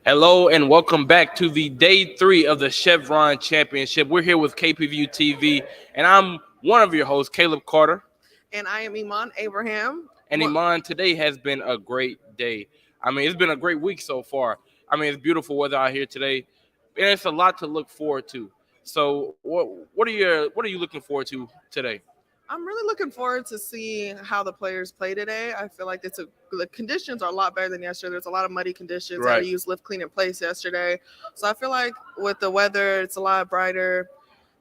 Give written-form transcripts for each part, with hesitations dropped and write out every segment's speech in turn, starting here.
Hello and welcome back to the day 3 of the Chevron Championship. We're here with KPVU-TV, and I'm one of your hosts, Caleb Carter. And I am Iman Abraham. And Iman, today has been a great day. I mean, it's been a great week so far. I mean, it's beautiful weather out here today, and it's a lot to look forward to. So, what are you looking forward to today? I'm really looking forward to seeing how the players play today. I feel like the conditions are a lot better than yesterday. There's a lot of muddy conditions. I Right. used lift, clean, and place yesterday. So I feel like with the weather, it's a lot brighter,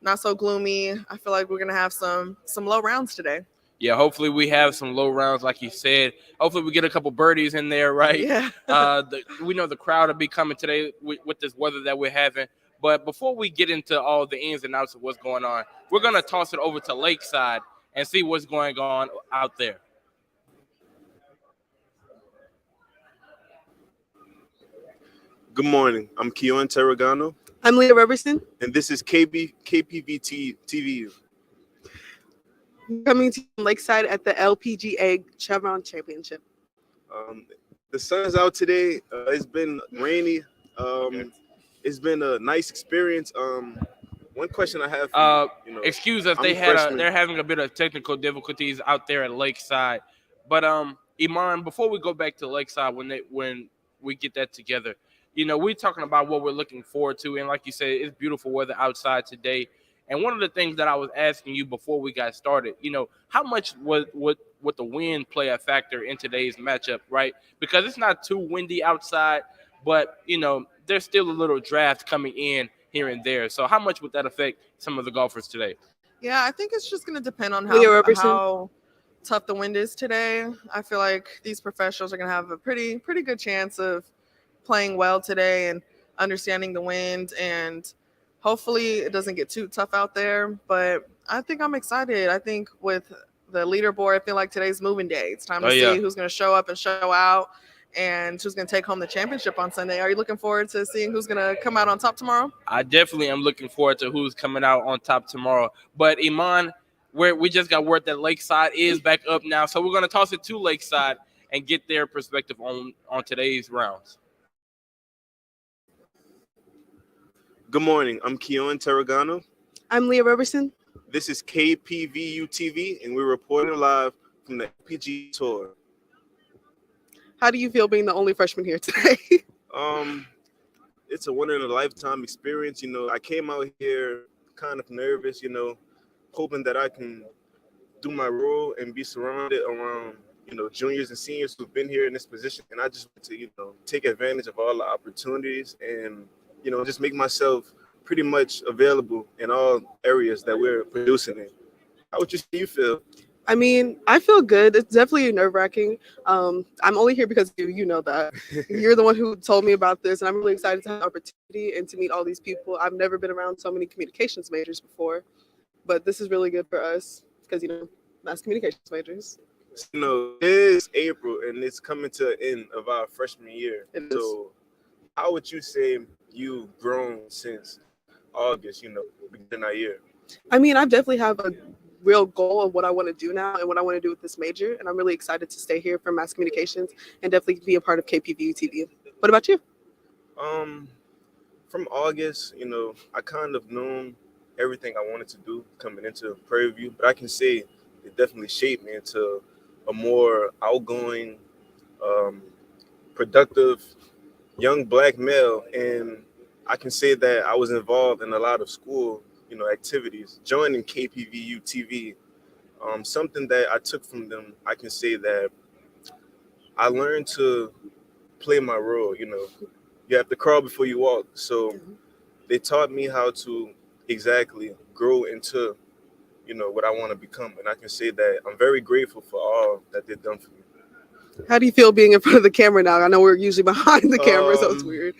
not so gloomy. I feel like we're gonna have some low rounds today. Yeah, hopefully we have some low rounds, like you said. Hopefully we get a couple birdies in there, right? Yeah. We know the crowd will be coming today with this weather that we're having. But before we get into all the ins and outs of what's going on, we're going to toss it over to Lakeside and see what's going on out there. Good morning. I'm Keon Terragano, I'm Leah Robertson, and this is KPVT-TV. coming to Lakeside at the LPGA Chevron Championship. The sun's out today. It's been rainy. It's been a nice experience. One question I have, Excuse us, I'm a freshman. they're having a bit of technical difficulties out there at Lakeside. But Iman, before we go back to Lakeside, when we get that together, we're talking about what we're looking forward to, and like you said, it's beautiful weather outside today. And one of the things that I was asking you before we got started, how much would the wind play a factor in today's matchup, right? Because it's not too windy outside, but there's still a little draft coming in here and there. So how much would that affect some of the golfers today? Yeah, I think it's just gonna depend on Leah Robertson. how tough the wind is today. I feel like these professionals are gonna have a pretty good chance of playing well today and understanding the wind, and hopefully it doesn't get too tough out there. But I think I'm excited. I think with the leaderboard, I feel like today's moving day. It's time to see who's going to show up and show out and who's going to take home the championship on Sunday. Are you looking forward to seeing who's going to come out on top tomorrow? I definitely am looking forward to who's coming out on top tomorrow. But Iman, we just got word that Lakeside is back up now, so we're going to toss it to Lakeside and get their perspective on today's rounds. Good morning. I'm Keon Terragano. I'm Leah Robertson. This is KPVU-TV, and we're reporting live from the LPG Tour. How do you feel being the only freshman here today? It's a one-in-a-lifetime experience. I came out here kind of nervous, hoping that I can do my role and be surrounded around, juniors and seniors who've been here in this position. And I just want to, take advantage of all the opportunities and, just make myself pretty much available in all areas that we're producing in. How would you feel? I mean, I feel good. It's definitely nerve-wracking. I'm only here because you know that. You're the one who told me about this, and I'm really excited to have the opportunity and to meet all these people. I've never been around so many communications majors before, but this is really good for us because, mass communications majors. It is April, and it's coming to the end of our freshman year. So how would you say you've grown since August, beginning our year? I mean, I definitely have a real goal of what I want to do now and what I want to do with this major, and I'm really excited to stay here for mass communications and definitely be a part of KPVU-TV. What about you? From August, I kind of known everything I wanted to do coming into Prairie View, but I can say it definitely shaped me into a more outgoing, productive young black male, and I can say that I was involved in a lot of school, activities, joining KPVU-TV. Something that I took from them, I can say that I learned to play my role. You have to crawl before you walk. So they taught me how to exactly grow into, what I want to become. And I can say that I'm very grateful for all that they've done for me. How do you feel being in front of the camera now? I know we're usually behind the camera, so it's weird.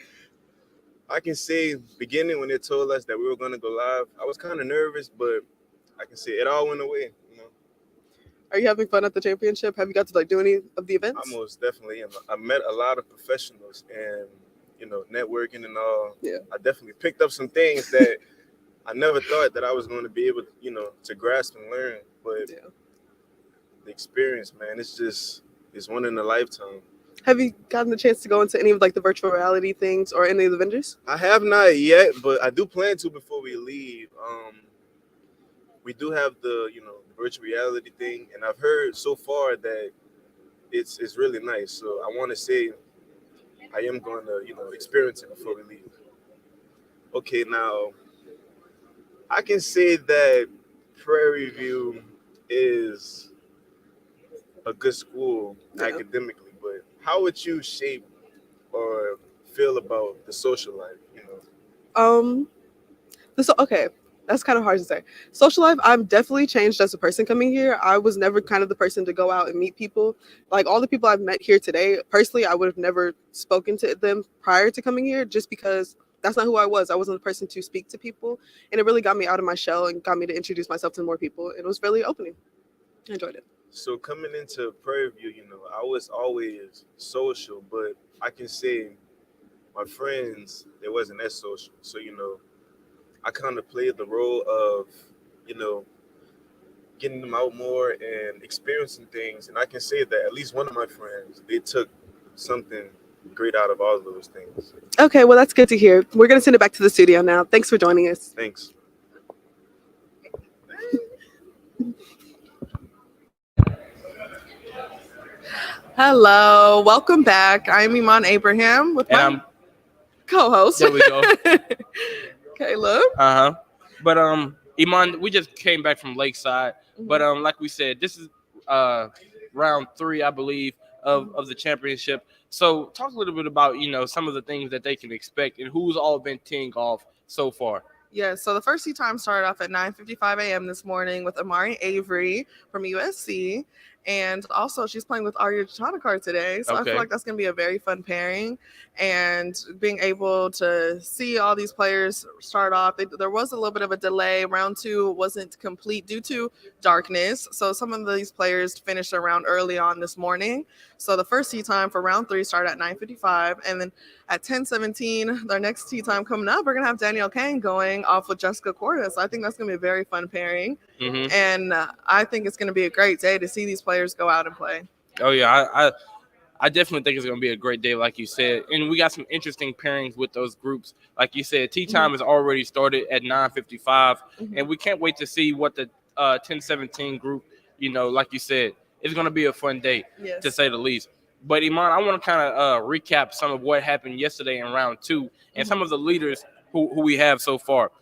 I can say beginning when they told us that we were going to go live, I was kind of nervous, but I can say it all went away. Are you having fun at the championship? Have you got to do any of the events? I most definitely am. I met a lot of professionals and, networking and all. Yeah. I definitely picked up some things that I never thought that I was going to be able to, to grasp and learn. But the experience, man, it's one in a lifetime. Have you gotten the chance to go into any of like the virtual reality things or any of the vendors? I have not yet, but I do plan to before we leave. We do have the virtual reality thing, and I've heard so far that it's really nice. So I want to say I am going to experience it before we leave. Okay, now I can say that Prairie View is a good school Yeah. academically, but how would you shape or feel about the social life? Okay, that's kind of hard to say. Social life, I'm definitely changed as a person coming here. I was never kind of the person to go out and meet people. Like all the people I've met here today, personally, I would have never spoken to them prior to coming here just because that's not who I was. I wasn't the person to speak to people. And it really got me out of my shell and got me to introduce myself to more people. It was really opening. I enjoyed it. So coming into Prairie View, I was always social, but I can say my friends, they wasn't as social. So, I kind of played the role of, getting them out more and experiencing things. And I can say that at least one of my friends, they took something great out of all of those things. Okay, well, that's good to hear. We're going to send it back to the studio now. Thanks for joining us. Thanks. Hello, welcome back. I'm Iman Abraham with my co-host. There we go. Caleb. But Iman, we just came back from Lakeside. Mm-hmm. But like we said, this is round 3, I believe, of the championship. So talk a little bit about some of the things that they can expect and who's all been teeing off so far. Yeah, so the first tee time started off at 9:55 a.m. this morning with Amari Avery from USC. And also, she's playing with Arya Chanakar today. So I feel like that's going to be a very fun pairing. And being able to see all these players start off, there was a little bit of a delay. Round 2 wasn't complete due to darkness. So some of these players finished their round early on this morning. So the first tee time for round 3 started at 9:55. And then at 10:17, their next tee time coming up, we're going to have Danielle Kang going off with Jessica Corda. So I think that's going to be a very fun pairing. Mm-hmm. And I think it's going to be a great day to see these players go out and play. Oh, yeah. I definitely think it's going to be a great day, like you said. And we got some interesting pairings with those groups. Like you said, tee time has already started at 9:55. Mm-hmm. And we can't wait to see what the 10-17 group, like you said, it's going to be a fun day, to say the least. But, Iman, I want to kind of recap some of what happened yesterday in round 2 and some of the leaders who we have so far.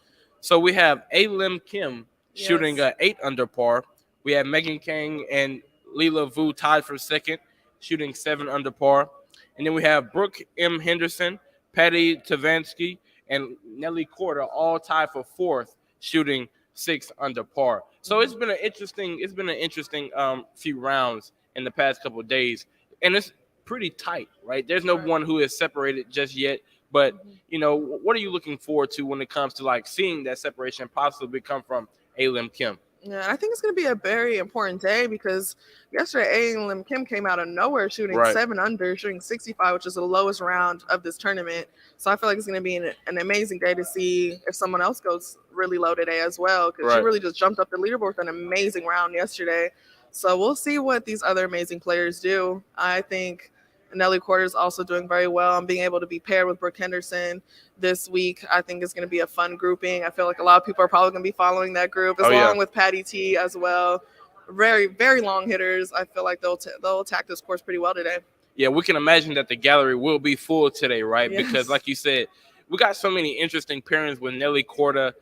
So we have A-Lim Kim shooting 8 under par. We have Megan Kang and Leela Vu tied for second, shooting 7 under par. And then we have Brooke M. Henderson, Patty Tavansky, and Nelly Corda all tied for fourth, shooting 6 under par. So it's been an interesting few rounds in the past couple of days, and it's pretty tight, right? There's no one who is separated just yet. But what are you looking forward to when it comes to like seeing that separation possibly come from A-Lim Kim? Yeah, I think it's going to be a very important day because yesterday A-Lim Kim came out of nowhere shooting 7 under, shooting 65, which is the lowest round of this tournament. So I feel like it's going to be an amazing day to see if someone else goes really low today as well, because she really just jumped up the leaderboard with an amazing round yesterday. So we'll see what these other amazing players do. I think Nelly Corda is also doing very well. And being able to be paired with Brooke Henderson this week, I think is going to be a fun grouping. I feel like a lot of people are probably going to be following that group, along with Patty T as well. Very, very long hitters. I feel like they'll attack this course pretty well today. Yeah, we can imagine that the gallery will be full today, right? Yes. Because, like you said, we got so many interesting pairings with Nelly Corda.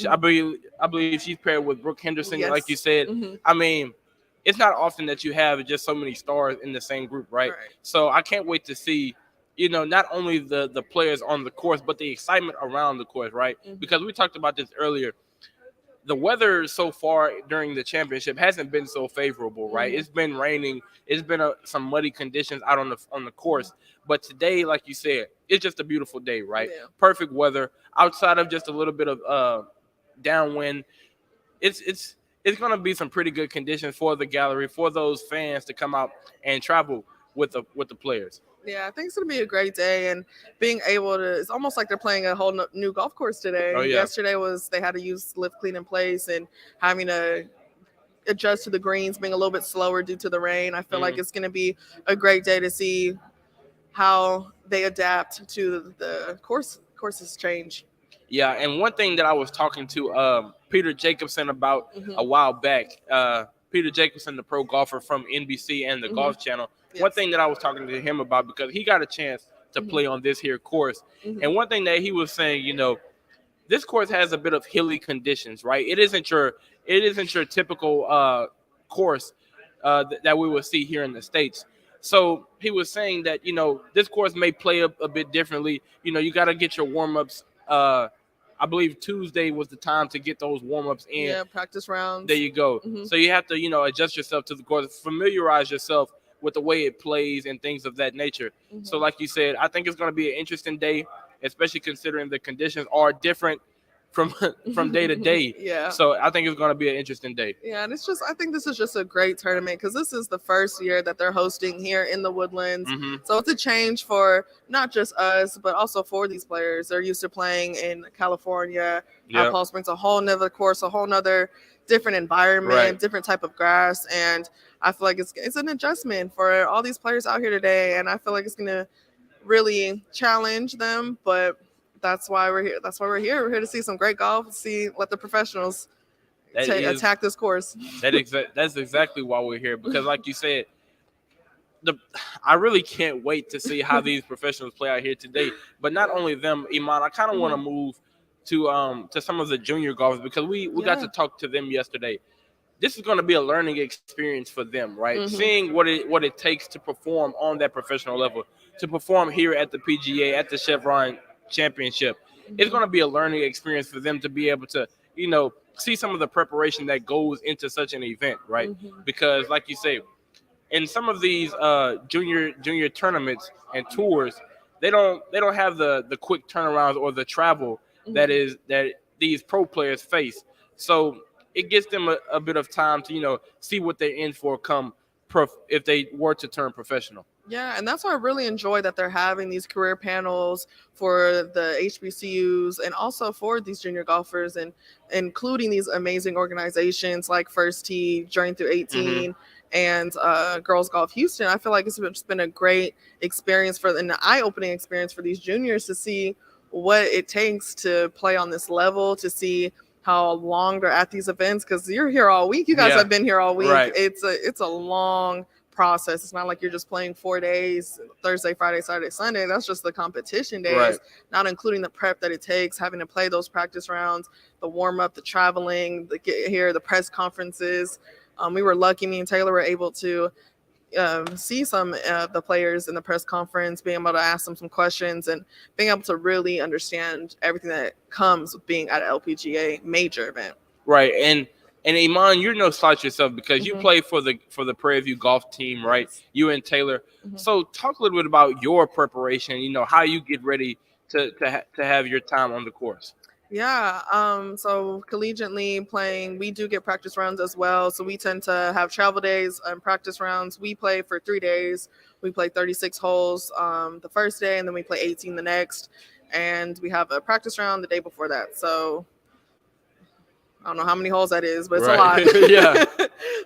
I believe she's paired with Brooke Henderson, like you said. Mm-hmm. I mean, it's not often that you have just so many stars in the same group, right? So I can't wait to see, not only the players on the course, but the excitement around the course, right? Mm-hmm. Because we talked about this earlier. The weather so far during the championship hasn't been so favorable, right? Mm-hmm. It's been raining. It's been some muddy conditions out on the course. But today, like you said, it's just a beautiful day, right? Yeah. Perfect weather. Outside of just a little bit of downwind, it's going to be some pretty good conditions for the gallery, for those fans to come out and travel with the players. Yeah, I think it's going to be a great day, and being able to, it's almost like they're playing a whole new golf course today. Oh, yeah. Yesterday they had to use lift, clean, in place, and having to adjust to the greens being a little bit slower due to the rain. I feel like it's going to be a great day to see how they adapt to the courses change. Yeah, and one thing that I was talking to Peter Jacobson about a while back, Peter Jacobson, the pro golfer from NBC and the Golf Channel. Yes. One thing that I was talking to him about, because he got a chance to play on this here course, and one thing that he was saying, this course has a bit of hilly conditions, right? It isn't your typical course that we will see here in the States. So he was saying that this course may play a bit differently. You got to get your warm-ups. I believe Tuesday was the time to get those warm-ups in. Yeah, practice rounds. There you go. So you have to adjust yourself to the course, familiarize yourself with the way it plays and things of that nature. So like you said, I think it's going to be an interesting day, especially considering the conditions are different from day to day. Yeah. So I think it's going to be an interesting day. Yeah, and I think this is just a great tournament because this is the first year that they're hosting here in the Woodlands. So it's a change for not just us, but also for these players. They're used to playing in California. Yep. Palm Springs, a whole nother course, a whole nother different environment, different type of grass. And I feel like it's an adjustment for all these players out here today. And I feel like it's going to really challenge them, but that's why we're here. We're here to see some great golf, let the professionals attack this course. That's exactly why we're here, because like you said, I really can't wait to see how these professionals play out here today. But not only them, Iman, I kind of want to move to some of the junior golfers, because we got to talk to them yesterday. This is going to be a learning experience for them, right? Seeing what it takes to perform on that professional level, to perform here at the PGA, at the Chevron Championship. It's going to be a learning experience for them to be able to, see some of the preparation that goes into such an event, right? Because, like you say, in some of these junior tournaments and tours, they don't have the quick turnarounds or the travel that these pro players face. So it gives them a bit of time to see what they're in for if they were to turn professional. Yeah, and that's why I really enjoy that they're having these career panels for the HBCUs and also for these junior golfers, and including these amazing organizations like First Tee, Journey Through 18, and Girls Golf Houston. I feel like it's just been a great experience an eye-opening experience for these juniors to see what it takes to play on this level, to see how long they're at these events, because you're here all week. You guys have been here all week. Right. It's a long process. It's not like you're just playing 4 days, Thursday, Friday, Saturday, Sunday. That's just the competition days, not including the prep that it takes, having to play those practice rounds, the warm up, the traveling, the get here, the press conferences. We were lucky, me and Taylor were able to see some of the players in the press conference, being able to ask them some questions and being able to really understand everything that comes with being at an LPGA major event. Right. And Iman, you're no slouch yourself, because you play for the Prairie View golf team, right? You and Taylor. So talk a little bit about your preparation, how you get ready to have your time on the course. Yeah. So collegiately playing, we do get practice rounds as well. So we tend to have travel days and practice rounds. We play for 3 days. We play 36 holes the first day, and then we play 18 the next. And we have a practice round the day before that. So I don't know how many holes that is, but it's a lot. Yeah.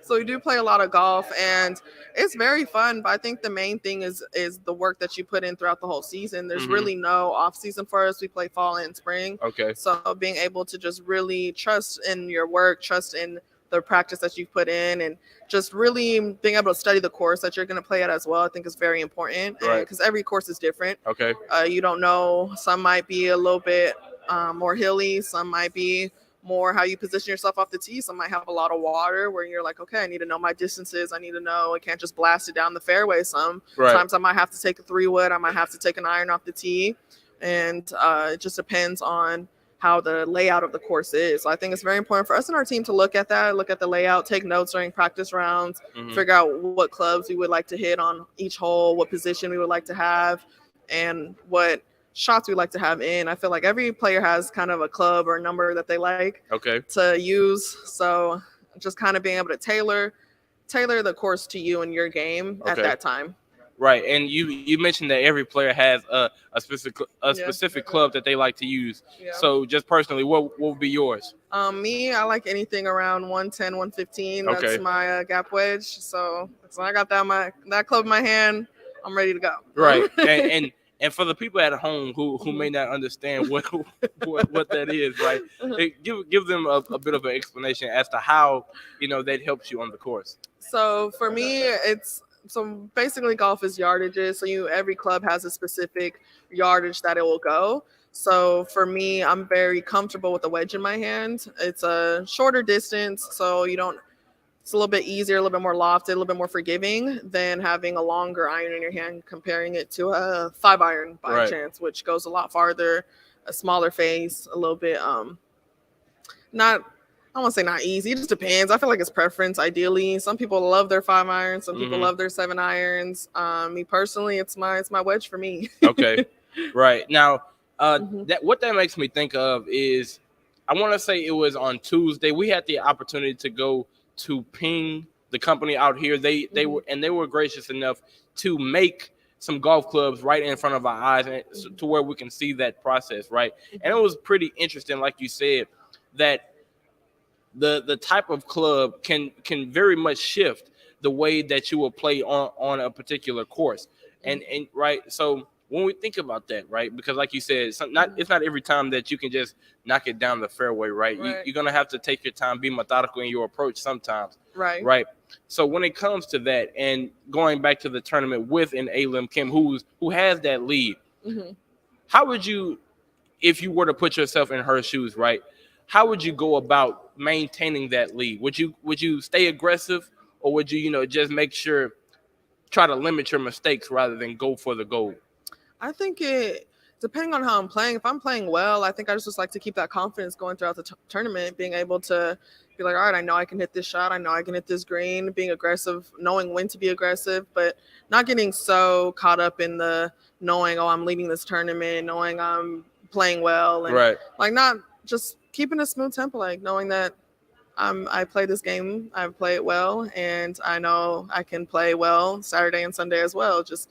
So we do play a lot of golf, and it's very fun. But I think the main thing is the work that you put in throughout the whole season. There's really no off season for us. We play fall and spring. Okay. So being able to just really trust in your work, trust in the practice that you've put in, and just really being able to study the course that you're going to play at as well, I think is very important. Right. Because every course is different. Okay. You don't know. Some might be a little bit more hilly. Some might be more how you position yourself off the tee. Some might have a lot of water where you're like, okay, I need to know my distances. I need to know I can't just blast it down the fairway. Sometimes I might have to take a 3-wood. I might have to take an iron off the tee. And it just depends on how the layout of the course is. So I think it's very important for us and our team to look at the layout, take notes during practice rounds, figure out what clubs we would like to hit on each hole, what position we would like to have, and what shots we like to have in. I feel like every player has kind of a club or a number that they like to use. So just kind of being able to tailor the course to you and your game at that time. Right. And you mentioned that every player has a specific club that they like to use. Yeah. So just personally, what would be yours? Me, I like anything around 110, 115. That's my gap wedge. So I got that club in my hand. I'm ready to go. Right. And for the people at home who may not understand what that is, right? Give them a bit of an explanation as to how, that helps you on the course. So for me, so basically golf is yardages. So every club has a specific yardage that it will go. So for me, I'm very comfortable with the wedge in my hand. It's a shorter distance, so it's a little bit easier, a little bit more lofted, a little bit more forgiving than having a longer iron in your hand, comparing it to a 5-iron by chance, which goes a lot farther, a smaller face, a little bit, I won't say not easy. It just depends. I feel like it's preference. Ideally, some people love their 5-irons. Some people love their 7-irons. Me personally, it's my wedge for me. Okay, right now, what that makes me think of is, I want to say it was on Tuesday. We had the opportunity to go to Ping, the company out here. They were gracious enough to make some golf clubs right in front of our eyes, and to where we can see that process, right? And it was pretty interesting, like you said, that the type of club can very much shift the way that you will play on a particular course. And right, so when we think about that, right, because like you said, it's not every time that you can just knock it down the fairway, right? You're gonna have to take your time, be methodical in your approach sometimes, right? So when it comes to that, and going back to the tournament with an A-Lim Kim who has that lead, how would you, if you were to put yourself in her shoes, right, how would you go about maintaining that lead? Would you stay aggressive, or would you, just make sure, try to limit your mistakes rather than go for the goal? I think depending on how I'm playing, if I'm playing well, I think I just like to keep that confidence going throughout the tournament, being able to be like, all right, I know I can hit this shot. I know I can hit this green, being aggressive, knowing when to be aggressive, but not getting so caught up in the knowing, oh, I'm leading this tournament, knowing I'm playing well, and like not just keeping a smooth tempo, like knowing that I play this game, I play it well, and I know I can play well Saturday and Sunday as well. Just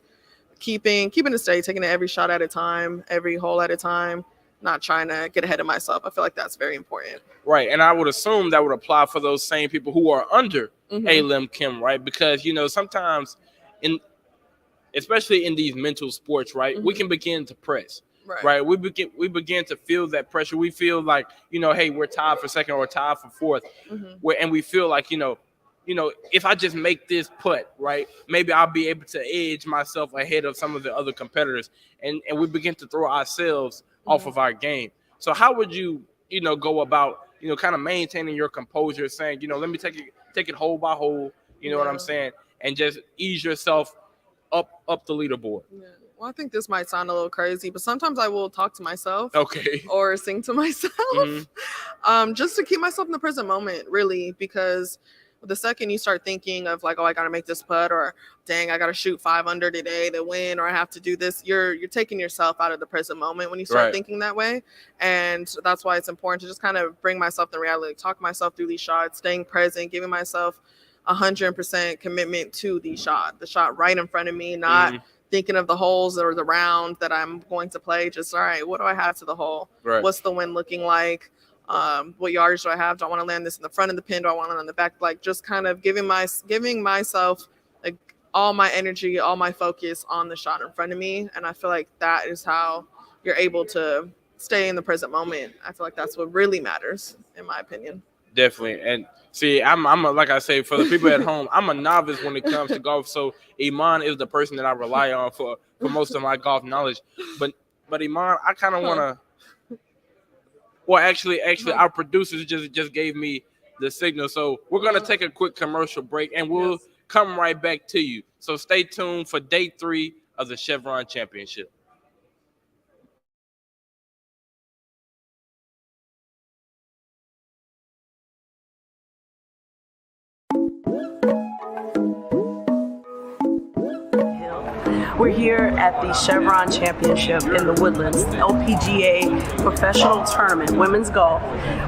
keeping it steady, taking it every shot at a time, every hole at a time, not trying to get ahead of myself. I feel like that's very important. Right, and I would assume that would apply for those same people who are under A-Lim Kim, right? Because, sometimes, especially in these mental sports, right, we can begin to press. Right. We begin to feel that pressure. We feel like, hey, we're tied for second or tied for fourth. And we feel like, if I just make this putt, right, maybe I'll be able to edge myself ahead of some of the other competitors. And we begin to throw ourselves off of our game. So how would you, go about, kind of maintaining your composure, saying, let me take it hole by hole, you know what I'm saying, and just ease yourself up the leaderboard. Yeah. Well, I think this might sound a little crazy, but sometimes I will talk to myself, or sing to myself, just to keep myself in the present moment, really, because the second you start thinking of like, oh, I got to make this putt, or dang, I got to shoot 5 under today to win, or I have to do this, you're taking yourself out of the present moment when you start thinking that way. And that's why it's important to just kind of bring myself to reality, talk myself through these shots, staying present, giving myself 100% commitment to the shot right in front of me, not thinking of the holes or the round that I'm going to play. Just, all right, what do I have to the hole? What's the wind looking like? What yardage do I have? Do I want to land this in the front of the pin? Do I want it on the back? Like, just kind of giving myself like all my energy, all my focus on the shot in front of me. And I feel like that is how you're able to stay in the present moment. I feel like that's what really matters, in my opinion. Definitely. And see, I'm like I say, for the people at home, I'm a novice when it comes to golf. So Iman is the person that I rely on for most of my golf knowledge. But Iman, I kind of want to. Well, actually, our producers just gave me the signal. So we're gonna take a quick commercial break, and we'll come right back to you. So stay tuned for day 3 of the Chevron Championship. We're here at the Chevron Championship in the Woodlands, LPGA Professional Tournament, Women's Golf,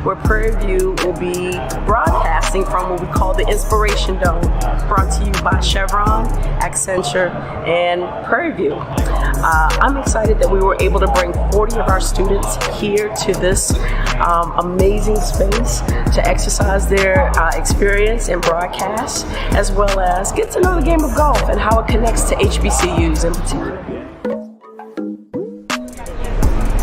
where Prairie View will be broadcasting from what we call the Inspiration Dome, brought to you by Chevron, Accenture, and Prairie View. I'm excited that we were able to bring 40 of our students here to this amazing space to exercise their experience in broadcast, as well as get to know the game of golf and how it connects to HBCUs. HBCUs in particular.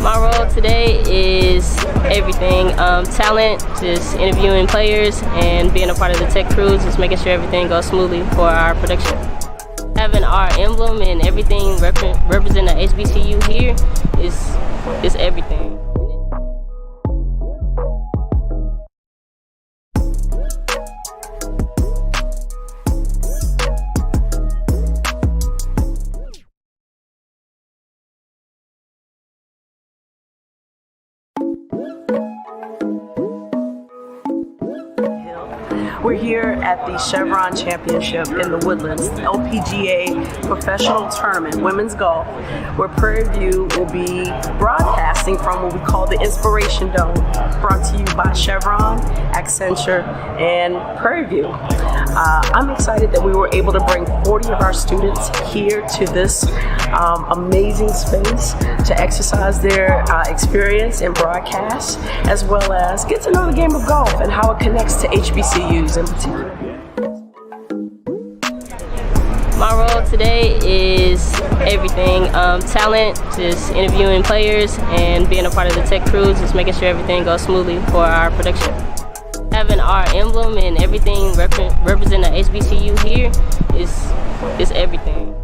My role today is everything. Talent, just interviewing players and being a part of the tech crews, just making sure everything goes smoothly for our production. Having our emblem and everything represent the HBCU here is everything. We're here at the Chevron Championship in the Woodlands, LPGA Professional Tournament, Women's Golf, where Prairie View will be broadcasting from what we call the Inspiration Dome, brought to you by Chevron, Accenture, and Prairie View. I'm excited that we were able to bring 40 of our students here to this amazing space to exercise their experience in broadcast, as well as get to know the game of golf and how it connects to HBCUs in particular. My role today is everything. Talent, just interviewing players and being a part of the tech crews, just making sure everything goes smoothly for our production. Having our emblem and everything represent the HBCU here is everything.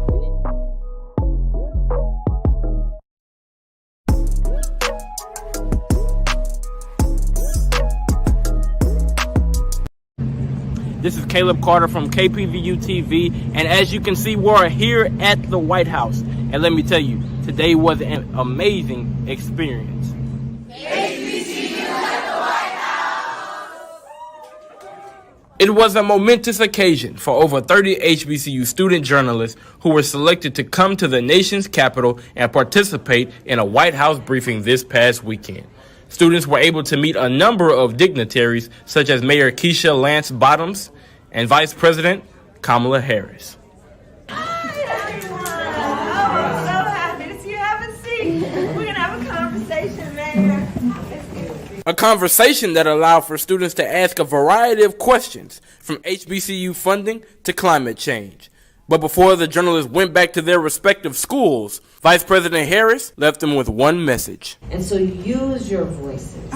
This is Caleb Carter from KPVU-TV, and as you can see, we're here at the White House. And let me tell you, today was an amazing experience. It was a momentous occasion for over 30 HBCU student journalists who were selected to come to the nation's capital and participate in a White House briefing this past weekend. Students were able to meet a number of dignitaries such as Mayor Keisha Lance Bottoms and Vice President Kamala Harris. Hi, everyone. Oh, I'm so happy to see you. Have a seat. We're going to have a conversation, Mayor. A conversation that allowed for students to ask a variety of questions, from HBCU funding to climate change. But before the journalists went back to their respective schools, Vice President Harris left them with one message. And so use your voices.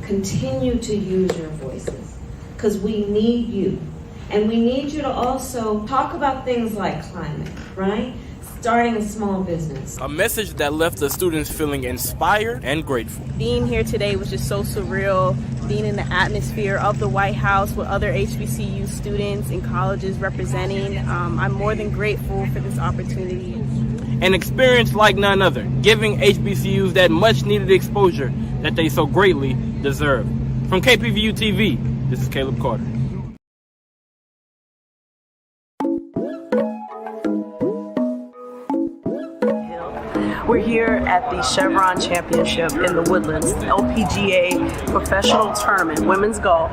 Continue to use your voices, because we need you. And we need you to also talk about things like climate, right? Starting a small business. A message that left the students feeling inspired and grateful. Being here today was just so surreal, being in the atmosphere of the White House with other HBCU students and colleges representing. I'm more than grateful for this opportunity. An experience like none other, giving HBCUs that much needed exposure that they so greatly deserve. From KPVU-TV, this is Caleb Carter. We're here at the Chevron Championship in the Woodlands, LPGA Professional Tournament, Women's Golf,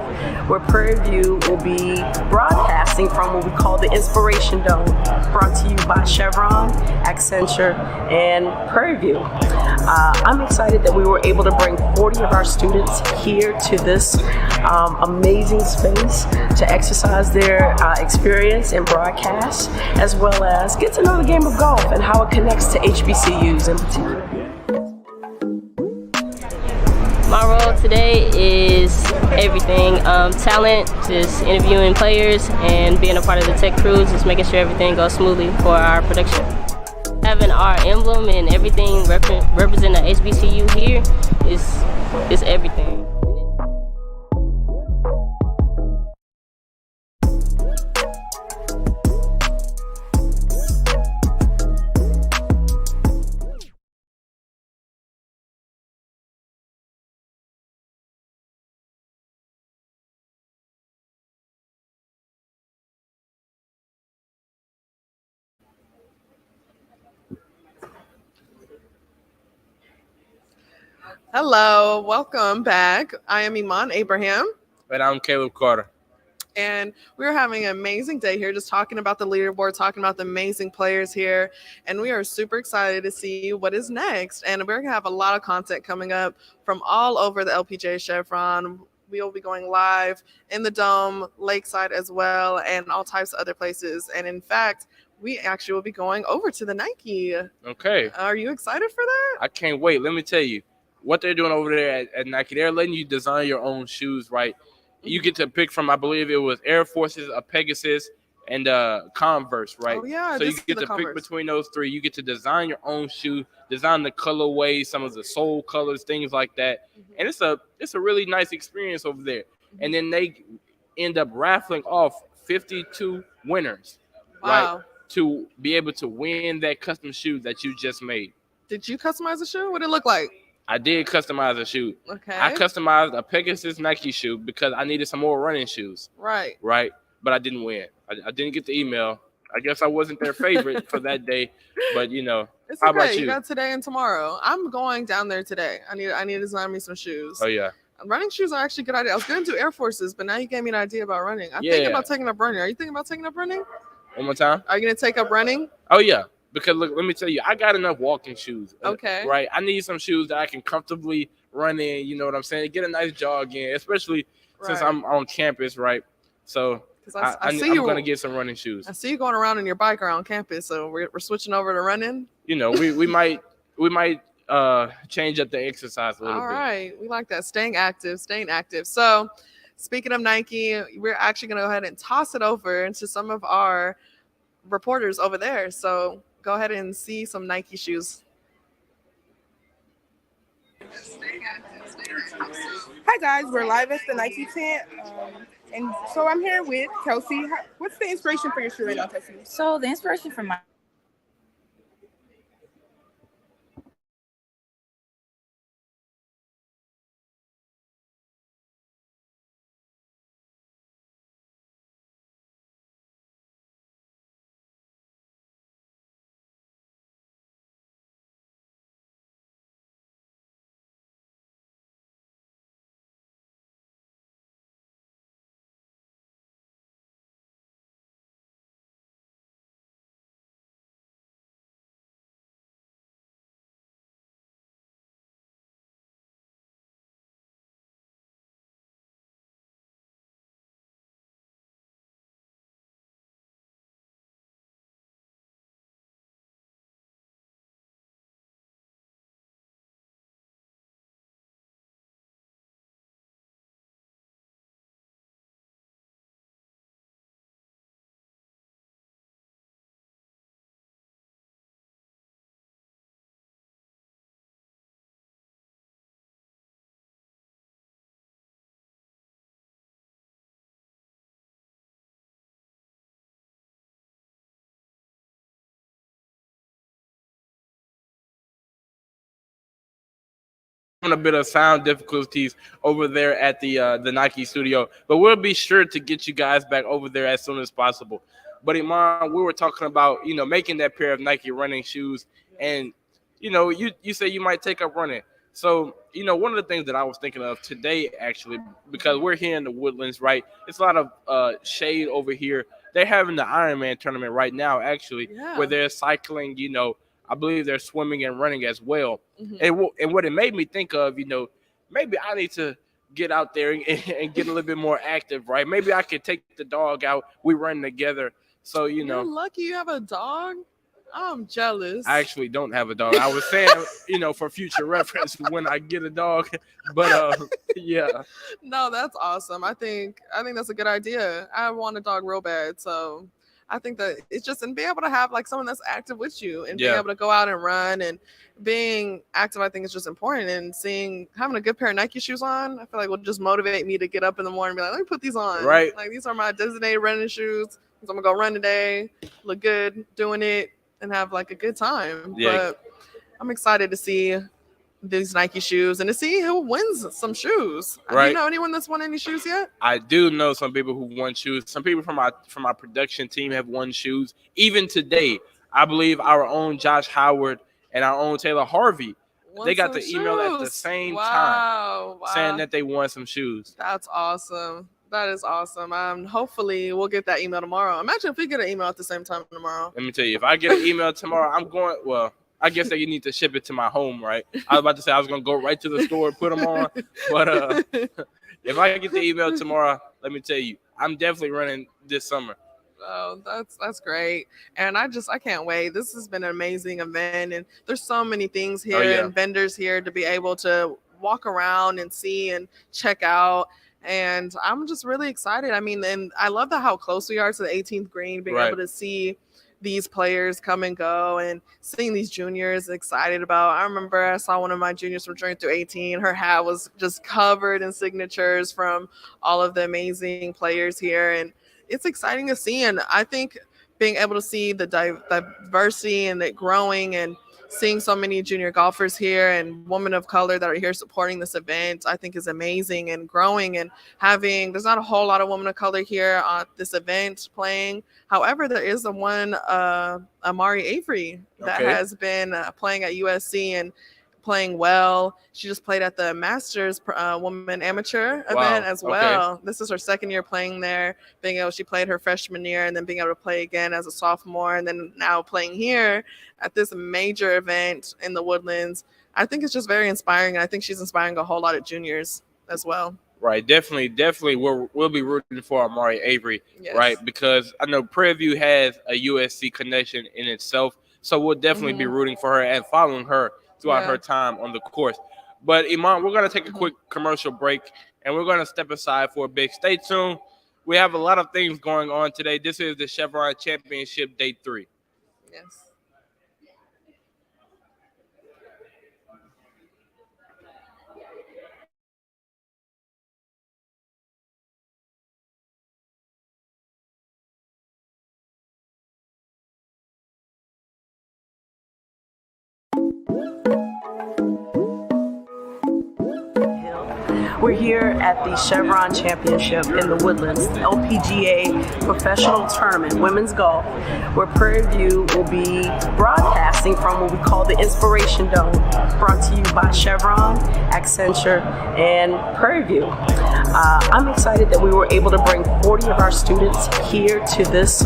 where Prairie View will be broadcasting from what we call the Inspiration Dome, brought to you by Chevron, Accenture, and Prairie View. I'm excited that we were able to bring 40 of our students here to this amazing space to exercise their experience in broadcast, as well as get to know the game of golf and how it connects to HBCUs in particular. My role today is everything. Talent, just interviewing players and being a part of the tech crews, just making sure everything goes smoothly for our production. Having our emblem and everything represent the HBCU here is everything. Hello, welcome back. I am Iman Abraham. And I'm Caleb Carter. And we're having an amazing day here, just talking about the leaderboard, talking about the amazing players here. And we are super excited to see what is next. And we're going to have a lot of content coming up from all over the LPGA Chevron. We will be going live in the Dome, Lakeside as well, and all types of other places. And in fact, we actually will be going over to the Nike. Okay. Are you excited for that? I can't wait. Let me tell you what they're doing over there at Nike. They're letting you design your own shoes, right? You get to pick from, I believe it was Air Forces, a Pegasus, and Converse, right? Oh, yeah. So you get to pick between those three. You get to design your own shoe, design the colorways, some of the sole colors, things like that. And it's a really nice experience over there. And then they end up raffling off 52 winners, right? To be able to win that custom shoe that you just made. Did you customize a shoe? What did it look like? I did customize a shoe. Okay. I customized a Pegasus Nike shoe because I needed some more running shoes. Right. Right. But I didn't win. I didn't get the email. I guess I wasn't their favorite for that day. But It's how okay. about you? You got today and tomorrow. I'm going down there today. I need to design me some shoes. Oh yeah. Running shoes are actually a good idea. I was going to do Air Forces, but now you gave me an idea about running. I'm thinking about taking up running. Are you thinking about taking up running? One more time. Are you going to take up running? Oh yeah. Because look, let me tell you, I got enough walking shoes. Okay. Right. I need some shoes that I can comfortably run in. You know what I'm saying? Get a nice jog in, especially since I'm on campus, right? So I'm going to get some running shoes. I see you going around in your bike around campus, so we're switching over to running. We might change up the exercise a little bit. All right. We like that. Staying active. So speaking of Nike, we're actually going to go ahead and toss it over into some of our reporters over there. So go ahead and see some Nike shoes. Hi guys, we're live at the Nike tent. And so I'm here with Kelsey. What's the inspiration for your shoe right now, Kelsey? So the inspiration for my A bit of sound difficulties over there at the Nike studio, but we'll be sure to get you guys back over there as soon as possible. But Iman, we were talking about making that pair of Nike running shoes, and you say you might take up running. So one of the things that I was thinking of today, actually, because we're here in the Woodlands, right? It's a lot of shade over here. They're having the Ironman tournament right now, actually, where they're cycling. I believe they're swimming and running as well. Mm-hmm. And what it made me think of, maybe I need to get out there and get a little bit more active, right? Maybe I could take the dog out. We run together. So, You're lucky you have a dog. I'm jealous. I actually don't have a dog. I was saying, for future reference when I get a dog. But yeah. No, that's awesome. I think that's a good idea. I want a dog real bad. So I think that it's just, and being able to have like someone that's active with you and being able to go out and run and being active, I think is just important. And having a good pair of Nike shoes on, I feel like will just motivate me to get up in the morning and be like, let me put these on. Right. Like these are my designated running shoes. So I'm gonna go run today, look good doing it, and have like a good time. Yeah. But I'm excited to see these Nike shoes and to see who wins some shoes. Right. Do you know anyone that's won any shoes yet? I do know some people who won shoes. Some people from our production team have won shoes. Even today, I believe our own Josh Howard and our own Taylor Harvey, they got the email at the same time saying that they won some shoes. That's awesome. That is awesome. Hopefully we'll get that email tomorrow. Imagine if we get an email at the same time tomorrow. Let me tell you, if I get an email tomorrow, I'm going, well, I guess that you need to ship it to my home, right? I was about to say I was going to go right to the store and put them on. But if I get the email tomorrow, let me tell you, I'm definitely running this summer. Oh, that's great. And I can't wait. This has been an amazing event, and there's so many things Oh here yeah. and vendors here to be able to walk around and see and check out. And I'm just really excited. I mean, and I love how close we are to the 18th green, being Right. able to see these players come and go and seeing these juniors excited about. I remember I saw one of my juniors from junior through 18. Her hat was just covered in signatures from all of the amazing players here. And it's exciting to see. And I think being able to see the diversity and it growing and seeing so many junior golfers here and women of color that are here supporting this event, I think is amazing and growing. And there's not a whole lot of women of color here at this event playing. However, there is Amari Avery that Okay. has been playing at USC and playing well. She just played at the Masters Women Amateur event as Okay. well. This is her second year playing there. She played her freshman year and then being able to play again as a sophomore and then now playing here at this major event in the Woodlands. I think it's just very inspiring. And I think she's inspiring a whole lot of juniors as well. Right, definitely. We'll be rooting for Amari Avery, Yes. right? Because I know Prairie View has a USC connection in itself, so we'll definitely be rooting for her and following her throughout her time on the course. But Iman, we're gonna take a quick commercial break, and we're gonna step aside for a bit. Stay tuned. We have a lot of things going on today. This is the Chevron Championship Day 3. Yes. We're here at the Chevron Championship in the Woodlands, LPGA Professional Tournament, Women's Golf, where Prairie View will be broadcasting from what we call the Inspiration Dome, brought to you by Chevron, Accenture, and Prairie View. I'm excited that we were able to bring 40 of our students here to this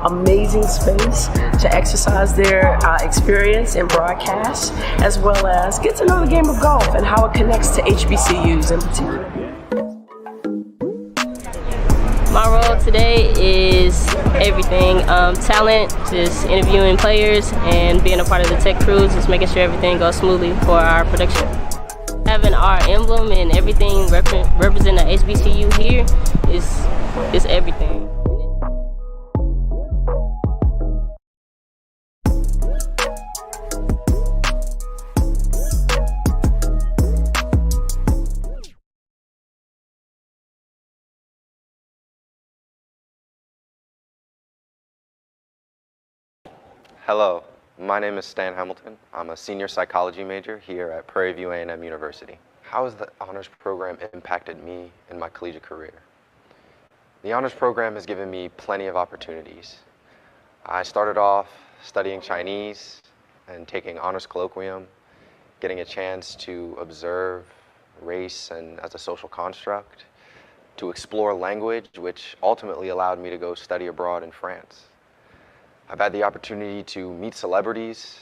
amazing space to exercise their experience in broadcast, as well as get to know the game of golf and how it connects to HBCUs in particular. My role today is everything. Talent, just interviewing players and being a part of the tech crews, just making sure everything goes smoothly for our production. Having our emblem and everything represent the HBCU here is everything. Hello, my name is Stan Hamilton. I'm a senior psychology major here at Prairie View A&M University. How has the honors program impacted me in my collegiate career? The honors program has given me plenty of opportunities. I started off studying Chinese and taking honors colloquium, getting a chance to observe race and as a social construct, to explore language, which ultimately allowed me to go study abroad in France. I've had the opportunity to meet celebrities.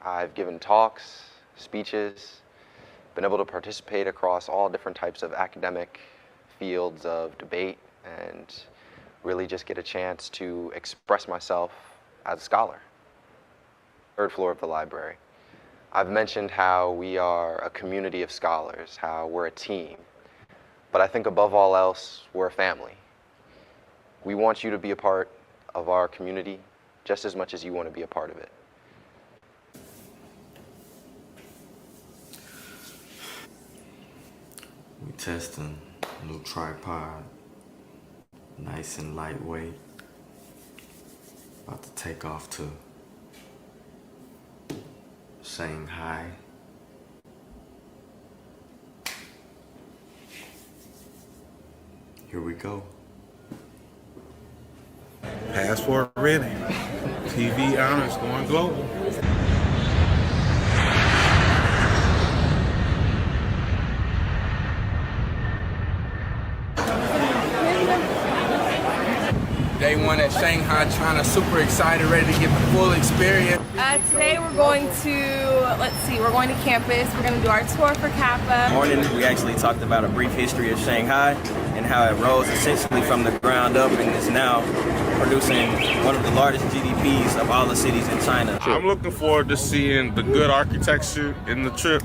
I've given talks, speeches, been able to participate across all different types of academic fields of debate and really just get a chance to express myself as a scholar. Third floor of the library. I've mentioned how we are a community of scholars, how we're a team, but I think above all else, we're a family. We want you to be a part of our community just as much as you want to be a part of it. We testing new tripod, nice and lightweight. About to take off to Shanghai. Here we go. Passport ready. TV honors going global. Day one at Shanghai, China. Super excited, ready to get the full experience. Today we're going to, we're going to campus. We're going to do our tour for Kappa. Morning, we actually talked about a brief history of Shanghai and how it rose essentially from the ground up and is now producing one of the largest GDPs of all the cities in China. I'm looking forward to seeing the good architecture in the trip,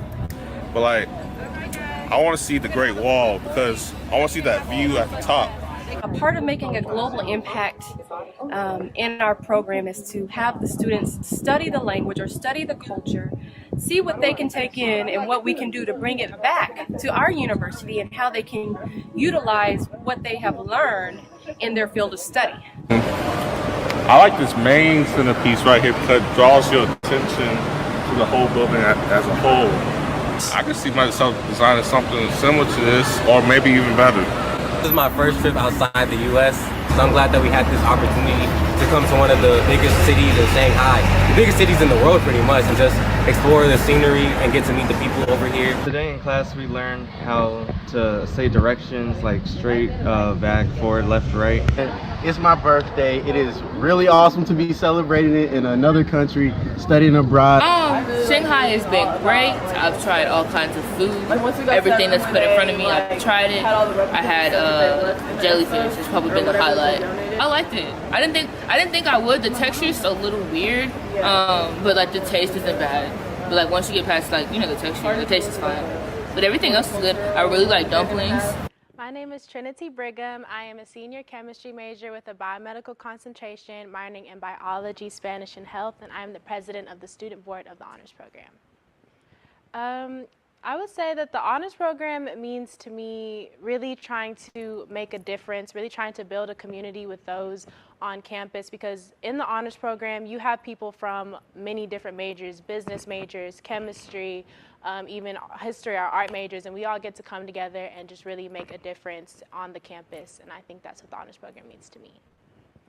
but like, I want to see the Great Wall because I want to see that view at the top. A part of making a global impact in our program is to have the students study the language or study the culture, see what they can take in and what we can do to bring it back to our university and how they can utilize what they have learned in their field of study. I like this main centerpiece right here because it draws your attention to the whole building as a whole. I can see myself designing something similar to this or maybe even better. This is my first trip outside the U.S., so I'm glad that we had this opportunity to come to one of the biggest cities in Shanghai, the biggest cities in the world pretty much, and just explore the scenery and get to meet the people over here. Today in class we learned how to say directions like straight, back, forward, left, right. It's my birthday. It is really awesome to be celebrating it in another country, studying abroad. Shanghai has been great. I've tried all kinds of food. Everything that's put in front of me, I've tried it. I had jellyfish. It's probably been the highlight. I liked it. I didn't think I would. The texture is a little weird, but like the taste isn't bad. But like once you get past like the texture, the taste is fine. But everything else is good. I really like dumplings. My name is Trinity Brigham. I am a senior chemistry major with a biomedical concentration, minoring in biology, Spanish, and health, and I'm the president of the student board of the honors program. I would say that the honors program means to me really trying to make a difference, really trying to build a community with those on campus, because in the honors program you have people from many different majors, business majors, chemistry, even history or art majors, and we all get to come together and just really make a difference on the campus, and I think that's what the honors program means to me.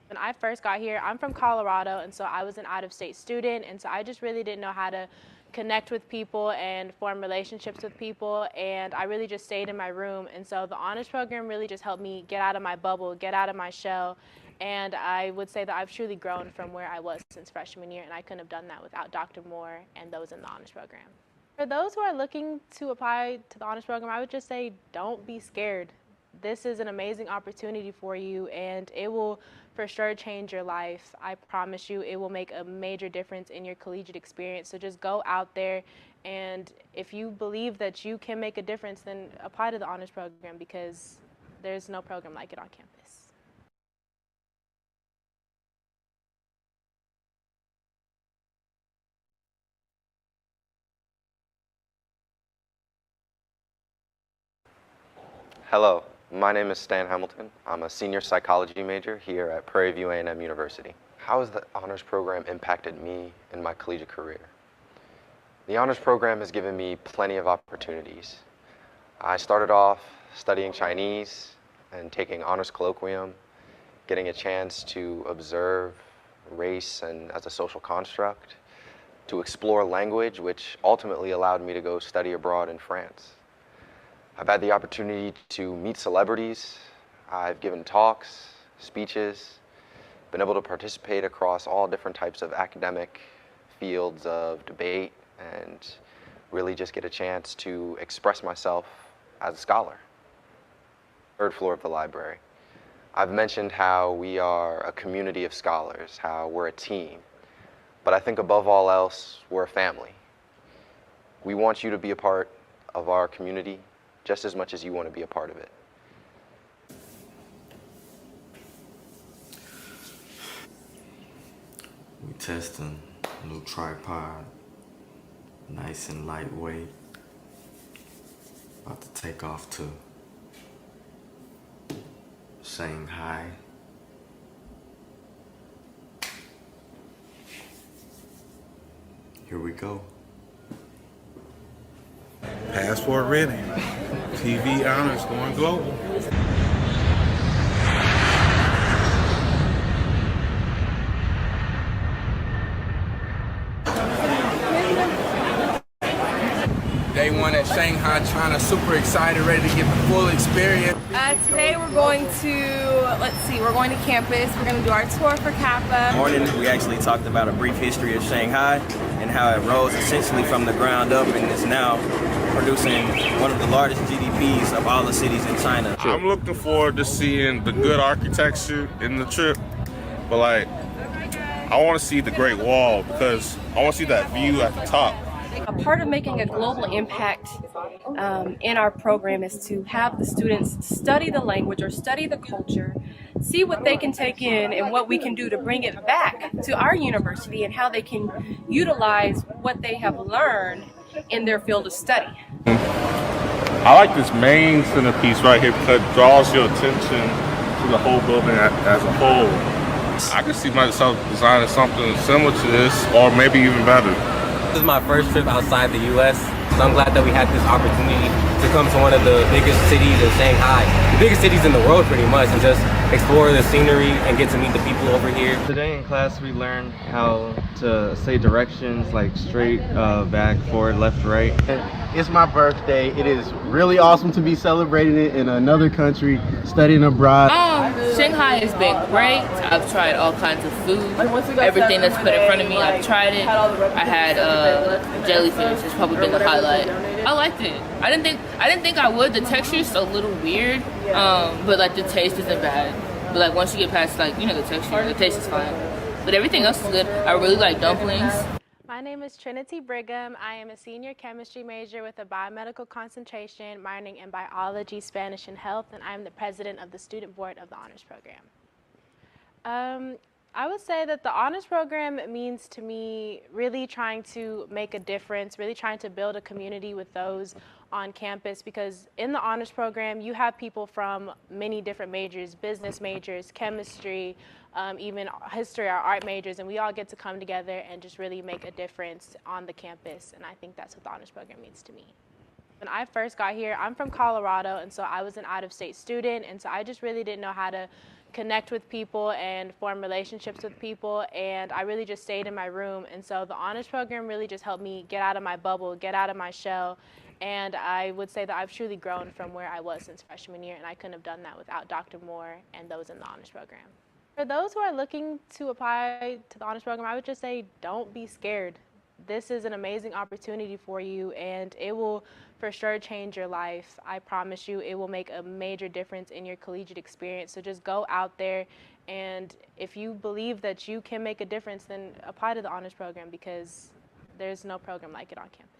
When I first got here, I'm from Colorado, and so I was an out-of-state student, and so I just really didn't know how to connect with people and form relationships with people, and I really just stayed in my room, and so the honors program really just helped me get out of my bubble, get out of my shell, and I would say that I've truly grown from where I was since freshman year, and I couldn't have done that without Dr. Moore and those in the honors program. For those who are looking to apply to the honors program, I would just say don't be scared. This is an amazing opportunity for you, and it will for sure change your life. I promise you it will make a major difference in your collegiate experience. So just go out there, and if you believe that you can make a difference, then apply to the honors program, because there's no program like it on campus. Hello, my name is Stan Hamilton. I'm a senior psychology major here at Prairie View A&M University. How has the honors program impacted me in my collegiate career? The honors program has given me plenty of opportunities. I started off studying Chinese and taking honors colloquium, getting a chance to observe race and as a social construct, to explore language, which ultimately allowed me to go study abroad in France. I've had the opportunity to meet celebrities. I've given talks, speeches, been able to participate across all different types of academic fields of debate, and really just get a chance to express myself as a scholar. Third floor of the library. I've mentioned how we are a community of scholars, how we're a team, but I think above all else, we're a family. We want you to be a part of our community just as much as you want to be a part of it. We testing new tripod, nice and lightweight. About to take off to Shanghai. Here we go. Passport ready. TV honors going global. Day one everyone at Shanghai, China. Super excited, ready to get the full experience. Today we're going to, we're going to campus. We're going to do our tour for Kappa. This morning we actually talked about a brief history of Shanghai and how it rose essentially from the ground up and is now producing one of the largest GDPs of all the cities in China. I'm looking forward to seeing the good architecture in the trip, but like, I want to see the Great Wall because I want to see that view at the top. A part of making a global impact in our program is to have the students study the language or study the culture, see what they can take in and what we can do to bring it back to our university and how they can utilize what they have learned in their field of study. I like this main centerpiece right here because it draws your attention to the whole building as a whole. I could see myself designing something similar to this or maybe even better. This is my first trip outside the U.S., so I'm glad that we had this opportunity to come to one of the biggest cities in Shanghai, the biggest cities in the world pretty much, and just explore the scenery and get to meet the people over here. Today in class we learned how to say directions like straight, back, forward, left, right. It's my birthday. It is really awesome to be celebrating it in another country, studying abroad. Shanghai has been great. I've tried all kinds of food. Everything that's put in front of me, I've tried it. I had jellyfish. It's probably been the highlight. I liked it. I didn't think I would. The texture's a little weird, but like the taste isn't bad. But like once you get past like the texture, the taste is fine. But everything else is good. I really like dumplings. My name is Trinity Brigham. I am a senior chemistry major with a biomedical concentration, minoring in biology, Spanish, and health, and I'm the president of the student board of the honors program. I would say that the honors program means to me really trying to make a difference, really trying to build a community with those on campus, because in the honors program you have people from many different majors, business majors, chemistry, even history or art majors, and we all get to come together and just really make a difference on the campus, and I think that's what the honors program means to me. When I first got here, I'm from Colorado, and so I was an out-of-state student, and so I just really didn't know how to connect with people and form relationships with people, and I really just stayed in my room. And so the honors program really just helped me get out of my bubble, get out of my shell, and I would say that I've truly grown from where I was since freshman year, and I couldn't have done that without Dr. Moore and those in the honors program. For those who are looking to apply to the honors program, I would just say don't be scared. This is an amazing opportunity for you, and it will for sure change your life. I promise you, it will make a major difference in your collegiate experience. So just go out there, and if you believe that you can make a difference, then apply to the honors program, because there's no program like it on campus.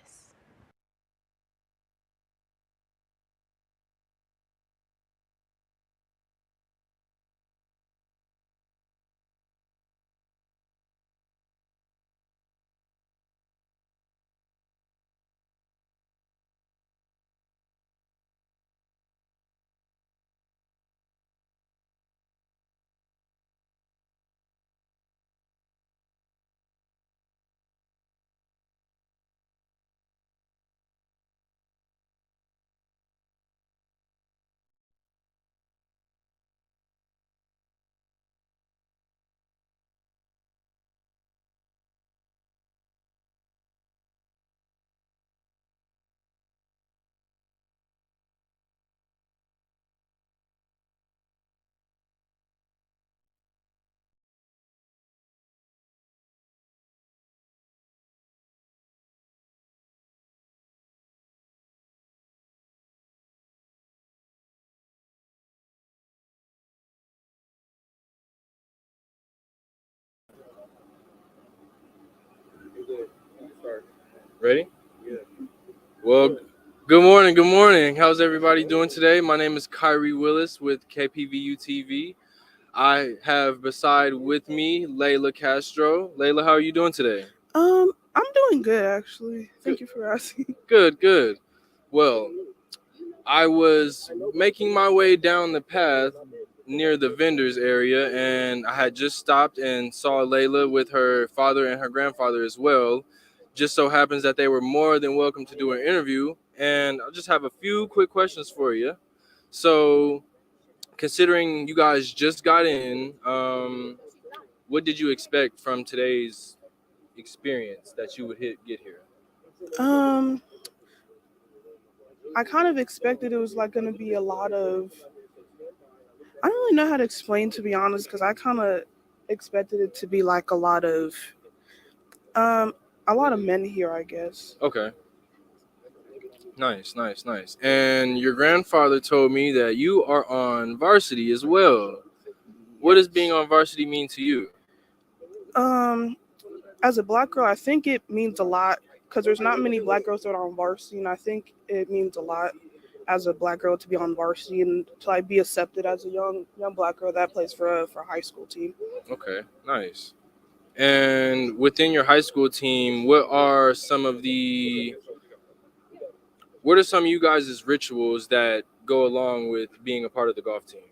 Ready? Yeah. Well, good morning. Good morning. How's everybody doing today? My name is Kyrie Willis with KPVU-TV. I have beside with me Layla Castro. Layla, how are you doing today? I'm doing good, actually. Thank you for asking. Good, good. Well, I was making my way down the path near the vendors area, and I had just stopped and saw Layla with her father and her grandfather as well. Just so happens that they were more than welcome to do an interview, and I'll just have a few quick questions for you. So, considering you guys just got in, what did you expect from today's experience that you would get here? Um, I kind of expected it was like going to be a lot of. I don't really know how to explain, to be honest, because I kind of expected it to be like um a lot of men here, I guess. Okay. Nice, nice, nice. And your grandfather told me that you are on varsity as well. What does being on varsity mean to you? Um, as a black girl, I think it means a lot because there's not many black girls that are on varsity, and I think it means a lot as a black girl to be on varsity and to like be accepted as a young black girl that plays for a high school team. Okay, nice. And within your high school team, what are some of you guys' rituals that go along with being a part of the golf team?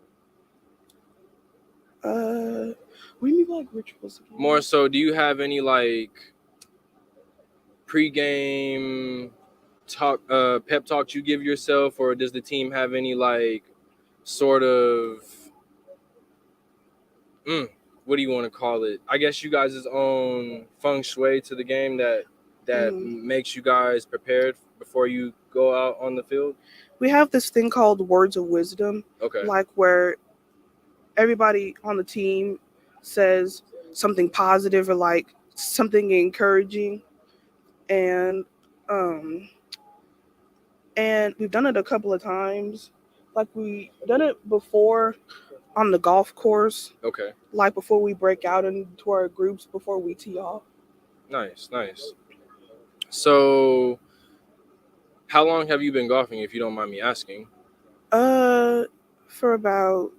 What do you mean by like rituals again? More so, do you have any like pregame talk, pep talks you give yourself, or does the team have any like sort of, what do you want to call it? I guess you guys' own feng shui to the game that makes you guys prepared before you go out on the field? We have this thing called words of wisdom, Okay. like where everybody on the team says something positive or like something encouraging, and um and we've done it a couple of times. Like we done it before on the golf course, Okay. like before we break out into our groups before we tee off. Nice, nice. So, how long have you been golfing, if you don't mind me asking? For about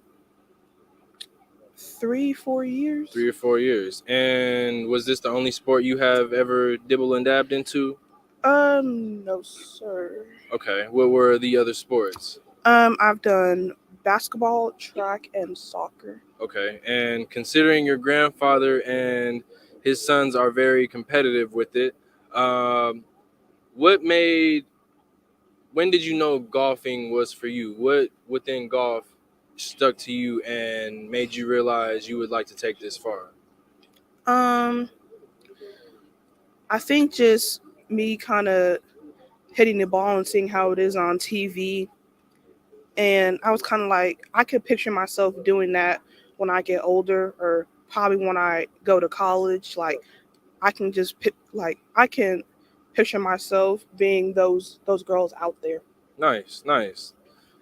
3-4 years. 3 or 4 years. And was this the only sport you have ever dibble and dabbed into? No, sir. Okay. What were the other sports? I've done basketball, track, and soccer. Okay. And considering your grandfather and his sons are very competitive with it, what made when did you know golfing was for you? What within golf stuck to you and made you realize you would like to take this far? I think just me kind of hitting the ball and seeing how it is on TV. And I was kind of like, I could picture myself doing that when I get older or probably when I go to college. Like, I can just I can picture myself being those girls out there. Nice, nice.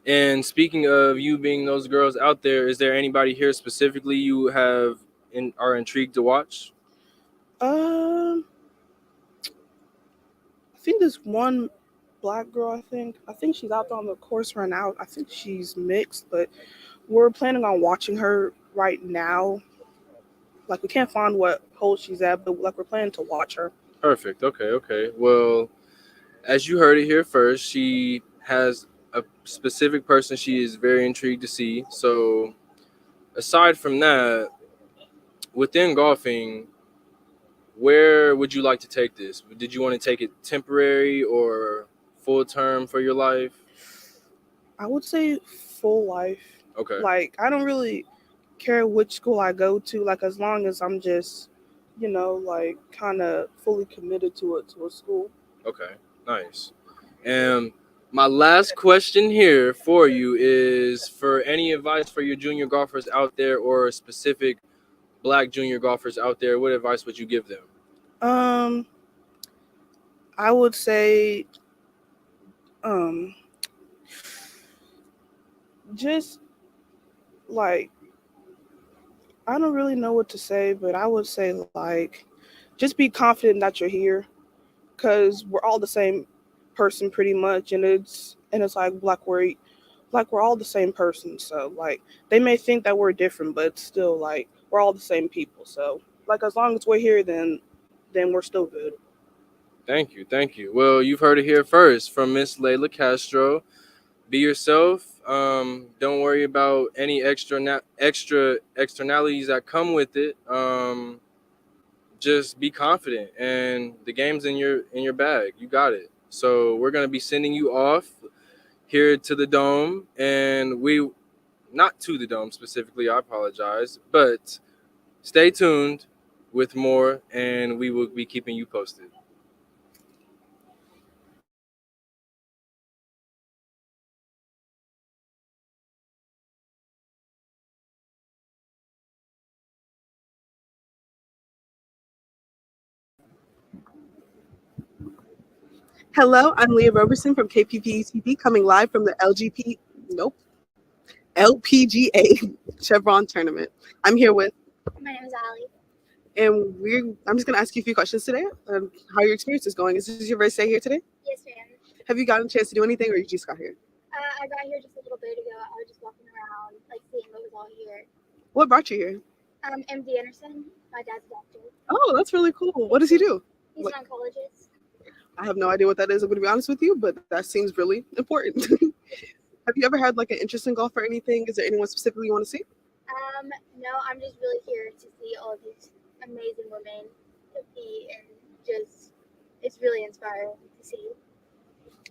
And speaking of you being those girls out there, is there anybody here specifically you are intrigued to watch? I think this one black girl. I think she's out there on the course right now. I think she's mixed, but we're planning on watching her right now. Like we can't find what hole she's at, but like we're planning to watch her. Perfect. Okay, okay. Well, as you heard it here first, she has a specific person she is very intrigued to see. So, aside from that, within golfing, where would you like to take this? Did you want to take it temporary or full term for your life? I would say full life. Okay. Like I don't really care which school I go to. Like as long as I'm just, like kind of fully committed to a school. Okay. Nice. And my last question here for you is for any advice for your junior golfers out there or specific black junior golfers out there, what advice would you give them? I would say just like I don't really know what to say, but I would say like just be confident that you're here because we're all the same person pretty much, and it's like we're all the same person. So like they may think that we're different, but still like we're all the same people. So like as long as we're here, then we're still good. Thank you. Thank you. Well, you've heard it here first from Miss Layla Castro. Be yourself. Don't worry about any extra externalities that come with it. Just be confident, and the game's in your bag. You got it. So we're gonna be sending you off here to the dome, and not to the dome specifically. I apologize, but stay tuned with more, and we will be keeping you posted. Hello, I'm Leah Roberson from KPVU-TV, coming live from the LPGA Chevron tournament. I'm here with, My name is Ali. and I'm just going to ask you a few questions today. How your experience is going. Is this your first day here today? Yes, ma'am. Have you gotten a chance to do anything, or you just got here? I got here just a little bit ago. I was just walking around, like seeing what was all here. What brought you here? MD Anderson. My dad's a doctor. Oh, that's really cool. What does he do? He's an oncologist. I have no idea what that is, I'm going to be honest with you, but that seems really important. Have you ever had like an interest in golf or anything? Is there anyone specifically you want to see? No, I'm just really here to see all of these amazing women compete, and just it's really inspiring to see.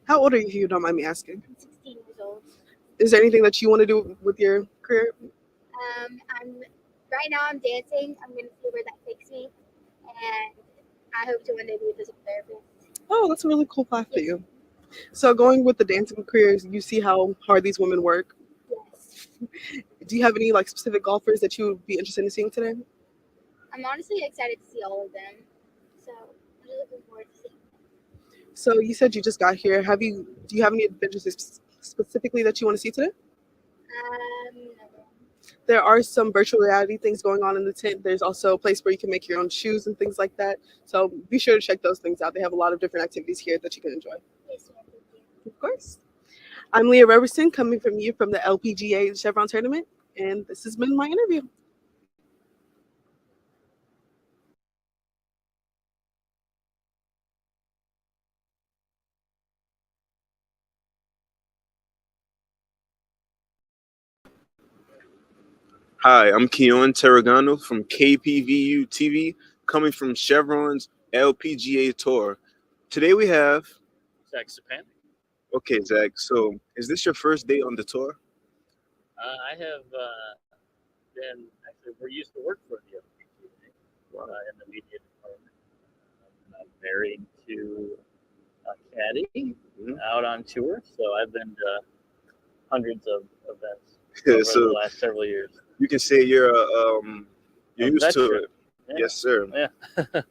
How old are you, if you don't mind me asking? I'm 16 years old. Is there anything that you want to do with your career? Right now I'm dancing. I'm gonna see where that takes me, and I hope to one day be a physical therapist. Oh, that's a really cool path for you. So going with the dancing career, you see how hard these women work. Yes. Do you have any like specific golfers that you would be interested in seeing today? I'm honestly excited to see all of them, so I'm just looking forward to seeing them. So you said you just got here. Do you have any adventures specifically that you want to see today? No. There are some virtual reality things going on in the tent. There's also a place where you can make your own shoes and things like that. So be sure to check those things out. They have a lot of different activities here that you can enjoy. Yes, ma'am. Thank you. Of course. I'm Leah Roberson, coming from the LPGA Chevron tournament, and this has been my interview. Hi, I'm Keon Terragano from KPVU-TV, coming from Chevron's LPGA Tour. Today we have Zach Sapan. Okay, Zach. So, is this your first day on the tour? I have we used to work for the LPGA in the media department. I'm married to a caddy out on tour, so I've been to hundreds of events over So the last several years. you can say you're used to veteran. it. Yeah. Yes, sir. Yeah.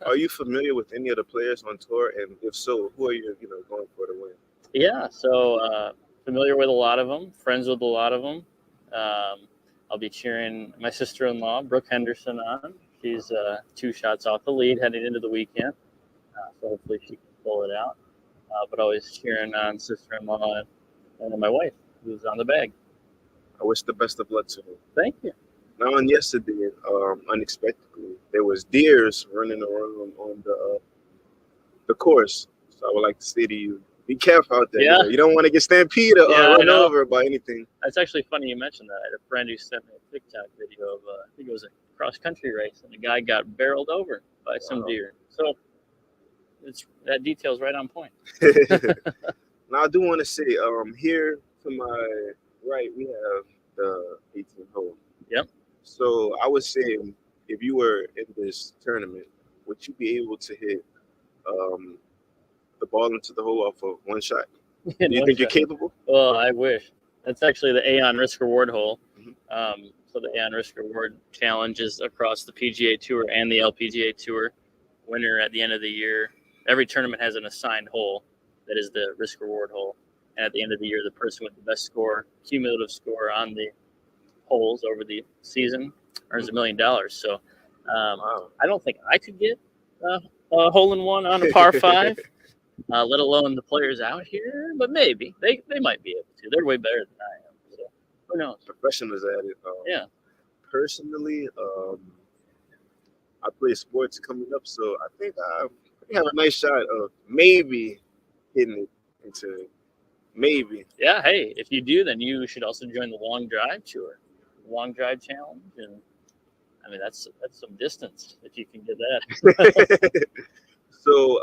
Are you familiar with any of the players on tour? And if so, who are you going for to win? Yeah, so familiar with a lot of them, friends with a lot of them. I'll be cheering my sister-in-law, Brooke Henderson, on. She's 2 shots off the lead heading into the weekend, so hopefully she can pull it out. But always cheering on sister-in-law and my wife, who's on the bag. I wish the best of luck to you. Thank you. Now, on yesterday, unexpectedly, there was deers running around on the course. So I would like to say to you, be careful out there. Yeah. You don't want to get stampeded or run over by anything. That's actually funny you mentioned that. I had a friend who sent me a TikTok video of, I think it was a cross-country race, and the guy got barreled over by some deer. So that detail's right on point. Now, I do want to say, here to my right, we have the 18th hole. Yep. So I would say, if you were in this tournament, would you be able to hit the ball into the hole off of one shot? Do you think you're capable? Well, I wish. That's actually the Aon Risk Reward hole. So the Aon Risk Reward Challenge is across the PGA Tour and the LPGA Tour. Winner at the end of the year. Every tournament has an assigned hole that is the risk reward hole. And at the end of the year, the person with the best score, cumulative score on the holes over the season, earns $1 million. So I don't think I could get a hole in one on a par 5. Let alone the players out here, but maybe they might be able to. They're way better than I am, so who knows? Professionals at it. Yeah. Personally, I play sports coming up, so I think I have a nice shot of maybe hitting it into maybe. Yeah. Hey, if you do, then you should also join the Long Drive Tour, Long Drive Challenge, and I mean that's some distance if you can get that. So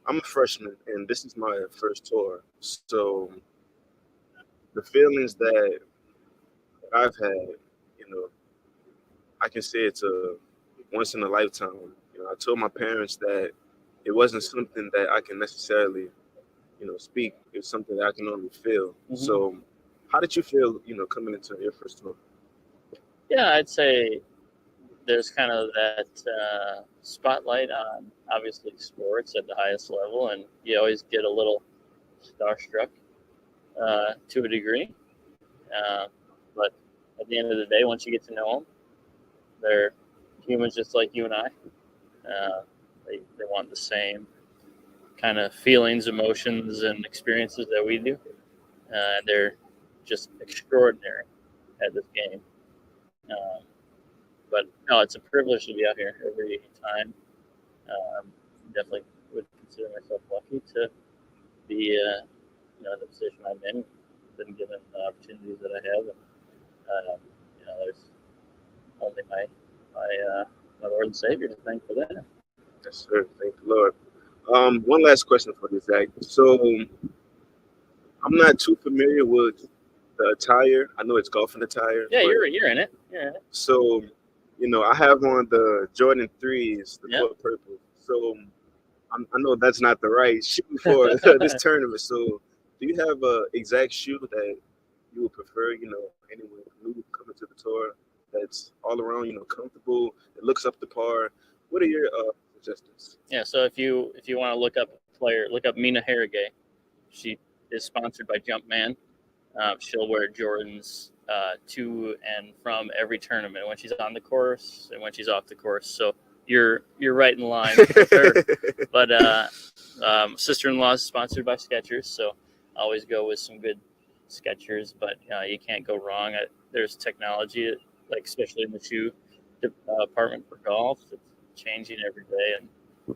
I'm a freshman, and this is my first tour. So the feelings that I've had, I can say it's a once in a lifetime. I told my parents that it wasn't something that I can necessarily, speak. It's something that I can only feel. Mm-hmm. So how did you feel, coming into your first tour? Yeah, I'd say there's kind of that spotlight on obviously sports at the highest level, and you always get a little starstruck to a degree. But at the end of the day, once you get to know them, they're humans just like you and I. They want the same kind of feelings, emotions, and experiences that we do. They're just extraordinary at this game. But no, it's a privilege to be out here every time. Definitely would consider myself lucky to be, in the position I'm in. Been given the opportunities that I have, and there's only my Lord and Savior to thank for that. Yes, sir. Thank the Lord. One last question for you, Zach. So I'm not too familiar with the attire. I know it's golfing attire. Yeah, but you're in it. You're in it. So, I have on the Jordan 3s, the color purple. So I know that's not the right shoe for this tournament. So do you have a exact shoe that you would prefer, anyone new coming to the tour that's all around, comfortable, it looks up to par? What are your suggestions? Yeah, so if you want to look up a player, look up Mina Harrigay. She is sponsored by Jumpman. She'll wear Jordans to and from every tournament when she's on the course and when she's off the course. So you're right in line with her. But sister-in-law is sponsored by Skechers, so I always go with some good Skechers. But you can't go wrong. There's technology, like especially in the shoe department for golf. It's changing every day, and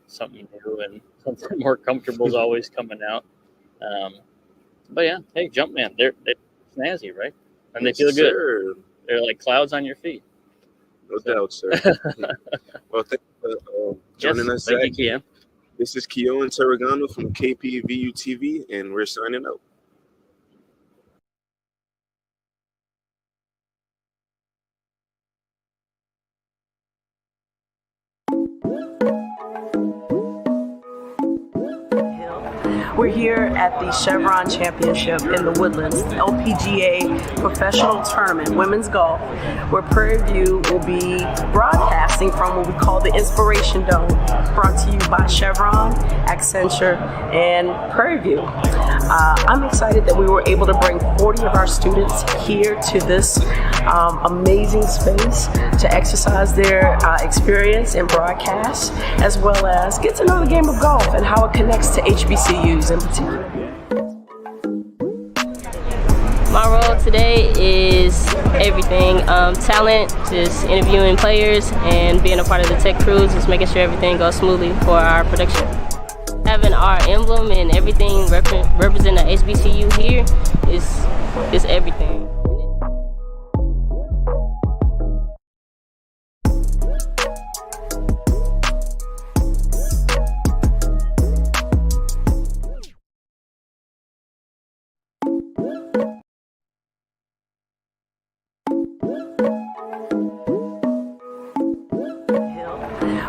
something new and something more comfortable is always coming out. But yeah, hey, Jumpman, they're snazzy, right? And they feel good. Sir. They're like clouds on your feet. No doubt, sir. Well, thank you for joining us, Zach. Thank you, Kian. This is Keon Terragano from KPVU-TV, and we're signing out. We're here at the Chevron Championship in the Woodlands, LPGA Professional Tournament, Women's Golf, where Prairie View will be broadcasting from what we call the Inspiration Dome, brought to you by Chevron, Accenture, and Prairie View. I'm excited that we were able to bring 40 of our students here to this amazing space to exercise their experience in broadcast, as well as get to know the game of golf and how it connects to HBCUs in particular. My role today is everything. Talent, just interviewing players and being a part of the tech crews, just making sure everything goes smoothly for our production. Having our emblem and everything represent the HBCU here is everything.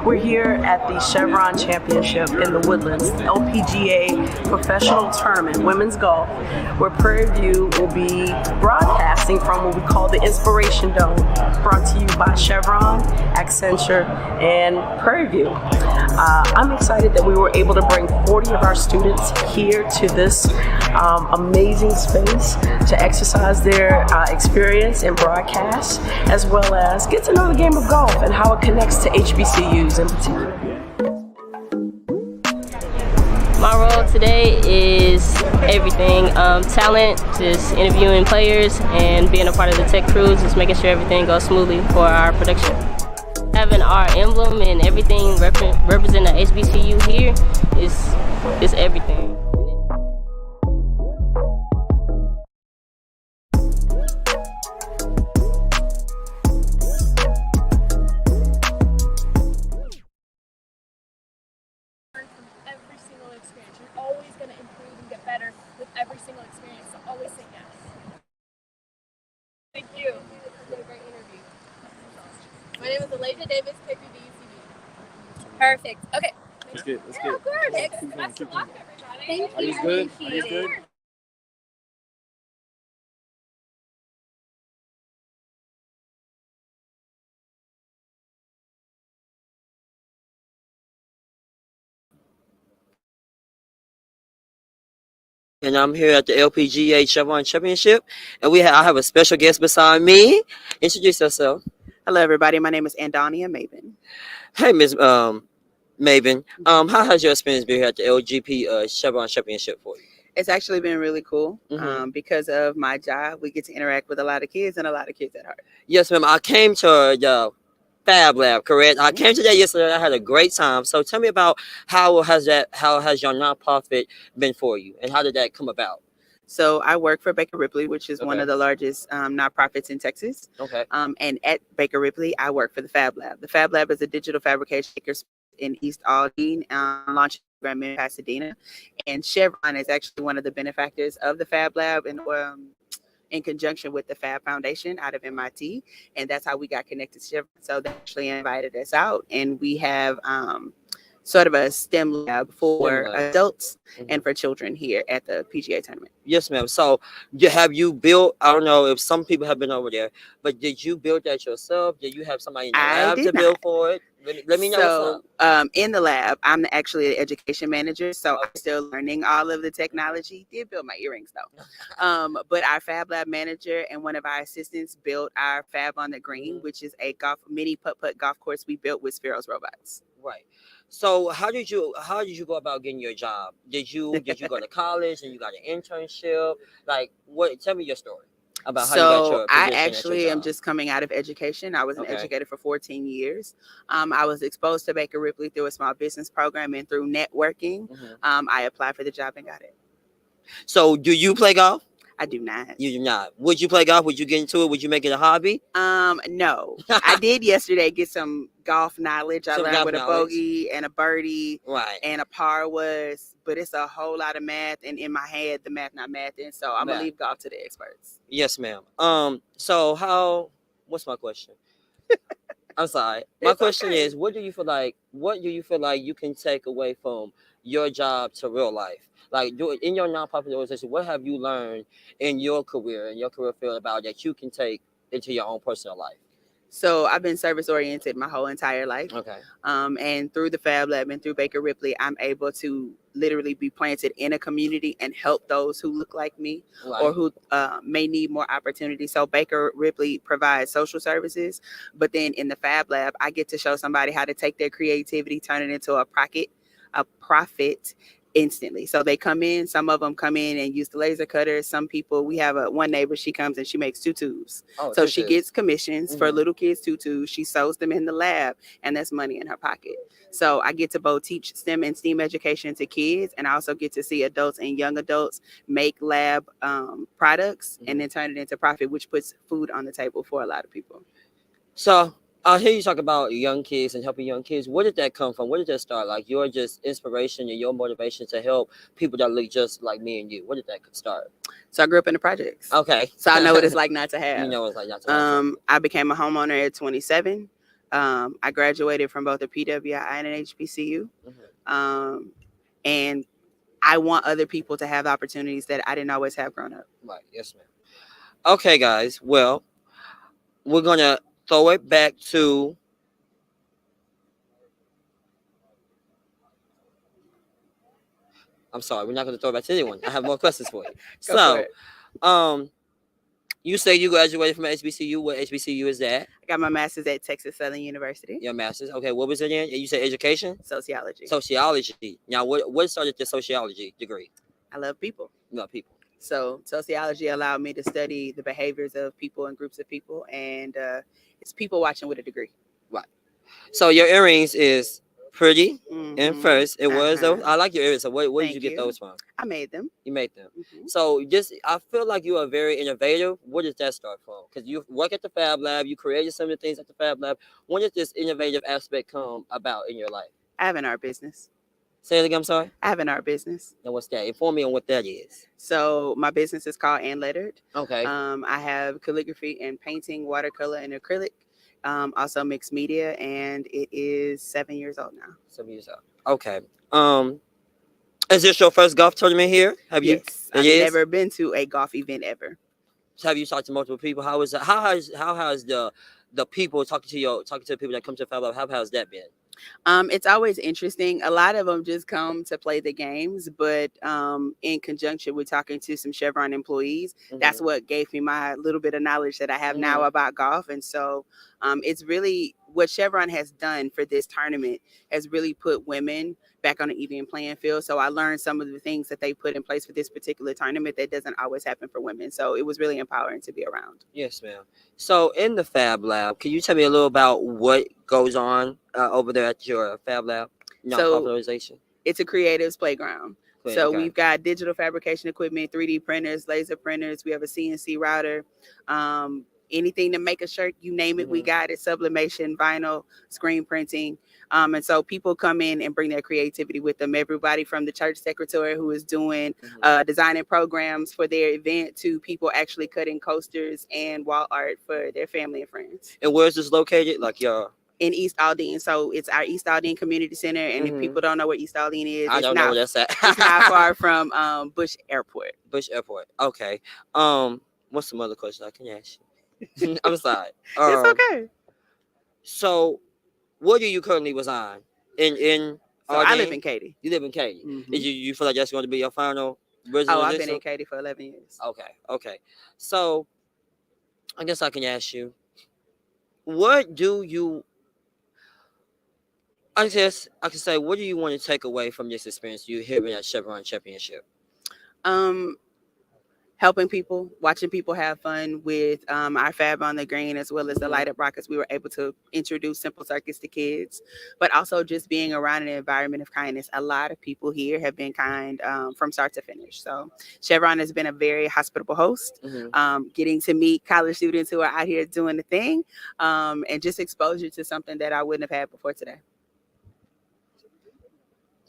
We're here at the Chevron Championship in the Woodlands, LPGA Professional Tournament, Women's Golf, where Prairie View will be broadcasting from what we call the Inspiration Dome, brought to you by Chevron, Accenture, and Prairie View. I'm excited that we were able to bring 40 of our students here to this amazing space to exercise their experience in broadcast, as well as get to know the game of golf and how it connects to HBCUs in particular. My role today is everything. Talent, just interviewing players and being a part of the tech crews, just making sure everything goes smoothly for our production. Having our emblem and everything represent the HBCU here is everything. Every single experience. You're always going to improve and get better with every single experience, so always say yes. Thank you. This has been a great interview. My name is Elijah Davis, KPVU-TV. Perfect. Okay. Let's get. Yeah, of course. Best of luck, everybody. Thank Are you good? Are you good? and I'm here at the LPGA Chevron Championship, and I have a special guest beside me. Introduce yourself. Hello, everybody. My name is Andonia Maven. Hey, Ms. Maven. How has your experience been here at the LGP Chevron Championship for you? It's actually been really cool. Mhm. Because of my job, we get to interact with a lot of kids and a lot of kids at heart. Yes, ma'am. I came to the Fab Lab, correct? I came to that yesterday. I had a great time. So tell me about how has your nonprofit been for you, and how did that come about? So I work for Baker Ripley, which is one Okay. of the largest nonprofits in Texas. Okay. And at Baker Ripley, I work for the Fab Lab. The Fab Lab is a digital fabrication maker in East Aldine, launching a program in Pasadena. And Chevron is actually one of the benefactors of the Fab Lab, and in conjunction with the Fab Foundation out of MIT. And that's how we got connected to Chevron. So they actually invited us out, and we have sort of a STEM lab for STEM lab. adults and for children here at the PGA tournament. Yes, ma'am. So have you built, I don't know if some people have been over there, but did you build that yourself? Did you have somebody in the I lab did to build not. for it? Let me know what's So up. in the lab, I'm actually the education manager, so I'm still learning all of the technology. Did build my earrings though. But our Fab Lab manager and one of our assistants built our Fab on the Green, which is a mini putt golf course we built with Sparrow's robots. Right. So how did you go about getting your job? Did you go to college and you got an internship? Like what? Tell me your story about how you got So your I position at your actually am job. just coming out of education. I was an Okay. educator for 14 years. I was exposed to Baker Ripley through a small business program and through networking. I applied for the job and got it. So do you play golf? I do not. You do not. Would you play golf? Would you get into it? Would you make it a hobby? No. I did yesterday get some golf knowledge. I Some learned golf what a knowledge. bogey and a birdie Right. and a par was, but it's a whole lot of math, and in my head, the math not mathing. So I'm Math. gonna leave golf to the experts. Yes, ma'am. So what's my question? I'm sorry. My It's question okay. is, what do you feel like you can take away from your job to real life? Like in your nonprofit organization, what have you learned in your career field about that you can take into your own personal life? So I've been service oriented my whole entire life. Okay. And through the Fab Lab and through Baker Ripley, I'm able to literally be planted in a community and help those who look like me Right. or who may need more opportunity. So Baker Ripley provides social services, but then in the Fab Lab, I get to show somebody how to take their creativity, turn it into a profit instantly. So they come in, some of them come in and use the laser cutters. Some people, we have one neighbor, she comes and she makes tutus. Oh, So she tutus. gets commissions for little kids tutus. She sews them in the lab, and that's money in her pocket. So I get to both teach STEM and STEAM education to kids, and I also get to see adults and young adults make lab products and then turn it into profit, which puts food on the table for a lot of people. So I hear you talk about young kids and helping young kids. Where did that come from? Where did that start? Like your just inspiration and your motivation to help people that look just like me and you. Where did that start? So I grew up in the projects. Okay. So I know what it's like not to have. You know what it's like not to have. I became a homeowner at 27. I graduated from both a PWI and an HBCU. And I want other people to have opportunities that I didn't always have growing up. Right. Yes, ma'am. Okay, guys. Well, we're gonna throw it back to I'm sorry, we're not gonna throw it back to anyone. I have more questions for you. Go for it. You say you graduated from HBCU. What HBCU is that? I got my master's at Texas Southern University. Your master's. Okay, what was it in? You said education? Sociology. Sociology. Now, what started your sociology degree? I love people. You love people. So sociology allowed me to study the behaviors of people and groups of people, and it's people watching with a degree. Right. So your earrings is pretty. And first, it was those. I like your earrings. So where did you get those from? I made them. You made them. So I feel like you are very innovative. Where does that start from? Because you work at the Fab Lab, you created some of the things at the Fab Lab. When did this innovative aspect come about in your life? I have an art business. Say it again, I'm sorry? I have an art business. And what's that? Inform me on what that is. So my business is called And Lettered. Okay. I have calligraphy and painting, watercolor and acrylic. Also mixed media, and it is 7 years old now. 7 years old. Okay. Is this your first golf tournament here? Have you? Yes. I've never been to a golf event ever. So have you talked to multiple people? How is it? How has the people talking to the people that come to the Fab Lab? How has that been? It's always interesting. A lot of them just come to play the games, but in conjunction with talking to some Chevron employees, that's what gave me my little bit of knowledge that I have now about golf. And so it's really what Chevron has done for this tournament has really put women back on the even playing field. So I learned some of the things that they put in place for this particular tournament that doesn't always happen for women. So it was really empowering to be around. Yes, ma'am. So in the Fab Lab, can you tell me a little about what goes on over there at your Fab Lab? Non-popularization. It's a creatives playground. Great, So okay. we've got digital fabrication equipment, 3D printers, laser printers. We have a CNC router. Anything to make a shirt, you name it, we got it. Sublimation, vinyl, screen printing. And so people come in and bring their creativity with them. Everybody from the church secretary who is doing designing programs for their event to people actually cutting coasters and wall art for their family and friends. And where is this located? Like your in East Aldine. So it's our East Aldine Community Center. And if people don't know where East Aldine is, I don't know where that's at. It's not far from Bush Airport. Bush Airport. Okay. What's some other questions I can ask you? I'm sorry. It's okay. So, where do you currently reside? In So I live in Katy. You live in Katy. You feel like that's going to be your final residence? Oh, I've been in Katy for 11 years. Okay. So, I guess I can ask you, what do you? I can say, what do you want to take away from this experience you here at Chevron Championship? Helping people, watching people have fun with our Fab on the Green, as well as the Light Up Rockets. We were able to introduce simple circuits to kids, but also just being around an environment of kindness. A lot of people here have been kind from start to finish. So Chevron has been a very hospitable host, getting to meet college students who are out here doing the thing, and just exposure to something that I wouldn't have had before today.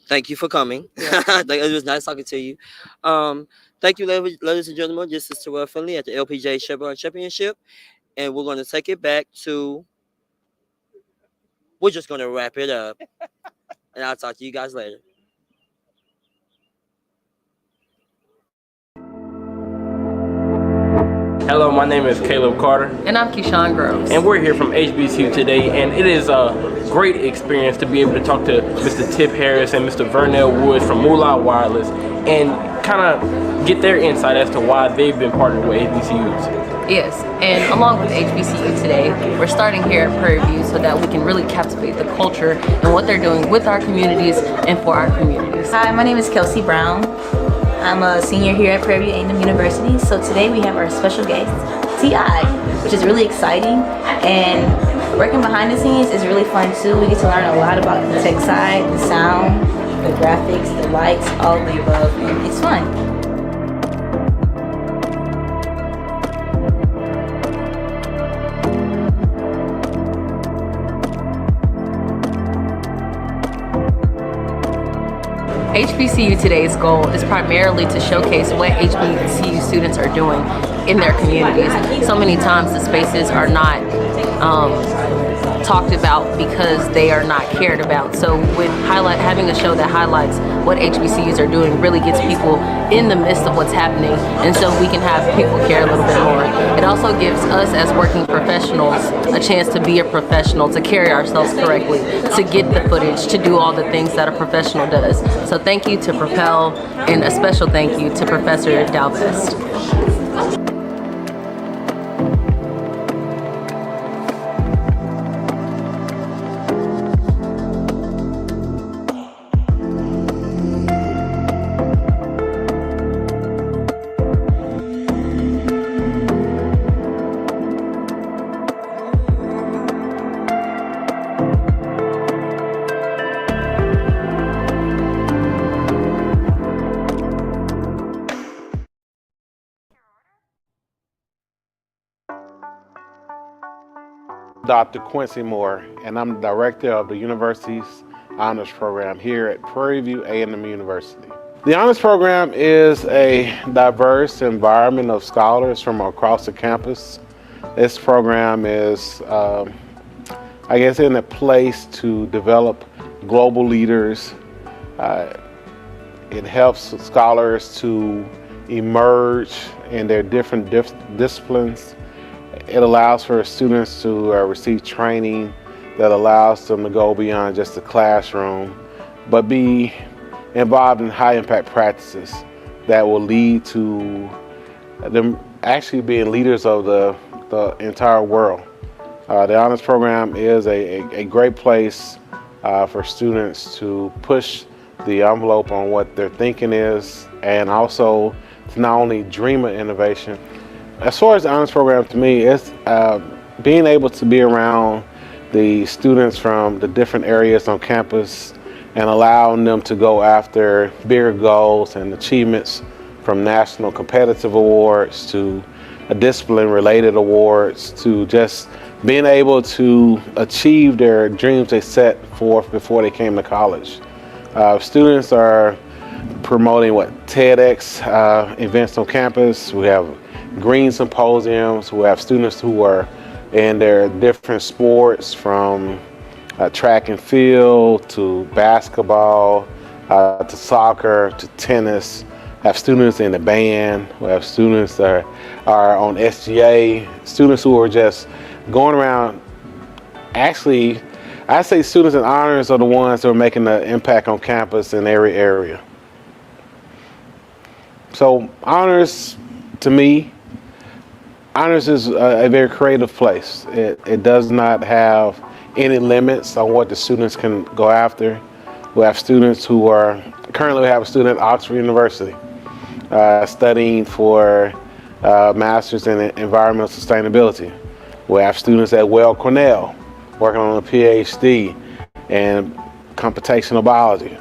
Thank you for coming. It was nice talking to you. Thank you, ladies and gentlemen. This is Terrell Finley at the LPGA Chevron Championship, and we're going to take it back to. We're just going to wrap it up, and I'll talk to you guys later. Hello, my name is Caleb Carter. And I'm Keyshawn Groves. And we're here from HBCU today, and it is a great experience to be able to talk to Mr. Tip Harris and Mr. Vernell Woods from Moolah Wireless and kind of get their insight as to why they've been partnered with HBCUs. Yes, and along with HBCU today, we're starting here at Prairie View so that we can really captivate the culture and what they're doing with our communities and for our communities. Hi, my name is Kelsey Brown. I'm a senior here at Prairie View A&M University. So today we have our special guest, T.I., which is really exciting. And working behind the scenes is really fun too. We get to learn a lot about the tech side, the sound, the graphics, the lights, all of the above, and it's fun. HBCU today's goal is primarily to showcase what HBCU students are doing in their communities. So many times the spaces are not talked about because they are not cared about. So with having a show that highlights what HBCUs are doing really gets people in the midst of what's happening, and so we can have people care a little bit more. It also gives us as working professionals a chance to be a professional, to carry ourselves correctly, to get the footage, to do all the things that a professional does. So thank you to Propel, and a special thank you to Professor Dowell-Vest. Dr. Quincy Moore, and I'm the director of the university's honors program here at Prairie View A&M University. The honors program is a diverse environment of scholars from across the campus. This program is, in a place to develop global leaders. It helps scholars to emerge in their different disciplines. It allows for students to receive training that allows them to go beyond just the classroom, but be involved in high impact practices that will lead to them actually being leaders of the entire world. The honors program is a great place for students to push the envelope on what their thinking is, and also to not only dream of innovation. As far as the honors program, to me, it's being able to be around the students from the different areas on campus and allowing them to go after bigger goals and achievements, from national competitive awards to discipline-related awards to just being able to achieve their dreams they set forth before they came to college. Students are promoting TEDx events on campus. We have green symposiums. We have students who are in their different sports, from track and field to basketball to soccer to tennis. Have students in the band. We have students that are on SGA, students who are just going around. Actually, I say students in honors are the ones that are making the impact on campus in every area. So honors, to me, honors is a very creative place. It does not have any limits on what the students can go after. We have students who are, currently we have a student at Oxford University studying for Masters in Environmental Sustainability. We have students at Weill Cornell working on a PhD in computational biology.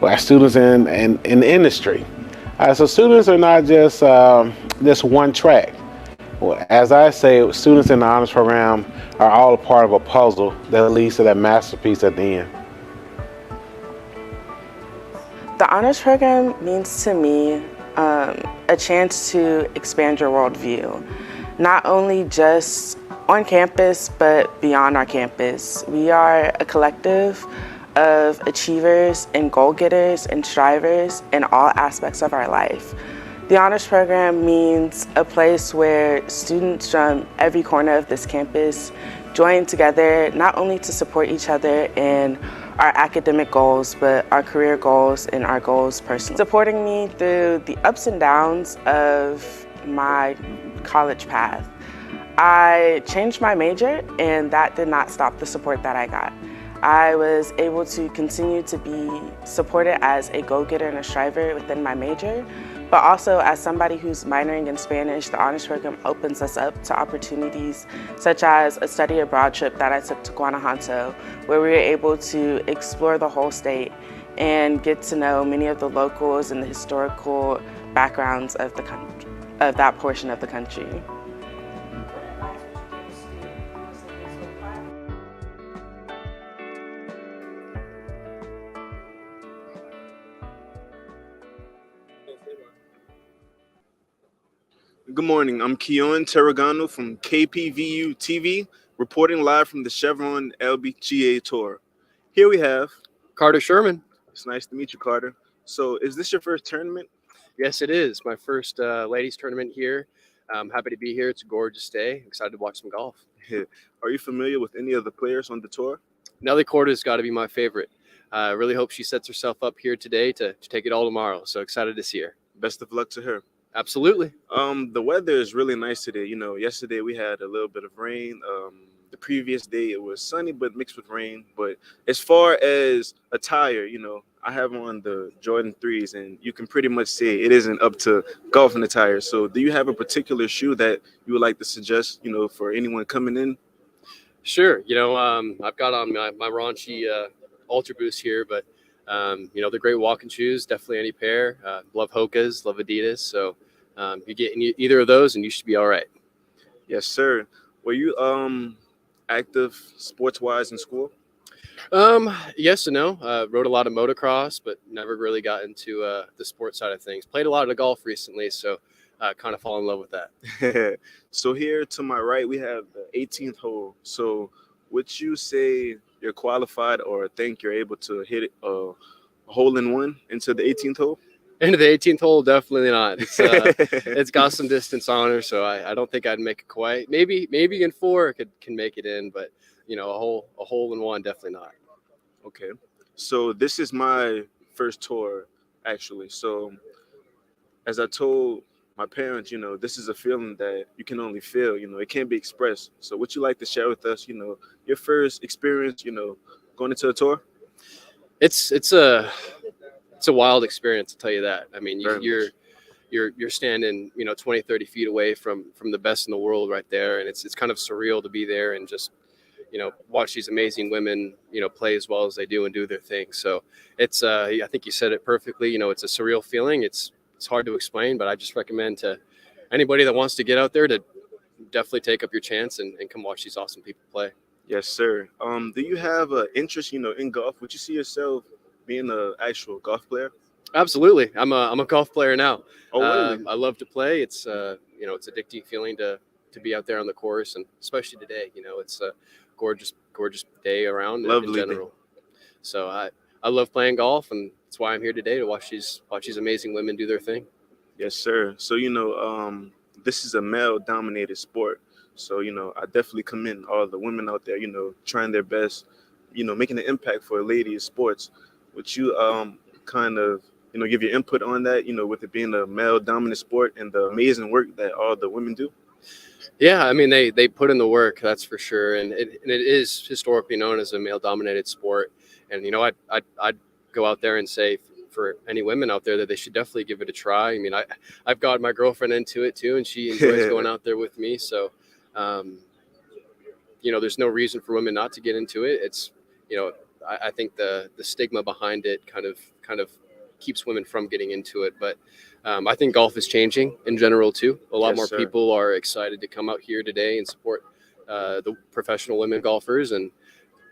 We have students in the industry. So students are not just one track. As I say, students in the honors program are all a part of a puzzle that leads to that masterpiece at the end. The honors program means to me a chance to expand your worldview, not only just on campus, but beyond our campus. We are a collective of achievers and goal-getters and strivers in all aspects of our life. The honors program means a place where students from every corner of this campus join together, not only to support each other in our academic goals, but our career goals and our goals personally. Supporting me through the ups and downs of my college path. I changed my major, and that did not stop the support that I got. I was able to continue to be supported as a go-getter and a striver within my major, but also as somebody who's minoring in Spanish. The honors program opens us up to opportunities such as a study abroad trip that I took to Guanajuato, where we were able to explore the whole state and get to know many of the locals and the historical backgrounds of the country, of that portion of the country. Good morning. I'm Keon Terragano from KPVU-TV, reporting live from the Chevron LPGA Tour. Here we have Carter Sherman. It's nice to meet you, Carter. So, is this your first tournament? Yes, it is. My first ladies tournament here. I'm happy to be here. It's a gorgeous day. Excited to watch some golf. Are you familiar with any of the players on the tour? Nelly Corda's got to be my favorite. I really hope she sets herself up here today to take it all tomorrow. So excited to see her. Best of luck to her. Absolutely. The weather is really nice today. You know, yesterday we had a little bit of rain. The previous day it was sunny but mixed with rain. But as far as attire, you know, I have on the Jordan 3s, and you can pretty much say it isn't up to golfing attire. So do you have a particular shoe that you would like to suggest, you know, for anyone coming in? Sure. You know, I've got on my raunchy Ultra Boost here, but you know, the great walking shoes, definitely any pair. Love Hoka's, love Adidas. So you get either of those and you should be all right. Yes, sir. Were you active sports-wise in school? Yes and no. Rode a lot of motocross, but never really got into the sports side of things. Played a lot of golf recently, so kind of fall in love with that. So here to my right, we have the 18th hole. So would you say you're qualified or think you're able to hit a hole in one into the 18th hole? Into the 18th hole, definitely not. It's got some distance on her, so I don't think I'd make it quite. Maybe in 4 can make it in, but a hole in one, definitely not. Okay. So this is my first tour, actually. So as I told my parents, this is a feeling that you can only feel. It can't be expressed. So would you like to share with us, your first experience, going into a tour? It's a wild experience, to tell you that. I mean, Very much. you're standing 20, 30 feet away from the best in the world right there, and it's kind of surreal to be there and just watch these amazing women play as well as they do and do their thing. So it's I think you said it perfectly. It's a surreal feeling. It's hard to explain, but I just recommend to anybody that wants to get out there to definitely take up your chance and come watch these awesome people play. Yes, sir. Do you have an interest, in golf? Would you see yourself being an actual golf player? Absolutely. I'm a golf player now. Oh, really? I love to play. It's it's addicting feeling to be out there on the course, and especially today. It's a gorgeous day around Lovely in general. So I love playing golf, and that's why I'm here today to watch these amazing women do their thing. Yes, sir. So this is a male-dominated sport. So I definitely commend all the women out there, trying their best, making an impact for ladies sports. Would you kind of give your input on that, with it being a male-dominant sport and the amazing work that all the women do? Yeah, I mean they put in the work, that's for sure, and it is historically known as a male-dominated sport. And I'd go out there and say for any women out there that they should definitely give it a try. I mean, I've got my girlfriend into it too, and she enjoys going out there with me. So, there's no reason for women not to get into it. It's I think the stigma behind it kind of keeps women from getting into it, but I think golf is changing in general too. A lot Yes, more sir. people are excited to come out here today and support the professional women golfers, and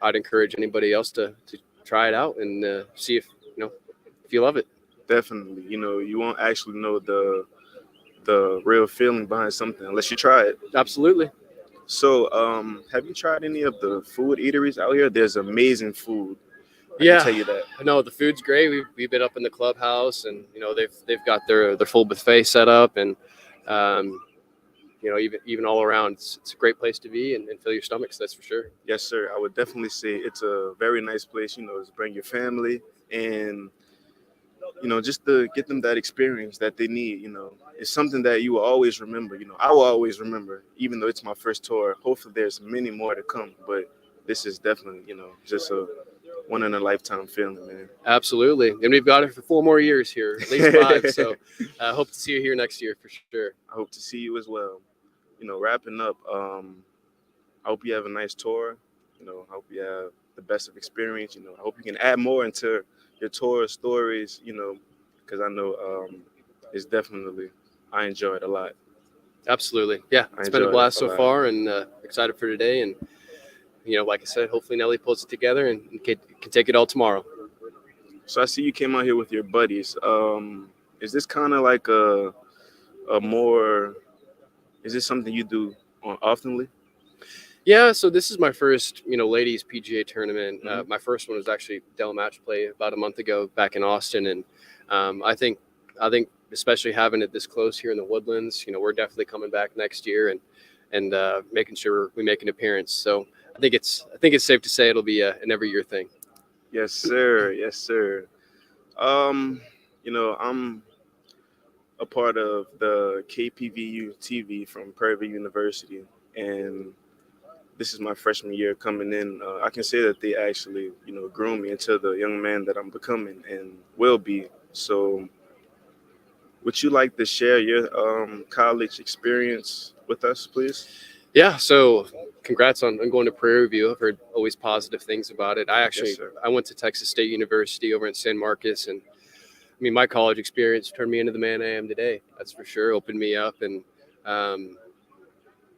I'd encourage anybody else to try it out and see if you love it. Definitely. You won't actually know the real feeling behind something unless you try it. Absolutely. So, have you tried any of the food eateries out here? There's amazing food. I Yeah, can tell you that. No, the food's great. We've been up in the clubhouse, and they've got their full buffet set up, and even all around, it's a great place to be and fill your stomachs. That's for sure. Yes, sir. I would definitely say it's a very nice place, to bring your family and, just to get them that experience that they need. It's something that you will always remember. I will always remember, even though it's my first tour. Hopefully there's many more to come, but this is definitely, just a one in a lifetime feeling, man. Absolutely, and we've got it for 4 more years here, at least 5. So I hope to see you here next year for sure. I hope to see you as well. Wrapping up, I hope you have a nice tour. I hope you have the best of experience. I hope you can add more into your tour stories, because I know it's definitely, I enjoy it a lot. Absolutely. Yeah, it's been a blast so far, and excited for today. And, like I said, hopefully Nelly pulls it together and can take it all tomorrow. So I see you came out here with your buddies. Is this kind of like a more, is this something you do oftenly? Yeah, so this is my first, ladies PGA tournament. My first one was actually Dell Match Play about a month ago back in Austin, and I think especially having it this close here in the Woodlands, we're definitely coming back next year and making sure we make an appearance. So I think it's safe to say it'll be an every year thing. Yes, sir. Yes, sir. I'm a part of the KPVU-TV from Prairie View University, and this is my freshman year coming in. I can say that they actually, groomed me into the young man that I'm becoming and will be. So would you like to share your college experience with us, please? Yeah, so congrats on going to Prairie View. I've heard always positive things about it. I went to Texas State University over in San Marcos, and I mean, my college experience turned me into the man I am today. That's for sure. Opened me up, and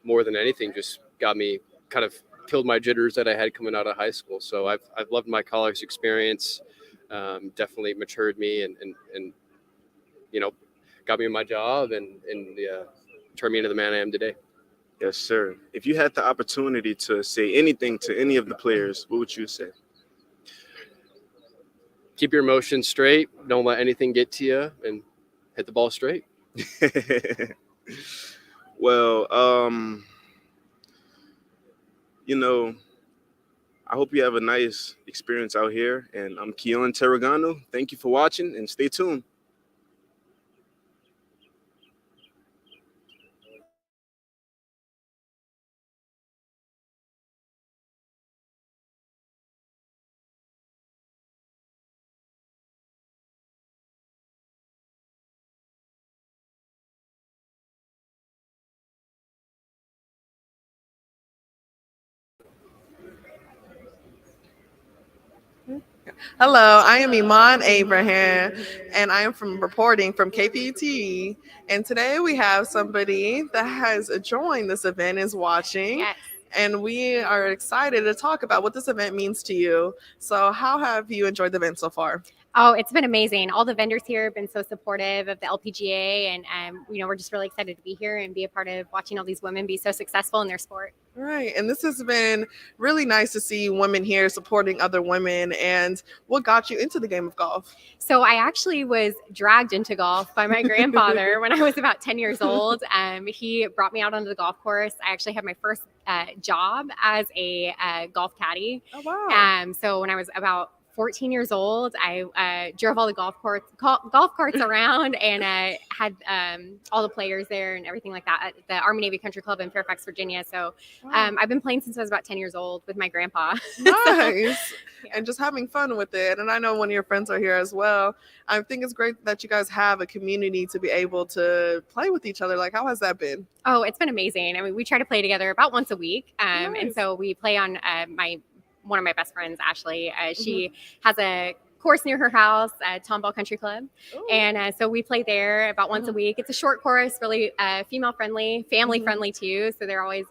more than anything, just got me kind of killed my jitters that I had coming out of high school. So I've loved my college experience. Definitely matured me and got me in my job and turned me into the man I am today. Yes, sir. If you had the opportunity to say anything to any of the players, what would you say? Keep your emotions straight. Don't let anything get to you, and hit the ball straight. Well, I hope you have a nice experience out here. And I'm Keon Terragano. Thank you for watching and stay tuned. Hello, I am Iman Abraham, and I am reporting from KPVU-TV. And today we have somebody that has joined this event, is watching. Yes. And we are excited to talk about what this event means to you. So how have you enjoyed the event so far? Oh, it's been amazing. All the vendors here have been so supportive of the LPGA, and we're just really excited to be here and be a part of watching all these women be so successful in their sport. Right. And this has been really nice to see women here supporting other women. And what got you into the game of golf? So I actually was dragged into golf by my grandfather when I was about 10 years old. He brought me out onto the golf course. I actually had my first job as a golf caddy. Oh, wow. So when I was about 14 years old, I drove all the golf carts around and had all the players there and everything like that at the Army Navy Country Club in Fairfax, Virginia. So I've been playing since I was about 10 years old with my grandpa. Nice. And just having fun with it. And I know one of your friends are here as well. I think it's great that you guys have a community to be able to play with each other. Like, how has that been? Oh, it's been amazing. I mean, we try to play together about once a week. Nice. And so we play on one of my best friends, Ashley. She has a course near her house, Tomball Country Club. Ooh. And so we play there about once a week. It's a short course, really female friendly, family friendly too. So they're always,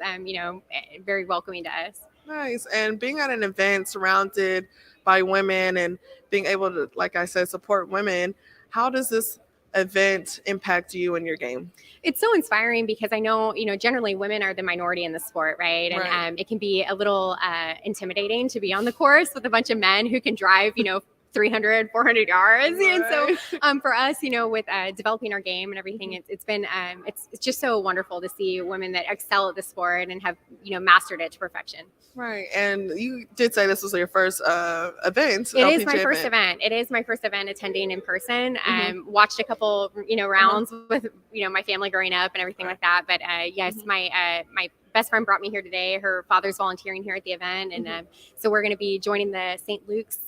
very welcoming to us. Nice. And being at an event surrounded by women and being able to, like I said, support women, how does this event impact you and your game? It's so inspiring because I know, generally women are the minority in the sport, right? And it can be a little intimidating to be on the course with a bunch of men who can drive, 300, 400 yards. Right. And so for us, with developing our game and everything, it's been, it's just so wonderful to see women that excel at the sport and have, mastered it to perfection. Right. And you did say this was your first event. It is my first event. It is my first event attending in person. Watched a couple, rounds with, my family growing up and everything like that. But yes, my best friend brought me here today. Her father's volunteering here at the event. And so we're going to be joining the St. Luke's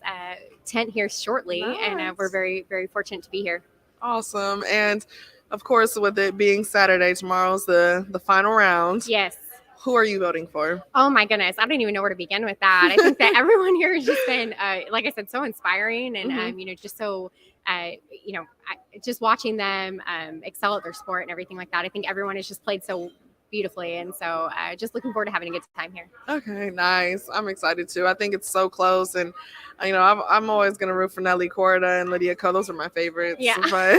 tent here shortly. Nice. And we're very, very fortunate to be here. Awesome. And of course, with it being Saturday, tomorrow's the final round. Yes. Who are you voting for? Oh my goodness. I don't even know where to begin with that. I think that everyone here has just been, like I said, so inspiring and, just so, just watching them excel at their sport and everything like that. I think everyone has just played so beautifully. And so just looking forward to having a good time here. Okay, nice. I'm excited too. I think it's so close. And, I'm always going to root for Nelly Corda and Lydia Ko. Those are my favorites. Yeah. But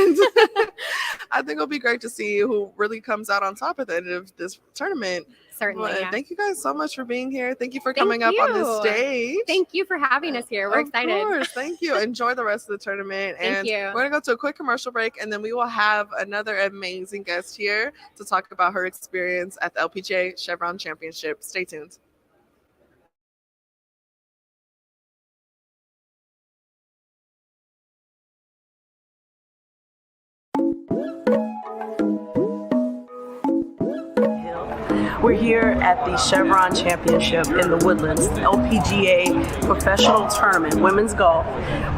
I think it'll be great to see who really comes out on top at the end of this tournament. Certainly. Well, yeah. Thank you guys so much for being here. Thank you for coming up on this stage. Thank you for having us here. We're excited. Of course. Thank you. Enjoy the rest of the tournament. Thank you. We're going to go to a quick commercial break, and then we will have another amazing guest here to talk about her experience at the LPGA Chevron Championship. Stay tuned. We're here at the Chevron Championship in the Woodlands, LPGA Professional Tournament, Women's Golf,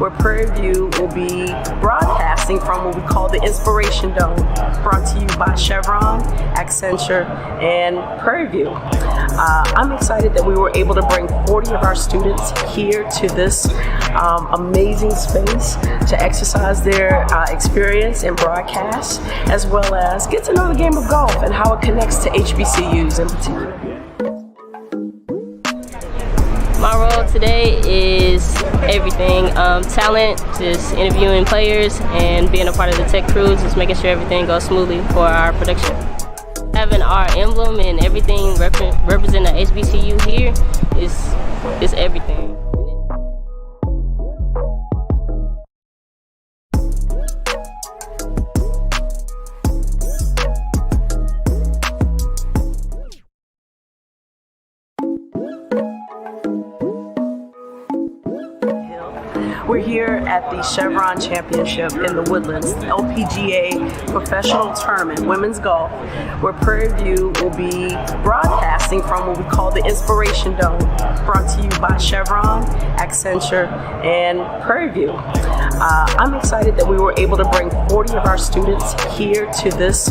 where Prairie View will be broadcasting from what we call the Inspiration Dome, brought to you by Chevron, Accenture, and Prairie View. I'm excited that we were able to bring 40 of our students here to this amazing space to exercise their experience in broadcast, as well as get to know the game of golf and how it connects to HBCUs in particular. My role today is everything. Talent, just interviewing players and being a part of the tech crews, just making sure everything goes smoothly for our production. Having our emblem and everything represent the HBCU here is everything. We're here at the Chevron Championship in the Woodlands, LPGA Professional Tournament, Women's Golf, where Prairie View will be broadcasting from what we call the Inspiration Dome, brought to you by Chevron, Accenture, and Prairie View. I'm excited that we were able to bring 40 of our students here to this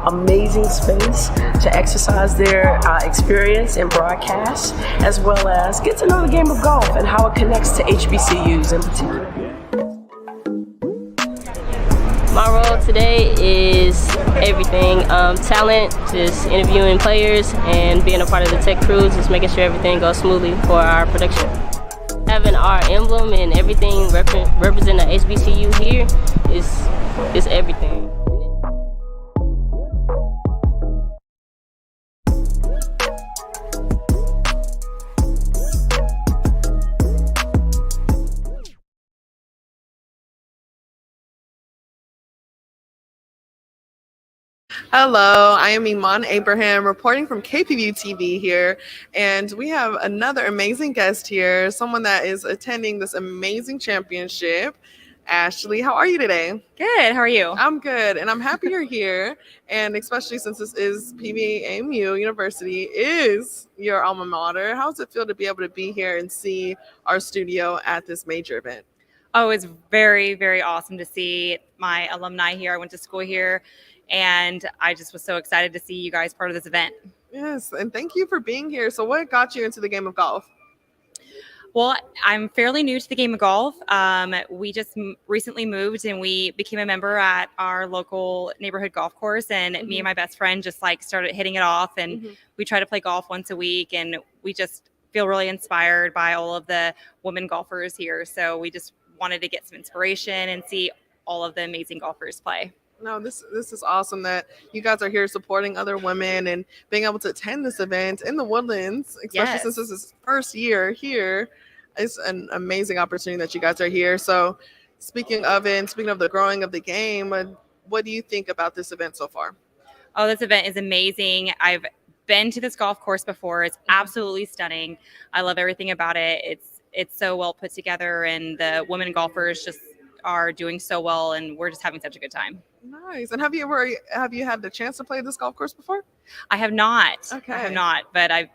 amazing space to exercise their experience in broadcast, as well as get to know the game of golf and how it connects to HBCUs in particular. My role today is everything. Talent, just interviewing players and being a part of the tech crews, just making sure everything goes smoothly for our production. Having our emblem and everything represent the HBCU here is everything. Hello, I am Iman Abraham reporting from KPVU-TV here, and we have another amazing guest here, someone that is attending this amazing championship. Ashley, how are you today? Good, how are you? I'm good, and I'm happy you're here, and especially since this is KPVU University is your alma mater. How does it feel to be able to be here and see our studio at this major event? Oh, it's very, very awesome to see my alumni here. I went to school here. And I just was so excited to see you guys part of this event. Yes, and thank you for being here. So what got you into the game of golf? Well, I'm fairly new to the game of golf. We just recently moved and we became a member at our local neighborhood golf course. And me and my best friend just started hitting it off. And we try to play golf once a week. And we just feel really inspired by all of the women golfers here. So we just wanted to get some inspiration and see all of the amazing golfers play. No, this is awesome that you guys are here supporting other women and being able to attend this event in the Woodlands, especially since this is first year here. It's an amazing opportunity that you guys are here. So speaking of the growing of the game, what do you think about this event so far? Oh, this event is amazing. I've been to this golf course before. It's absolutely stunning. I love everything about it. It's so well put together, and the women golfers just are doing so well, and we're just having such a good time. Nice. And have you had the chance to play this golf course before? I have not. Okay. I have not, but I've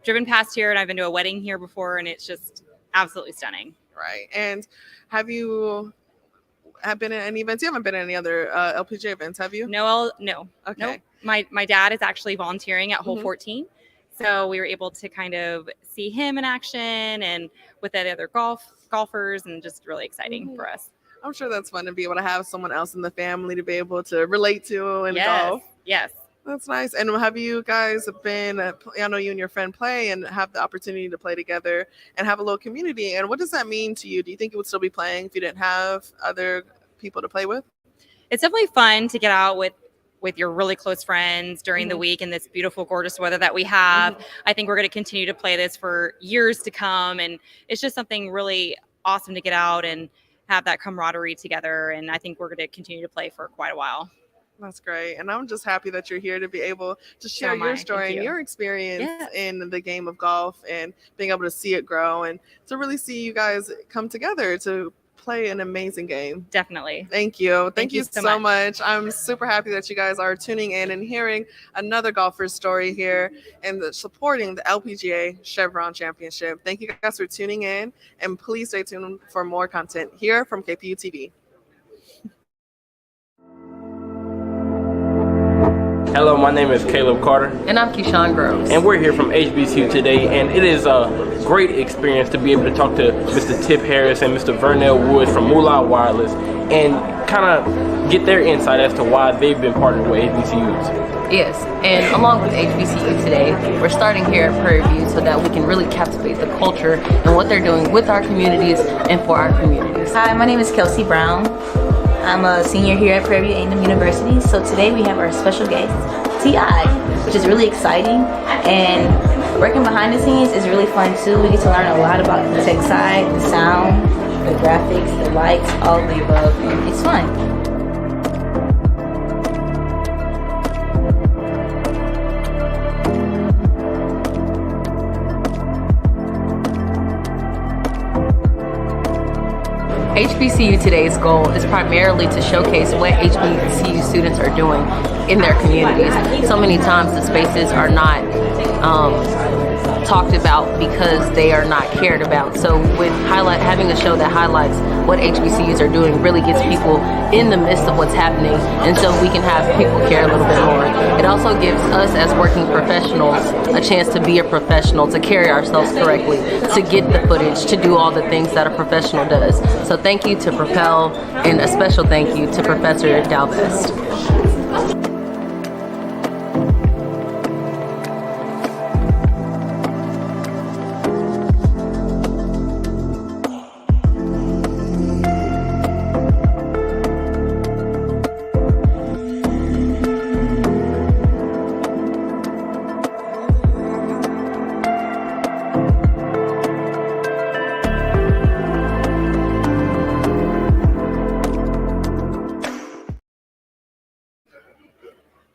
driven past here and I've been to a wedding here before, and it's just absolutely stunning. Right. And have been in any events? You haven't been in any other LPGA events, have you? No. Okay. Nope. My dad is actually volunteering at hole 14. So we were able to kind of see him in action and with the other golfers, and just really exciting for us. I'm sure that's fun to be able to have someone else in the family to be able to relate to and golf. Yes. That's nice. And have you guys been, I know you and your friend play and have the opportunity to play together and have a little community. And what does that mean to you? Do you think you would still be playing if you didn't have other people to play with? It's definitely fun to get out with your really close friends during the week in this beautiful, gorgeous weather that we have. I think we're going to continue to play this for years to come. And it's just something really awesome to get out and have that camaraderie together, and I think we're going to continue to play for quite a while. That's great, and I'm just happy that you're here to be able to share your story and your experience in the game of golf and being able to see it grow and to really see you guys come together to play an amazing game. Definitely. Thank you. Thank you so much. I'm super happy that you guys are tuning in and hearing another golfer's story here and supporting the LPGA Chevron Championship. Thank you guys for tuning in, and please stay tuned for more content here from KPVU-TV. Hello, my name is Caleb Carter. And I'm Keyshawn Groves. And we're here from HBCU today, and it is a great experience to be able to talk to Mr. Tip Harris and Mr. Vernell Woods from Moolah Wireless and kind of get their insight as to why they've been partnered with HBCUs. Yes, and along with HBCU today, we're starting here at Prairie View so that we can really captivate the culture and what they're doing with our communities and for our communities. Hi, my name is Kelsey Brown. I'm a senior here at Prairie View-TV University. So today we have our special guest, T.I., which is really exciting. And working behind the scenes is really fun too. We get to learn a lot about the tech side, the sound, the graphics, the lights, all of the above. And it's fun. HBCU Today's goal is primarily to showcase what HBCU students are doing in their communities. So many times the spaces are not talked about because they are not cared about. So with having a show that highlights what HBCUs are doing really gets people in the midst of what's happening, and so we can have people care a little bit more. It also gives us as working professionals a chance to be a professional, to carry ourselves correctly, to get the footage, to do all the things that a professional does. So thank you to Propel, and a special thank you to Professor Dowell-Vest.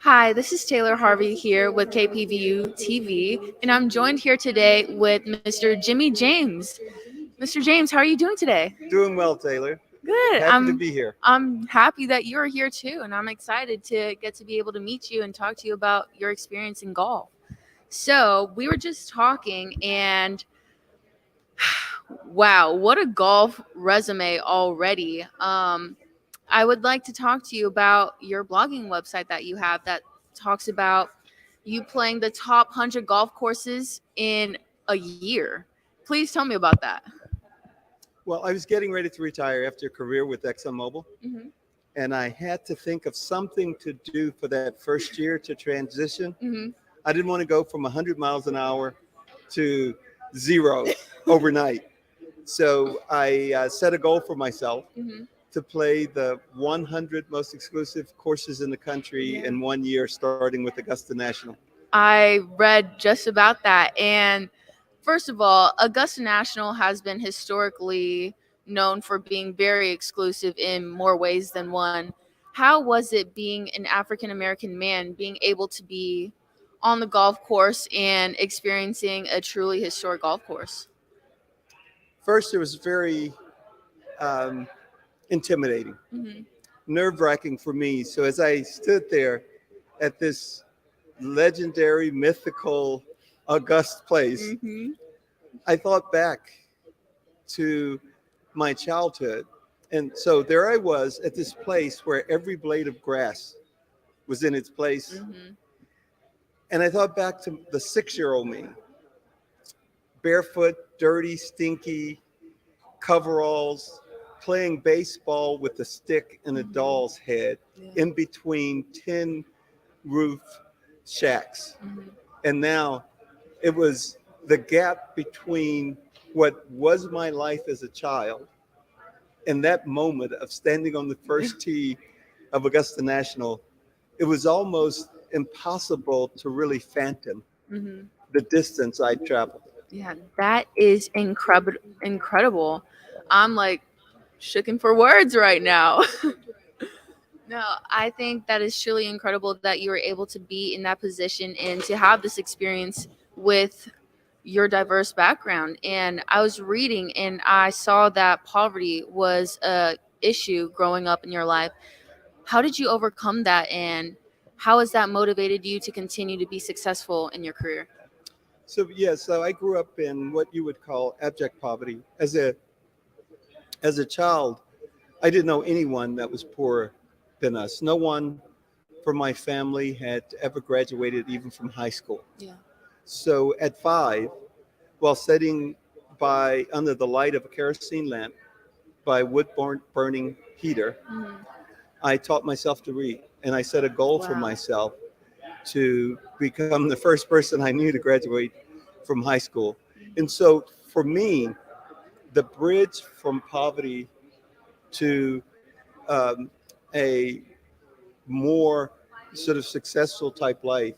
Hi, this is Taylor Harvey here with KPVU-TV, and I'm joined here today with Mr. Jimmy James. Mr. James, how are you doing today? Doing well, Taylor. Good. Happy to be here. I'm happy that you're here too, and I'm excited to get to be able to meet you and talk to you about your experience in golf. So we were just talking, and wow, what a golf resume already. I would like to talk to you about your blogging website that you have that talks about you playing the top 100 golf courses in a year. Please tell me about that. Well, I was getting ready to retire after a career with ExxonMobil, Mm-hmm. and I had to think of something to do for that first year to transition. Mm-hmm. I didn't want to go from 100 miles an hour to 0 overnight. So I set a goal for myself Mm-hmm. to play the 100 most exclusive courses in the country in 1 year, starting with Augusta National. I read just about that. And first of all, Augusta National has been historically known for being very exclusive in more ways than one. How was it being an African American man, being able to be on the golf course and experiencing a truly historic golf course? First, it was very intimidating, Mm-hmm. nerve-wracking for me. So as I stood there at this legendary, mythical, august place, Mm-hmm. I thought back to my childhood. And so there I was at this place where every blade of grass was in its place. Mm-hmm. And I thought back to the 6-year-old me, barefoot, dirty, stinky, coveralls, playing baseball with a stick and a doll's head in between tin roof shacks. Mm-hmm. And now it was the gap between what was my life as a child and that moment of standing on the first tee of Augusta National. It was almost impossible to really fathom Mm-hmm. the distance I traveled. Yeah, that is incredible. I'm like shooking for words right now. No, I think that is truly incredible that you were able to be in that position and to have this experience with your diverse background. And I was reading and I saw that poverty was a issue growing up in your life. How did you overcome that, and how has that motivated you to continue to be successful in your career? So I grew up in what you would call abject poverty. As a child, I didn't know anyone that was poorer than us. No one from my family had ever graduated even from high school. Yeah. So at 5, while sitting under the light of a kerosene lamp by wood burning heater, Mm-hmm. I taught myself to read, and I set a goal for Wow. myself to become the first person I knew to graduate from high school. And so for me, the bridge from poverty to a more sort of successful type life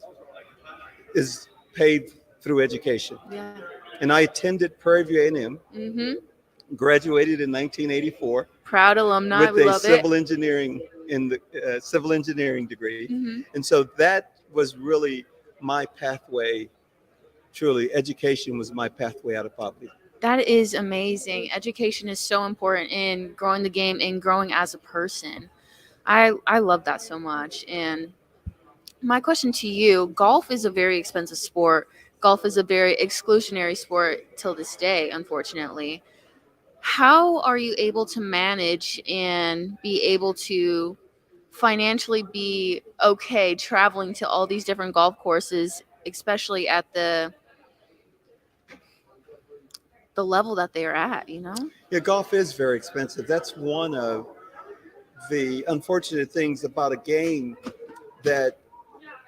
is paved through education. Yeah. And I attended Prairie View A&M, Mm-hmm. graduated in 1984 Proud alumni. with We a love civil it. engineering civil engineering degree. Mm-hmm. And so that was really my pathway. Truly, education was my pathway out of poverty. That is amazing. Education is so important in growing the game and growing as a person. I love that so much. And my question to you, golf is a very expensive sport. Golf is a very exclusionary sport till this day, unfortunately. How are you able to manage and be able to financially be okay traveling to all these different golf courses, especially at the level that they are at, you know? Yeah, golf is very expensive. That's one of the unfortunate things about a game that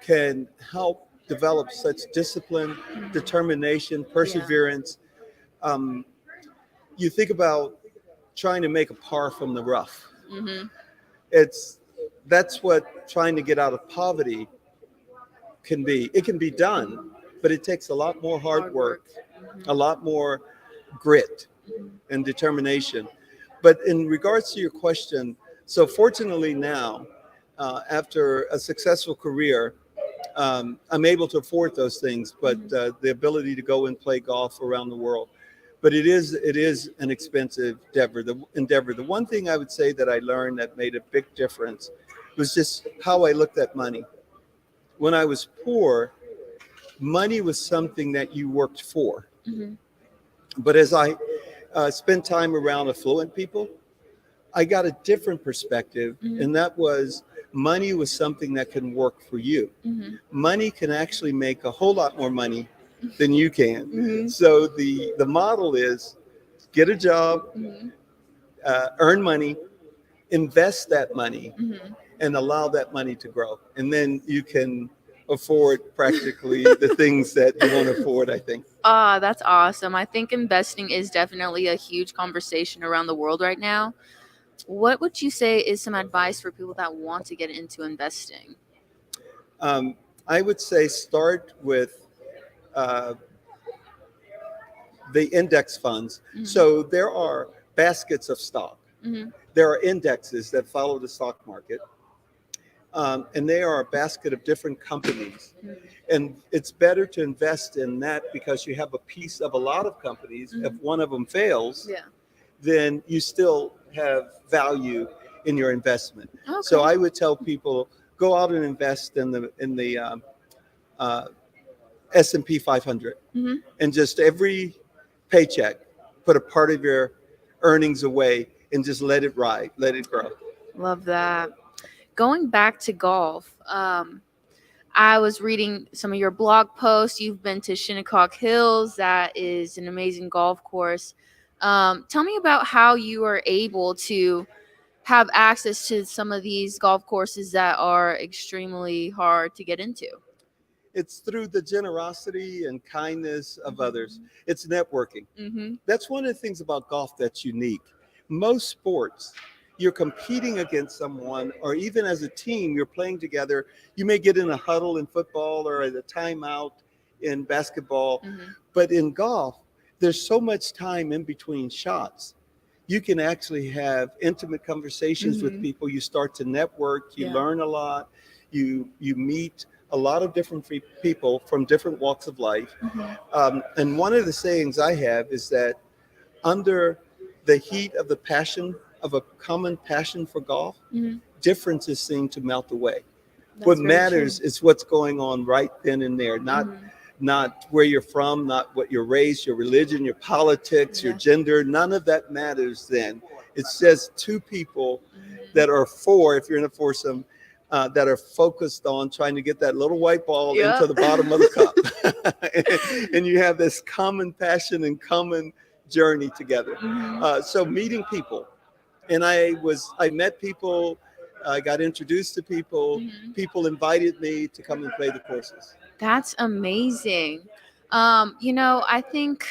can help develop such discipline, determination, perseverance. You think about trying to make a par from the rough. Mm-hmm. That's what trying to get out of poverty can be. It can be done, but it takes a lot more hard work, a lot more grit and determination. But in regards to your question, so fortunately now, after a successful career, I'm able to afford those things, but the ability to go and play golf around the world. But it is an expensive endeavor. The one thing I would say that I learned that made a big difference was just how I looked at money. When I was poor, money was something that you worked for. Mm-hmm. But as I spent time around affluent people, I got a different perspective, and that was money was something that can work for you. Mm-hmm. Money can actually make a whole lot more money than you can. Mm-hmm. So the model is get a job, earn money, invest that money, and allow that money to grow. And then you can afford practically the things that you want to afford, I think. That's awesome. I think investing is definitely a huge conversation around the world right now. What would you say is some advice for people that want to get into investing? I would say start with the index funds. So there are baskets of stock. There are indexes that follow the stock market. And they are a basket of different companies. And it's better to invest in that because you have a piece of a lot of companies. If one of them fails, then you still have value in your investment. Okay. So I would tell people, go out and invest in the S&P 500. And just every paycheck, put a part of your earnings away and just let it ride, let it grow. Love that. Going back to golf, I was reading some of your blog posts. You've been to Shinnecock Hills. That is an amazing golf course. Tell me about how you are able to have access to some of these golf courses that are extremely hard to get into. It's through the generosity and kindness of others. It's networking. That's one of the things about golf that's unique. Most sports, you're competing against someone, or even as a team, you're playing together. You may get in a huddle in football or at a timeout in basketball. But in golf, there's so much time in between shots. You can actually have intimate conversations with people. You start to network. You learn a lot. You meet a lot of different people from different walks of life. And one of the sayings I have is that under the heat of the passion of a common passion for golf, differences seem to melt away. What matters is what's going on right then and there, not where you're from, not what your race, your religion, your politics, your gender. None of that matters then. It's just two people that are if you're in a foursome, that are focused on trying to get that little white ball into the bottom of the cup. And you have this common passion and common journey together. So meeting people. And I met people, I got introduced to people, people invited me to come and play the courses. That's amazing. I think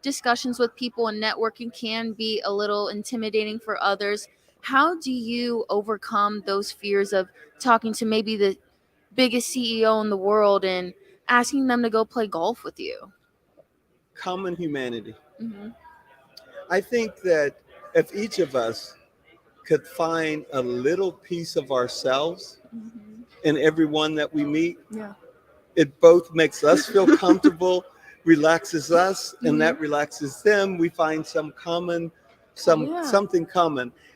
discussions with people and networking can be a little intimidating for others. How do you overcome those fears of talking to maybe the biggest CEO in the world and asking them to go play golf with you? Common humanity. I think that if each of us could find a little piece of ourselves in everyone that we meet, it both makes us feel comfortable, relaxes us, and that relaxes them. We find something common,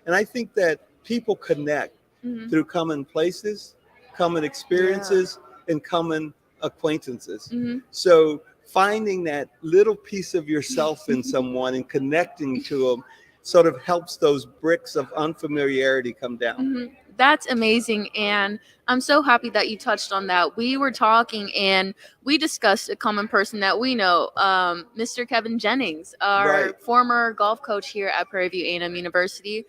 and I think that people connect through common places, common experiences, and common acquaintances. So finding that little piece of yourself in someone and connecting to them sort of helps those bricks of unfamiliarity come down. That's amazing. And I'm so happy that you touched on that. We were talking and we discussed a common person that we know, Mr. Kevin Jennings, our former golf coach here at Prairie View A&M University.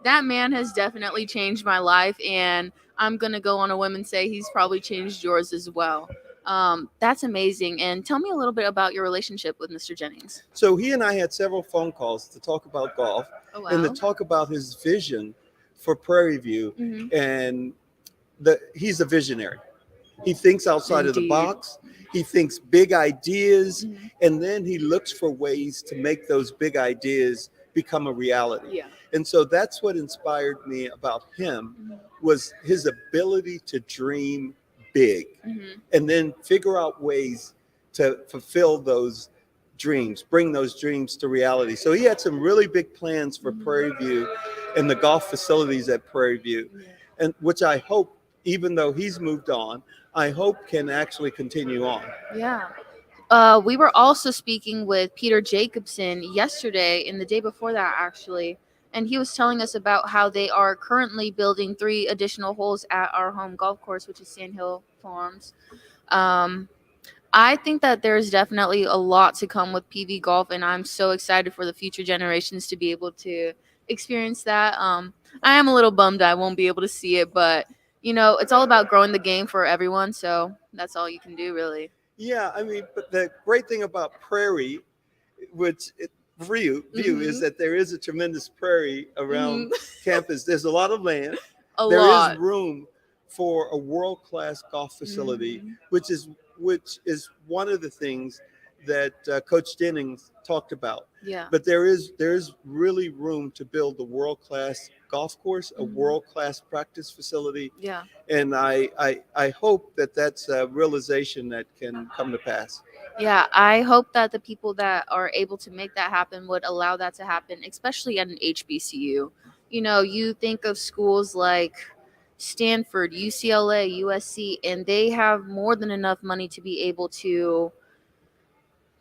That man has definitely changed my life. And I'm going to go on a whim and say he's probably changed yours as well. That's amazing. And tell me a little bit about your relationship with Mr. Jennings. So he and I had several phone calls to talk about golf and to talk about his vision for Prairie View. And he's a visionary. He thinks outside of the box. He thinks big ideas, and then he looks for ways to make those big ideas become a reality. And so that's what inspired me about him was his ability to dream big and then figure out ways to fulfill those dreams, bring those dreams to reality. So he had some really big plans for Prairie View and the golf facilities at Prairie View, and which I hope, even though he's moved on, I hope can actually continue on. We were also speaking with Peter Jacobson yesterday and the day before that, actually. And he was telling us about how they are currently building 3 additional holes at our home golf course, which is Sand Hill Farms. I think that there's definitely a lot to come with PV golf, and I'm so excited for the future generations to be able to experience that. I am a little bummed I won't be able to see it, but you know, it's all about growing the game for everyone, so that's all you can do, really. Yeah, I mean, but the great thing about Prairie, which View is that there is a tremendous prairie around campus. There's a lot of land. There is room for a world-class golf facility, which is one of the things that Coach Jennings talked about. But there is really room to build a world-class golf course, a world-class practice facility. And I hope that that's a realization that can come to pass. I hope that the people that are able to make that happen would allow that to happen, especially at an HBCU. You know, you think of schools like Stanford, UCLA, USC, and they have more than enough money to be able to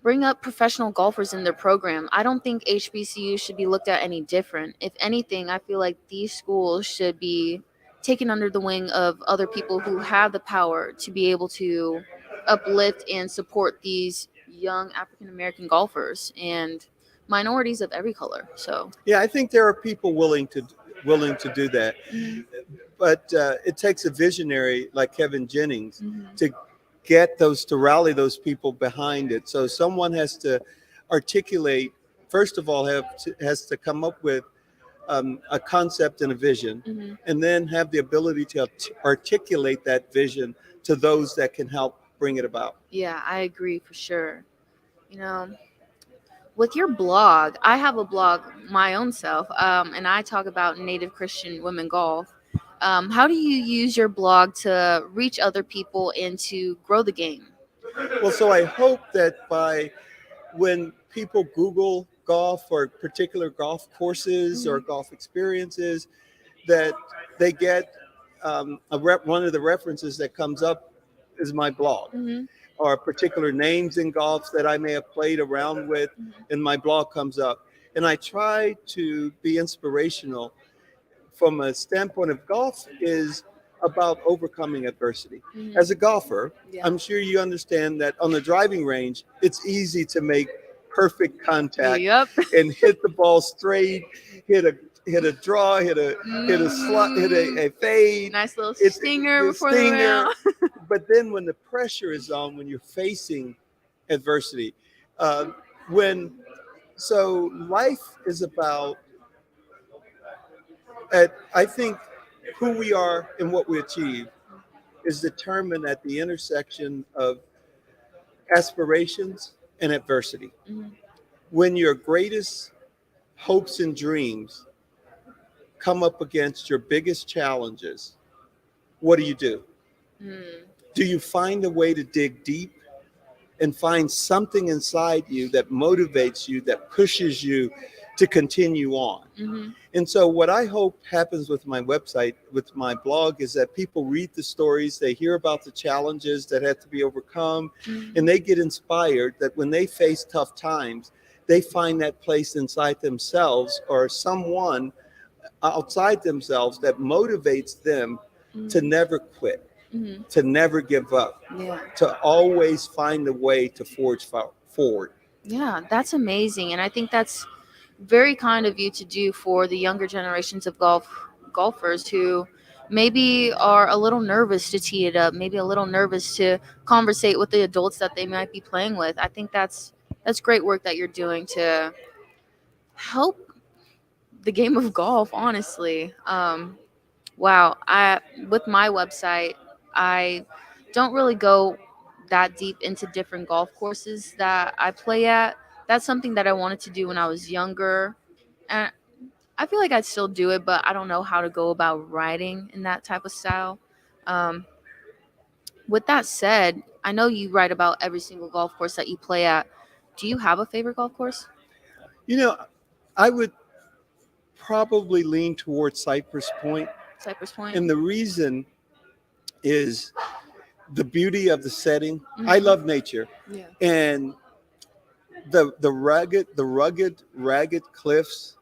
bring up professional golfers in their program. I don't think HBCU should be looked at any different. If anything, I feel like these schools should be taken under the wing of other people who have the power to be able to uplift and support these young African American golfers and minorities of every color. So I think there are people willing to do that, but it takes a visionary like Kevin Jennings to rally those people behind it. So someone has to articulate, first of all, has to come up with a concept and a vision, and then have the ability to articulate that vision to those that can help bring it about. I agree for sure. You know, with your blog, I have a blog my own self, and I talk about Native Christian women golf. How do you use your blog to reach other people and to grow the game? Well, so I hope that when people Google golf or particular golf courses or golf experiences, that they get one of the references that comes up is my blog, or particular names in golf that I may have played around with, and my blog comes up. And I try to be inspirational from a standpoint of golf is about overcoming adversity. As a golfer, I'm sure you understand that on the driving range, it's easy to make perfect contact and hit the ball straight, hit a draw, hit a slot, hit a fade. Nice little stinger before the round. But then when the pressure is on, when you're facing adversity, so life is about, I think who we are and what we achieve is determined at the intersection of aspirations and adversity. When your greatest hopes and dreams come up against your biggest challenges, what do? Do you find a way to dig deep and find something inside you that motivates you, that pushes you to continue on. Mm-hmm. And so what I hope happens with my website, with my blog, is that people read the stories, they hear about the challenges that have to be overcome, Mm-hmm. and they get inspired that when they face tough times, they find that place inside themselves or someone outside themselves that motivates them to never quit, Mm-hmm. to never give up, Yeah. to always find a way to forge forward. Yeah, that's amazing. And I think that's very kind of you to do for the younger generations of golfers who maybe are a little nervous to tee it up, maybe a little nervous to conversate with the adults that they might be playing with. I think that's great work that you're doing to help the game of golf, honestly. Wow, I with my website, I don't really go that deep into different golf courses that I play at. That's something that I wanted to do when I was younger, and I feel like I'd still do it, but I don't know how to go about writing in that type of style. Um, with that said, I know you write about every single golf course that you play at. Do you have a favorite golf course? You know, I would probably lean towards Cypress Point. Cypress Point. And the reason is the beauty of the setting. Mhm. I love nature. Yeah. And the rugged, ragged cliffs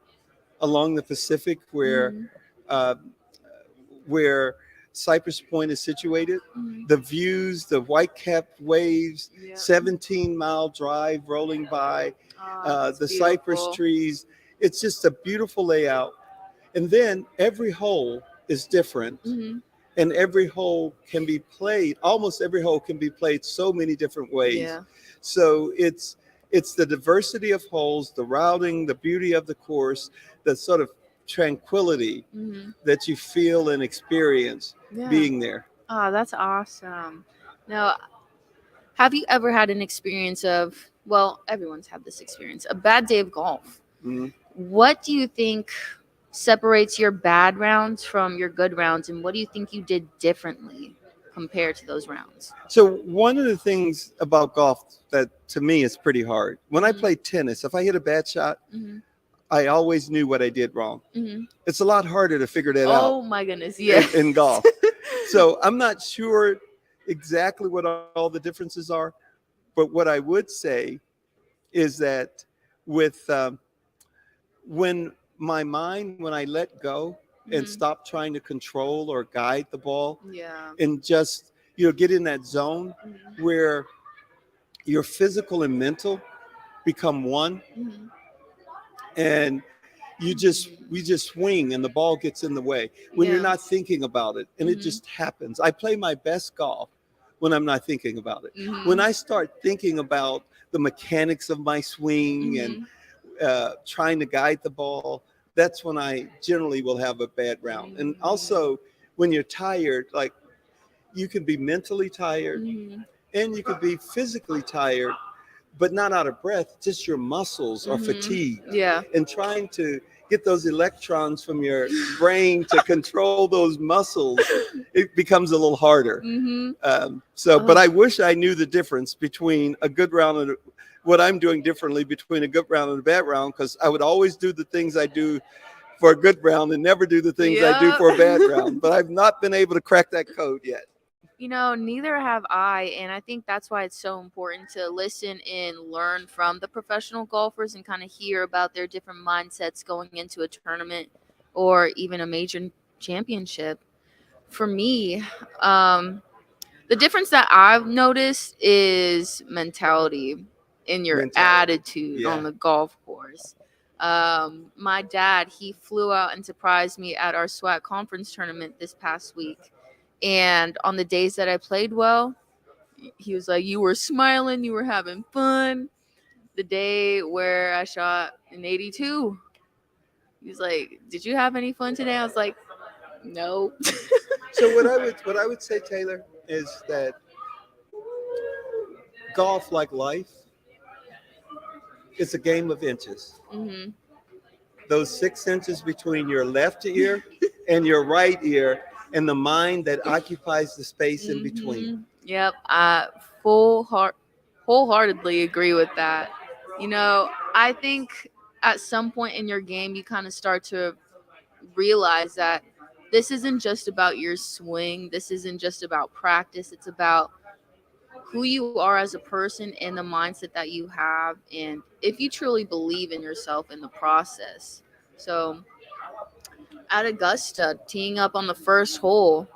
along the Pacific Mhm. uh, where Cypress Point is situated, Mhm. the views, the white-capped waves, Yeah. 17-mile drive rolling by, That's the cypress beautiful. trees. It's just a beautiful layout. And then every hole is different. Mhm. And every hole can be played, almost every hole can be played so many different ways. Yeah. So it's the diversity of holes, the routing, the beauty of the course, the sort of tranquility Mhm. that you feel and experience Yeah. being there. Oh, that's awesome. Now, have you ever had an experience of, well, everyone's had this experience, a bad day of golf? Mhm. What do you think separates your bad rounds from your good rounds, and what do you think you did differently compared to those rounds? So one of the things about golf that to me is pretty hard, when I play tennis, if I hit a bad shot, Mhm. I always knew what I did wrong. Mhm. It's a lot harder to figure that out Oh my goodness, yes. in golf. So I'm not sure exactly what all the differences are, but what I would say is that with when I let go and Mhm. stop trying to control or guide the ball Yeah. and just get in that zone Mhm. where your physical and mental become one, Mhm. and we just swing and the ball gets in the way when you're Yeah. not thinking about it, and it Mhm. just happens. I play my best golf when I'm not thinking about it. Mhm. When I start thinking about the mechanics of my swing and Mhm. trying to guide the ball, that's when I generally will have a bad round. And also when you're tired, like you can be mentally tired Mhm. and you could be physically tired, but not out of breath, just your muscles are Mhm. fatigued. Yeah. And trying to get those electrons from your brain to control those muscles, it becomes a little harder. Mhm. But I wish I knew the difference between a good round and what I'm doing differently between a good round and a bad round, because I would always do the things I do for a good round and never do the things I do for a bad round. But I've not been able to crack that code yet. You know, neither have I, and I think that's why it's so important to listen and learn from the professional golfers and kind of hear about their different mindsets going into a tournament or even a major championship. For me, the difference that I've noticed is mentality in your attitude on the golf course. My dad, he flew out and surprised me at our SWAT conference tournament this past week. And on the days that I played well, he was like, you were smiling, you were having fun. The day where I shot an 82, he was like, did you have any fun today? I was like, no. So what I would say, Taylor, is that golf, like life, is a game of inches. Mhm. Those 6 inches between your left ear and your right ear, and the mind that occupies the space in between. Yep. Full heart, wholeheartedly agree with that. You know, I think at some point in your game, you kind of start to realize that this isn't just about your swing. This isn't just about practice. It's about who you are as a person and the mindset that you have, and if you truly believe in yourself in the process. So at Augusta, teeing up on the first hole,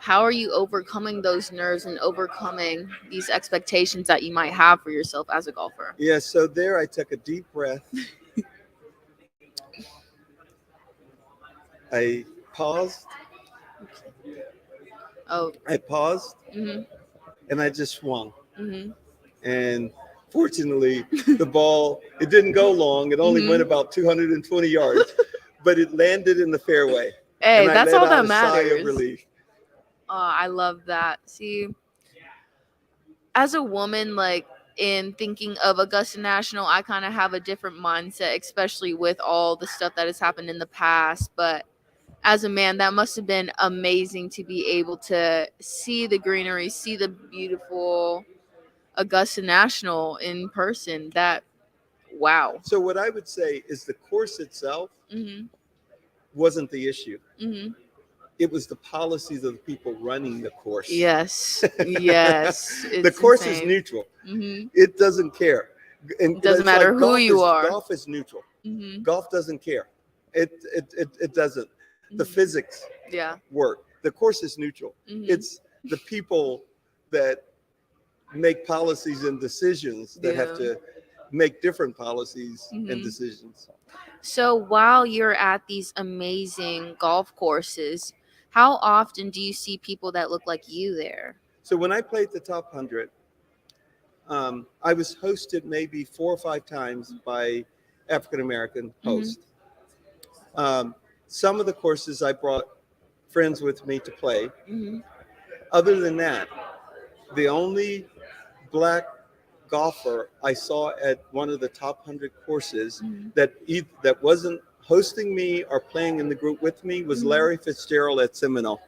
how are you overcoming those nerves and overcoming these expectations that you might have for yourself as a golfer? Yeah, so there I took a deep breath. I paused. Oh. I paused. Mm-hmm. And I just swung. Mm-hmm. And fortunately, the ball, it didn't go long. It only went about 220 yards, but it landed in the fairway. Hey, and I that's let all out that a sigh matters. of relief. I love that. See, as a woman, like in thinking of Augusta National, I kind of have a different mindset, especially with all the stuff that has happened in the past. But as a man, that must have been amazing to be able to see the greenery, see the beautiful Augusta National in person. Wow. So what I would say is the course itself Mm-hmm. wasn't the issue. Mm-hmm. It was the policies of the people running the course. Yes. Yes. The It's course is insane. neutral. Mm-hmm. It doesn't care. And It doesn't it's matter like who you are. Golf is neutral. Mm-hmm. Golf doesn't care. It doesn't. The physics Yeah. work. The course is neutral. Mhm. It's the people that make policies and decisions that have Yeah. to make different policies and Mhm. decisions. So while you're at these amazing golf courses, how often do you see people that look like you there? So when I played the top 100, I was hosted maybe 4 or 5 times by African American hosts. Some of the courses I brought friends with me to play. Mm-hmm. Other than that, the only black golfer I saw at one of the top 100 courses that wasn't hosting me or playing in the group with me was Larry Fitzgerald at Seminole.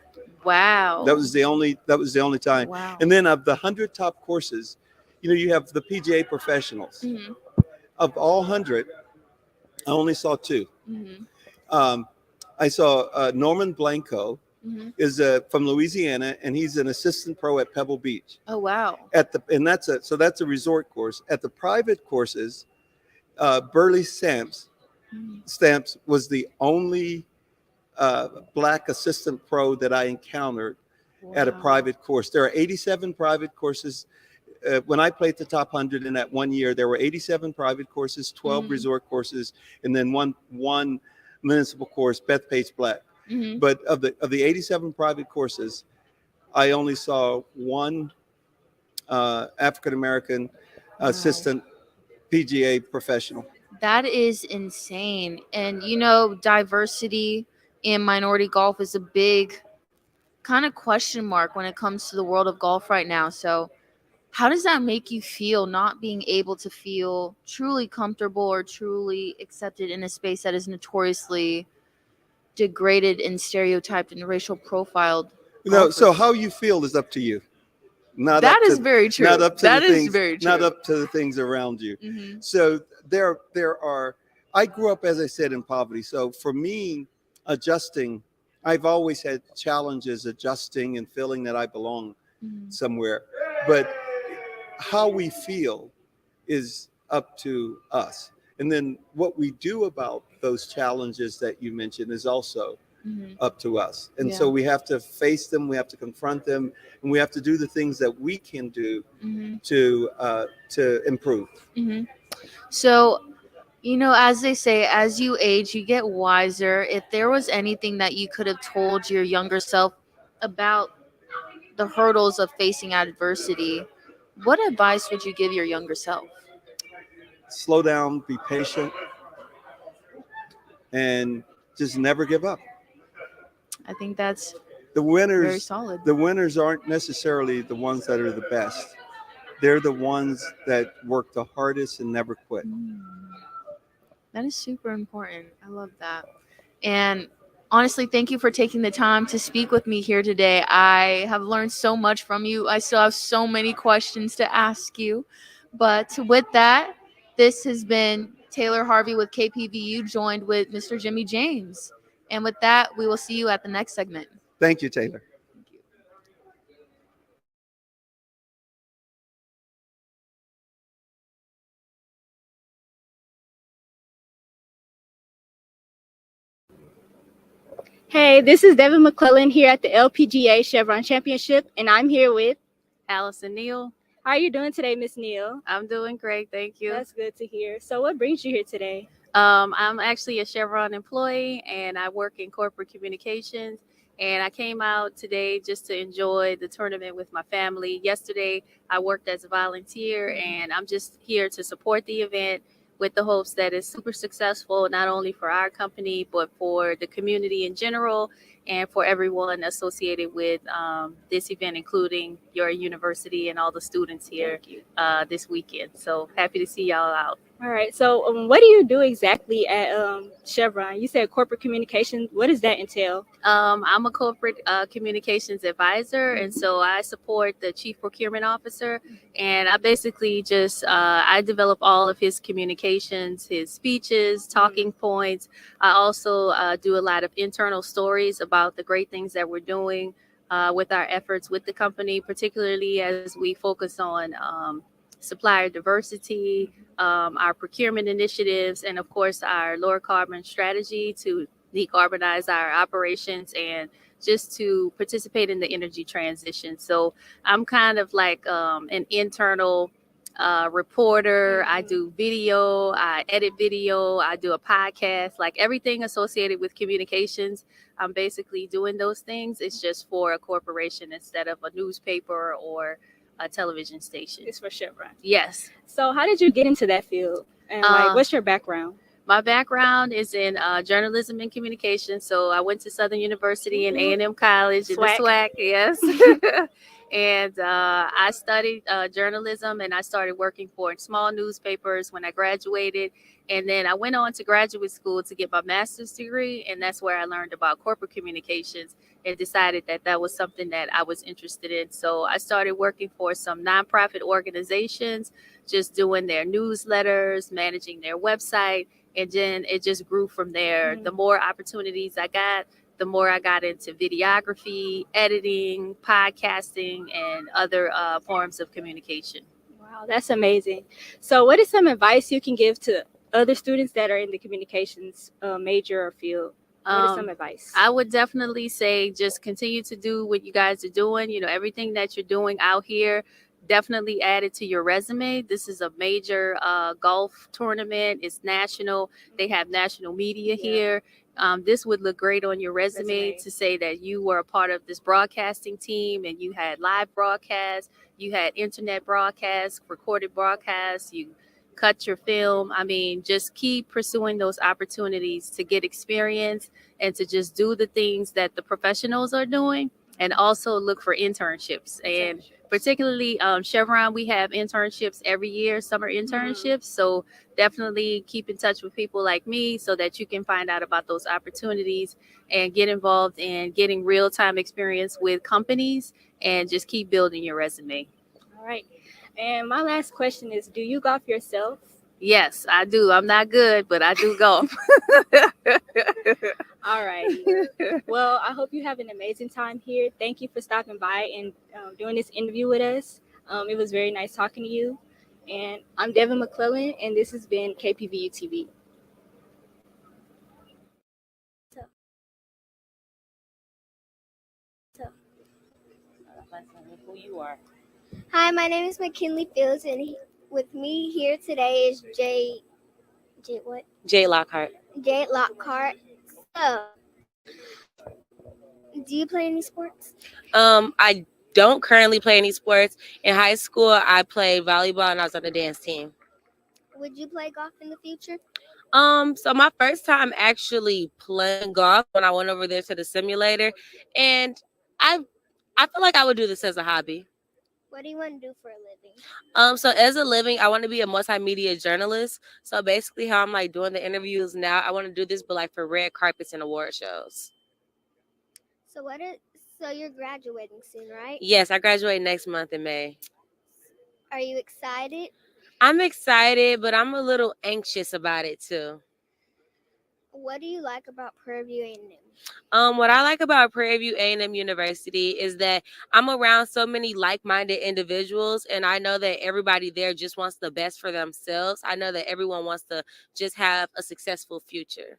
Wow. That was the only time. Wow. And then of the 100 top courses, you have the PGA professionals. Mm-hmm. Of all 100, I only saw 2. Mm-hmm. I saw Norman Blanco Mm-hmm. is from Louisiana, and he's an assistant pro at Pebble Beach. Oh wow. That's a resort course. At the private courses, Burley Stamps was the only black assistant pro that I encountered at a private course. There are 87 private courses. When I played the top 100 in that one year, there were 87 private courses, 12 resort courses, and then one municipal course, Bethpage Black. Mm-hmm. But of the 87 private courses, I only saw one African American assistant PGA professional. That is insane. And diversity in minority golf is a big kind of question mark when it comes to the world of golf right now. So how does that make you feel, not being able to feel truly comfortable or truly accepted in a space that is notoriously degraded and stereotyped and racial profiled? So how you feel is up to you. That is very true. Not up to That the is things, very true. Not up to the things around you. Mhm. So there are. I grew up, as I said, in poverty. So for me, adjusting, I've always had challenges adjusting and feeling that I belong somewhere. But how we feel is up to us. And then what we do about those challenges that you mentioned is also up to us. And so we have to face them, we have to confront them, and we have to do the things that we can do to improve. Mm-hmm. So, as they say, as you age, you get wiser. If there was anything that you could have told your younger self about the hurdles of facing adversity, what advice would you give your younger self? Slow down, be patient, and just never give up. I think that's The winners, very solid. The winners aren't necessarily the ones that are the best. They're the ones that work the hardest and never quit. That is super important. I love that. And honestly, thank you for taking the time to speak with me here today. I have learned so much from you. I still have so many questions to ask you. But with that, this has been Taylor Harvey with KPVU, joined with Mr. Jimmy James. And with that, we will see you at the next segment. Thank you, Taylor. Hey, this is Devin McClellan here at the LPGA Chevron Championship, and I'm here with Allison Neal. How are you doing today, Miss Neal? I'm doing great, thank you. That's good to hear. So what brings you here today? I'm actually a Chevron employee and I work in corporate communications. And I came out today just to enjoy the tournament with my family. Yesterday, I worked as a volunteer, and I'm just here to support the event with the hopes that it's super successful, not only for our company, but for the community in general and for everyone associated with this event, including your university and all the students here this weekend. So happy to see y'all out. All right. So what do you do exactly at Chevron? You said corporate communications. What does that entail? I'm a corporate communications advisor, and so I support the chief procurement officer. And I basically just I develop all of his communications, his speeches, talking points. I also do a lot of internal stories about the great things that we're doing with our efforts with the company, particularly as we focus on supplier diversity, our procurement initiatives, and of course our lower carbon strategy to decarbonize our operations and just to participate in the energy transition. So I'm kind of like an internal reporter. I do video, I edit video, I do a podcast, like everything associated with communications. I'm basically doing those things. It's just for a corporation instead of a newspaper or a television station. It's for Chevron. Yes. So how did you get into that field? And what's your background? My background is in journalism and communication. So I went to Southern University and A&M College in the SWAC, yes. And I studied journalism, and I started working for small newspapers when I graduated. And then I went on to graduate school to get my master's degree, and that's where I learned about corporate communications and decided that that was something that I was interested in. So I started working for some nonprofit organizations, just doing their newsletters, managing their website, and then it just grew from there. The more opportunities I got, the more I got into videography, editing, podcasting, and other forms of communication. Wow, that's amazing. So what is some advice you can give to other students that are in the communications major or field? What is some advice? I would definitely say just continue to do what you guys are doing. You know, everything that you're doing out here, definitely add it to your resume. This is a major golf tournament. It's national. They have national media here. This would look great on your resume to say that you were a part of this broadcasting team and you had live broadcasts, you had internet broadcasts, recorded broadcasts, you cut your film. I mean, just keep pursuing those opportunities to get experience and to just do the things that the professionals are doing, and also look for internships. And particularly Chevron, we have internships every year, summer internships. So definitely keep in touch with people like me so that you can find out about those opportunities and get involved in getting real-time experience with companies, and just keep building your resume. All right. And my last question is, do you golf yourself? Yes, I do. I'm not good, but I do golf. All right. Well, I hope you have an amazing time here. Thank you for stopping by and doing this interview with us. It was very nice talking to you. And I'm Devin McClellan, and this has been KPVU-TV. Who you are? Hi, my name is McKinley Fields, and with me here today is Jay Lockhart. Jay Lockhart. So, do you play any sports? I don't currently play any sports. In high school, I played volleyball and I was on the dance team. Would you play golf in the future? So my first time actually playing golf when I went over there to the simulator, and I feel like I would do this as a hobby. What do you want to do for a living? So as a living, I want to be a multimedia journalist. So basically how I'm like doing the interviews now, I want to do this, but like for red carpets and award shows. So you're graduating soon, right? Yes, I graduate next month in May. Are you excited? I'm excited, but I'm a little anxious about it too. What do you like about Prairie View A&M? What I like about Prairie View A&M University is that I'm around so many like-minded individuals, and I know that everybody there just wants the best for themselves. I know that everyone wants to just have a successful future.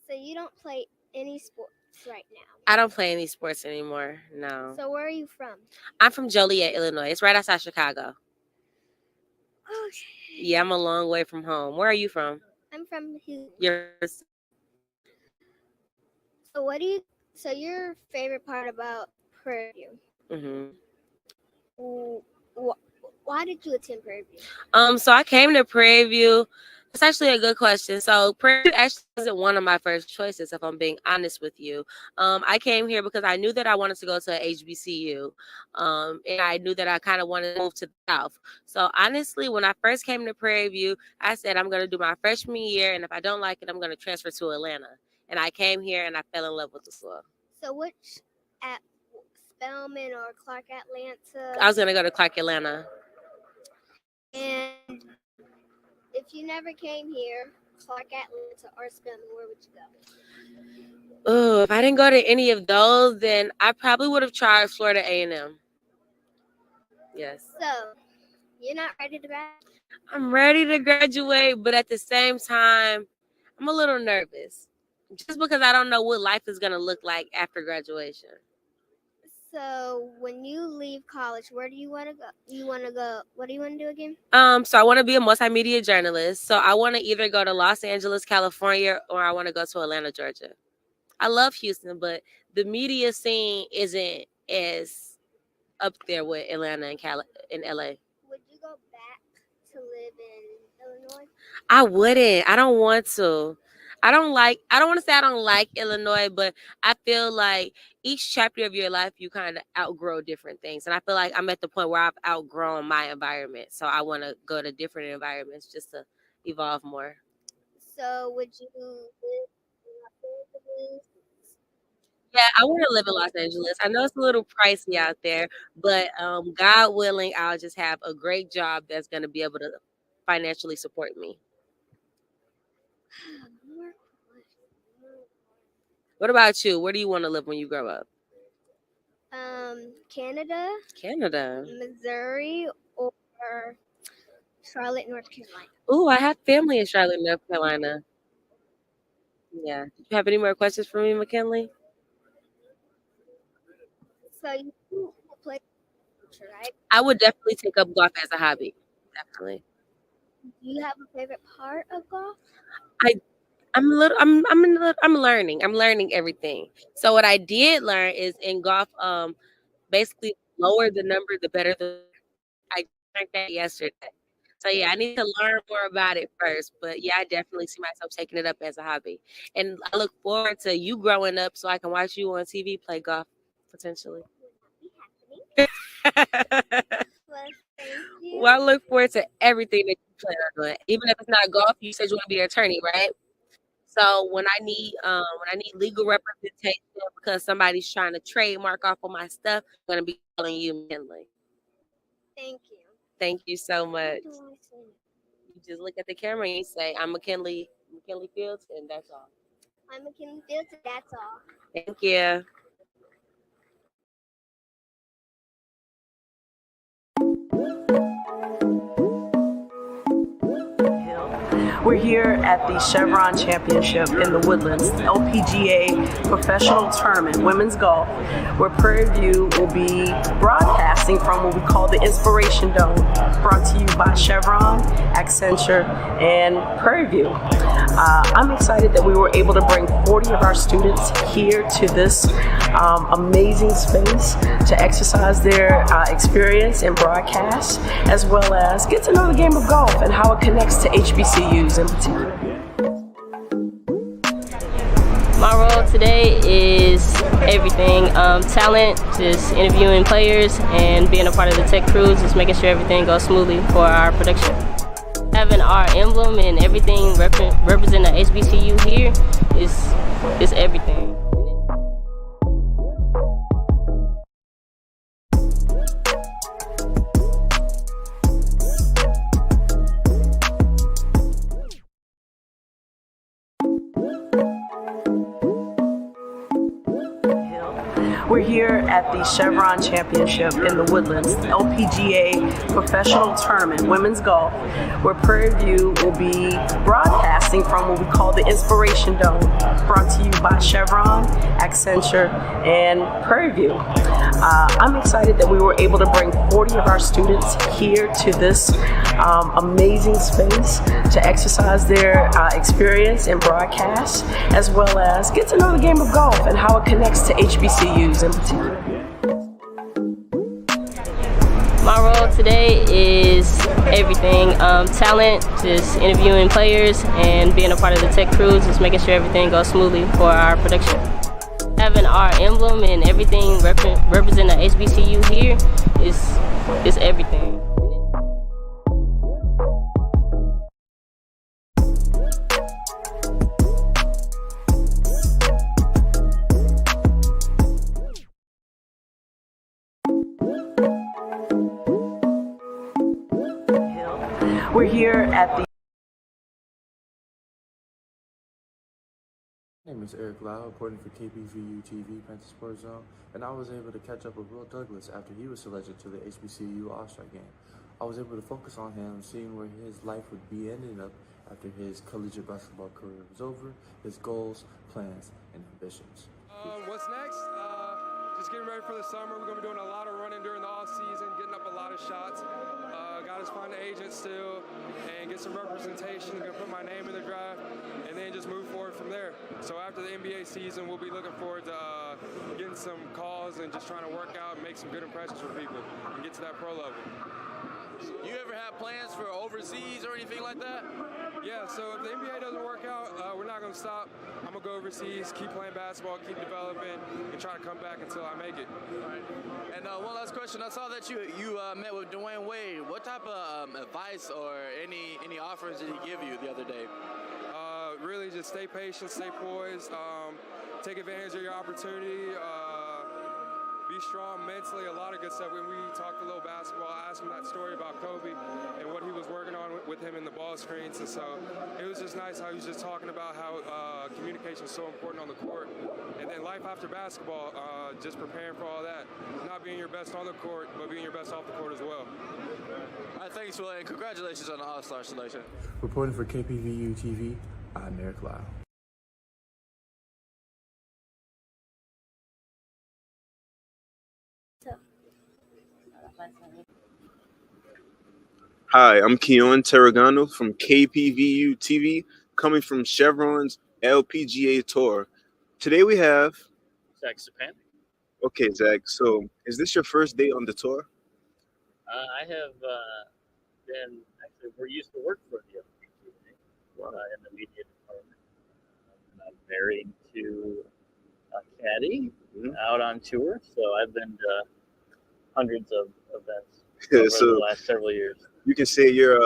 So you don't play any sports right now? I don't play any sports anymore, no. So where are you from? I'm from Joliet, Illinois. It's right outside Chicago. Okay. Yeah, I'm a long way from home. Where are you from? I'm from Houston. Yours. So your favorite part about Prairie View? Why did you attend Prairie View? So I came to Prairie View. That's actually a good question. So Prairie View actually wasn't one of my first choices, if I'm being honest with you. I came here because I knew that I wanted to go to a HBCU, and I knew that I kind of wanted to move to the South. So honestly, when I first came to Prairie View, I said I'm going to do my freshman year, and if I don't like it, I'm going to transfer to Atlanta. And I came here, and I fell in love with the school. So which at Spelman or Clark Atlanta? I was going to go to Clark Atlanta. And if you never came here, Clark Atlanta or Spelman, where would you go? Oh, if I didn't go to any of those, then I probably would have tried Florida A&M. Yes. So, you're not ready to graduate? I'm ready to graduate, but at the same time, I'm a little nervous. Just because I don't know what life is going to look like after graduation. So when you leave college, where do you want to go? What do you want to do again? So I want to be a multimedia journalist. So I want to either go to Los Angeles, California, or I want to go to Atlanta, Georgia. I love Houston, but the media scene isn't as up there with Atlanta and LA. Would you go back to live in Illinois? I wouldn't. I don't want to. I don't want to say I don't like Illinois, but I feel like each chapter of your life, you kind of outgrow different things. And I feel like I'm at the point where I've outgrown my environment. So I want to go to different environments just to evolve more. So would you live in Los Angeles? Yeah, I want to live in Los Angeles. I know it's a little pricey out there, but God willing, I'll just have a great job that's going to be able to financially support me. What about you? Where do you want to live when you grow up? Canada. Canada. Missouri or Charlotte, North Carolina. Oh, I have family in Charlotte, North Carolina. Yeah. Do you have any more questions for me, McKinley? So you play, right? I would definitely take up golf as a hobby. Definitely. Do you have a favorite part of golf? I'm learning. I'm learning everything. So what I did learn is in golf, basically lower the number, the better the. I learned that yesterday. So yeah, I need to learn more about it first. But yeah, I definitely see myself taking it up as a hobby. And I look forward to you growing up so I can watch you on TV play golf potentially. Well, I look forward to everything that you plan on doing. Even if it's not golf, you said you want to be an attorney, right? So when I need legal representation because somebody's trying to trademark off of my stuff, I'm gonna be calling you, McKinley. Thank you. Thank you so much. You just look at the camera and you say, "I'm McKinley Fields," and that's all. I'm McKinley Fields, and that's all. Thank you. We're here at the Chevron Championship in the Woodlands, LPGA Professional Tournament, Women's Golf, where Prairie View will be broadcasting from what we call the Inspiration Dome, brought to you by Chevron, Accenture, and Prairie View. I'm excited that we were able to bring 40 of our students here to this amazing space to exercise their experience in broadcast, as well as get to know the game of golf and how it connects to HBCUs in particular. My role today is everything. Talent, just interviewing players and being a part of the tech crews, just making sure everything goes smoothly for our production. Having our emblem and everything represent the HBCU here is everything. We're here at the Chevron Championship in the Woodlands, LPGA Professional Tournament, Women's Golf, where Prairie View will be broadcasting from what we call the Inspiration Dome, brought to you by Chevron, Accenture, and Prairie View. I'm excited that we were able to bring 40 of our students here to this amazing space to exercise their experience in broadcast, as well as get to know the game of golf and how it connects to HBCUs in particular. My role today is everything. Talent, just interviewing players and being a part of the tech crews, just making sure everything goes smoothly for our production. Having our emblem and everything represent the HBCU here is everything. We're here at the My name is Eric Lau, reporting for KPVU-TV, Panther Sports Zone, and I was able to catch up with Will Douglas after he was selected to the HBCU All-Star Game. I was able to focus on him, seeing where his life would be ending up after his collegiate basketball career was over, his goals, plans, and ambitions. What's next? Just getting ready for the summer. We're going to be doing a lot of running during the off season, getting up a lot of shots. Got to find an agent still and get some representation. Going to put my name in the draft and then just move forward from there. So after the NBA season, we'll be looking forward to getting some calls and just trying to work out and make some good impressions for people and get to that pro level. You ever have plans for overseas or anything like that? Yeah, so if the NBA doesn't work out, we're not going to stop. I'm going to go overseas, keep playing basketball, keep developing, and try to come back until I make it. All right. And one last question. I saw that you met with Dwayne Wade. What type of advice or any offers did he give you the other day? Really just stay patient, stay poised, take advantage of your opportunity, be strong mentally, a lot of good stuff. When we talked a little basketball, I asked him that story about Kobe and what he was working on with him in the ball screens, and so it was just nice how he was just talking about how communication is so important on the court, and then life after basketball, just preparing for all that, not being your best on the court, but being your best off the court as well. All right, thanks, Will, and congratulations on the All-Star selection. Reporting for KPVU-TV, I'm Eric Lau. Hi, I'm Keon Terragano from KPVU-TV, coming from Chevron's LPGA Tour. Today we have Zach Japan. Okay, Zach. So, is this your first day on the tour? I have been actually. We're used to work for the LPGA in the media department. I'm married to a caddy out on tour, so I've been to hundreds of events over So the last several years. you can say you're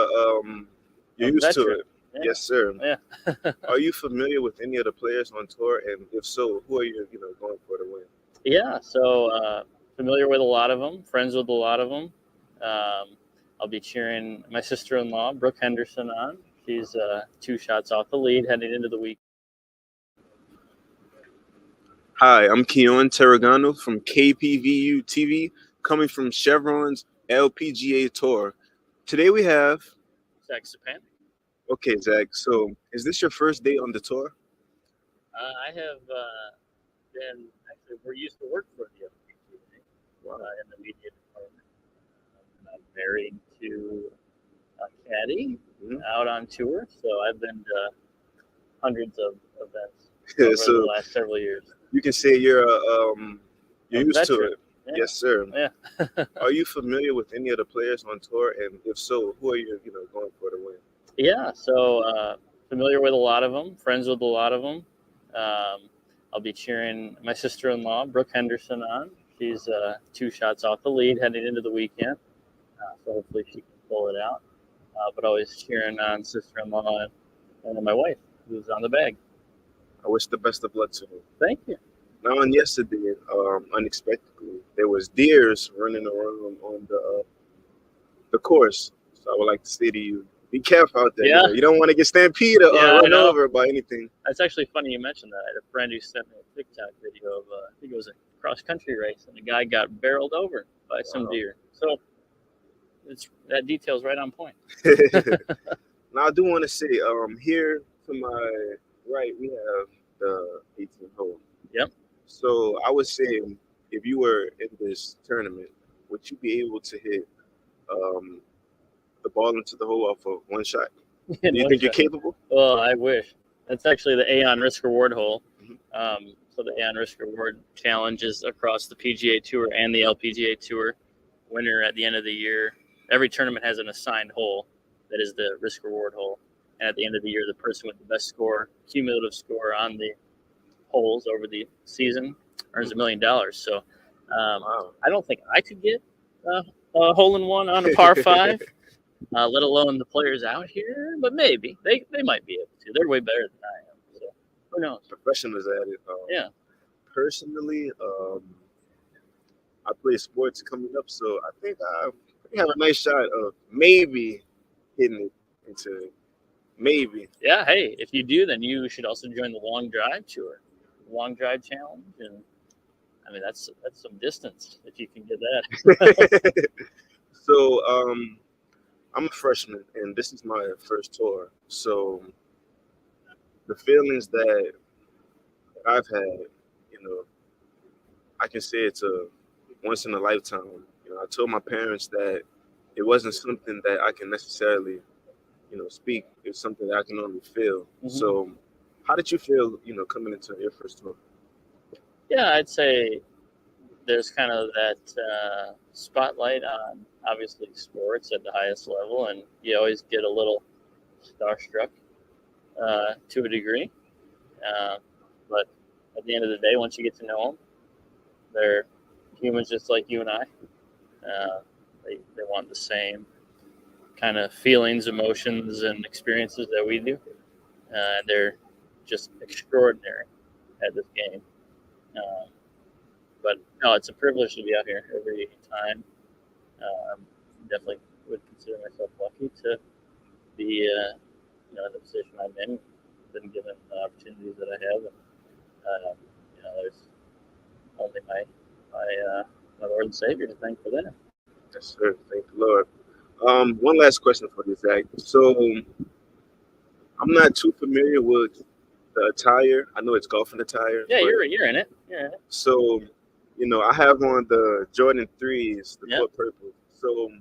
used to veteran. it. Yeah. Yes, sir. Yeah. Are you familiar with any of the players on tour? And if so, who are you, going for to win? Yeah, so familiar with a lot of them, friends with a lot of them. I'll be cheering my sister-in-law, Brooke Henderson, on. She's 2 shots off the lead heading into the week. Hi, I'm Keon Terragano from KPVU-TV, coming from Chevron's LPGA Tour. Today we have Zach Japan. Okay, Zach. So, is this your first day on the tour? I have been actually. We're used to work for the LPGA in the media department. I'm married to a caddy out on tour, so I've been to hundreds of events over So the last several years. you can say you're used to veteran. it. Yeah. Yes, sir. Yeah. Are you familiar with any of the players on tour? And if so, who are you, going for to win? Yeah, so familiar with a lot of them, friends with a lot of them. I'll be cheering my sister-in-law, Brooke Henderson, on. She's 2 shots off the lead heading into the weekend, so hopefully she can pull it out. But always cheering on sister-in-law and my wife, who's on the bag. I wish the best of luck to you. Thank you. Now, on yesterday, unexpectedly, there was deers running around on the course. So I would like to say to you, be careful out there. Yeah. You don't want to get stampeded or Yeah, I run know. over by anything. That's actually funny you mentioned that. I had a friend who sent me a TikTok video of, I think it was a cross country race, and the guy got barreled over by some deer. So that detail's right on point. Now, I do want to say, here to my right, we have the 18th hole. Yep. So I would say, if you were in this tournament, would you be able to hit the ball into the hole off of one shot? Do you think you're capable? Well, I wish. That's actually the Aon Risk Reward hole. So the Aon Risk Reward Challenge is across the PGA Tour and the LPGA Tour. Winner at the end of the year. Every tournament has an assigned hole that is the risk reward hole. And at the end of the year, the person with the best score, cumulative score on the holes over the season, earns $1 million. So I don't think I could get a hole in one on a par 5, let alone the players out here. But maybe they might be able to. They're way better than I am. So who knows? Professionals at it. Yeah. Personally, I play sports coming up, so I think I have a nice shot of maybe hitting it into maybe. Yeah, hey, if you do, then you should also join the Long Drive Tour, Long Drive Challenge, and I mean that's some distance if you can get that. So I'm a freshman, and this is my first tour. So the feelings that I've had, I can say it's a once in a lifetime. I told my parents that it wasn't something that I can necessarily, speak. It's something that I can only feel. So how did you feel, coming into your first tour? Yeah, I'd say there's kind of that spotlight on obviously sports at the highest level, and you always get a little starstruck to a degree. But at the end of the day, once you get to know them, they're humans just like you and I. They want the same kind of feelings, emotions, and experiences that we do. They're just extraordinary at this game. But no, it's a privilege to be out here every time. Definitely would consider myself lucky to be in the position I'm in, been given the opportunities that I have. And, there's only my Lord and Savior to thank for that. Yes, sir. Thank the Lord. One last question for you, Zach. So I'm not too familiar with the attire. I know it's golfing attire. Yeah, you're in it. You're in it. So, I have on the Jordan 3s, the color purple. So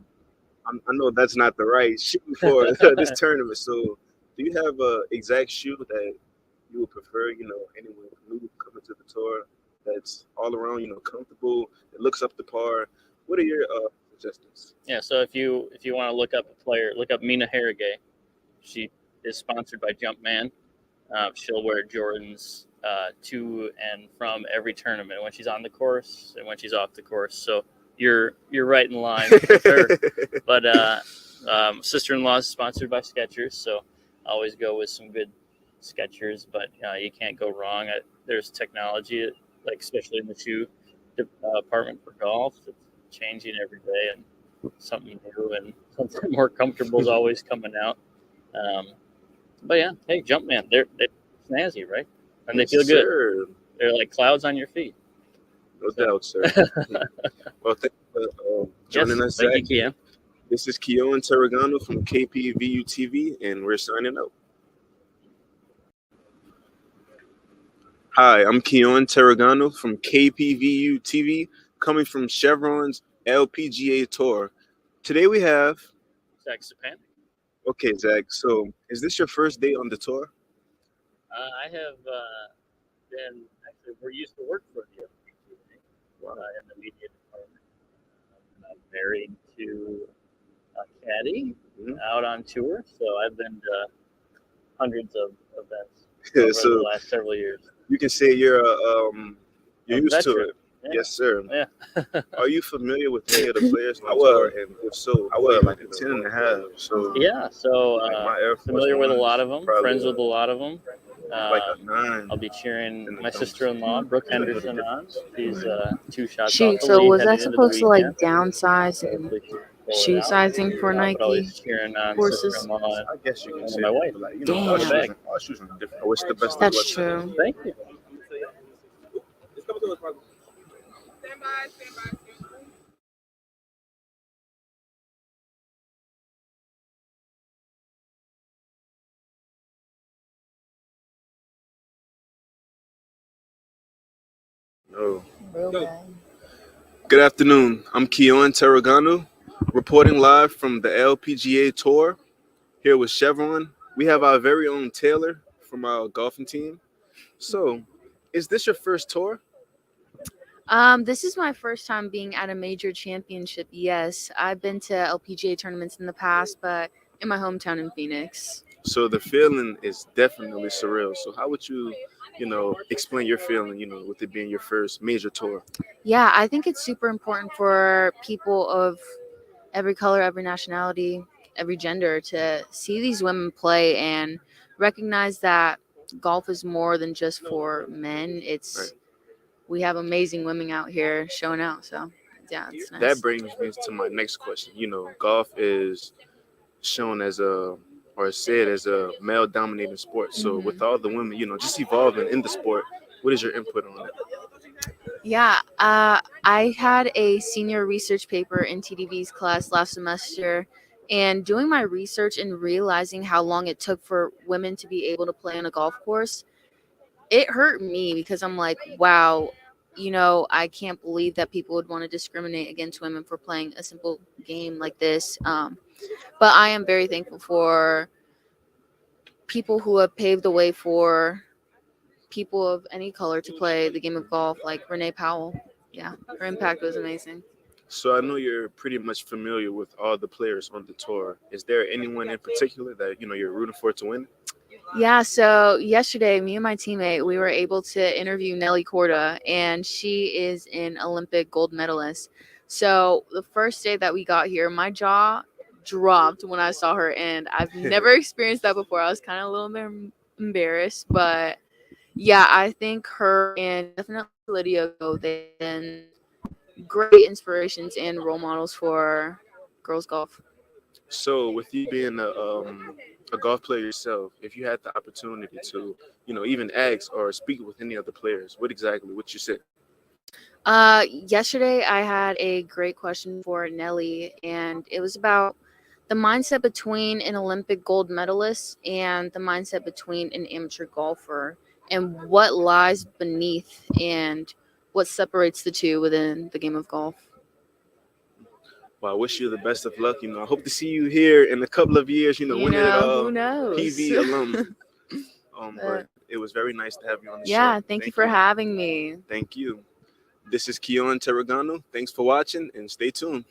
I know that's not the right shoe for this tournament. So do you have an exact shoe that you would prefer, anyone new coming to the tour that's all around, comfortable, it looks up to par? What are your suggestions? Yeah, so if you want to look up a player, look up Mina Harrigay. She is sponsored by Jumpman. She'll wear Jordans to and from every tournament when she's on the course and when she's off the course. So you're right in line with her. But sister-in-law is sponsored by Skechers, so I always go with some good Skechers. But you can't go wrong. There's technology, like especially in the shoe department for golf. It's changing every day, and something new and something more comfortable is always coming out. But yeah, hey, Jumpman, they're snazzy, right? And they feel good. Sir. They're like clouds on your feet. No doubt, sir. Well, thank you for joining us, Zach. Thank you, Keon. This is Keon Terragano from KPVU-TV, and we're signing out. Hi, I'm Keon Terragano from KPVU-TV, coming from Chevron's LPGA Tour. Today we have Zach Sapan. Okay, Zach. So, is this your first day on the tour? I have been actually. We're used to work for the LPGA in the media department. I'm married to a caddy out on tour, so I've been to hundreds of events over the last several years. You can say you're used to it. Yeah. Yes, sir. Yeah. Are you familiar with any of the players on tour? And if so, I was like a 10.5. So yeah, so my Air Force familiar with a Ones, lot of them, probably friends with a lot of them. like a 9. I'll be cheering my sister-in-law, Brooke Henderson, on. She's 2 shots off Shoot, the so lead was heading I into the supposed to like weekend. downsize and forward shoe out. sizing for But Nike always cheering on courses. sister-in-law and I guess you can and say my that, wife. but like, you know, Damn. our shoes are different. I wish the best of That's luck to them. true. Thank you. No. Good afternoon. I'm Keon Terragano, reporting live from the LPGA Tour here with Chevron. We have our very own Taylor from our golfing team. So, is this your first tour? This is my first time being at a major championship. Yes, I've been to LPGA tournaments in the past, but in my hometown in Phoenix. So the feeling is definitely surreal. So how would you, explain your feeling, with it being your first major tour? Yeah, I think it's super important for people of every color, every nationality, every gender to see these women play and recognize that golf is more than just for men. It's we have amazing women out here showing out. So yeah, it's nice. That brings me to my next question. Golf is shown as or said as a male dominating sport. So with all the women, just evolving in the sport, what is your input on it? Yeah, I had a senior research paper in TDV's class last semester, and doing my research and realizing how long it took for women to be able to play on a golf course, it hurt me because I'm like, wow, I can't believe that people would want to discriminate against women for playing a simple game like this. But I am very thankful for people who have paved the way for people of any color to play the game of golf, like Renee Powell. Yeah, her impact was amazing. So I know you're pretty much familiar with all the players on the tour. Is there anyone in particular that you're rooting for to win? Yeah, so yesterday, me and my teammate, we were able to interview Nelly Korda, and she is an Olympic gold medalist. So the first day that we got here, my jaw dropped when I saw her, and I've never experienced that before. I was kind of a little bit embarrassed, but yeah, I think her and definitely Lydia Go, they've been great inspirations and role models for girls golf. So with you being a golf player yourself, if you had the opportunity to, even ask or speak with any other players, what exactly would you say? Yesterday I had a great question for Nelly, and it was about the mindset between an Olympic gold medalist and the mindset between an amateur golfer, and what lies beneath and what separates the two within the game of golf. Well, I wish you the best of luck. I hope to see you here in a couple of years, winning it all. Who knows? PV alum. But it was very nice to have you on the show. Yeah, thank you for having me. Thank you. This is Keon Terragano. Thanks for watching and stay tuned.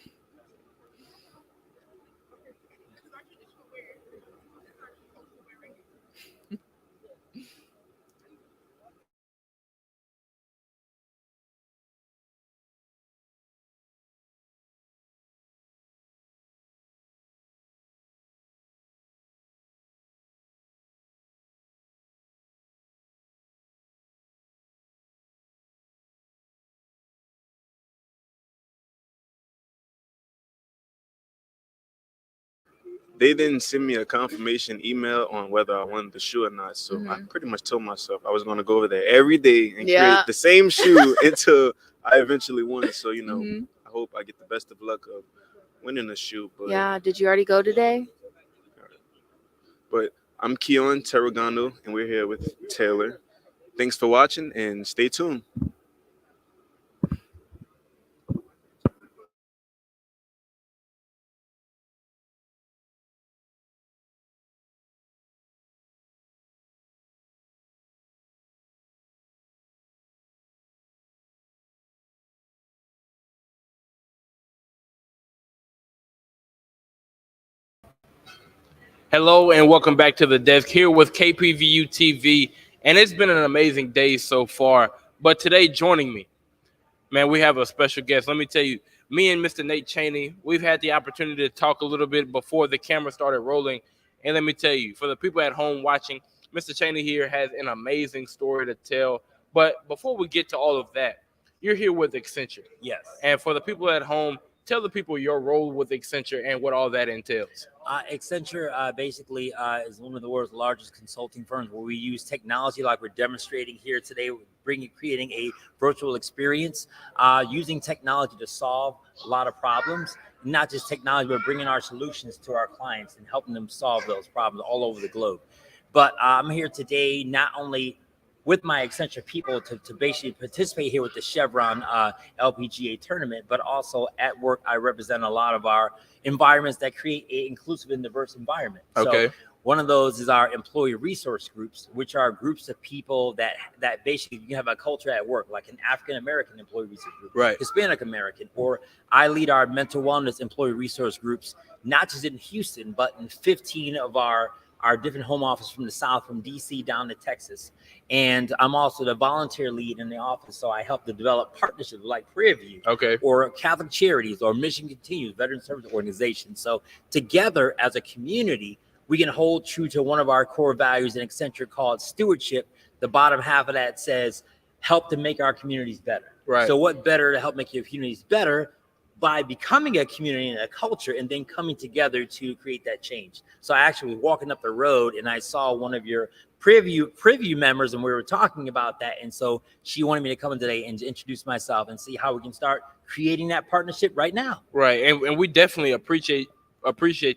They didn't send me a confirmation email on whether I wanted the shoe or not. So I pretty much told myself I was going to go over there every day and create the same shoe until I eventually won. So, I hope I get the best of luck of winning the shoe. But, yeah, did you already go today? But I'm Keon Terragano, and we're here with Taylor. Thanks for watching and stay tuned. Hello and welcome back to the desk here with KPVU-TV, and it's been an amazing day so far. But today, joining me, man, we have a special guest. Let me tell you, me and Mr. Nate Chaney, we've had the opportunity to talk a little bit before the camera started rolling. And let me tell you, for the people at home watching, Mr. Chaney here has an amazing story to tell. But before we get to all of that, you're here with Accenture. Yes. And for the people at home, tell the people your role with Accenture and what all that entails. Accenture basically is one of the world's largest consulting firms where we use technology like we're demonstrating here today, creating a virtual experience, using technology to solve a lot of problems. Not just technology, but bringing our solutions to our clients and helping them solve those problems all over the globe. But I'm here today not only with my Accenture people to basically participate here with the Chevron LPGA tournament, but also at work, I represent a lot of our environments that create an inclusive and diverse environment. Okay. So one of those is our employee resource groups, which are groups of people that basically you have a culture at work, like an African-American employee resource group, right, Hispanic American, or I lead our mental wellness employee resource groups, not just in Houston, but in 15 of our different home offices from the South, from DC down to Texas. And I'm also the volunteer lead in the office. So I help to develop partnerships like Prairie View, okay, or Catholic Charities, or Mission Continues, veteran service organizations. So together as a community, we can hold true to one of our core values in Accenture called stewardship. The bottom half of that says, help to make our communities better. Right. So what better to help make your communities better by becoming a community and a culture and then coming together to create that change. So I actually was walking up the road and I saw one of your preview members and we were talking about that. And so she wanted me to come in today and introduce myself and see how we can start creating that partnership right now. Right. And we definitely appreciate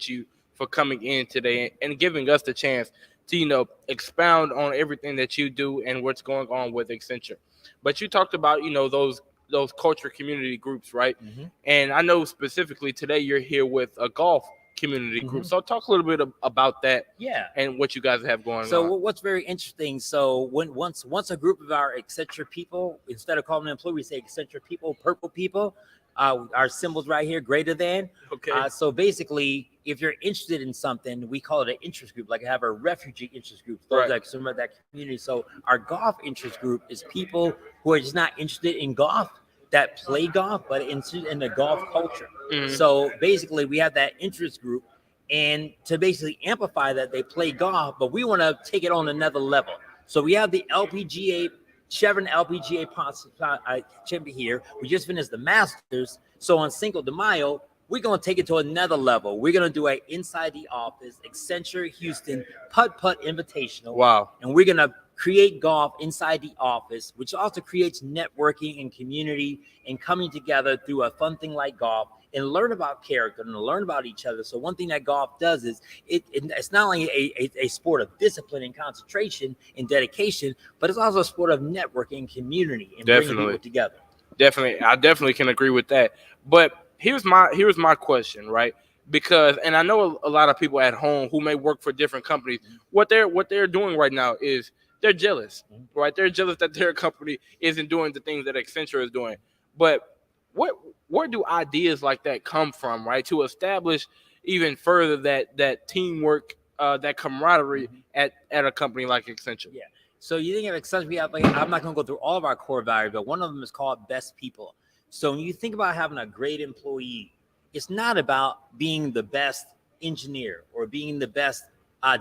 you for coming in today and giving us the chance to, expound on everything that you do and what's going on with Accenture. But you talked about, those culture community groups, right? Mm-hmm. And I know specifically today you're here with a golf community group. So talk a little bit about that, and what you guys have going on. So what's very interesting, so once a group of our Accenture people, instead of calling them employees, we say Accenture people, purple people, our symbols right here, greater than. Okay. So basically, if you're interested in something, we call it an interest group, like I have a refugee interest group, those that some of that community. So our golf interest group is people who are just not interested in golf, that play golf, but interested in the golf culture. Mm-hmm. So basically, we have that interest group, and to basically amplify that, they play golf, but we want to take it on another level. So we have the Chevron LPGA champion here. We just finished the Masters. So on Cinco de Mayo, we're going to take it to another level. We're going to do a inside the office Accenture Houston putt invitational. Wow. And we're going to create golf inside the office, which also creates networking and community and coming together through a fun thing like golf and learn about character and learn about each other. So one thing that golf does is it's not only a sport of discipline and concentration and dedication, but it's also a sport of networking and community and bringing people together. Definitely. I definitely can agree with that. But here's my question, right? Because, and I know a lot of people at home who may work for different companies, what they're doing right now is they're jealous, right? They're jealous that their company isn't doing the things that Accenture is doing. But where do ideas like that come from, right? To establish even further that teamwork, that camaraderie at a company like Accenture. Yeah. So you think of Accenture, we have, I'm not going to go through all of our core values, but one of them is called best people. So when you think about having a great employee, it's not about being the best engineer or being the best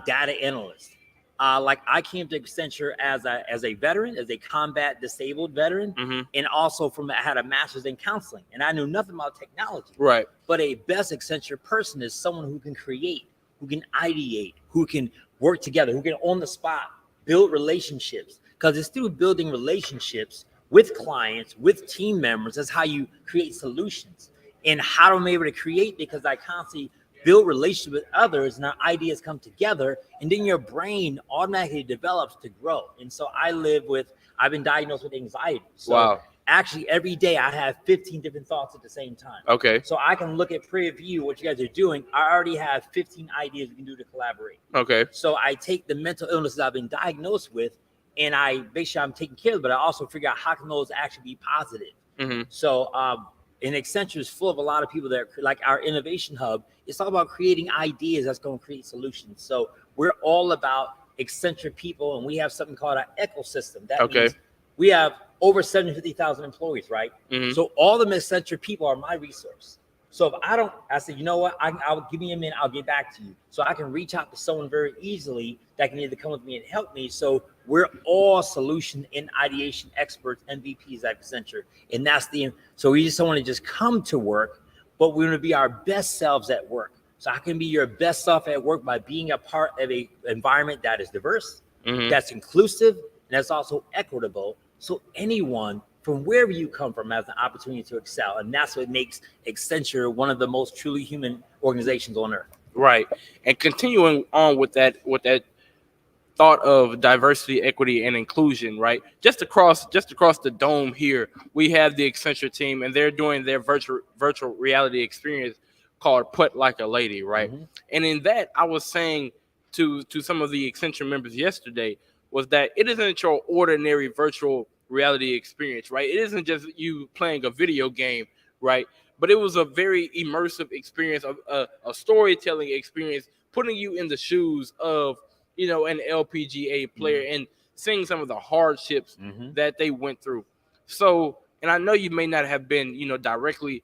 data analyst. Like I came to Accenture as a veteran, as a combat disabled veteran, and also I had a master's in counseling, and I knew nothing about technology. Right. But a best Accenture person is someone who can create, who can ideate, who can work together, who can on the spot build relationships. Because it's through building relationships with clients, with team members, that's how you create solutions. And how am I able to create? Because I constantly build relationships with others and our ideas come together, and then your brain automatically develops to grow. And so I've been diagnosed with anxiety. So actually every day I have 15 different thoughts at the same time. Okay. So I can look at Prairie View, what you guys are doing. I already have 15 ideas we can do to collaborate. Okay. So I take the mental illnesses I've been diagnosed with, and I make sure I'm taking care of it, but I also figure out how can those actually be positive. Mm-hmm. So, and Accenture is full of a lot of people that like our innovation hub. It's all about creating ideas that's going to create solutions. So we're all about Accenture people, and we have something called our ecosystem. That means we have over 750,000 employees, right? Mm-hmm. So all the Accenture people are my resource. So if I said, you know what, I'll give me a minute, I'll get back to you. So I can reach out to someone very easily that can either come with me and help me. So we're all solution and ideation experts, MVPs at Accenture. And so we just don't want to just come to work, but we want to be our best selves at work. So I can be your best self at work by being a part of a environment that is diverse, that's inclusive, and that's also equitable. So anyone from wherever you come from has an opportunity to excel. And that's what makes Accenture one of the most truly human organizations on earth. Right. And continuing on with that thought of diversity, equity, and inclusion, right? Just across the dome here, we have the Accenture team, and they're doing their virtual reality experience called Put Like a Lady, right? And in that, I was saying to some of the Accenture members yesterday was that it isn't your ordinary virtual reality experience, right? It isn't just you playing a video game, right? But it was a very immersive experience, a storytelling experience, putting you in the shoes of, you know, an LPGA player and seeing some of the hardships that they went through. So, and I know you may not have been, you know, directly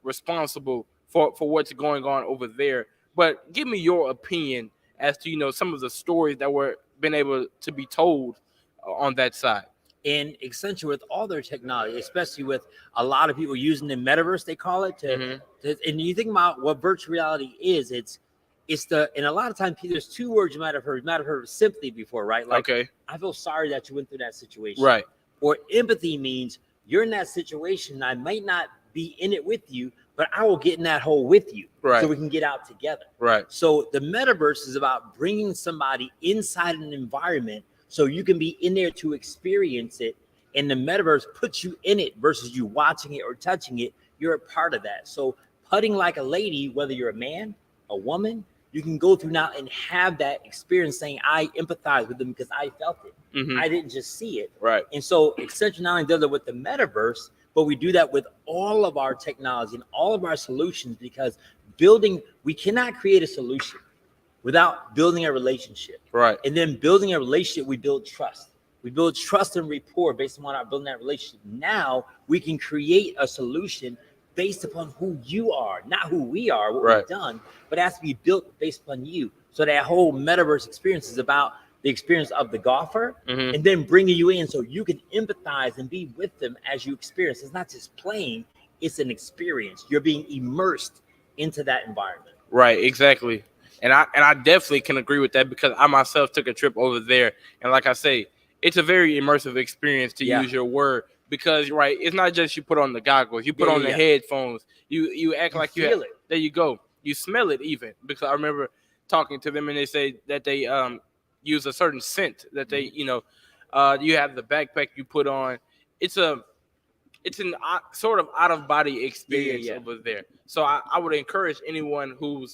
responsible for what's going on over there, but give me your opinion as to, you know, some of the stories that were been able to be told on that side. In Accenture, with all their technology, especially with a lot of people using the metaverse, they call it, and you think about what virtual reality is, it's and a lot of times there's two words you might have heard. You might have heard of sympathy before, right? Like, I feel sorry that you went through that situation. Right. Or empathy means you're in that situation. I might not be in it with you, but I will get in that hole with you. Right. So we can get out together. Right. So the metaverse is about bringing somebody inside an environment so you can be in there to experience it. And the metaverse puts you in it versus you watching it or touching it. You're a part of that. So putting like a lady, whether you're a man, a woman, you can go through now and have that experience saying, I empathize with them because I felt it. I didn't just see it. Right. And so Accenture not only does it with the metaverse, but we do that with all of our technology and all of our solutions, because we cannot create a solution without building a relationship. Right. And then building a relationship, we build trust. We build trust and rapport based upon our building that relationship. Now we can create a solution based upon who you are, not who we are, what we've done, but it has to be built based upon you. So that whole metaverse experience is about the experience of the golfer and then bringing you in so you can empathize and be with them as you experience. It's not just playing, it's an experience. You're being immersed into that environment. Right, exactly. And I definitely can agree with that, because I myself took a trip over there. And like I say, it's a very immersive experience, to use your word. Because it's not just you put on the goggles, you put on the headphones, you act like you feel it. There you go. You smell it even, because I remember talking to them and they say that they use a certain scent that they, you have the backpack you put on. It's an sort of out of body experience over there. So I would encourage anyone who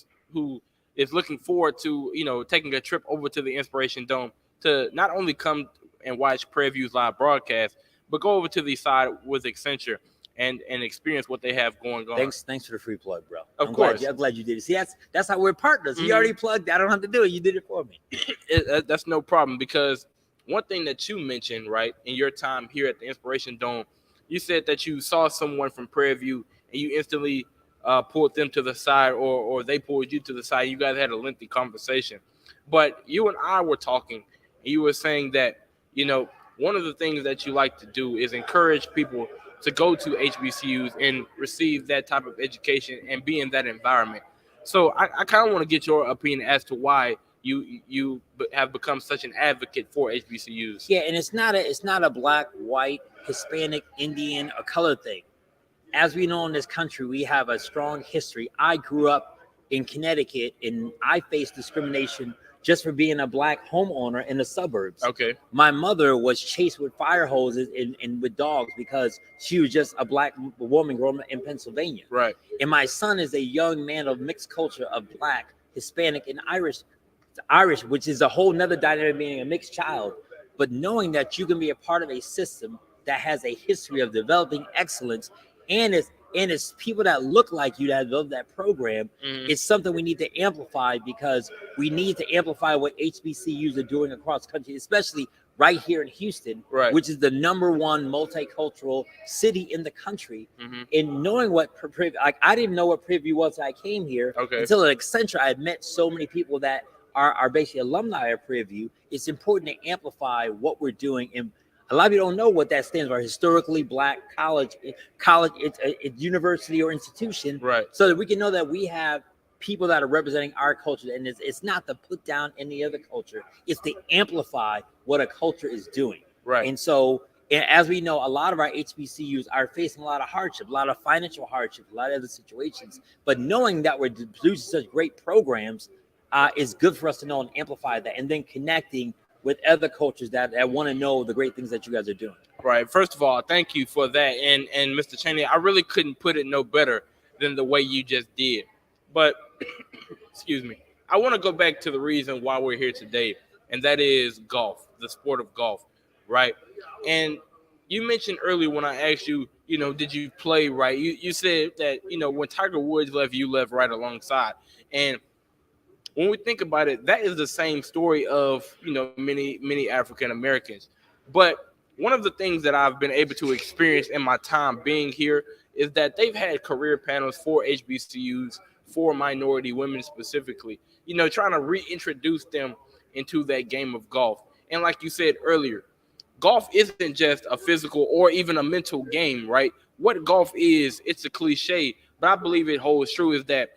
is looking forward to, taking a trip over to the Inspiration Dome to not only come and watch Prairie View's live broadcast, but go over to the side with Accenture and experience what they have going on. Thanks for the free plug, bro. Of course. I'm glad you did it. See, that's how we're partners. He already plugged. I don't have to do it. You did it for me. That's no problem, because one thing that you mentioned, right, in your time here at the Inspiration Dome, you said that you saw someone from Prairie View and you instantly pulled them to the side, or they pulled you to the side. You guys had a lengthy conversation. But you and I were talking, and you were saying that, one of the things that you like to do is encourage people to go to HBCUs and receive that type of education and be in that environment. So I kind of want to get your opinion as to why you have become such an advocate for HBCUs. Yeah, and it's not a black, white, Hispanic, Indian, or color thing. As we know in this country, we have a strong history. I grew up in Connecticut, and I faced discrimination just for being a black homeowner in the suburbs. Okay. My mother was chased with fire hoses and with dogs because she was just a black woman growing up in Pennsylvania. Right. And my son is a young man of mixed culture of black, Hispanic, and Irish, which is a whole nother dynamic, being a mixed child. But knowing that you can be a part of a system that has a history of developing excellence, and it's people that look like you that love that program. It's something we need to amplify, because we need to amplify what HBCUs are doing across the country, especially right here in Houston, which is the #1 multicultural city in the country. And knowing what I didn't know what Prairie View was when I came here until at Accenture. I had met so many people that are basically alumni of Prairie View. It's important to amplify what we're doing. And A lot of people don't know what that stands for. Historically Black college, it's a university or institution, right? So that we can know that we have people that are representing our culture, and it's not to put down any other culture; it's to amplify what a culture is doing, right? And so, and as we know, a lot of our HBCUs are facing a lot of hardship, a lot of financial hardship, a lot of other situations. But knowing that we're producing such great programs is good for us to know and amplify that, and then connecting with other cultures that want to know the great things that you guys are doing. Right. First of all, thank you for that. And Mr. Cheney, I really couldn't put it no better than the way you just did. But excuse me, I want to go back to the reason why we're here today, and that is golf, the sport of golf, right? And you mentioned earlier when I asked you, did you play right? You said that, when Tiger Woods left, you left right alongside. And when we think about it, that is the same story of, many African Americans. But one of the things that I've been able to experience in my time being here is that they've had career panels for HBCUs, for minority women specifically, trying to reintroduce them into that game of golf. And like you said earlier, golf isn't just a physical or even a mental game, right? What golf is, it's a cliche, but I believe it holds true, is that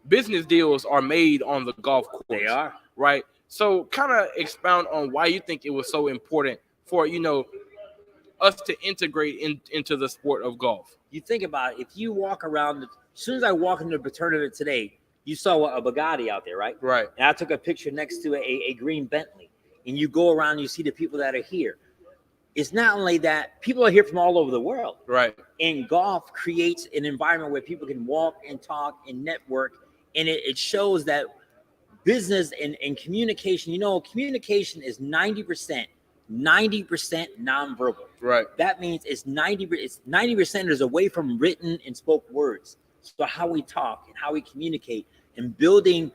business deals are made on the golf course. They are. Right? So kind of expound on why you think it was so important for, us to integrate into the sport of golf. You think about it, if you walk around, as soon as I walk into the tournament today, you saw a Bugatti out there, right? Right. And I took a picture next to a green Bentley. And you go around, you see the people that are here. It's not only that, people are here from all over the world. Right. And golf creates an environment where people can walk and talk and network. And it shows that business and communication, communication is 90% nonverbal. Right. That means it's 90% is away from written and spoken words. So how we talk and how we communicate and building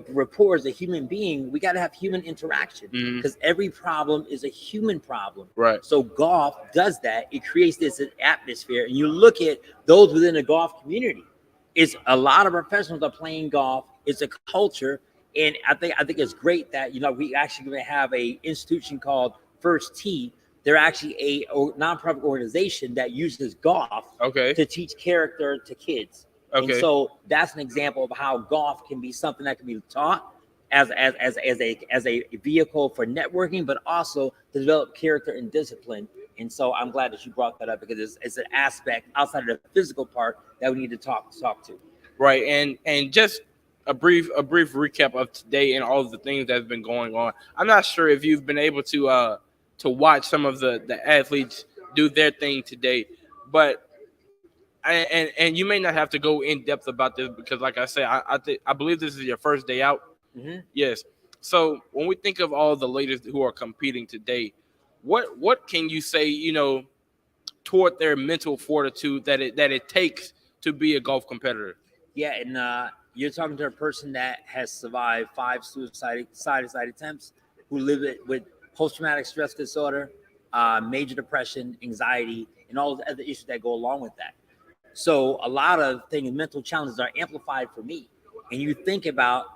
rapport as a human being, we got to have human interaction, because every problem is a human problem. Right. So golf does that. It creates this atmosphere. And you look at those within the golf community, it's a lot of professionals are playing golf. It's a culture. And I think it's great that, we actually going to have a institution called First Tee. They're actually a nonprofit organization that uses golf to teach character to kids. Okay. And so that's an example of how golf can be something that can be taught as a vehicle for networking, but also to develop character and discipline. And so I'm glad that you brought that up, because it's an aspect outside of the physical part that we need to talk to. Right. And just a brief recap of today and all of the things that's been going on. I'm not sure if you've been able to watch some of the athletes do their thing today, but and you may not have to go in depth about this, because like I said, I believe this is your first day out. Mm-hmm. Yes. So when we think of all the ladies who are competing today, what can you say, toward their mental fortitude that it takes to be a golf competitor? Yeah, and you're talking to a person that has survived 5 suicide attempts, who live with post-traumatic stress disorder, major depression, anxiety, and all the other issues that go along with that. So a lot of things, mental challenges are amplified for me. And you think about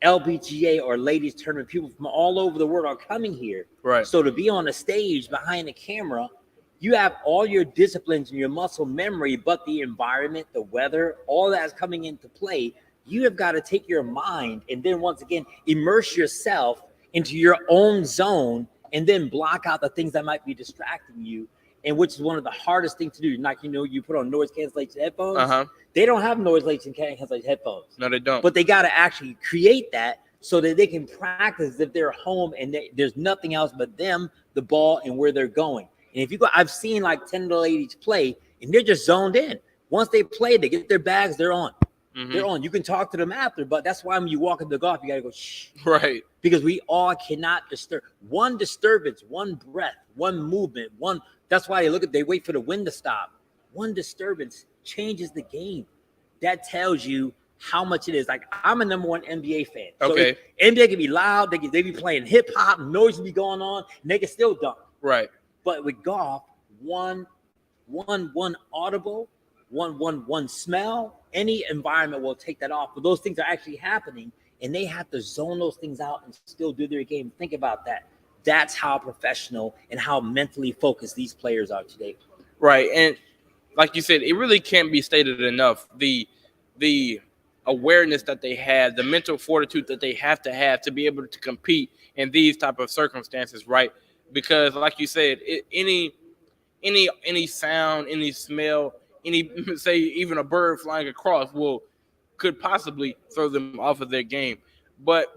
LPGA or ladies tournament, people from all over the world are coming here. Right. So to be on a stage behind the camera, you have all your disciplines and your muscle memory, but the environment, the weather, all that's coming into play. You have got to take your mind and then once again, immerse yourself into your own zone, and then block out the things that might be distracting you. And which is one of the hardest things to do. Like, you put on noise cancellation headphones. They don't have noise cancellation headphones. No, they don't. But they got to actually create that so that they can practice if they're home and there's nothing else but them, the ball, and where they're going. And if you go, I've seen like 10 of the ladies play, and they're just zoned in. Once they play, they get their bags, they're on. Mm-hmm. They're on. You can talk to them after, but that's why when you walk into golf, you got to go, shh. Right. Because we all cannot disturb. One disturbance, one breath, one movement, that's why they wait for the wind to stop. One disturbance changes the game. That tells you how much it is. Like, I'm a #1 NBA fan. So Okay. NBA can be loud. They be playing hip hop, noise can be going on, and they can still dunk. Right. But with golf, one audible, one smell, any environment will take that off. But those things are actually happening, and they have to zone those things out and still do their game. Think about that. That's how professional and how mentally focused these players are today. Right. And like you said, it really can't be stated enough. The awareness that they have, the mental fortitude that they have to be able to compete in these type of circumstances, right? Because like you said, any sound, any smell, any say even a bird flying across could possibly throw them off of their game. But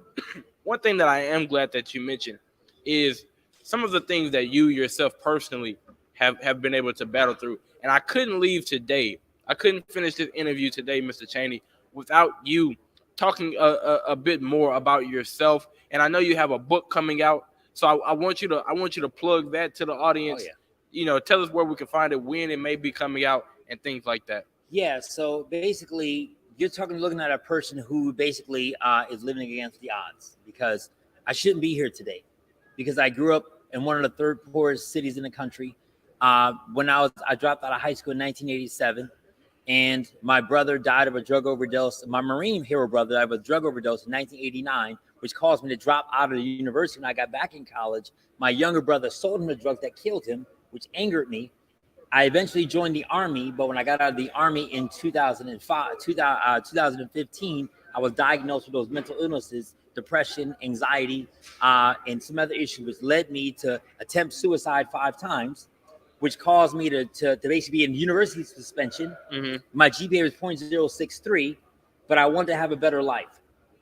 one thing that I am glad that you mentioned is some of the things that you yourself personally have been able to battle through. And I couldn't leave today. I couldn't finish this interview today, Mr. Cheney, without you talking a bit more about yourself. And I know you have a book coming out, so I want you to plug that to the audience. Oh, yeah. You know, tell us where we can find it, when it may be coming out, and things like that. Yeah, so basically, you're looking at a person who basically is living against the odds, because I shouldn't be here today, because I grew up in one of the third poorest cities in the country. When I dropped out of high school in 1987, and my brother died of a drug overdose. My Marine hero brother died of a drug overdose in 1989, which caused me to drop out of the university. When I got back in college, my younger brother sold him the drugs that killed him, which angered me. I eventually joined the Army, but when I got out of the Army in 2015, I was diagnosed with those mental illnesses, depression, anxiety, and some other issues, which led me to attempt suicide 5 times, which caused me to basically be in university suspension. Mm-hmm. My GPA was 0.063, but I wanted to have a better life.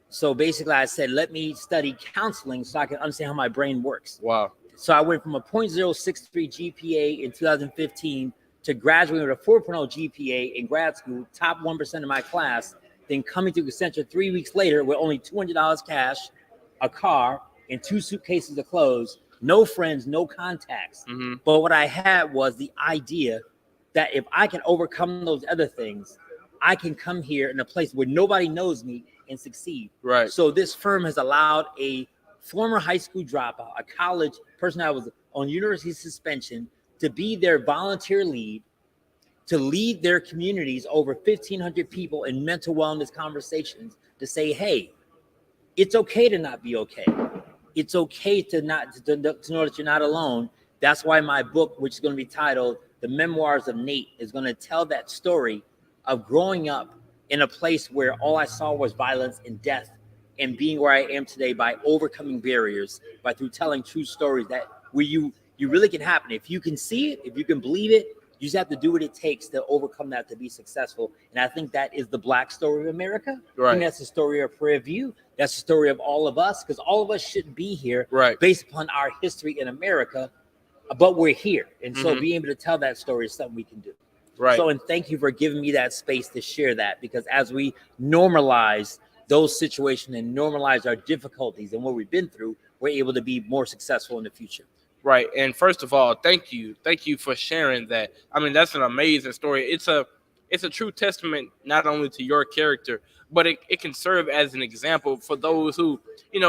So basically I said, let me study counseling so I can understand how my brain works. Wow. So I went from a 0.063 GPA in 2015 to graduating with a 4.0 GPA in grad school, top 1% of my class, then coming to Accenture 3 weeks later with only $200 cash, a car, and 2 suitcases of clothes, no friends, no contacts. Mm-hmm. But what I had was the idea that if I can overcome those other things, I can come here in a place where nobody knows me and succeed. Right. So this firm has allowed a former high school dropout, a college person that was on university suspension, to be their volunteer lead, to lead their communities, over 1,500 people in mental wellness conversations, to say, hey, it's okay to not be okay. It's okay to know that you're not alone. That's why my book, which is going to be titled The Memoirs of Nate, is going to tell that story of growing up in a place where all I saw was violence and death, and being where I am today by overcoming barriers, through telling true stories that where you really can happen. If you can see it, if you can believe it, you just have to do what it takes to overcome that to be successful. And I think that is the Black story of America. Right. I think that's the story of Prairie View. That's the story of all of us, because all of us shouldn't be here based upon our history in America, but we're here. And so being able to tell that story is something we can do. Right. So, and thank you for giving me that space to share that, because as we normalize those situations and normalize our difficulties and what we've been through, we're able to be more successful in the future. Right. And first of all, thank you for sharing that. I mean, that's an amazing story. It's a true testament not only to your character, but it can serve as an example for those who,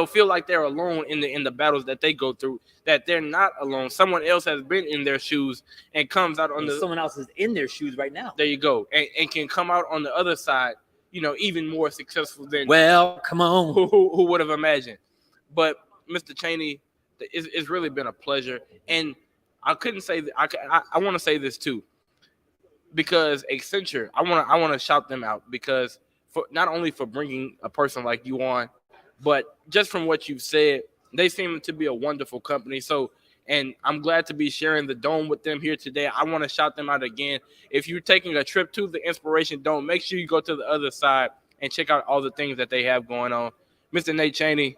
feel like they're alone in the battles that they go through, that they're not alone. Someone else has been in their shoes and comes out on someone else is in their shoes right now. There you go. And can come out on the other side, even more successful than come on. Who would have imagined. But Mr. Cheney, it's really been a pleasure. And I couldn't say that. I want to say this too, because Accenture, I want to shout them out, because for not only for bringing a person like you on, but just from what you've said, they seem to be a wonderful company. So, and I'm glad to be sharing the Dome with them here today. I want to shout them out again. If you're taking a trip to the Inspiration Dome, make sure you go to the other side and check out all the things that they have going on. Mr. Nate Cheney,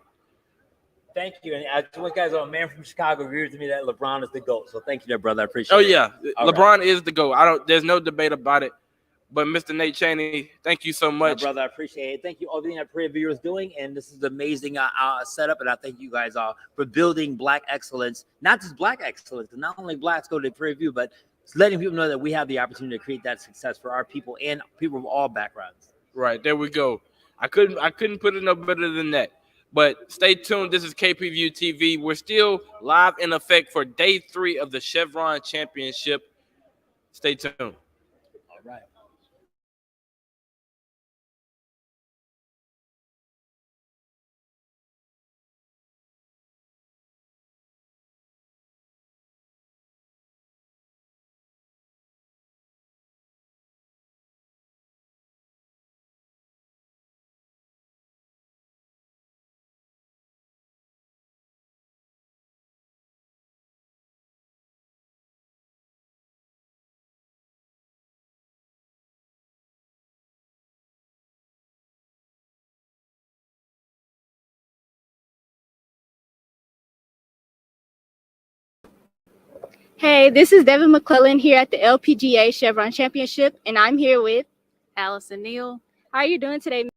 thank you. And I told you guys, a man from Chicago agrees with me that LeBron is the GOAT. So thank you there, brother. I appreciate it. Oh, yeah. All LeBron is the GOAT. There's no debate about it. But Mr. Nate Cheney, thank you so much. My brother, I appreciate it. Thank you all everything that Prairie View is doing. And this is an amazing setup. And I thank you guys all for building Black excellence, not just Black excellence, and not only Blacks go to Prairie View, but letting people know that we have the opportunity to create that success for our people and people of all backgrounds. Right. There we go. I couldn't put it no better than that. But stay tuned. This is KPVU-TV. We're still live in effect for day 3 of the Chevron Championship. Stay tuned. All right. Hey, this is Devin McClellan here at the LPGA Chevron Championship, and I'm here with Allison Neal. How are you doing today?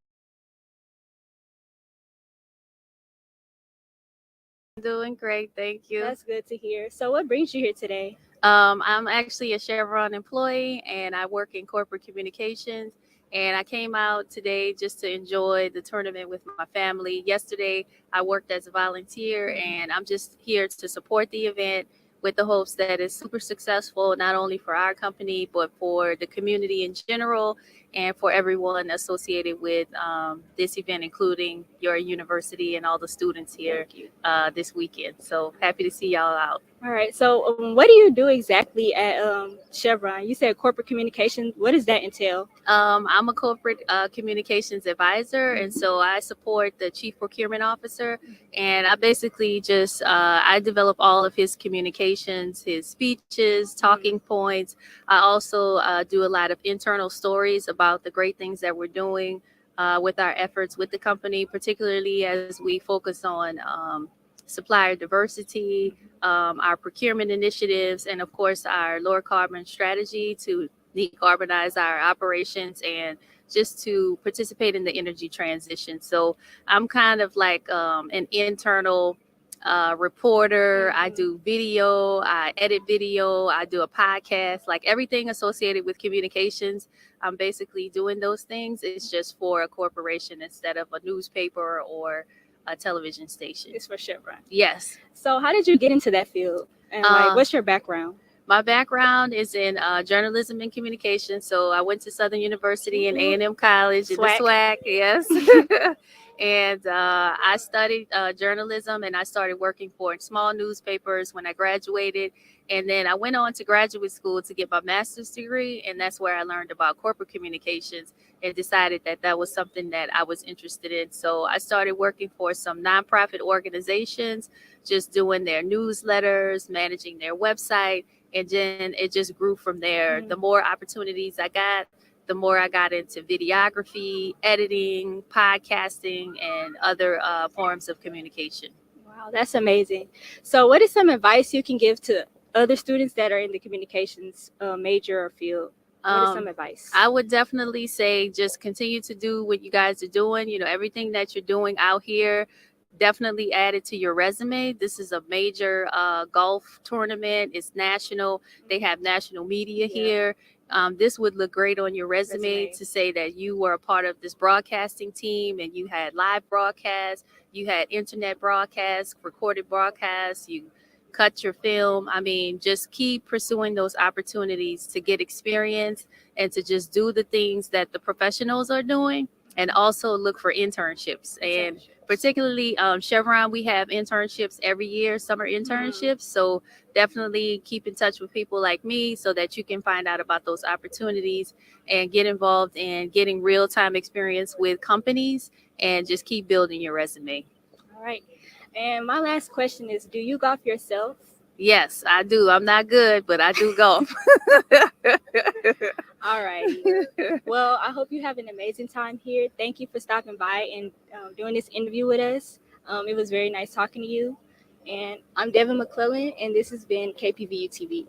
Doing great, thank you. That's good to hear. So, what brings you here today? I'm actually a Chevron employee and I work in corporate communications. And I came out today just to enjoy the tournament with my family. Yesterday, I worked as a volunteer, and I'm just here to support the event with the hopes that it's super successful, not only for our company, but for the community in general and for everyone associated with this event, including your university and all the students here this weekend. So happy to see y'all out. All right. So, what do you do exactly at Chevron? You said corporate communications. What does that entail? I'm a corporate communications advisor, and so I support the chief procurement officer. And I basically just I develop all of his communications, his speeches, talking points. I also do a lot of internal stories about the great things that we're doing with our efforts with the company, particularly as we focus on supplier diversity, our procurement initiatives, and of course our lower carbon strategy to decarbonize our operations and just to participate in the energy transition. So I'm kind of like an internal reporter. I do video, I edit video, I do a podcast, like everything associated with communications. I'm basically doing those things. It's just for a corporation instead of a newspaper or a television station. It's for Chevron. Yes. So, how did you get into that field? And what's your background? My background is in journalism and communication. So I went to Southern University and A&M College in the SWAC, yes. And I studied journalism, and I started working for small newspapers when I graduated. And then I went on to graduate school to get my master's degree, and that's where I learned about corporate communications and decided that that was something that I was interested in. So I started working for some nonprofit organizations, just doing their newsletters, managing their website, and then it just grew from there. The more opportunities I got, the more I got into videography, editing, podcasting, and other forms of communication. Wow, that's amazing. So, what is some advice you can give to other students that are in the communications major or field? What is some advice? I would definitely say just continue to do what you guys are doing. You know, everything that you're doing out here, definitely add it to your resume. This is a major golf tournament. It's national. They have national media here. This would look great on your resume to say that you were a part of this broadcasting team and you had live broadcasts, you had internet broadcasts, recorded broadcasts, you cut your film. I mean, just keep pursuing those opportunities to get experience and to just do the things that the professionals are doing, and also look for internships. And particularly Chevron, we have internships every year, summer internships. So definitely keep in touch with people like me so that you can find out about those opportunities and get involved in getting real-time experience with companies, and just keep building your resume. All right. And my last question is, do you golf yourself? Yes, I do. I'm not good, but I do golf. All right. Well, I hope you have an amazing time here. Thank you for stopping by and doing this interview with us. It was very nice talking to you. And I'm Devin McClellan, and this has been KPVU-TV.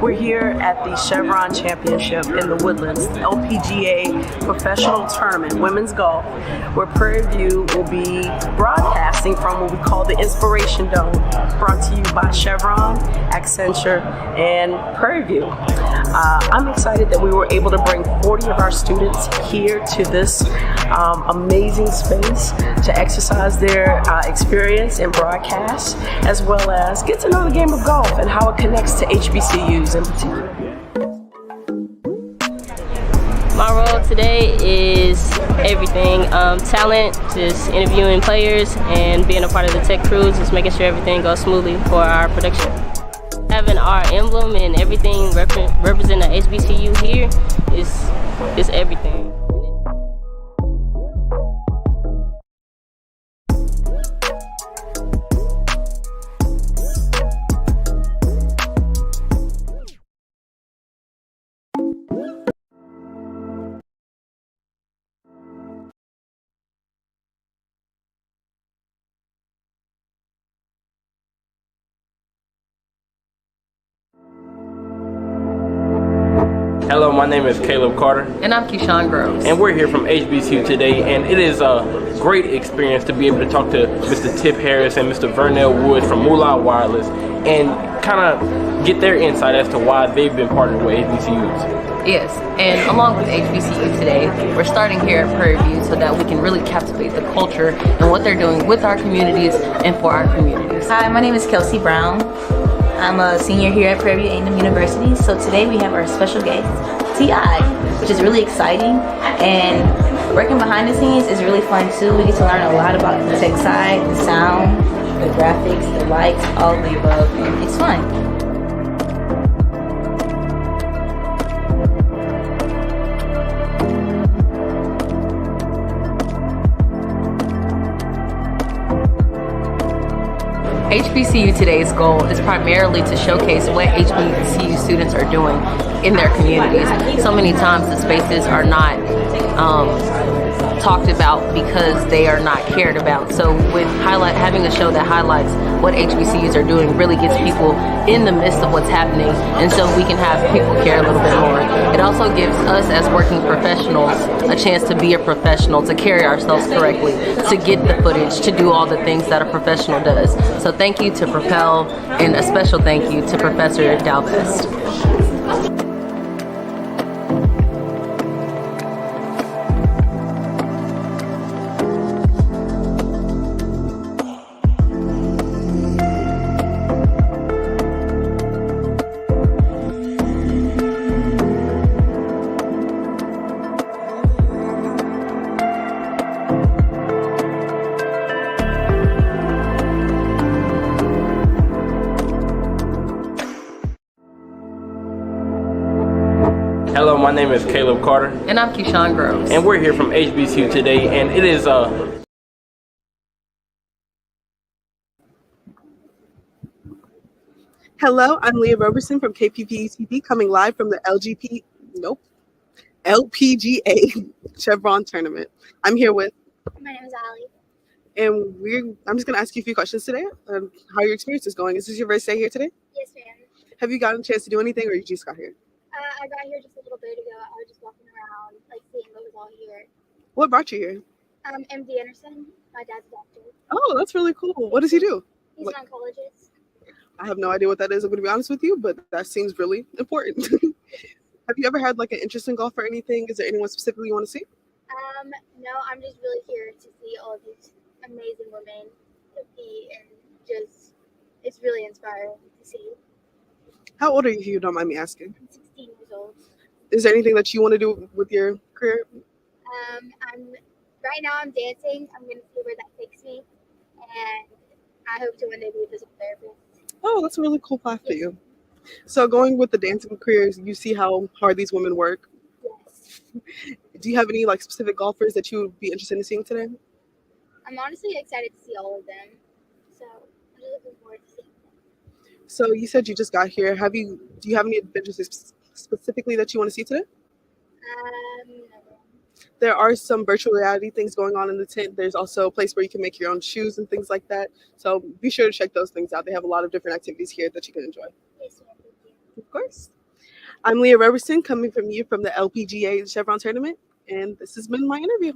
We're here at the Chevron Championship in the Woodlands, LPGA Professional Tournament, Women's Golf, where Prairie View will be broadcasting from what we call the Inspiration Dome, brought to you by Chevron, Accenture, and Prairie View. I'm excited that we were able to bring 40 of our students here to this amazing space to exercise their experience in broadcast, as well as get to know the game of golf and how it connects to HBCUs in particular. My role today is everything. Talent, just interviewing players and being a part of the tech crews, just making sure everything goes smoothly for our production. Having our emblem and everything representing the HBCU here is everything. Hello, my name is Caleb Carter. And I'm Keyshawn Groves. And we're here from HBCU today, and it is a great experience to be able to talk to Mr. Tip Harris and Mr. Vernell Woods from Moolah Wireless and kind of get their insight as to why they've been partnered with HBCUs. Yes, and along with HBCU today, we're starting here at Prairie View so that we can really captivate the culture and what they're doing with our communities and for our communities. Hi, my name is Kelsey Brown. I'm a senior here at Prairie View-TV University. So today we have our special guest, T.I., which is really exciting. And working behind the scenes is really fun too. We get to learn a lot about the tech side, the sound, the graphics, the lights, all of the above. And it's fun. HBCU today's goal is primarily to showcase what HBCU students are doing in their communities. So many times the spaces are not talked about because they are not cared about. So with having a show that highlights what HBCUs are doing really gets people in the midst of what's happening, and so we can have people care a little bit more. It also gives us as working professionals a chance to be a professional, to carry ourselves correctly, to get the footage, to do all the things that a professional does. So thank you to Propel, and a special thank you to Professor Dowell-Vest. Hello, my name is Caleb Carter. And I'm Keyshawn Groves. And we're here from HBCU today, and it is Hello, I'm Leah Roberson from KPVU-TV, coming live from the LPGA Chevron tournament. I'm here with. My name is Ali. And I'm just going to ask you a few questions today. How your experience is going. Is this your first day here today? Yes, ma'am. Have you gotten a chance to do anything, or you just got here? I got here just a little bit ago. I was just walking around, seeing what was all here. What brought you here? MD Anderson. My dad's a doctor. Oh, that's really cool. What does he do? He's an oncologist. I have no idea what that is, I'm going to be honest with you, but that seems really important. Have you ever had an interest in golf or anything? Is there anyone specifically you want to see? No, I'm just really here to see all of these amazing women compete, and it's really inspiring to see. How old are you, if you don't mind me asking? I'm 16 years old. Is there anything that you want to do with your career? Right now I'm dancing. I'm going to see where that takes me, and I hope to one day be a physical therapist. Oh, that's a really cool path for you. So going with the dancing careers, you see how hard these women work? Yes. Do you have any specific golfers that you would be interested in seeing today? I'm honestly excited to see all of them. So I'm just looking forward to seeing them. So you said you just got here. Do you have any adventures specifically that you want to see today? No. There are some virtual reality things going on in the tent. There's also a place where you can make your own shoes and things like that. So be sure to check those things out. They have a lot of different activities here that you can enjoy. Yes, ma'am. Thank you. Of course. I'm Leah Robertson, coming from you from the LPGA Chevron tournament, and this has been my interview.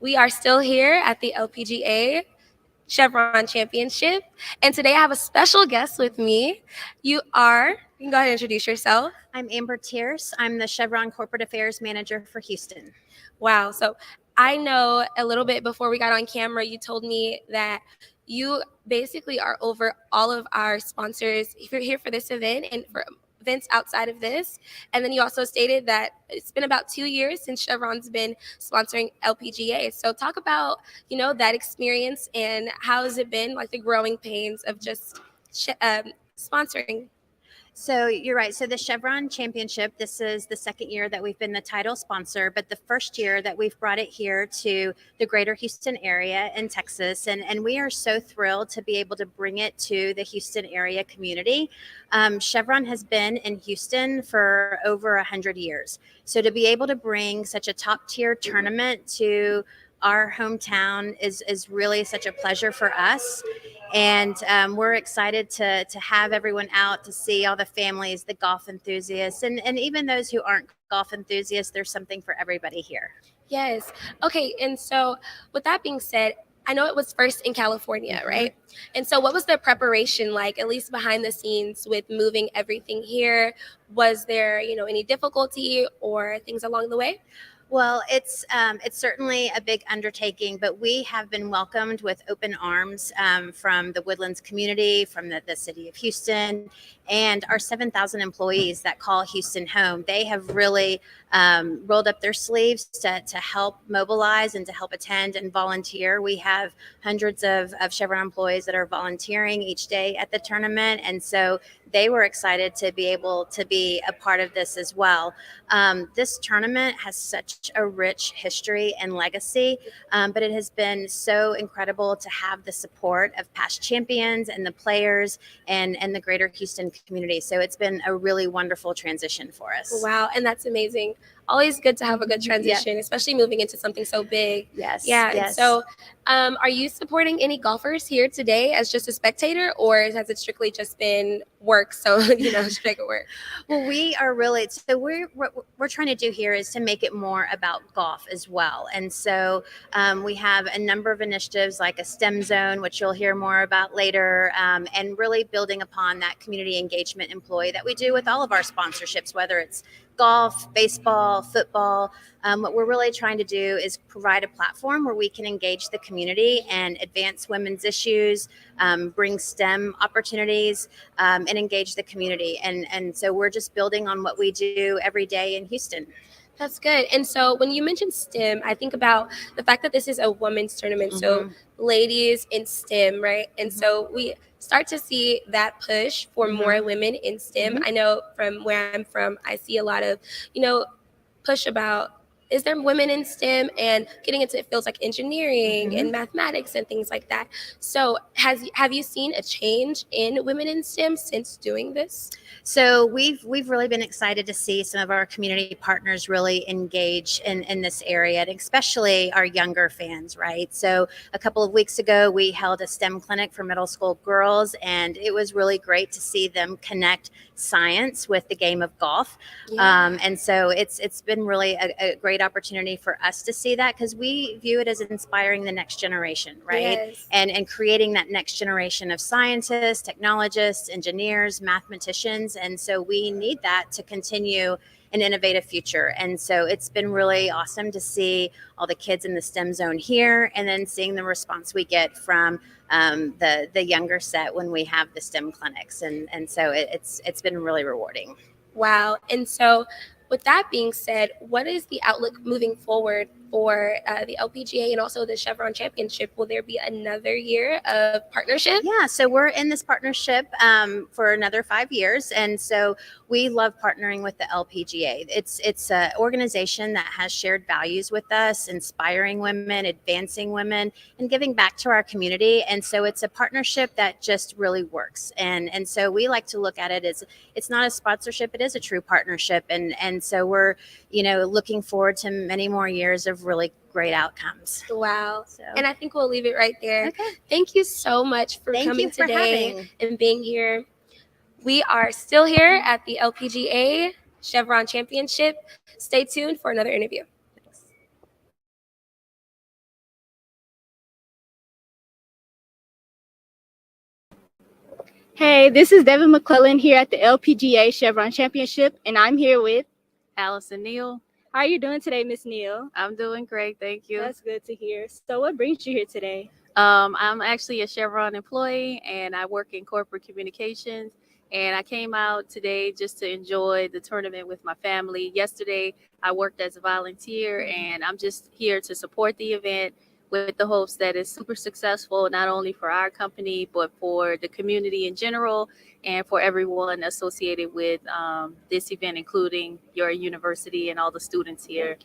We are still here at the LPGA Chevron Championship, and today I have a special guest with me. You can go ahead and introduce yourself. I'm Amber Tierce. I'm the Chevron Corporate Affairs Manager for Houston. Wow, so I know a little bit before we got on camera, you told me that you basically are over all of our sponsors if you're here for this event and for events outside of this. And then you also stated that it's been about 2 years since Chevron's been sponsoring LPGA. So talk about, that experience and how has it been, like the growing pains of just sponsoring. So you're right. So the Chevron Championship, this is the second year that we've been the title sponsor, but the first year that we've brought it here to the greater Houston area in Texas. And we are so thrilled to be able to bring it to the Houston area community. Chevron has been in Houston for over 100 years. So to be able to bring such a top tier tournament to our hometown is really such a pleasure for us. And we're excited to have everyone out to see all the families, the golf enthusiasts, and even those who aren't golf enthusiasts. There's something for everybody here. Yes. Okay. And so with that being said, I know it was first in California, right? And so what was the preparation like, at least behind the scenes, with moving everything here? Was there, any difficulty or things along the way? Well, it's certainly a big undertaking, but we have been welcomed with open arms from the Woodlands community, from the city of Houston, and our 7,000 employees that call Houston home. They have really rolled up their sleeves to help mobilize and to help attend and volunteer. We have hundreds of Chevron employees that are volunteering each day at the tournament, and so they were excited to be able to be a part of this as well. This tournament has such a rich history and legacy, but it has been so incredible to have the support of past champions and the players and the greater Houston community. So it's been a really wonderful transition for us. Wow, and that's amazing. Always good to have a good transition, especially moving into something so big. Yes. Yeah. Yes. And so are you supporting any golfers here today as just a spectator, or has it strictly just been work? So, straight work. Well, we are really, so what we're trying to do here is to make it more about golf as well. And so we have a number of initiatives like a STEM zone, which you'll hear more about later, and really building upon that community engagement employee that we do with all of our sponsorships, whether it's golf, baseball, football. What we're really trying to do is provide a platform where we can engage the community and advance women's issues, bring STEM opportunities, and engage the community. And so we're just building on what we do every day in Houston. That's good. And so when you mentioned STEM, I think about the fact that this is a women's tournament. So ladies in STEM, right? And so we start to see that push for more women in STEM. I know from where I'm from, I see a lot of, push about, is there women in STEM, and getting into fields like engineering and mathematics and things like that. So have you seen a change in women in STEM since doing this? So we've really been excited to see some of our community partners really engage in this area, and especially our younger fans, right? So a couple of weeks ago, we held a STEM clinic for middle school girls, and it was really great to see them connect science with the game of golf. And so it's been really a great opportunity for us to see that, because we view it as inspiring the next generation, right? Yes. And creating that next generation of scientists, technologists, engineers, mathematicians. And so we need that to continue an innovative future. And so it's been really awesome to see all the kids in the STEM zone here, and then seeing the response we get from the younger set when we have the STEM clinics. And so it's been really rewarding. Wow. And so with that being said, what is the outlook moving forward for the LPGA and also the Chevron Championship. Will there be another year of partnership? Yeah, so we're in this partnership for another 5 years, and so we love partnering with the LPGA. It's an organization that has shared values with us, inspiring women, advancing women, and giving back to our community. And so it's a partnership that just really works. And so we like to look at it as it's not a sponsorship; it is a true partnership. And so we're looking forward to many more years of really great outcomes. Wow. And I think we'll leave it right there. Okay. Thank you so much for Thank coming you for today having. and being here. We are still here at the LPGA Chevron Championship. Stay tuned for another interview. Hey, this is Devin McClellan here at the LPGA Chevron Championship, and I'm here with Allison Neal. How are you doing today, Miss Neal? I'm doing great, thank you. That's good to hear. So what brings you here today? I'm actually a Chevron employee and I work in corporate communications. And I came out today just to enjoy the tournament with my family. Yesterday, I worked as a volunteer, and I'm just here to support the event with the hopes that it's super successful, not only for our company, but for the community in general and for everyone associated with this event, including your university and all the students here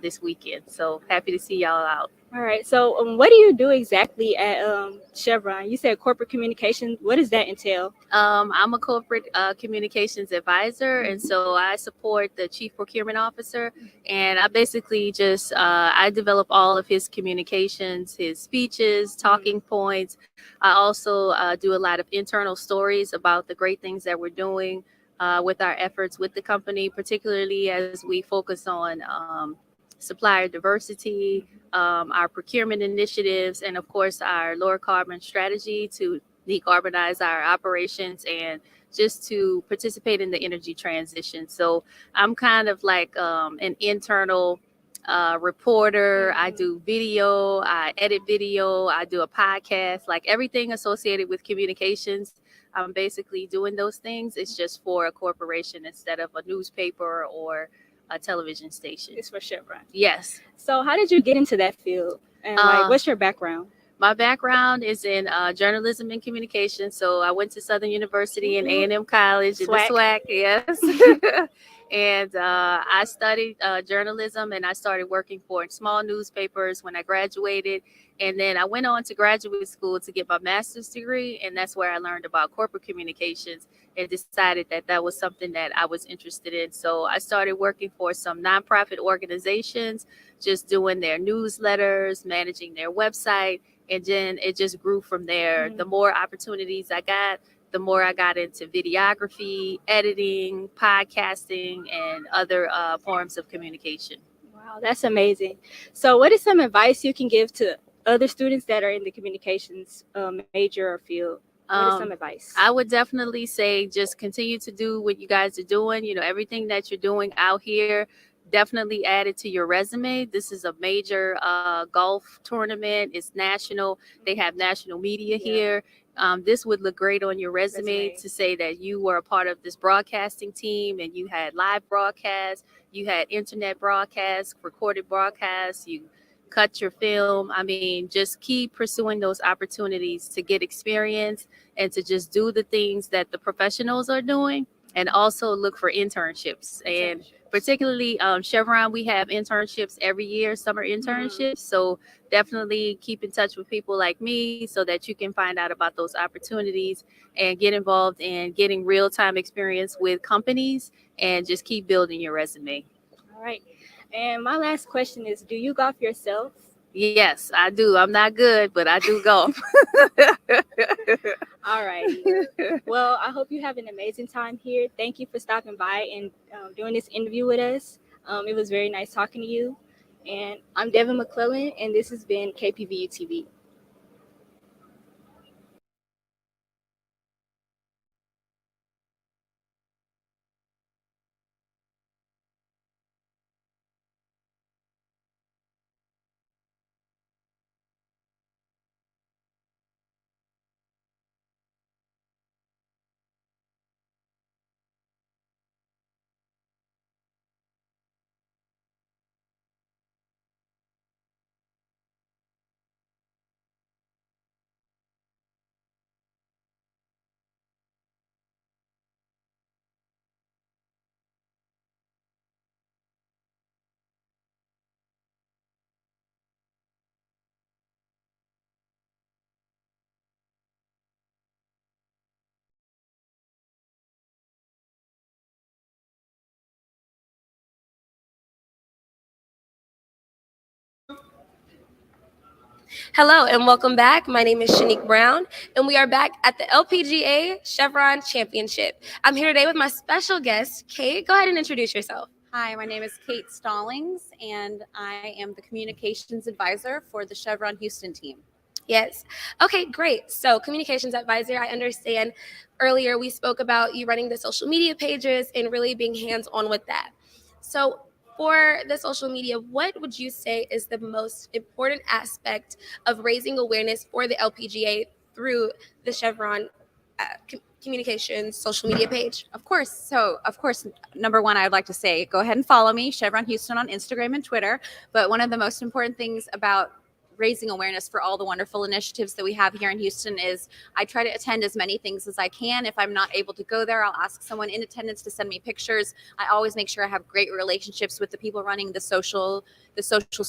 this weekend. So happy to see y'all out. All right. So what do you do exactly at Chevron? You said corporate communications. What does that entail? I'm a corporate communications advisor, and so I support the chief procurement officer, and I basically just I develop all of his communications, his speeches, talking points. I also do a lot of internal stories about the great things that we're doing with our efforts with the company, particularly as we focus on supplier diversity, our procurement initiatives, and of course our lower carbon strategy to decarbonize our operations and just to participate in the energy transition. So I'm kind of like an internal reporter. I do video, I edit video, I do a podcast, like everything associated with communications. I'm basically doing those things. It's just for a corporation instead of a newspaper or a television station. It's for Chevron. Yes. So how did you get into that field? And what's your background? My background is in journalism and communication. So I went to Southern University and A&M College in the SWAC, yes. And I studied journalism, and I started working for small newspapers when I graduated. And then I went on to graduate school to get my master's degree, and that's where I learned about corporate communications and decided that that was something that I was interested in. So I started working for some nonprofit organizations, just doing their newsletters, managing their website, and then it just grew from there. The more opportunities I got, the more I got into videography, editing, podcasting, and other forms of communication. Wow, that's amazing. So what is some advice you can give to other students that are in the communications major or field? What is some advice? I would definitely say just continue to do what you guys are doing. You know, everything that you're doing out here, definitely add it to your resume. This is a major golf tournament. It's national. They have national media here. This would look great on your resume to say that you were a part of this broadcasting team and you had live broadcasts, you had internet broadcasts, recorded broadcasts, you cut your film. I mean, just keep pursuing those opportunities to get experience and to just do the things that the professionals are doing, and also look for internships. And particularly Chevron, we have internships every year, summer internships. So definitely keep in touch with people like me so that you can find out about those opportunities and get involved in getting real-time experience with companies, and just keep building your resume. All right. And my last question is, do you golf yourself? Yes, I do. I'm not good, but I do golf. All right. Well, I hope you have an amazing time here. Thank you for stopping by and doing this interview with us. It was very nice talking to you. And I'm Devin McClellan, and this has been KPVU-TV. Hello and welcome back. My name is Shanique Brown, and we are back at the LPGA Chevron Championship. I'm here today with my special guest, Kate. Go ahead and introduce yourself. Hi, my name is Kate Stallings, and I am the communications advisor for the Chevron Houston team. Yes. Okay, great. So, communications advisor, I understand earlier we spoke about you running the social media pages and really being hands-on with that. So, for the social media, what would you say is the most important aspect of raising awareness for the LPGA through the Chevron communications social media page? Of course. So, of course, number one, I would like to say, go ahead and follow me, Chevron Houston, on Instagram and Twitter. But one of the most important things about raising awareness for all the wonderful initiatives that we have here in Houston is I try to attend as many things as I can. If I'm not able to go there, I'll ask someone in attendance to send me pictures. I always make sure I have great relationships with the people running the socials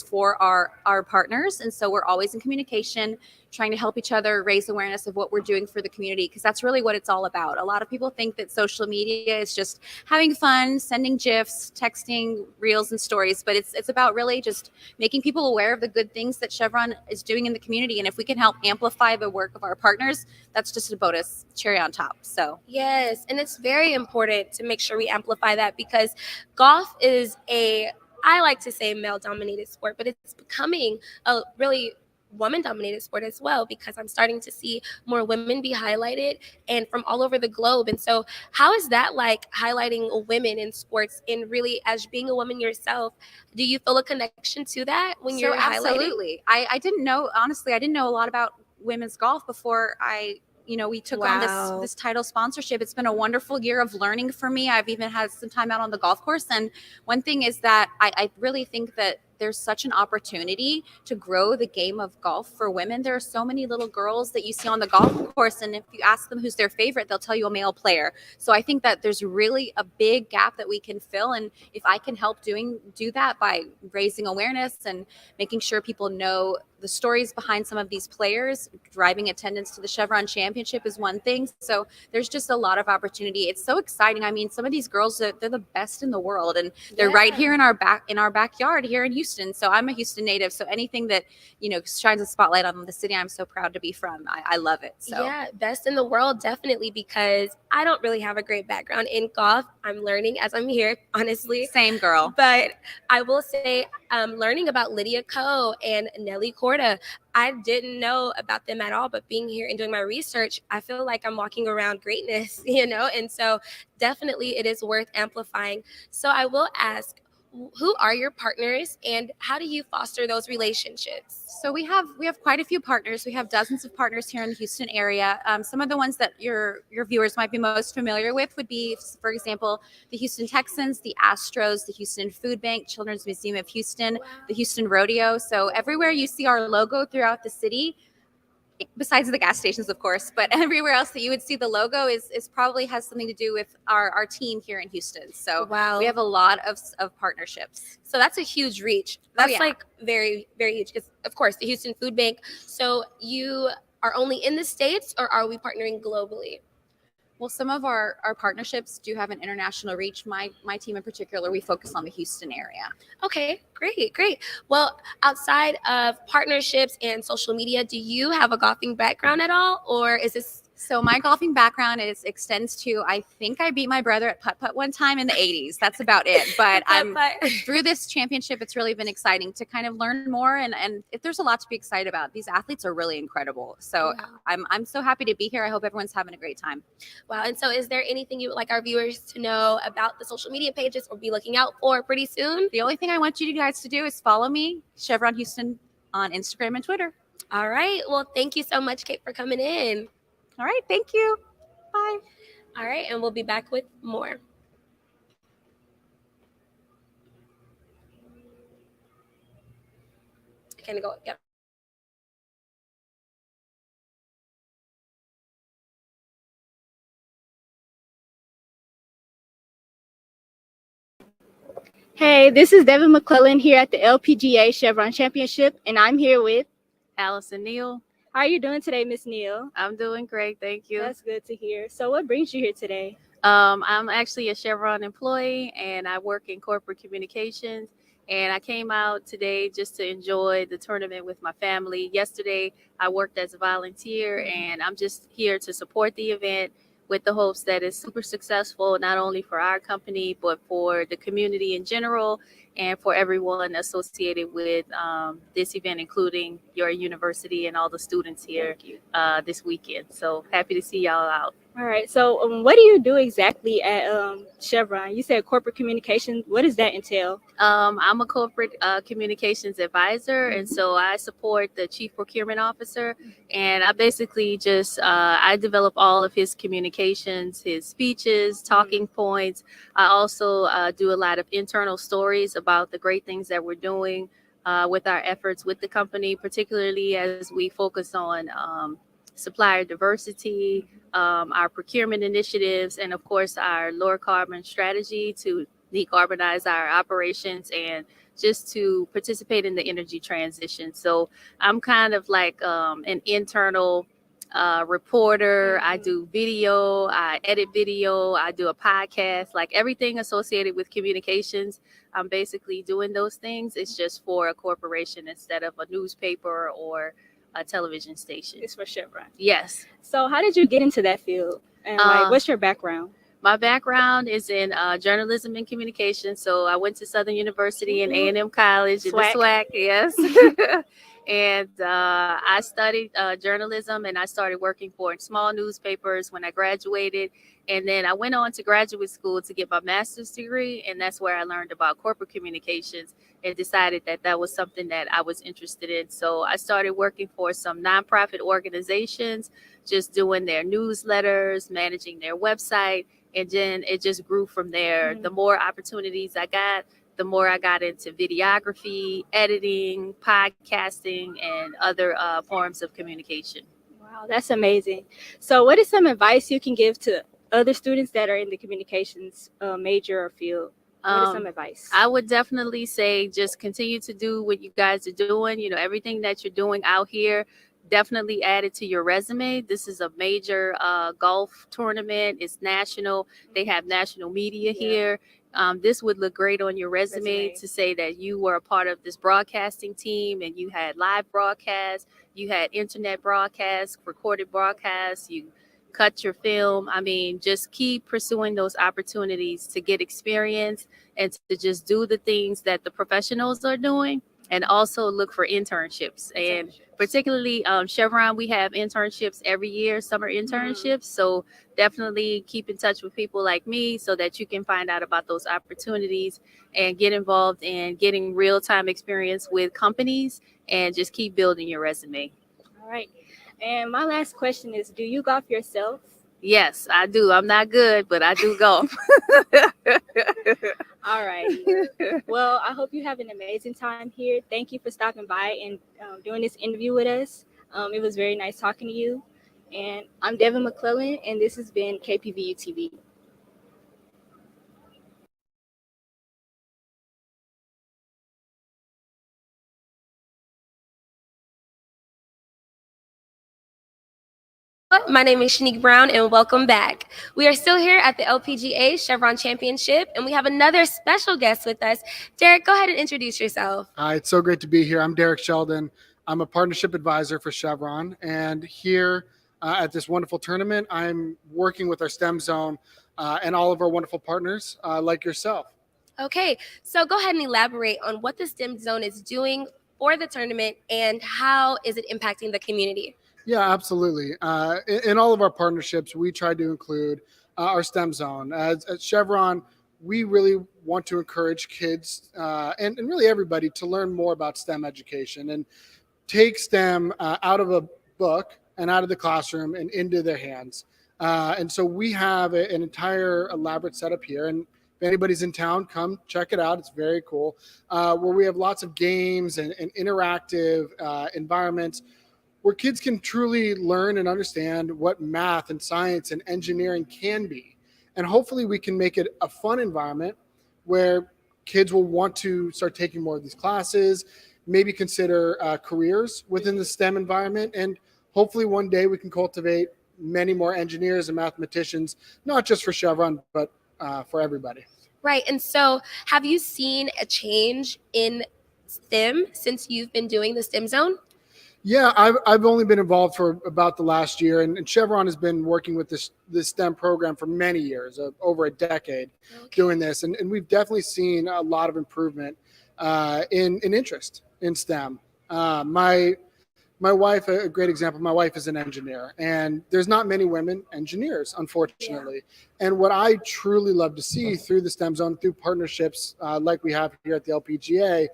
for our partners. And so we're always in communication, trying to help each other raise awareness of what we're doing for the community, because that's really what it's all about. A lot of people think that social media is just having fun, sending GIFs, texting reels and stories, but it's about really just making people aware of the good things that Chevron is doing in the community. And if we can help amplify the work of our partners, that's just a bonus cherry on top. So yes, and it's very important to make sure we amplify that, because golf is I like to say male-dominated sport, but it's becoming a really woman-dominated sport as well, because I'm starting to see more women be highlighted and from all over the globe. And so how is that like, highlighting women in sports, and really as being a woman yourself, do you feel a connection to that when you're highlighting? Absolutely. I didn't know, honestly, I didn't know a lot about women's golf before we took on this title sponsorship. It's been a wonderful year of learning for me. I've even had some time out on the golf course. And one thing is that I really think that there's such an opportunity to grow the game of golf for women. There are so many little girls that you see on the golf course, and if you ask them who's their favorite, they'll tell you a male player. So I think that there's really a big gap that we can fill, and if I can help do that by raising awareness and making sure people know the stories behind some of these players, driving attendance to the Chevron Championship is one thing. So there's just a lot of opportunity. It's so exciting. I mean, some of these girls, they're the best in the world, and they're right here in our backyard here in Houston. So I'm a Houston native. So anything that, shines a spotlight on the city, I'm so proud to be from. I love it. So yeah, best in the world, definitely, because I don't really have a great background in golf. I'm learning as I'm here, honestly. Same, girl. But I will say, learning about Lydia Ko and Nelly Corda, I didn't know about them at all, but being here and doing my research, I feel like I'm walking around greatness, and so definitely it is worth amplifying. So I will ask, who are your partners and how do you foster those relationships? So we have quite a few partners. We have dozens of partners here in the Houston area. Some of the ones that your viewers might be most familiar with would be, for example, the Houston Texans, the Astros, the Houston Food Bank, Children's Museum of Houston, the Houston Rodeo. So everywhere you see our logo throughout the city, besides the gas stations, of course, but everywhere else that you would see the logo is probably has something to do with our team here in Houston. So we have a lot of partnerships. So that's a huge reach. That's like very, very huge. Because of course, the Houston Food Bank. So you are only in the States, or are we partnering globally? Well, some of our partnerships do have an international reach. My team in particular, we focus on the Houston area. Okay, great. Well, outside of partnerships and social media, do you have a golfing background at all, or is this? So my golfing background extends to, I think I beat my brother at putt-putt one time in the 80s. That's about it. But through this championship, it's really been exciting to kind of learn more. And if there's a lot to be excited about. These athletes are really incredible. So I'm so happy to be here. I hope everyone's having a great time. Wow. And so is there anything you would like our viewers to know about the social media pages or be looking out for pretty soon? The only thing I want you guys to do is follow me, Chevron Houston, on Instagram and Twitter. All right. Well, thank you so much, Kate, for coming in. All right. Thank you. Bye. All right. And we'll be back with more. Can I go? Yep. Hey, this is Devin McClellan here at the LPGA Chevron Championship, and I'm here with Allison Neal. How are you doing today, Miss Neal? I'm doing great, thank you. That's good to hear. So what brings you here today? I'm actually a Chevron employee, and I work in corporate communications. And I came out today just to enjoy the tournament with my family. Yesterday, I worked as a volunteer, and I'm just here to support the event with the hopes that it's super successful, not only for our company, but for the community in general and for everyone associated with this event, including your university and all the students here this weekend. So happy to see y'all out. All right. So, what do you do exactly at Chevron? You said corporate communication. What does that entail? I'm a corporate communications advisor, and so I support the chief procurement officer. And I basically just I develop all of his communications, his speeches, talking points. I also do a lot of internal stories about the great things that we're doing with our efforts with the company, particularly as we focus on supplier diversity, our procurement initiatives, and of course our lower carbon strategy to decarbonize our operations and just to participate in the energy transition. So I'm kind of like an internal reporter. I do video, I edit video, I do a podcast, like everything associated with communications. I'm basically doing those things. It's just for a corporation instead of a newspaper or a television station. It's for Chevron. Yes. So, how did you get into that field? And like, what's your background? My background is in journalism and communication. So I went to Southern University and A&M College in the SWAC, yes. And I studied journalism, and I started working for small newspapers when I graduated. And then I went on to graduate school to get my master's degree, and that's where I learned about corporate communications and decided that that was something that I was interested in. So I started working for some nonprofit organizations, just doing their newsletters, managing their website, and then it just grew from there. The more opportunities I got, the more I got into videography, editing, podcasting, and other forms of communication. Wow, that's amazing. So, what is some advice you can give to other students that are in the communications major or field? What is some advice? I would definitely say just continue to do what you guys are doing. You know, everything that you're doing out here, definitely add it to your resume. This is a major golf tournament. It's national. They have national media here. This would look great on your resume to say that you were a part of this broadcasting team and you had live broadcasts, you had internet broadcasts, recorded broadcasts, you cut your film. I mean, just keep pursuing those opportunities to get experience and to just do the things that the professionals are doing, and also look for internships. And particularly Chevron, we have internships every year, summer internships. So definitely keep in touch with people like me so that you can find out about those opportunities and get involved in getting real-time experience with companies, and just keep building your resume. All right. And my last question is, do you golf yourself? Yes, I do. I'm not good, but I do golf. All right. Well, I hope you have an amazing time here. Thank you for stopping by and doing this interview with us. It was very nice talking to you. And I'm Devin McClellan, and this has been KPVU-TV. My name is Shanique Brown, and welcome back. We are still here at the LPGA Chevron Championship, and we have another special guest with us. Derek, go ahead and introduce yourself. Hi, it's so great to be here. I'm Derek Sheldon. I'm a partnership advisor for Chevron, and here at this wonderful tournament, I'm working with our STEM zone and all of our wonderful partners like yourself. Okay, so go ahead and elaborate on what the STEM zone is doing for the tournament and how is it impacting the community? Yeah, absolutely. In all of our partnerships, we try to include our STEM zone. At Chevron, we really want to encourage kids and really everybody to learn more about STEM education and take STEM out of a book and out of the classroom and into their hands. And so we have an entire elaborate setup here. And if anybody's in town, come check it out. It's very cool. Where we have lots of games and interactive environments where kids can truly learn and understand what math and science and engineering can be. And hopefully we can make it a fun environment where kids will want to start taking more of these classes, maybe consider careers within the STEM environment. And hopefully one day we can cultivate many more engineers and mathematicians, not just for Chevron, but for everybody. Right. And so have you seen a change in STEM since you've been doing the STEM zone? Yeah, I've only been involved for about the last year, and Chevron has been working with this STEM program for many years, over a decade, doing this, and we've definitely seen a lot of improvement in interest in STEM. My wife, a great example, my wife is an engineer, and there's not many women engineers, unfortunately. Yeah. And what I truly love to see through the STEM zone, through partnerships like we have here at the LPGA,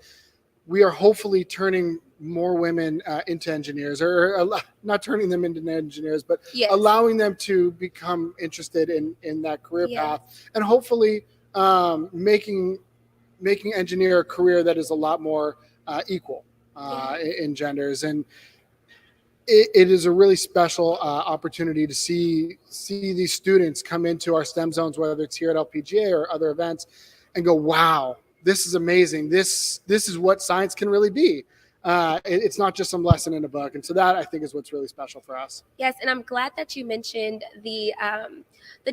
we are hopefully turning more women into engineers, or not turning them into engineers, but allowing them to become interested in that career path, and hopefully making engineer a career that is a lot more equal in genders. And it is a really special opportunity to see these students come into our STEM zones, whether it's here at LPGA or other events, and go, wow, this is amazing. This is what science can really be. It's not just some lesson in a book. And so that, I think, is what's really special for us. Yes, and I'm glad that you mentioned the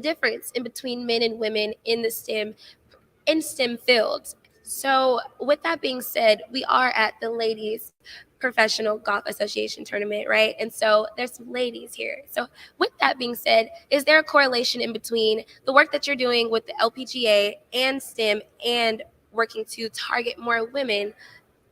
difference in between men and women in the STEM fields. So with that being said, we are at the Ladies Professional Golf Association tournament, right? And so there's some ladies here. So with that being said, is there a correlation in between the work that you're doing with the LPGA and STEM and working to target more women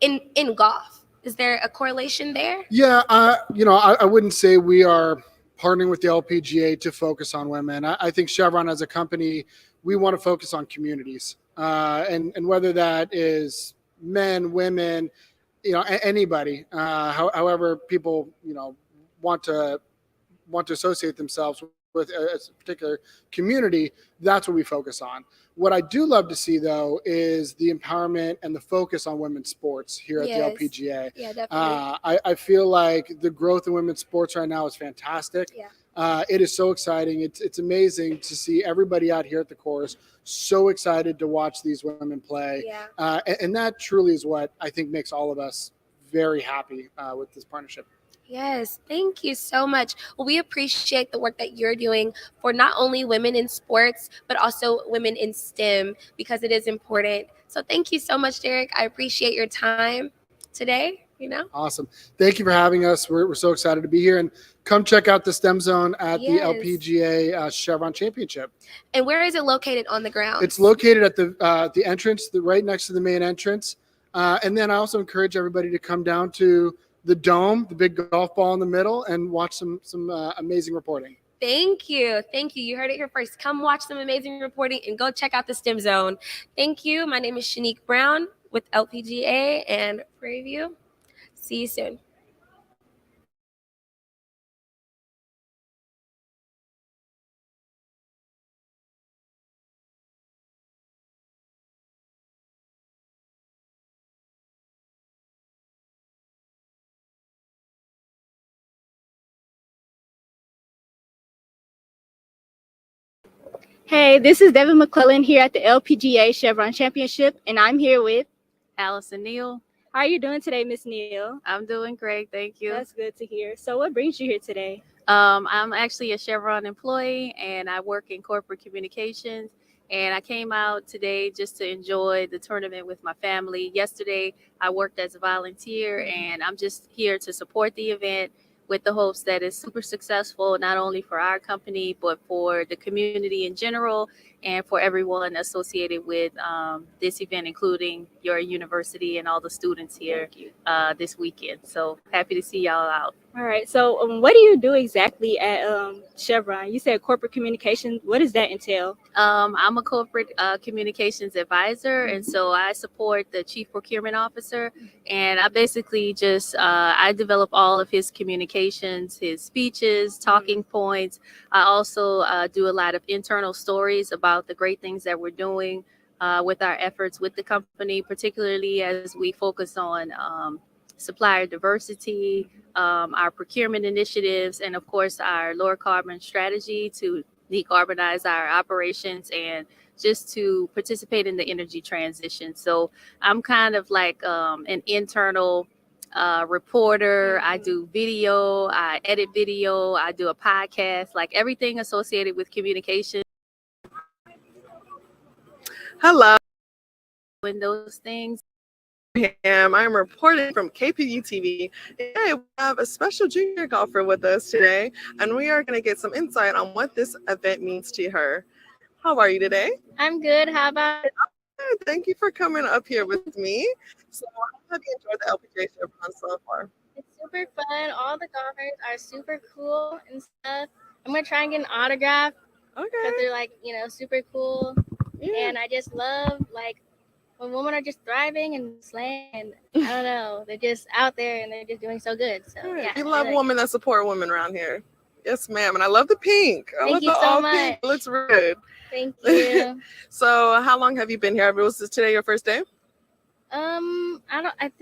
in golf? Is there a correlation there? Yeah, I wouldn't say we are partnering with the LPGA to focus on women. I think Chevron as a company, we want to focus on communities. And whether that is men, women, anybody, however people, want to associate themselves with a particular community, that's what we focus on. What I do love to see, though, is the empowerment and the focus on women's sports here at the LPGA. Yeah, definitely. I feel like the growth in women's sports right now is fantastic. Yeah. It is so exciting. It's amazing to see everybody out here at the course so excited to watch these women play. Yeah. And that truly is what I think makes all of us very happy with this partnership. Yes, thank you so much. Well, we appreciate the work that you're doing for not only women in sports, but also women in STEM, because it is important. So thank you so much, Derek. I appreciate your time today. Awesome. Thank you for having us. We're so excited to be here, and come check out the STEM zone at the LPGA Chevron Championship. And where is it located on the ground? It's located at the entrance, right next to the main entrance. And then I also encourage everybody to come down to the dome, the big golf ball in the middle, and watch some amazing reporting. Thank you. You heard it here first. Come watch some amazing reporting and go check out the STEM zone. Thank you. My name is Shanique Brown with LPGA and Prairie View. See you soon. Hey, this is Devin McClellan here at the LPGA Chevron Championship, and I'm here with Allison Neal. How are you doing today, Miss Neal? I'm doing great, thank you. That's good to hear. So what brings you here today? I'm actually a Chevron employee, and I work in corporate communications. And I came out today just to enjoy the tournament with my family. Yesterday, I worked as a volunteer, and I'm just here to support the event with the hopes that it's super successful, not only for our company, but for the community in general and for everyone associated with this event, including your university and all the students here this weekend. So happy to see y'all out. All right. So what do you do exactly at Chevron? You said corporate communications. What does that entail? I'm a corporate communications advisor, and so I support the chief procurement officer, and I basically just I develop all of his communications, his speeches, talking points. I also do a lot of internal stories about the great things that we're doing with our efforts with the company, particularly as we focus on supplier diversity, our procurement initiatives, and of course our lower carbon strategy to decarbonize our operations and just to participate in the energy transition. So I'm kind of like an internal reporter. I do video, I edit video, I do a podcast, like everything associated with communication. Hello. When those things. I'm reporting from KPVU-TV. Today we have a special junior golfer with us today, and we are going to get some insight on what this event means to her. How are you today? I'm good. How about? Thank you for coming up here with me. So, how have you enjoyed the LPGA Chevron so far? It's super fun. All the golfers are super cool and stuff. I'm gonna try and get an autograph. Okay. Because they're like, super cool. Yeah. And I just love like when women are just thriving and slaying. And I don't know, they're just out there and they're just doing so good. So yeah. We love I like women that support women around here. Yes, ma'am. And I love the pink. I Thank love you the so all much. pink. It looks really good. Thank you. So, how long have you been here? Was this today your first day? I don't know if I've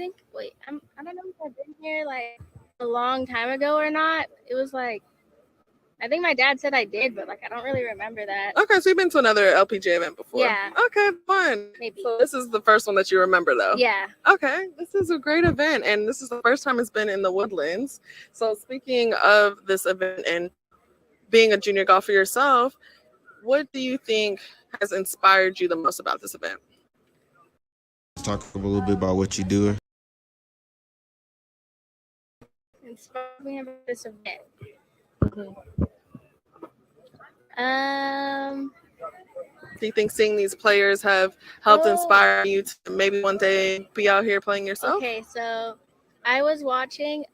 been here like a long time ago or not. It was like, I think my dad said I did, but like I don't really remember that. Okay, so you've been to another LPGA event before. Yeah. Okay, fun. Maybe. So this is the first one that you remember though. Yeah. Okay, this is a great event, and this is the first time it's been in the Woodlands. So speaking of this event and being a junior golfer yourself, what do you think has inspired you the most about this event? Talk a little bit about what you do. Inspired me about this event. Do you think seeing these players have helped inspire you to maybe one day be out here playing yourself? Okay, so I was watching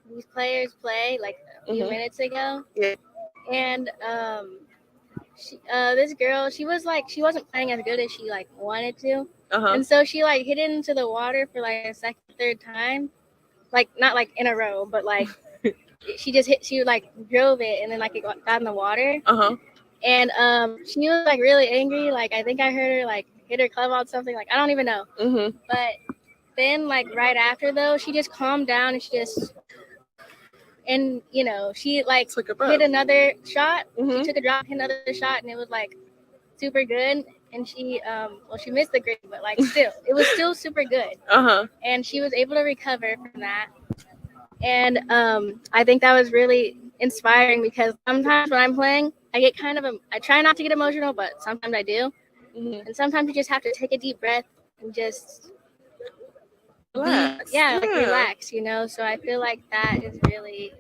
these players play like a few minutes ago. Yeah. And this girl, she wasn't playing as good as she like wanted to. And so she like hit it into the water for like a second, third time. Like not like in a row, but like she like drove it and then like it got in the water. And she was like really angry. Like I think I heard her like hit her club on something. Like I don't even know. But then like right after though, she just calmed down and she like hit another shot. She took a drop, hit another shot, and it was like super good. And she she missed the green, but like still, it was still super good. And she was able to recover from that. And I think that was really inspiring because sometimes when I'm playing, I get I try not to get emotional, but sometimes I do. And sometimes you just have to take a deep breath and just relax. Relax, So I feel like that is really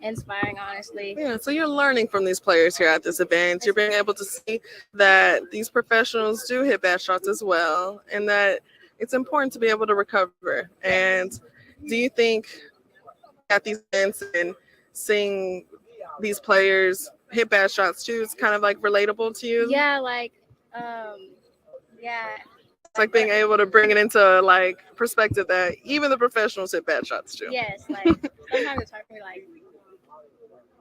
inspiring, honestly. Yeah, so you're learning from these players here at this event. You're being able to see that these professionals do hit bad shots as well, and that it's important to be able to recover. And do you think at these events and seeing these players hit bad shots too is kind of like relatable to you? Yeah, It's like being able to bring it into like perspective that even the professionals hit bad shots too. Yes, like sometimes it's hard for me like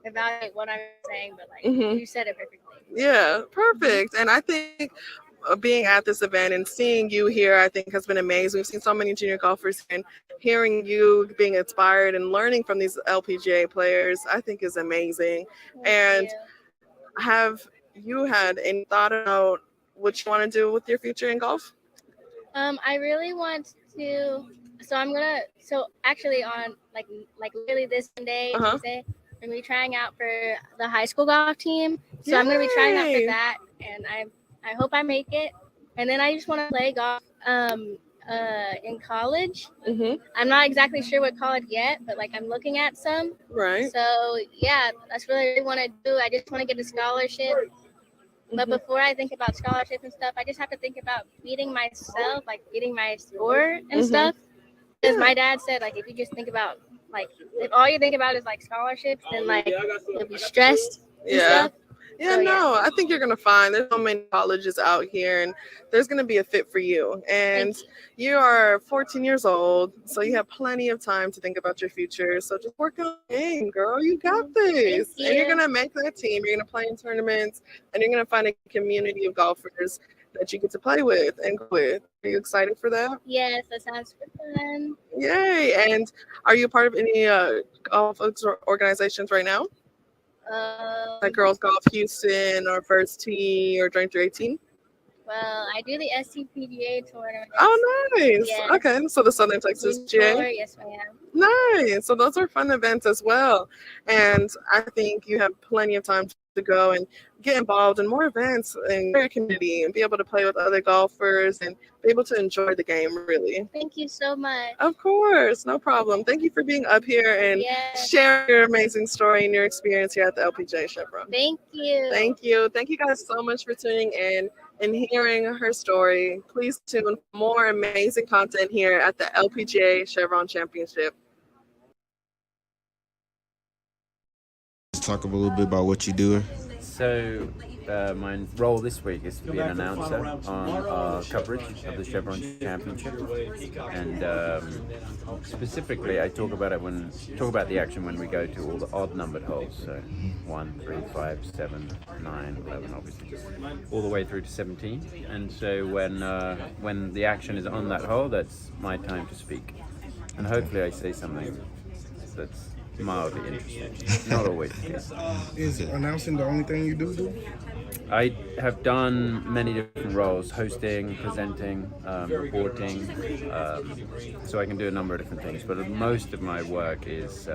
evaluate what I'm saying, but like you said it perfectly. Yeah, perfect. And I think being at this event and seeing you here, I think has been amazing. We've seen so many junior golfers, and hearing you being inspired and learning from these LPGA players, I think is amazing. Have you had any thought about what you want to do with your future in golf? I really want to. So actually on like literally this Sunday, Tuesday, I'm gonna be trying out for the high school golf team. So I'm gonna be trying out for that, and I hope I make it. And then I just want to play golf in college. I'm not exactly sure what college yet, but like I'm looking at some. Right. So yeah, that's what I really want to do. I just want to get a scholarship. But before I think about scholarship and stuff, I just have to think about beating myself, like getting my score and stuff. Because my dad said, like, if you just think about, like, if all you think about is like scholarships, then like you'll be stressed. And stuff. I think you're gonna find there's so many colleges out here, and there's gonna be a fit for you. And you are 14 years old, so you have plenty of time to think about your future. So just work on the game, girl. You got this. And you're gonna make that team. You're gonna play in tournaments, and you're gonna find a community of golfers that you get to play with and go with. Are you excited for that? Yes, that sounds super fun. Yay! And are you a part of any golf organizations right now? Like Girls Golf Houston or First Tee or Join 318? Well, I do the SCPGA tournament. Oh, nice. Yes. Okay, so the Southern Texas GA. Yes, I am. Nice. So those are fun events as well. And I think you have plenty of time to to go and get involved in more events in your community and be able to play with other golfers and be able to enjoy the game, really. Thank you so much. Of course, no problem. Thank you for being up here and Yes. sharing your amazing story and your experience here at the LPGA Chevron. Thank you. Thank you. Thank you guys so much for tuning in and hearing her story. Please tune in for more amazing content here at the LPGA Chevron Championship. Just talk a little bit about what you do. So, my role this week is to be an announcer on our coverage of the Chevron Championship, and specifically, I talk about the action when we go to all the odd-numbered holes. So, 1, 3, 5, 7, 9, 11, obviously, all the way through to 17. And so, when the action is on that hole, that's my time to speak, and hopefully, I say something that's mildly interesting. Not always the case. Is announcing the only thing you do? I have done many different roles: hosting, presenting, reporting, so I can do a number of different things, but most of my work is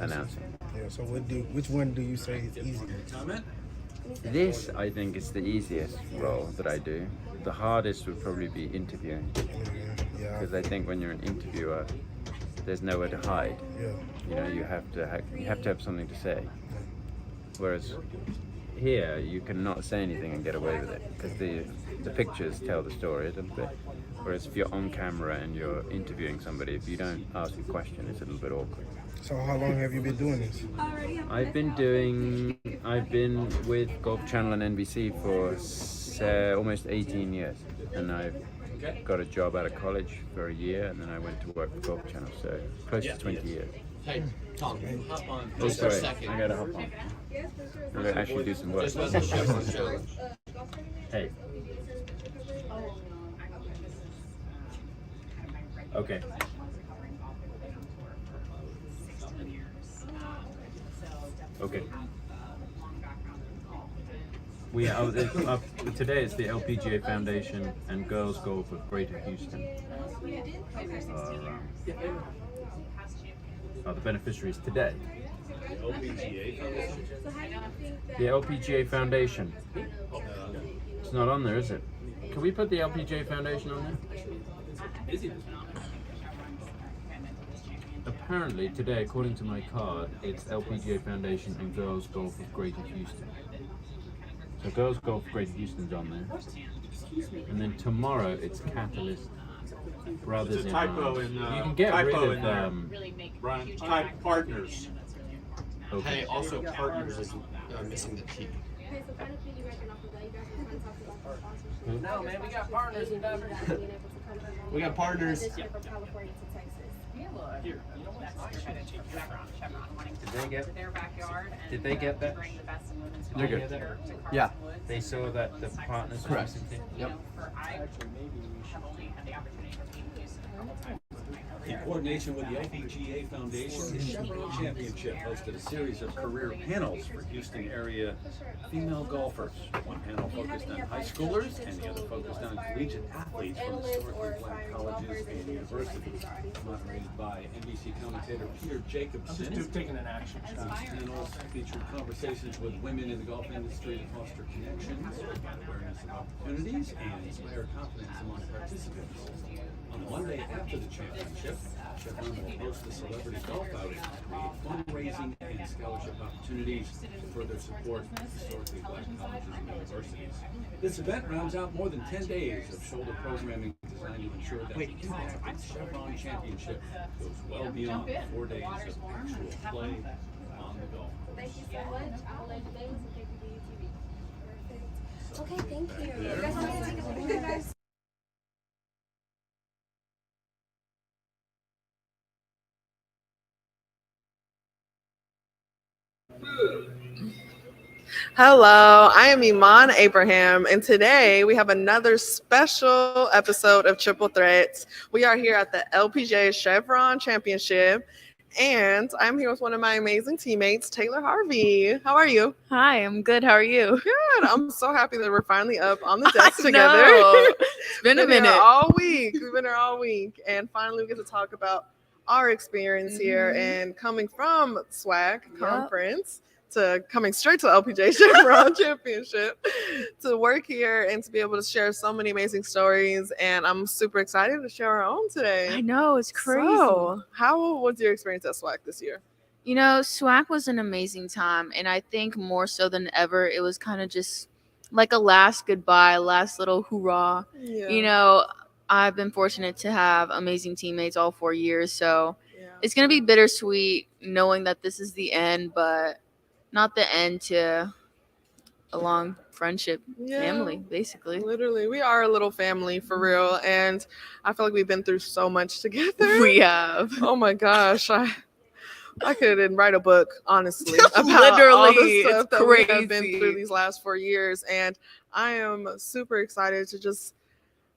announcing. Yeah, so which one do you say is easy? This, I think, is the easiest role that I do. The hardest would probably be interviewing, because I think when you're an interviewer, there's nowhere to hide. Yeah. You know, you have to have something to say. Whereas here, you cannot say anything and get away with it, because the pictures tell the story a little bit. Whereas if you're on camera and you're interviewing somebody, if you don't ask a question, it's a little bit awkward. So how long have you been doing this? I've been with Golf Channel and NBC for almost 18 years, and I've got a job out of college for a year, and then I went to work for Golf Channel, so close to 20 years. Hey, Tom, hop on Oh, just for a sorry, second. I gotta hop on. I'm gonna actually do some work. Just on the Chevron show. Hey. Okay. Okay. Today it's the LPGA Foundation and Girls Golf of Greater Houston. Are the beneficiaries today. The LPGA Foundation. It's not on there, is it? Can we put the LPGA Foundation on there? Apparently today, according to my card, it's LPGA Foundation and Girls Golf of Greater Houston. So Girls Golf of Greater Houston's on there. And then tomorrow it's Catalyst Brothers. It's a typo in you can get rid of Brian, type partners. Okay. Hey, also partners is missing the T. No, man, we got partners in We got partners. Did they get that? They're good. Yeah. They saw that the partners were Correct. missing. Yep. In coordination with the LPGA Foundation, the Chevron Championship hosted a series of career panels for Houston area female golfers. One panel focused on high schoolers and the other focused on collegiate athletes from historically black colleges and universities. Moderated by NBC commentator Peter Jacobson. I'm just taking an action shot. These panels featured conversations with women in the golf industry to foster connections, awareness of opportunities, and inspire confidence among participants. On the Monday after the championship, Chevron will host a celebrity golf outing to create fundraising and scholarship opportunities to further support historically black colleges and universities. This event rounds out more than 10 days of shoulder programming designed to ensure that the impact of the Chevron Championship goes well beyond 4 days of actual play on the golf course. Thank you so much. I'll let you know KPVU-TV. Okay, thank you. You guys want to take a picture, guys? Hello, I am Iman Abraham, and today we have another special episode of Triple Threats. We are here at the LPGA Chevron Championship, and I'm here with one of my amazing teammates, Taylor Harvey. How are you? Hi, I'm good. How are you? Good. I'm so happy that we're finally up on the desk together. It's been a minute. Here all week. We've been here all week, and finally we get to talk about our experience here and coming from SWAC conference to coming straight to the LPGA Chevron Championship to work here and to be able to share so many amazing stories. And I'm super excited to share our own today. I know, it's crazy. So, how was your experience at SWAC this year? You know, SWAC was an amazing time, and I think more so than ever, it was kind of just like a last goodbye, last little hoorah. Yeah. You know, I've been fortunate to have amazing teammates all 4 years, so it's going to be bittersweet knowing that this is the end, but not the end to a long friendship family, basically. Literally, we are a little family for real, and I feel like we've been through so much together. We have. Oh my gosh, I could write a book, honestly, about Literally, all the stuff it's that we have been crazy. through these last 4 years, and I am super excited to just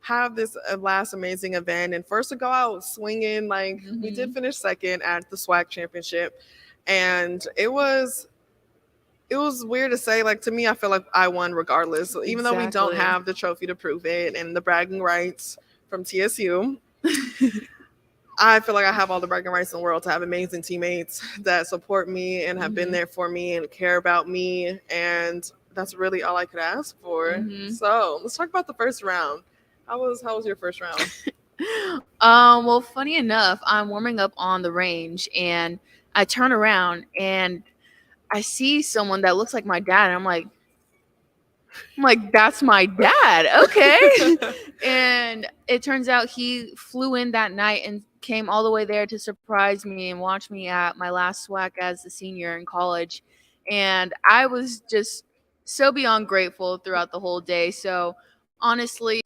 have this last amazing event and first to go out swinging. Like we did finish second at the SWAC championship, and it was weird to say. Like to me, I feel like I won regardless, even though we don't Exactly. have the trophy to prove it and the bragging rights from TSU. I feel like I have all the bragging rights in the world to have amazing teammates that support me and have been there for me and care about me, and that's really all I could ask for. So let's talk about the first round. How was your first round? Well, funny enough, I'm warming up on the range, and I turn around and I see someone that looks like my dad, and I'm like, that's my dad. Okay. And it turns out he flew in that night and came all the way there to surprise me and watch me at my last SWAC as a senior in college. And I was just so beyond grateful throughout the whole day. So honestly,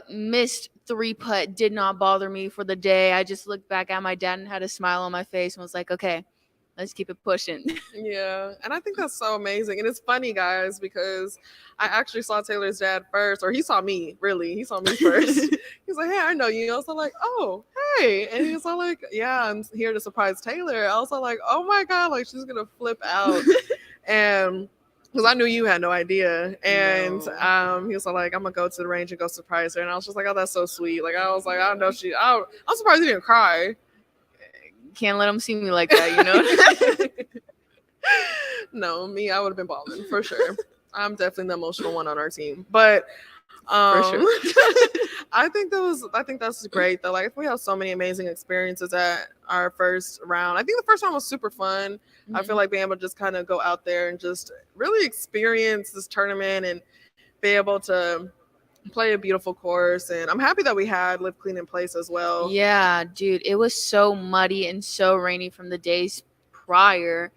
missed 3-putt did not bother me for the day. I just looked back at my dad and had a smile on my face and was like, okay, let's keep it pushing. Yeah, and I think that's so amazing. And it's funny, guys, because I actually saw Taylor's dad first, or he saw me, really. He saw me first. He's like, hey, I know you. I was like, oh, hey. And he's all like, yeah, I'm here to surprise Taylor. I was like, oh my God, like she's going to flip out. And because I knew you had no idea. And he was like, I'm going to go to the range and go surprise her. And I was just like, oh, that's so sweet. Like, I was like, I know I'm surprised he didn't cry. Can't let them see me like that, you know? No, me, I would have been balling for sure. I'm definitely the emotional one on our team. But for sure. I think that's great though. Like we have so many amazing experiences at our first round. I think the first round was super fun. I feel like being able to just kind of go out there and just really experience this tournament and be able to play a beautiful course. And I'm happy that we had Live Clean in place as well. Yeah, dude, it was so muddy and so rainy from the days prior.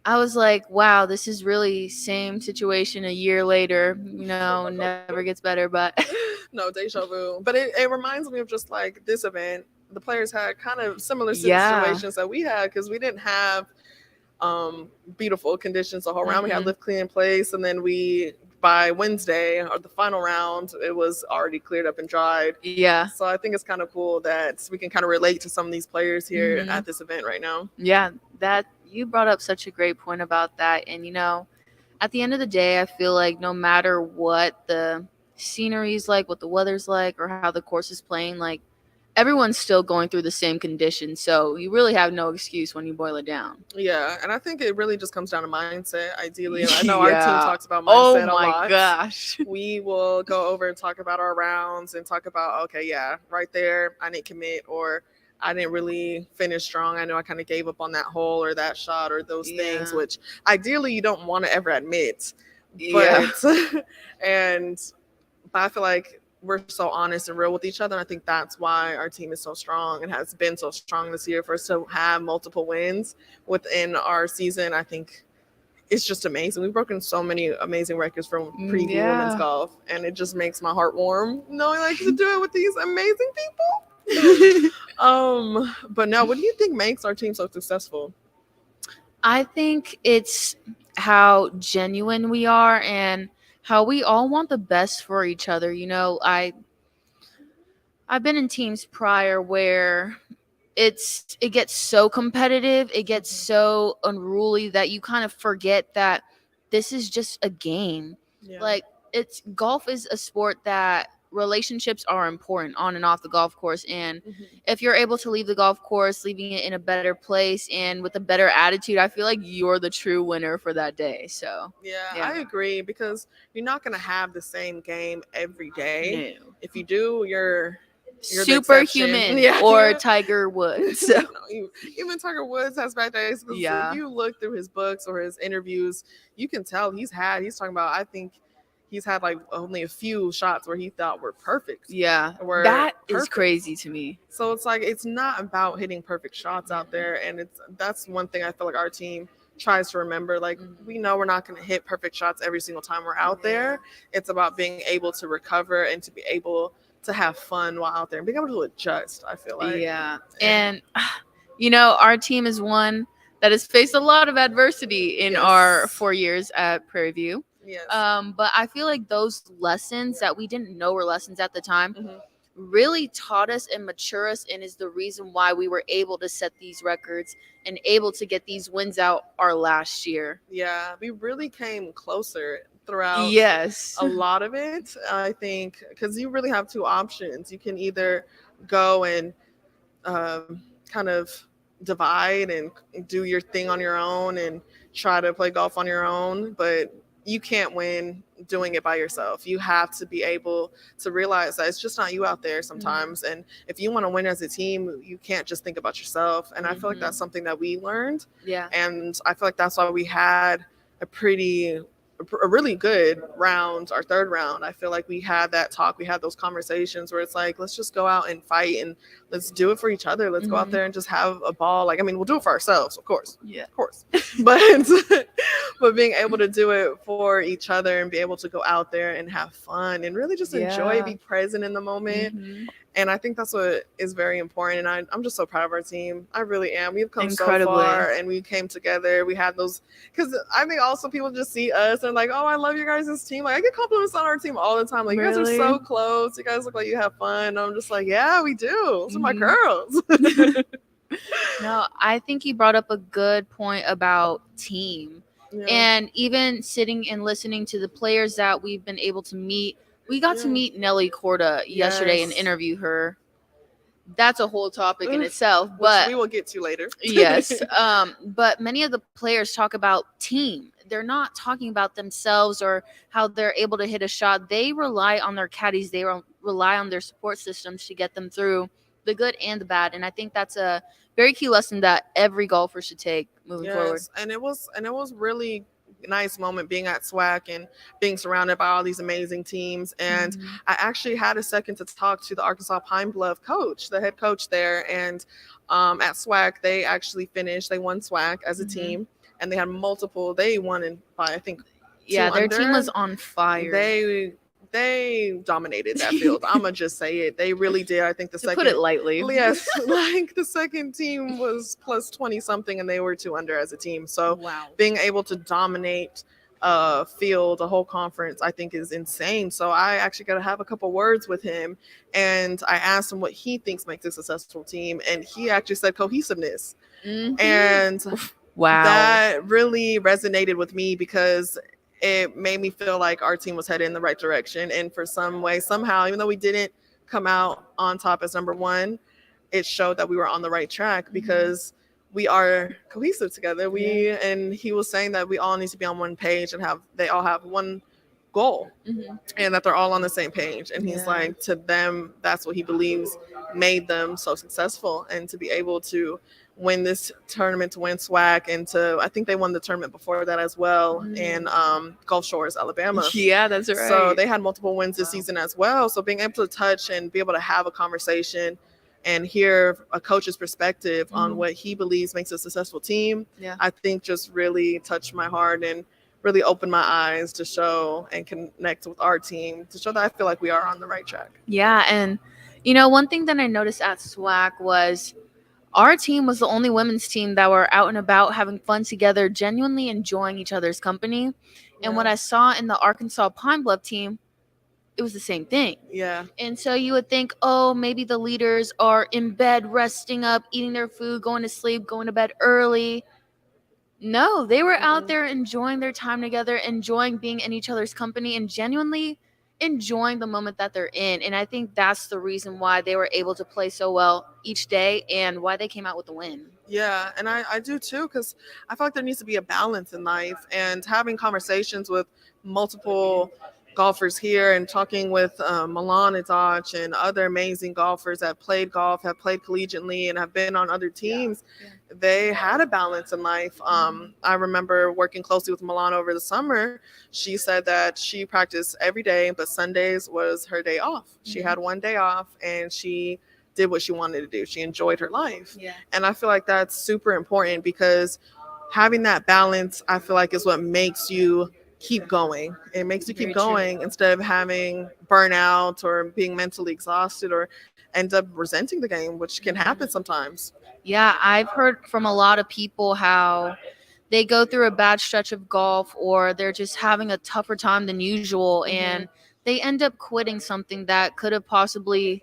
I was like, wow, this is really same situation a year later. You know, never gets better, but no, deja vu. But it reminds me of just like this event. The players had kind of similar situations that we had because we didn't have beautiful conditions the whole round. We had Live Clean in place, and then by Wednesday or the final round, it was already cleared up and dried. Yeah. So I think it's kind of cool that we can kind of relate to some of these players here at this event right now. Yeah, that you brought up such a great point about that. And, you know, at the end of the day, I feel like no matter what the scenery is like, what the weather's like, or how the course is playing, like everyone's still going through the same conditions. So you really have no excuse when you boil it down. Yeah, and I think it really just comes down to mindset, ideally. I know our team talks about mindset a lot. Oh my gosh. We will go over and talk about our rounds and talk about, okay, yeah, right there, I didn't commit, or I didn't really finish strong. I know I kind of gave up on that hole or that shot or those things, which ideally you don't want to ever admit. But, but I feel like we're so honest and real with each other. And I think that's why our team is so strong and has been so strong this year. For us to have multiple wins within our season, I think it's just amazing. We've broken so many amazing records from preview women's golf, and it just makes my heart warm knowing I get to do it with these amazing people. But now, what do you think makes our team so successful? I think it's how genuine we are and how we all want the best for each other. You know, I've been in teams prior where it gets so competitive, it gets so unruly that you kind of forget that this is just a game. Like golf is a sport that relationships are important on and off the golf course, and if you're able to leave the golf course leaving it in a better place and with a better attitude, I feel like you're the true winner for that day. So yeah. I agree, because you're not going to have the same game every day. No. If you do, you're the Superhuman exception. or Tiger Woods. So. Even Tiger Woods has bad days. Yeah. If you look through his books or his interviews, you can tell he's talking about, I think he's had like only a few shots where he thought were perfect. Yeah. That is crazy to me. So it's like, it's not about hitting perfect shots out there. And that's one thing I feel like our team tries to remember. Like, we know we're not going to hit perfect shots every single time we're out there. It's about being able to recover and to be able to have fun while out there and being able to adjust, I feel like. Yeah. And, our team is one that has faced a lot of adversity in our 4 years at Prairie View. Yes. But I feel like those lessons that we didn't know were lessons at the time really taught us and mature us, and is the reason why we were able to set these records and able to get these wins out our last year. Yeah, we really came closer throughout a lot of it, I think, because you really have two options. You can either go and kind of divide and do your thing on your own and try to play golf on your own, but you can't win doing it by yourself. You have to be able to realize that it's just not you out there sometimes. And if you want to win as a team, you can't just think about yourself. And I feel like that's something that we learned. Yeah. And I feel like that's why we had a really good round, our third round. I feel like we had that talk, we had those conversations where it's like, let's just go out and fight and let's do it for each other. Let's go out there and just have a ball. Like, I mean, we'll do it for ourselves, of course. Yeah. Of course. But being able to do it for each other and be able to go out there and have fun and really just enjoy, be present in the moment. And I think that's what is very important. And I'm just so proud of our team. I really am. We've come so far, and we came together. We had those, because I think also people just see us and like, oh, I love your guys' team. Like, I get compliments on our team all the time. Like, you guys are so close. You guys look like you have fun. And I'm just like, yeah, we do. Those are my girls. No, I think you brought up a good point about team. Yeah. And even sitting and listening to the players that we've been able to meet. We got to meet Nelly Corda yesterday and interview her. That's a whole topic in itself, but which we will get to later. Yes. But many of the players talk about team. They're not talking about themselves or how they're able to hit a shot. They rely on their caddies. They rely on their support systems to get them through the good and the bad. And I think that's a very key lesson that every golfer should take moving forward. And it was really nice moment being at SWAC and being surrounded by all these amazing teams. And I actually had a second to talk to the Arkansas Pine Bluff coach, the head coach there. And at SWAC, they actually won SWAC as a team, and they had they won by, I think, their team was on fire. They dominated that field. I'm gonna just say it. They really did. I think the second, put it lightly, yes, like the second team was plus 20 something, and they were 2 under as a team. So being able to dominate field, a whole conference, I think is insane. So I actually got to have a couple words with him, and I asked him what he thinks makes a successful team, and he actually said cohesiveness. And that really resonated with me, because it made me feel like our team was headed in the right direction. And for some way, somehow, even though we didn't come out on top as number one, it showed that we were on the right track, because we are cohesive together. And he was saying that we all need to be on one page and they all have one goal, and that they're all on the same page. And he's like, to them, that's what he believes made them so successful, and to be able to win this tournament, to win SWAC, and I think they won the tournament before that as well in Gulf Shores, Alabama. Yeah, that's right. So they had multiple wins this season as well. So being able to touch and be able to have a conversation and hear a coach's perspective on what he believes makes a successful team, I think just really touched my heart and really opened my eyes to show and connect with our team, to show that I feel like we are on the right track. Yeah, and one thing that I noticed at SWAC was our team was the only women's team that were out and about having fun together, genuinely enjoying each other's company. And what I saw in the Arkansas Pine Bluff team, it was the same thing. Yeah. And so you would think, oh, maybe the leaders are in bed, resting up, eating their food, going to sleep, going to bed early. No, they were out there enjoying their time together, enjoying being in each other's company, and genuinely enjoying the moment that they're in. And I think that's the reason why they were able to play so well each day and why they came out with the win. Yeah, and I do too, because I feel like there needs to be a balance in life, and having conversations with multiple golfers here and talking with Milan Itoch and other amazing golfers that played golf, have played collegiately, and have been on other teams. They had a balance in life. I remember working closely with Milan over the summer. She said that she practiced every day, but Sundays was her day off. She had one day off, and she did what she wanted to do. She enjoyed her life. Yeah. And I feel like that's super important, because having that balance, I feel like, is what makes you keep going. It makes you keep going instead of having burnout or being mentally exhausted or end up resenting the game, which can happen sometimes. Yeah, I've heard from a lot of people how they go through a bad stretch of golf, or they're just having a tougher time than usual, and they end up quitting something that could have possibly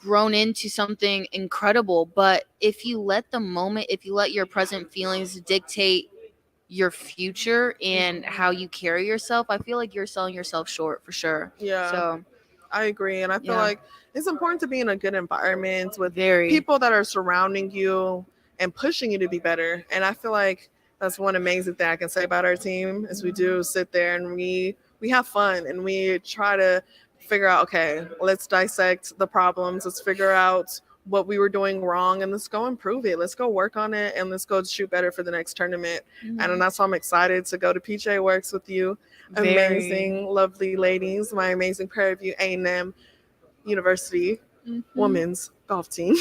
grown into something incredible. But if you let the moment, if you let your present feelings dictate your future and how you carry yourself, I feel like you're selling yourself short for sure. Yeah. So I agree. And I feel like it's important to be in a good environment with Very. people that are surrounding you and pushing you to be better. And I feel like that's one amazing thing I can say about our team is we do sit there and we have fun, and we try to figure out, okay, let's dissect the problems. Let's figure out what we were doing wrong, and let's go improve it. Let's go work on it, and let's go shoot better for the next tournament. And that's why I'm excited to go to PJ Works with you. Amazing, lovely ladies, my amazing Prairie View A&M University women's golf team.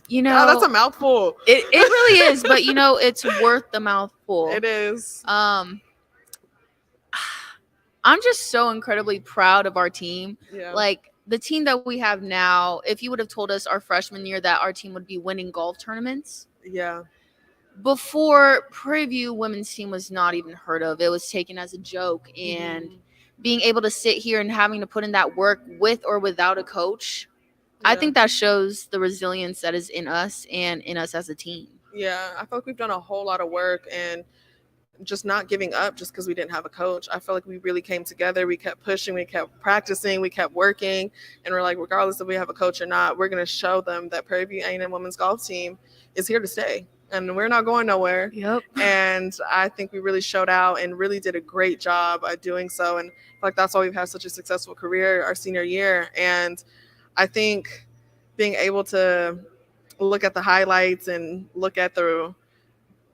You know, God, that's a mouthful. It really is, but you know, it's worth the mouthful. It is. I'm just so incredibly proud of our team. Yeah. Like the team that we have now, if you would have told us our freshman year that our team would be winning golf tournaments. Yeah. Before, Prairie View women's team was not even heard of. It was taken as a joke, and being able to sit here and having to put in that work with or without a coach, I think that shows the resilience that is in us and in us as a team. Yeah, I feel like we've done a whole lot of work, and just not giving up just because we didn't have a coach. I feel like we really came together. We kept pushing, we kept practicing, we kept working, and we're like, regardless if we have a coach or not, we're going to show them that Prairie View A&M women's golf team is here to stay, and we're not going nowhere. Yep. And I think we really showed out and really did a great job at doing so, and I feel like that's why we've had such a successful career our senior year. And I think being able to look at the highlights and look at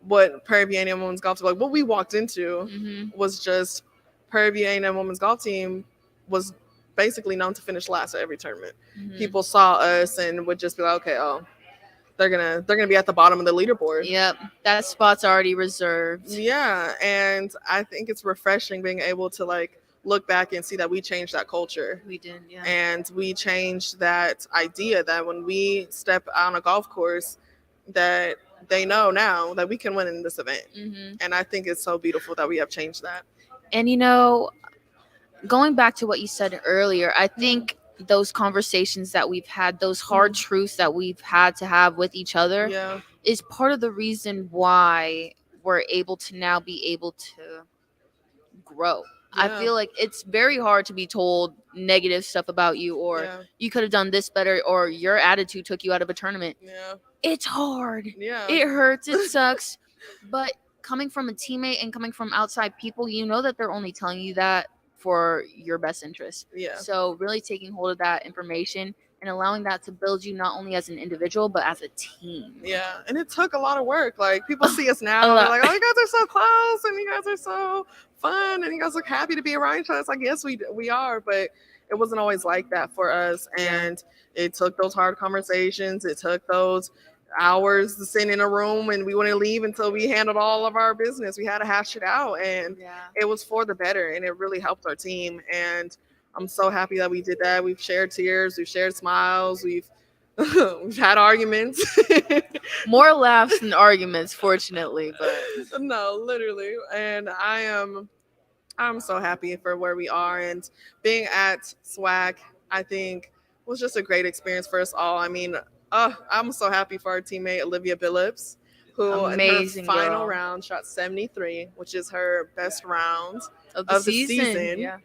what Prairie View A&M women's golf team, like what we walked into was just Prairie View A&M women's golf team was basically known to finish last at every tournament. People saw us and would just be like, okay, they're gonna be at the bottom of the leaderboard. Yep, that spot's already reserved. Yeah, and I think it's refreshing being able to like look back and see that we changed that culture. We did, yeah. And we changed that idea that when we step on a golf course, that they know now that we can win in this event. And I think it's so beautiful that we have changed that. And, you know, going back to what you said earlier, I think those conversations that we've had, those hard truths that we've had to have with each other is part of the reason why we're able to now be able to grow. I feel like it's very hard to be told negative stuff about you, or you could have done this better, or your attitude took you out of a tournament. It's hard. It hurts. It sucks. But coming from a teammate and coming from outside people, you know that they're only telling you that for your best interest. So really taking hold of that information and allowing that to build you not only as an individual, but as a team. Yeah, and it took a lot of work. Like, people see us now, and they're like, oh, you guys are so close, and you guys are so fun, and you guys look happy to be around each other. It's like, yes, we are, but it wasn't always like that for us. And it took those hard conversations. It took those hours to sit in a room, and we wouldn't leave until we handled all of our business. We had to hash it out, and it was for the better, and it really helped our team. And I'm so happy that we did that. We've shared tears, we've shared smiles, we've had arguments. More laughs than arguments, fortunately, but no, literally. And I'm so happy for where we are, and being at SWAC, I think, was just a great experience for us all. I mean, I'm so happy for our teammate Olivia Billups, who amazing in her final girl. round shot 73, which is her best round of the season. season. Yeah.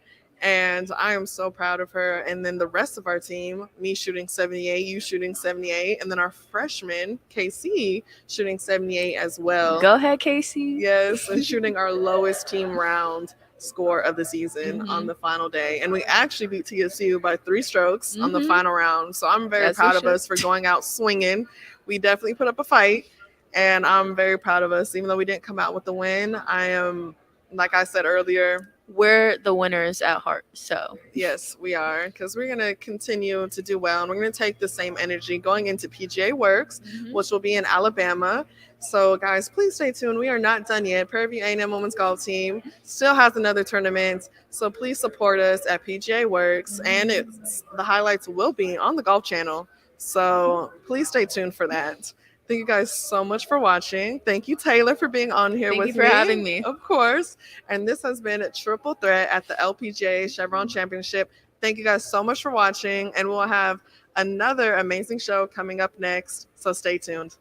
And I am so proud of her. And then the rest of our team, me shooting 78, you shooting 78, and then our freshman, KC, shooting 78 as well. Go ahead, Casey. Yes, and shooting our lowest team round score of the season on the final day. And we actually beat TSU by 3 strokes on the final round. So I'm very proud of us for going out swinging. We definitely put up a fight, and I'm very proud of us. Even though we didn't come out with the win, I am, like I said earlier, we're the winners at heart. So yes, we are, because we're going to continue to do well, and we're going to take the same energy going into PGA Works, which will be in Alabama. So guys, please stay tuned. We are not done yet. Prairie View A&M women's golf team still has another tournament, so please support us at PGA Works, and the highlights will be on the Golf Channel, so please stay tuned for that. Thank you guys so much for watching. Thank you, Taylor, for being on here with me. Thank you for having me. Of course. And this has been a triple threat at the LPGA Chevron Championship. Thank you guys so much for watching, and we'll have another amazing show coming up next, so stay tuned.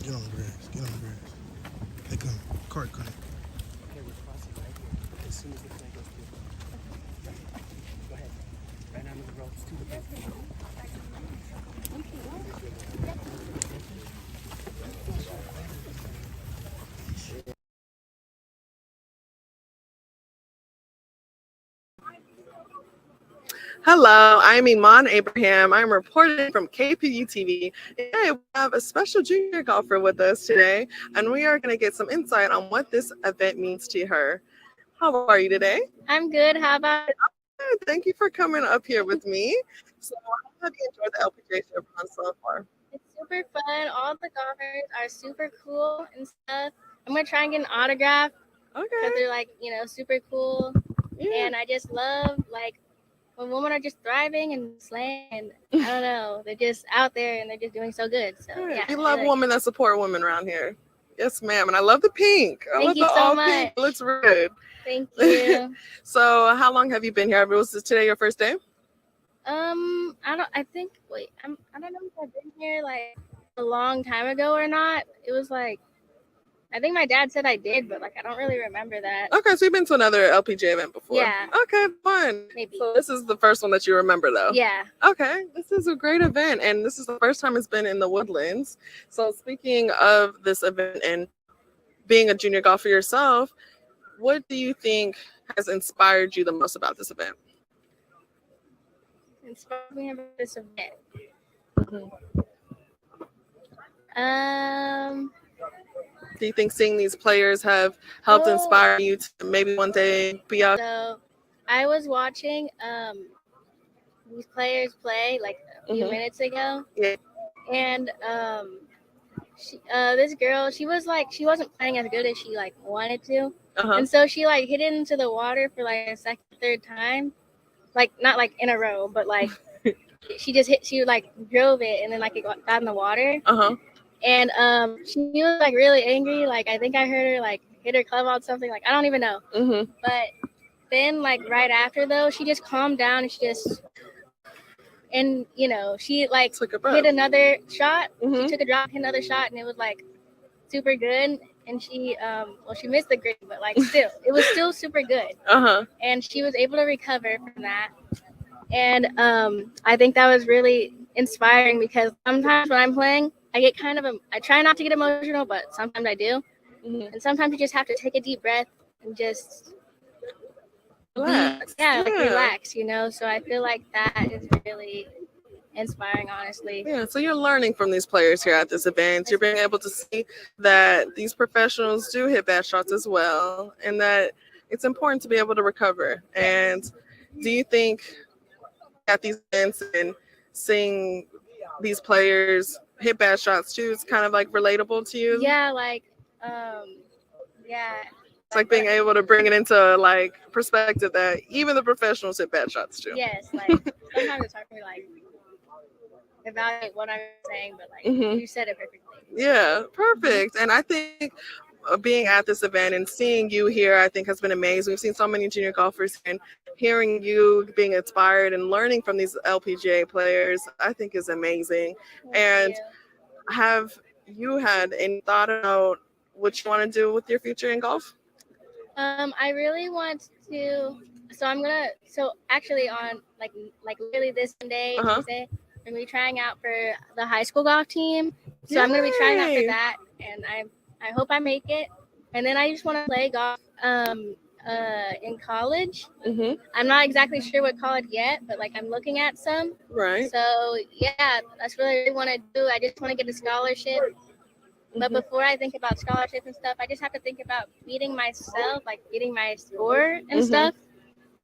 Get on the grass. Get on the grass. They come. Cart coming. Okay, we're crossing right here. As soon as the flag goes through. Go ahead. Right under the ropes to the fence. Hello, I'm Iman Abraham. I'm reporting from KPVU-TV. Today we have a special junior golfer with us today, and we are going to get some insight on what this event means to her. How are you today? I'm good. How about you? Thank you for coming up here with me. So how have you enjoyed the LPGA Chevron so far? It's super fun. All the golfers are super cool and stuff. I'm going to try and get an autograph because they're like, super cool. Yeah. And I just love when women are just thriving and slaying, and I don't know, they're just out there and they're just doing so good. So yeah, we love women that support women around here. Yes, ma'am. And I love the pink. Thank you so much. Pink. It looks really good. Thank you. So how long have you been here? Was this today your first day? I don't know if I've been here a long time ago or not. It was I think my dad said I did, but I don't really remember that. Okay, so you've been to another LPGA event before. Yeah. Okay, fun. Maybe. So this is the first one that you remember, though. Yeah. Okay, this is a great event, and this is the first time it's been in the Woodlands. So speaking of this event and being a junior golfer yourself, what do you think has inspired you the most about this event? Inspired me about this event. Do you think seeing these players have helped inspire you to maybe one day be out? So I was watching these players play a few minutes ago. Yeah. And this girl, she wasn't playing as good as she wanted to. And so she hit it into the water for a second, third time. Not in a row, but she drove it and then it got in the water. And she was really angry. I think I heard her hit her club on something. I don't even know. But then right after though, she just calmed down and she hit another shot. She took a drop, hit another shot, and it was super good. And she missed the green, but still, it was still super good. And she was able to recover from that. And I think that was really inspiring because sometimes when I'm playing, I get I try not to get emotional, but sometimes I do. And sometimes you just have to take a deep breath and just relax. Relax, So I feel that is really inspiring, honestly. Yeah, so you're learning from these players here at this event. You're being able to see that these professionals do hit bad shots as well, and that it's important to be able to recover. And do you think at these events and seeing these players hit bad shots too, it's kind of relatable to you? Yeah, It's like being able to bring it into like perspective that even the professionals hit bad shots too. Yes, like sometimes it's hard for me like evaluate what I'm saying, but like you said it perfectly. Yeah, perfect. And I think being at this event and seeing you here, I think has been amazing. We've seen so many junior golfers, and hearing you being inspired and learning from these LPGA players, I think is amazing. And have you had any thought about what you want to do with your future in golf? I really want to. So I'm gonna. So actually, on like literally this Sunday, Tuesday, I'm gonna be trying out for the high school golf team. So I'm gonna be trying out for that, and I hope I make it. And then I just want to play golf in college. I'm not exactly sure what college yet, but like I'm looking at some. Right. So yeah, that's what I really want to do. I just want to get a scholarship. But before I think about scholarship and stuff, I just have to think about beating myself, like getting my score and stuff.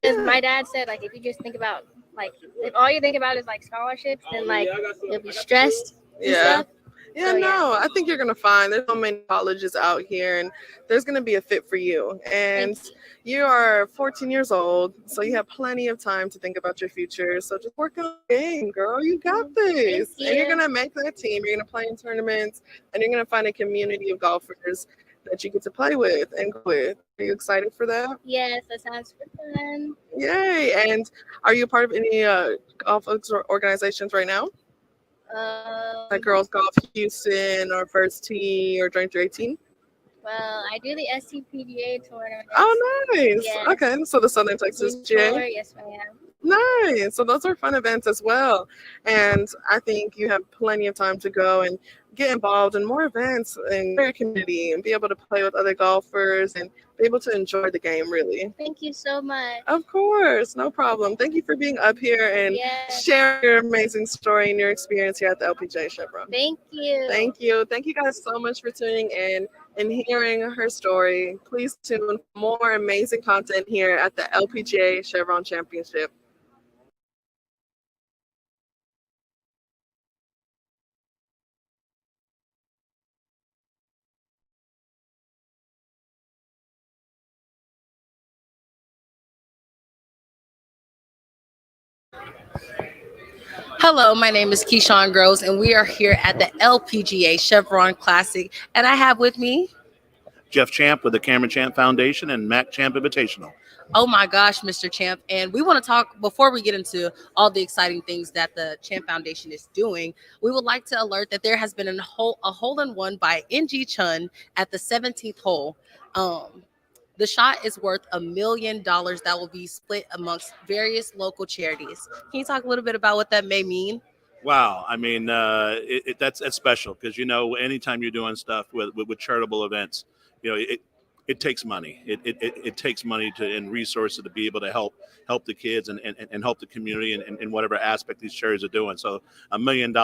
Because my dad said, like, if you just think about, like, if all you think about is like scholarships, then like you'll be stressed and stuff. Yeah, So, no, I think you're going to find there's so many colleges out here, and there's going to be a fit for you. And you are 14 years old, so you have plenty of time to think about your future. So just work on the game, girl. You got this. And you're going to make that team. You're going to play in tournaments, and you're going to find a community of golfers that you get to play with and go with. Are you excited for that? Yes, that sounds fun. Yay. And are you a part of any golf organizations right now? Like Girls Golf Houston or First Tee or Joint 318? Well, I do the SCPGA tournament. Oh, nice. Yes. Okay, so the Southern Texas GA. Yes, ma'am. Nice. So those are fun events as well. And I think you have plenty of time to go and get involved in more events in your community and be able to play with other golfers and be able to enjoy the game, really. Thank you so much. Of course, no problem. Thank you for being up here and sharing your amazing story and your experience here at the LPGA Chevron. Thank you. Thank you. Thank you guys so much for tuning in and hearing her story. Please tune in for more amazing content here at the LPGA Chevron Championship. Hello, my name is Keyshawn Groves, and we are here at the LPGA Chevron Classic, and I have with me Jeff Champ with the Cameron Champ Foundation and Mac Champ Invitational. Oh my gosh, Mr. Champ. And we want to talk, before we get into all the exciting things that the Champ Foundation is doing, we would like to alert that there has been a hole-in-one by NG Chun at the 17th hole. The shot is worth $1 million that will be split amongst various local charities. Can you talk a little bit about what that may mean? Wow, I mean, that's special because, you know, anytime you're doing stuff with charitable events, you know, it takes money. It takes money and resources to be able to help the kids and help the community in whatever aspect these charities are doing. So $1 million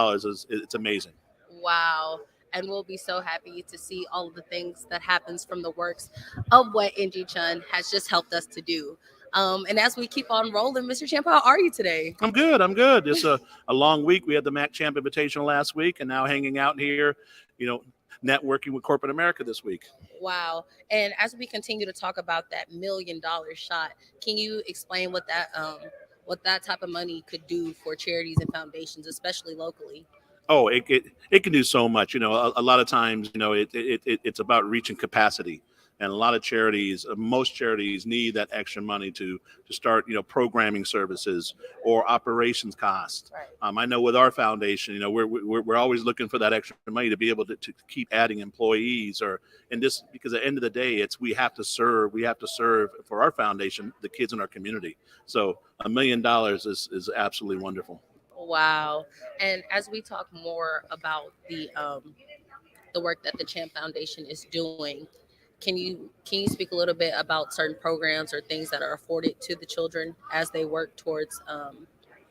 it's amazing. Wow. And we'll be so happy to see all of the things that happens from the works of what NG Chun has just helped us to do. And as we keep on rolling, Mr. Champ, how are you today? I'm good. It's a long week. We had the Mac Champ Invitational last week, and now hanging out here, you know, networking with corporate America this week. Wow. And as we continue to talk about that $1 million shot, can you explain what that type of money could do for charities and foundations, especially locally? Oh, it can do so much. You know, a lot of times, you know, it's about reaching capacity. And a lot of charities, most charities need that extra money to start, you know, programming services or operations costs. Right. I know with our foundation, you know, we're always looking for that extra money to be able to keep adding employees because at the end of the day, we have to serve for our foundation, the kids in our community. So $1 million is absolutely wonderful. Wow. And as we talk more about the work that the Champ Foundation is doing, can you speak a little bit about certain programs or things that are afforded to the children as they work towards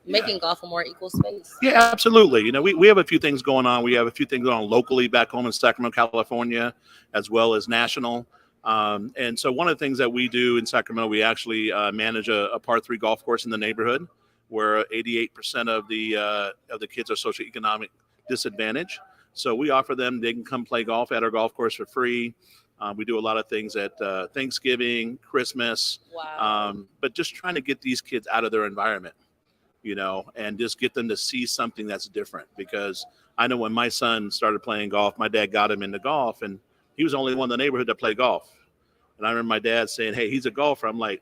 making golf a more equal space? Yeah, absolutely. You know, we have a few things going on. We have a few things going on locally back home in Sacramento, California, as well as national. And so one of the things that we do in Sacramento, we actually manage a par 3 golf course in the neighborhood where 88% of the kids are socioeconomic disadvantaged. So we offer them, they can come play golf at our golf course for free. We do a lot of things at Thanksgiving, Christmas, but just trying to get these kids out of their environment, and just get them to see something that's different. Because I know when my son started playing golf, my dad got him into golf, and he was the only one in the neighborhood that played golf. And I remember my dad saying, "Hey, he's a golfer." I'm like,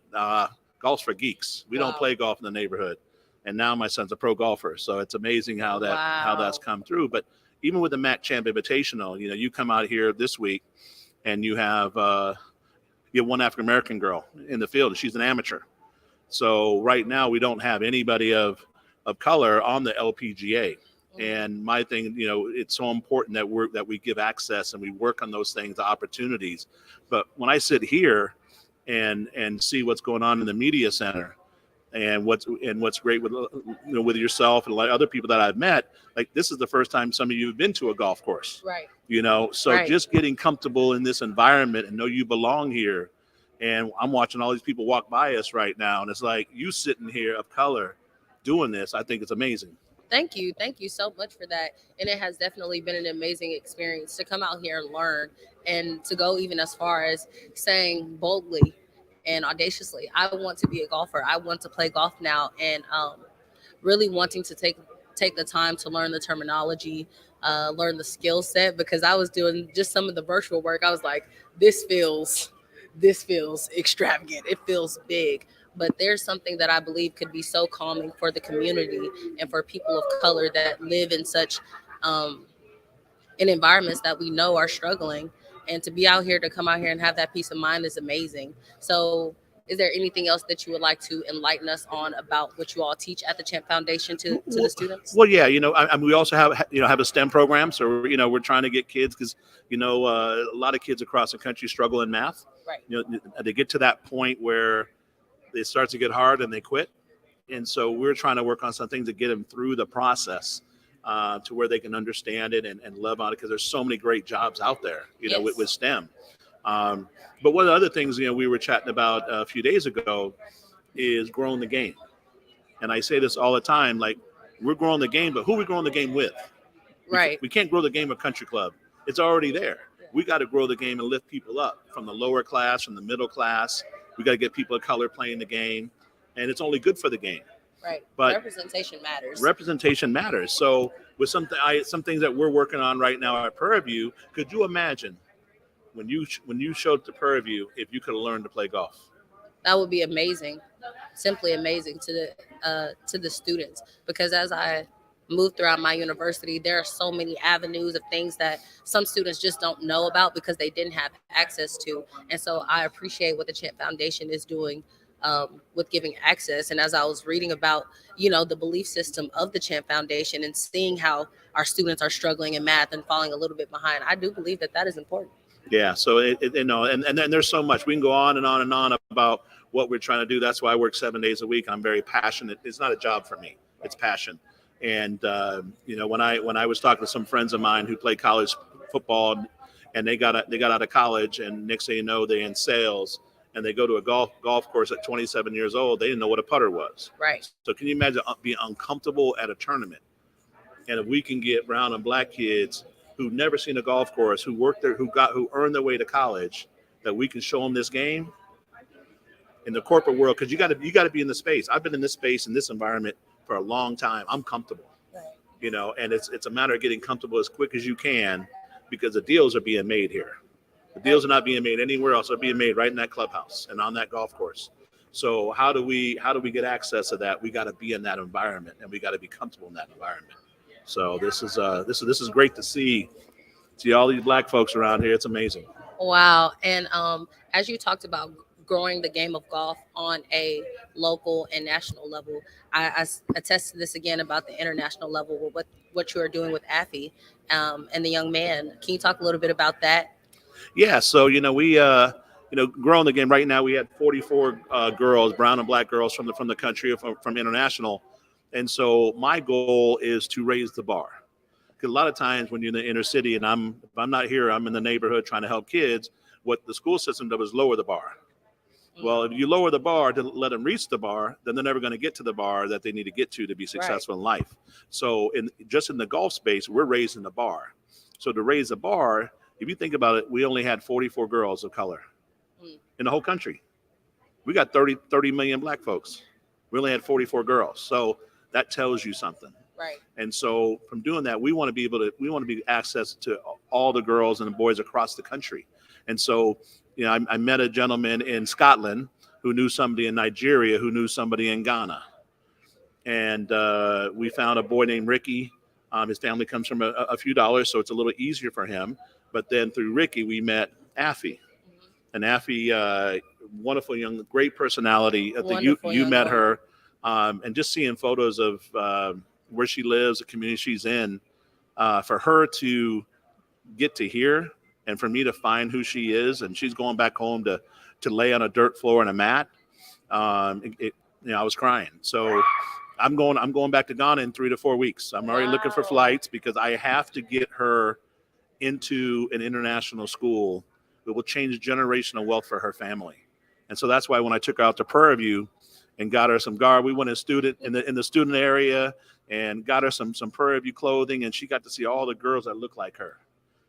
golf's for geeks. We don't play golf in the neighborhood. And now my son's a pro golfer. So it's amazing how that's come through. But even with the Mac Champ Invitational, you come out here this week and you have one African-American girl in the field. She's an amateur. So right now we don't have anybody of color on the LPGA. And my thing, it's so important that we give access and we work on those things, the opportunities. But when I sit here and see what's going on in the media center, and what's great with with yourself and a lot of other people that I've met, like this is the first time some of you have been to a golf course, right? So just getting comfortable in this environment and know you belong here. And I'm watching all these people walk by us right now, and it's like you sitting here of color doing this. I think it's amazing. Thank you so much for that. And it has definitely been an amazing experience to come out here and learn, and to go even as far as saying boldly and audaciously, I want to be a golfer. I want to play golf now, and really wanting to take the time to learn the terminology, learn the skill set, because I was doing just some of the virtual work. I was like, this feels extravagant. It feels big. But there's something that I believe could be so calming for the community and for people of color that live in such in environments that we know are struggling. And to be out here, to come out here and have that peace of mind is amazing. So is there anything else that you would like to enlighten us on about what you all teach at the Champ Foundation to the students? Well, yeah, we also have a STEM program. So, we're trying to get kids, because, a lot of kids across the country struggle in math. Right. They get to that point where it starts to get hard and they quit. And so we're trying to work on some things to get them through the process to where they can understand it and love on it, because there's so many great jobs out there, with STEM. But one of the other things, we were chatting about a few days ago is growing the game. And I say this all the time, like, we're growing the game, but who are we growing the game with? Right. We can't grow the game with country club. It's already there. We got to grow the game and lift people up from the lower class, from the middle class. We got to get people of color playing the game, and it's only good for the game. Right. But representation matters. Representation matters. So with some things that we're working on right now at Prairie View, could you imagine when you showed to Prairie View if you could have learned to play golf? That would be amazing, simply amazing to the students. Because as I move throughout my university, there are so many avenues of things that some students just don't know about because they didn't have access to. And so I appreciate what the Champ Foundation is doing with giving access. And as I was reading about, the belief system of the Champ Foundation and seeing how our students are struggling in math and falling a little bit behind, I do believe that is important. Yeah. So, and then there's so much. We can go on and on and on about what we're trying to do. That's why I work 7 days a week. I'm very passionate. It's not a job for me. It's passion. And, when I was talking to some friends of mine who play college football, and they got out of college, and next thing you know, they're in sales, and they go to a golf course at 27 years old. They didn't know what a putter was. Right. So can you imagine being uncomfortable at a tournament? And if we can get brown and black kids who've never seen a golf course, who worked there, who earned their way to college, that we can show them this game in the corporate world, because you got to be in the space. I've been in this space, in this environment for a long time. I'm comfortable, and it's a matter of getting comfortable as quick as you can, because the deals are being made here. The deals are not being made anywhere else. They're being made right in that clubhouse and on that golf course. So how do we get access to that? We got to be in that environment, and we got to be comfortable in that environment. So this is great to see all these black folks around here. It's amazing. Wow. And as you talked about growing the game of golf on a local and national level, I attest to this again about the international level with what you are doing with Affy and the young man. Can you talk a little bit about that? Yeah. So, we, growing the game right now, we had 44 girls, brown and black girls from the country, from international. And so my goal is to raise the bar. Because a lot of times when you're in the inner city, and if I'm not here, I'm in the neighborhood trying to help kids, what the school system does is lower the bar. Well, if you lower the bar to let them reach the bar, then they're never going to get to the bar that they need to get to be successful in life. So just in the golf space, we're raising the bar. So to raise the bar, If you think about it, we only had 44 girls of color in the whole country. We got 30 million black folks. We only had 44 girls. So that tells you something. Right. And so from doing that, we want to be access to all the girls and the boys across the country. And so, you know, I met a gentleman in Scotland who knew somebody in Nigeria, who knew somebody in Ghana. And we found a boy named Ricky. His family comes from a few dollars, so it's a little easier for him. But then through Ricky, we met Affy. And Affy, wonderful young, great personality. You met her. And just seeing photos of where she lives, the community she's in, for her to get to here and for me to find who she is, and she's going back home to lay on a dirt floor and a mat. You know, I was crying. So I'm going back to Ghana in 3 to 4 weeks. I'm already looking for flights because I have to get her into an international school that will change generational wealth for her family. And so that's why when I took her out to Prairie View and got her some garb, we went in the student area and got her some Prairie View clothing, and she got to see all the girls that look like her.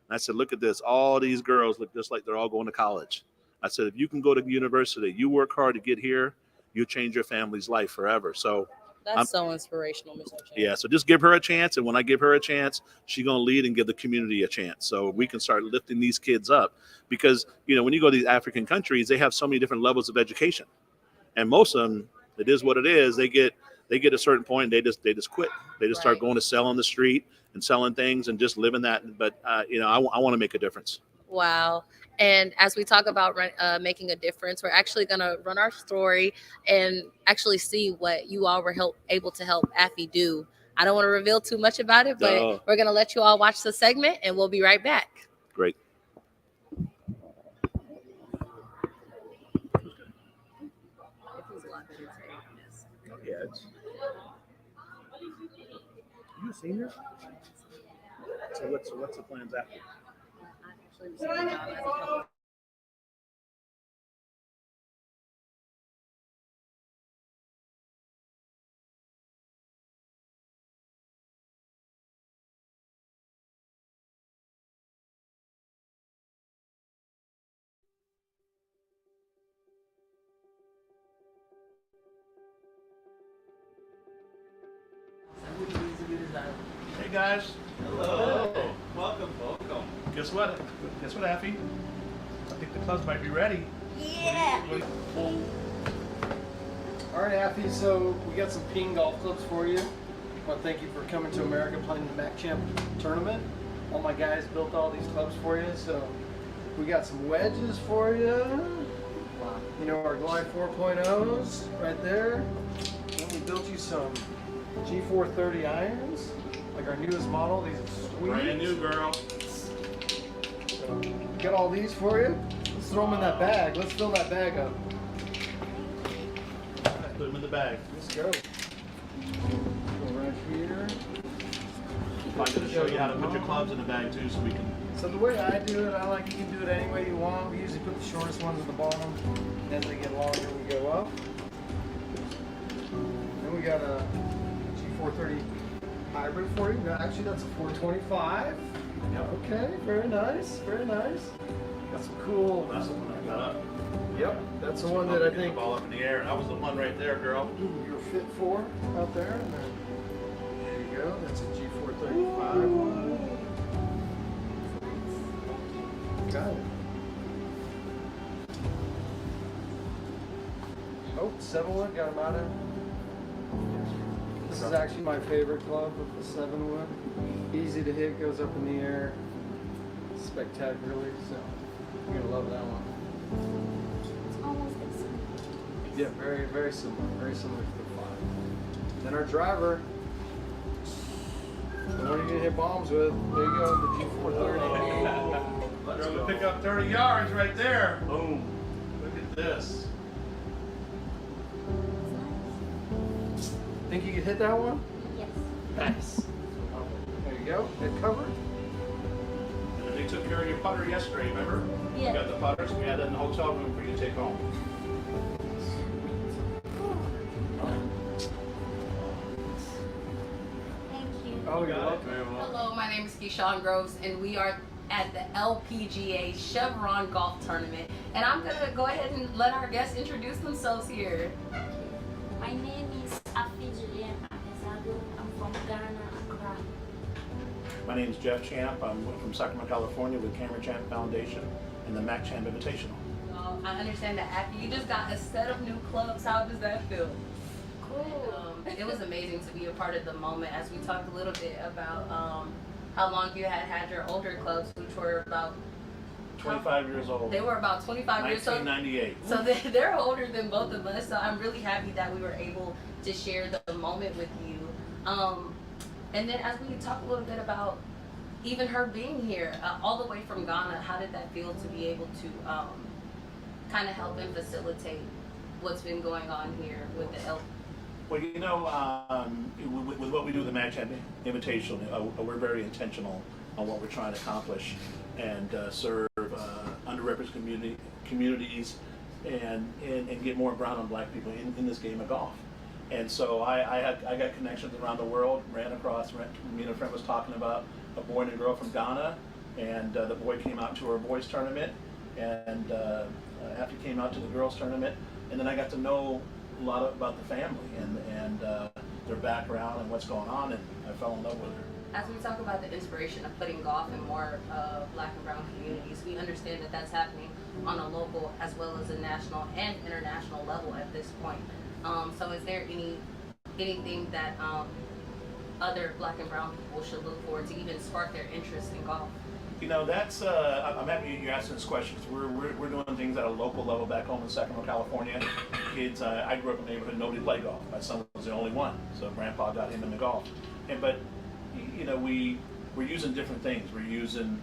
And I said, look at this. All these girls look just like they're all going to college. I said, if you can go to university, you work hard to get here, you'll change your family's life forever. So that's so inspirational, Mr. Champ. Yeah, so just give her a chance. And when I give her a chance, she's going to lead and give the community a chance. So we can start lifting these kids up. Because, you know, when you go to these African countries, they have so many different levels of education. And most of them, it is what it is. They get a certain point, and they just quit. They just start going to sell on the street and selling things and just living that. But, you know, I want to make a difference. Wow. And as we talk about making a difference, we're actually going to run our story and actually see what you all were able to help Affy do. I don't want to reveal too much about it, but we're going to let you all watch the segment, and we'll be right back. Great. Yeah, you a senior? So what's the plans after? Hey guys. Hello. Welcome. Guess what, Affy? I think the clubs might be ready. Yeah. All right, Affy, so we got some ping golf clubs for you. I want to thank you for coming to America, playing the Mac Champ tournament. All my guys built all these clubs for you. So we got some wedges for you. You know, our Glide 4.0s right there. And we built you some G430 irons, like our newest model. These are sweet. Brand new, girl. So got all these for you. Let's throw them in that bag. Let's fill that bag up. Put them in the bag. Let's go. Go right here. I'm going to show you how to put your clubs in the bag too, so we can. So the way I do it, you can do it any way you want. We usually put the shortest ones at the bottom. As they get longer, we go up. Then we got a G430 hybrid for you. No, actually, that's a 425. Okay, very nice, very nice. Got some cool. That's the one I got up. Yep, that's the one that I Get think the ball up in the air. That was the one right there, girl. you're fit for out there. And then, there you go. That's a G435 one. Got it. Oh, 7-wood, got them out of. This is actually my favorite club with the 7-wood. Easy to hit, goes up in the air spectacularly, so you're gonna love that one. It's almost like something. Yeah, very similar to the 5. Then our driver, the one you're gonna hit bombs with, there you go, the G430. Let's go. Pick up 30 yards right there. Boom. Look at this. Think you could hit that one? Yes. Nice. There you go, hit cover. And then they took care of your putter yesterday, remember? Yeah. We got the putters. We had that in the hotel room for you to take home. Thank you. Oh, you're welcome. Hello, my name is Keyshawn Groves, and we are at the LPGA Chevron Golf Tournament. And I'm gonna go ahead and let our guests introduce themselves here. My name is Afi Julian Amezado. I'm from Ghana, Accra. My name is Jeff Champ. I'm from Sacramento, California with Cameron Champ Foundation and the Mac Champ Invitational. I understand that after you just got a set of new clubs, how does that feel? Cool. It was amazing to be a part of the moment as we talked a little bit about how long you had your older clubs, which were about 25 years old. They were about 25 years old. 1998. So they're older than both of us. So I'm really happy that we were able to share the moment with you. And then as we talk a little bit about even her being here, all the way from Ghana, how did that feel to be able to kind of help and facilitate what's been going on here with the L? Well, you know, with what we do with the Mac Champ Invitational, we're very intentional on what we're trying to accomplish and serve underrepresented communities and get more brown and black people in this game of golf. And so I got connections around the world, ran across, me and a friend was talking about a boy and a girl from Ghana, and the boy came out to our boys tournament, and after he came out to the girls tournament, and then I got to know a lot about the family and their background and what's going on, and I fell in love with her. As we talk about the inspiration of putting golf in more black and brown communities, we understand that that's happening on a local as well as a national and international level at this point. So is there anything that other black and brown people should look for to even spark their interest in golf? You know, that's I'm happy you're asking this question because we're doing things at a local level back home in Sacramento, California. Kids, I grew up in a neighborhood nobody played golf. My son was the only one, so Grandpa got him into golf. But you know, we're using different things. We're using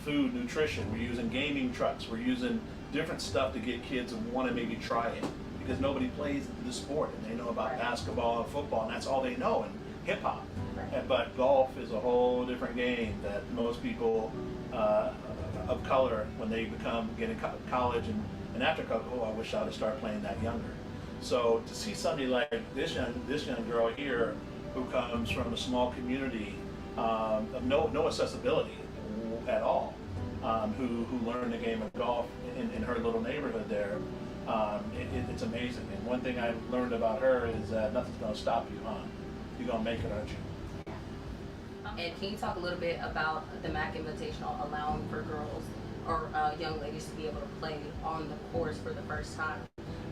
food, nutrition. We're using gaming trucks. We're using different stuff to get kids to want to maybe try it because nobody plays the sport and they know about basketball and football and that's all they know and hip hop. But golf is a whole different game that most people of color, when they get in college and after college, oh, I wish I would start playing that younger. So to see somebody like this young girl here who comes from a small community of no accessibility at all, who learned the game of golf in her little neighborhood there, it's amazing. And one thing I learned about her is that nothing's going to stop you, huh? You're going to make it, aren't you? And can you talk a little bit about the MAC Invitational allowing for girls or young ladies to be able to play on the course for the first time?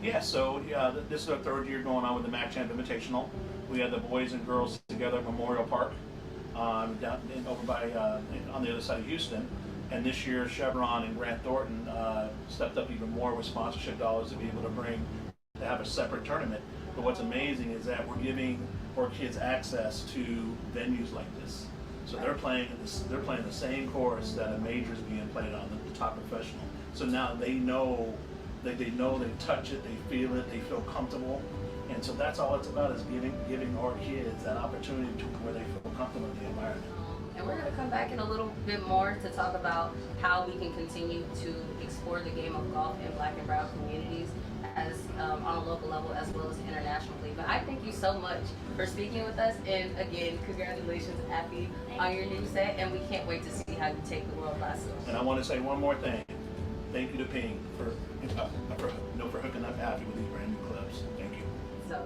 Yeah, so this is our third year going on with the Mac Champ Invitational. We had the boys and girls together at Memorial Park over by on the other side of Houston. And this year, Chevron and Grant Thornton stepped up even more with sponsorship dollars to be able to have a separate tournament. But what's amazing is that we're giving our kids access to venues like this. So they're playing the same course that a major is being played on, the top professional. So now they know, they touch it, they feel it, they feel comfortable. And so that's all it's about, is giving our kids that opportunity to where they feel comfortable in the environment. And we're going to come back in a little bit more to talk about how we can continue to explore the game of golf in black and brown communities as on a local level as well as internationally. But I thank you so much for speaking with us. And again, congratulations, Appy, on your new set. And we can't wait to see how you take the world by storm. And I want to say one more thing. Thank you to Ping for hooking up Appy with these brand new clubs. Thank you. So.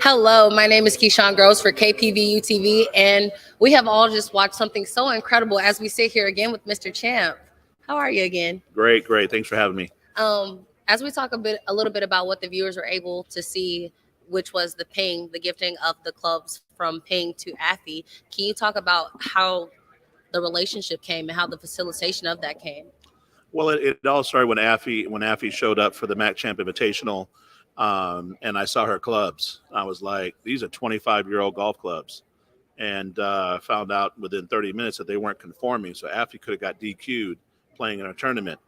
Hello, my name is Keyshawn Groves for KPVU-TV, and we have all just watched something so incredible as we sit here again with Mr. Champ. How are you again? Great. Thanks for having me. As we talk a little bit about what the viewers were able to see, which was the gifting of the clubs from Ping to Affy, can you talk about how the relationship came and how the facilitation of that came? Well, it all started when Affy showed up for the Mac Champ Invitational. And I saw her clubs. I was like, these are 25-year-old golf clubs. And found out within 30 minutes that they weren't conforming. So Affy could have got DQ'd playing in a tournament.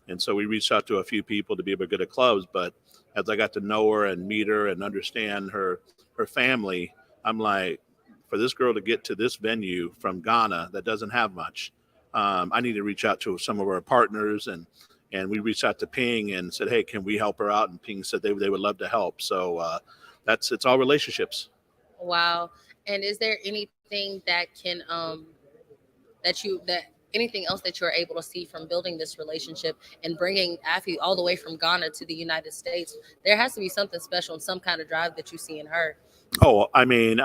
And so we reached out to a few people to be able to get her clubs. But as I got to know her and meet her and understand her family, I'm like, for this girl to get to this venue from Ghana that doesn't have much, I need to reach out to some of our partners. And we reached out to Ping and said, hey, can we help her out? And Ping said they would love to help. So it's all relationships. Wow. And is there anything that can that anything else that you're able to see from building this relationship and bringing Afi all the way from Ghana to the United States? There has to be something special and some kind of drive that you see in her. Oh, I mean,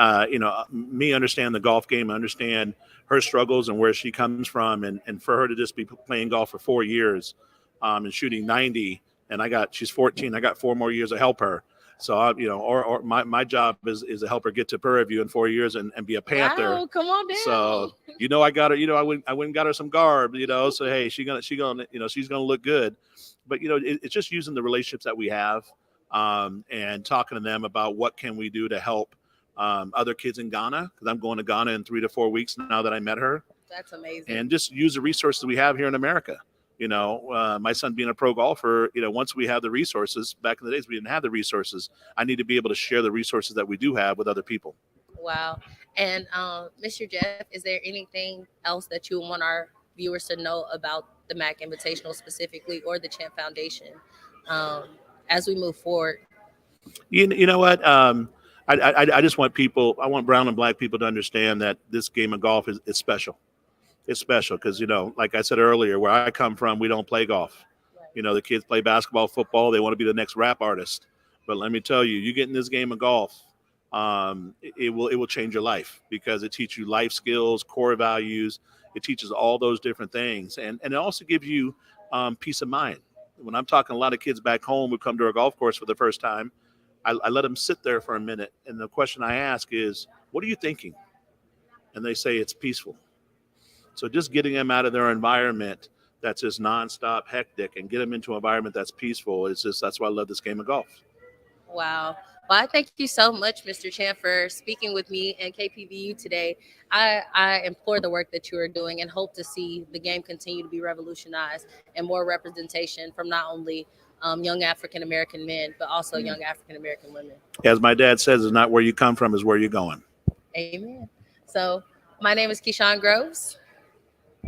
me understand the golf game, understand her struggles and where she comes from, and for her to just be playing golf for 4 years, and shooting 90, and she's 14, I got 4 more years to help her. So or my job is to help her get to Prairie View in 4 years and be a Panther. Wow, come on down. So I got her. I went and got her some garb. So hey, she's gonna look good. But it's just using the relationships that we have, and talking to them about what can we do to help other kids in Ghana, because I'm going to Ghana in 3 to 4 weeks now that I met her. That's amazing. And just use the resources we have here in America. My son being a pro golfer, once we have the resources, back in the days we didn't have the resources. I need to be able to share the resources that we do have with other people. Wow. And Mr. Jeff, is there anything else that you want our viewers to know about the MAC Invitational specifically, or the Champ Foundation, as we move forward? You know what? I just want I want brown and black people to understand that this game of golf is special. It's special because, like I said earlier, where I come from, we don't play golf. The kids play basketball, football. They want to be the next rap artist. But let me tell you, you get in this game of golf, it will change your life, because it teaches you life skills, core values. It teaches all those different things. And it also gives you peace of mind. When I'm talking to a lot of kids back home who come to our golf course for the first time, I let them sit there for a minute. And the question I ask is, what are you thinking? And they say it's peaceful. So just getting them out of their environment that's just nonstop hectic and get them into an environment that's peaceful, that's why I love this game of golf. Wow. Well, I thank you so much, Mr. Chan, for speaking with me and KPVU today. I implore the work that you are doing and hope to see the game continue to be revolutionized and more representation from not only young African-American men, but also young African-American women. As my dad says, it's not where you come from, is where you're going. Amen. So my name is Keyshawn Groves.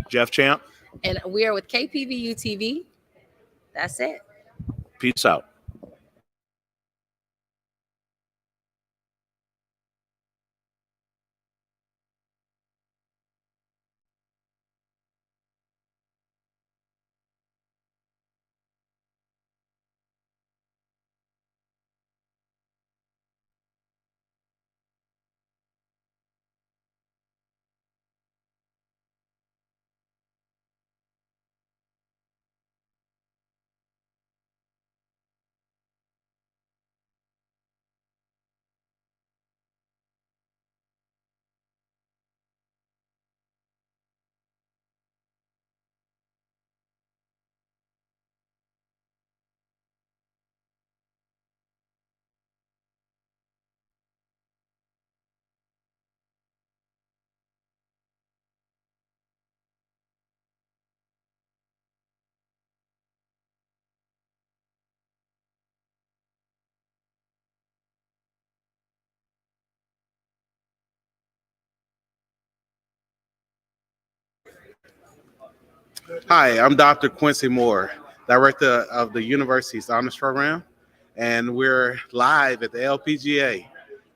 Jeff Champ. And we are with KPVU-TV. That's it. Peace out. Hi, I'm Dr. Quincy Moore, Director of the University's Honors Program, and we're live at the LPGA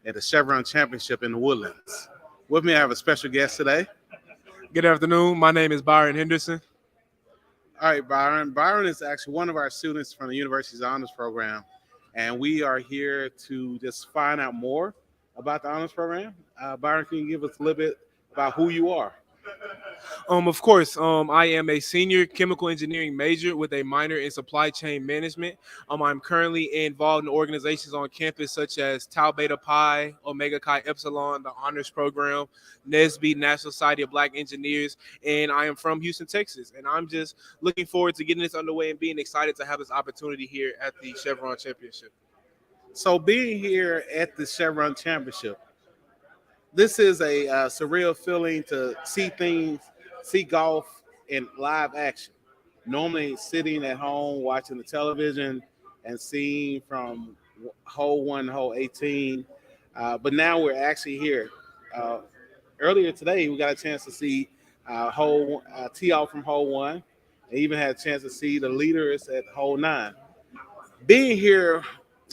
at the Chevron Championship in the Woodlands. With me, I have a special guest today. Good afternoon. My name is Byron Henderson. All right, Byron. Byron is actually one of our students from the University's Honors Program, and we are here to just find out more about the Honors Program. Byron, can you give us a little bit about who you are? Of course, I am a senior chemical engineering major with a minor in supply chain management. I'm currently involved in organizations on campus such as Tau Beta Pi, Omega Chi Epsilon, the Honors Program, NSBE, National Society of Black Engineers, and I am from Houston, Texas. And I'm just looking forward to getting this underway and being excited to have this opportunity here at the Chevron Championship. So being here at the Chevron Championship, this is a surreal feeling to see golf in live action. Normally sitting at home watching the television and seeing from hole 1 to hole 18, but now we're actually here. Earlier today, we got a chance to see tee off from hole 1, and even had a chance to see the leaders at hole 9. Being here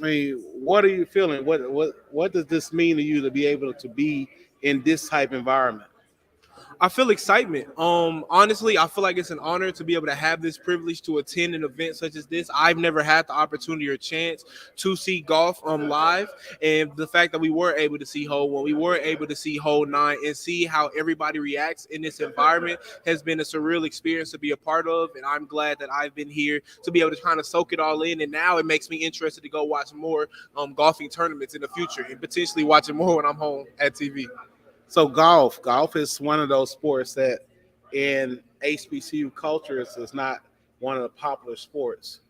I mean, what are you feeling? What does this mean to you to be able to be in this type environment? I feel excitement. Honestly, I feel like it's an honor to be able to have this privilege to attend an event such as this. I've never had the opportunity or chance to see golf live, and the fact that we were able to see hole 1, we were able to see hole 9, and see how everybody reacts in this environment has been a surreal experience to be a part of. And I'm glad that I've been here to be able to kind of soak it all in. And now it makes me interested to go watch more golfing tournaments in the future, and potentially watching more when I'm home at TV. So golf is one of those sports that in HBCU cultures is not one of the popular sports.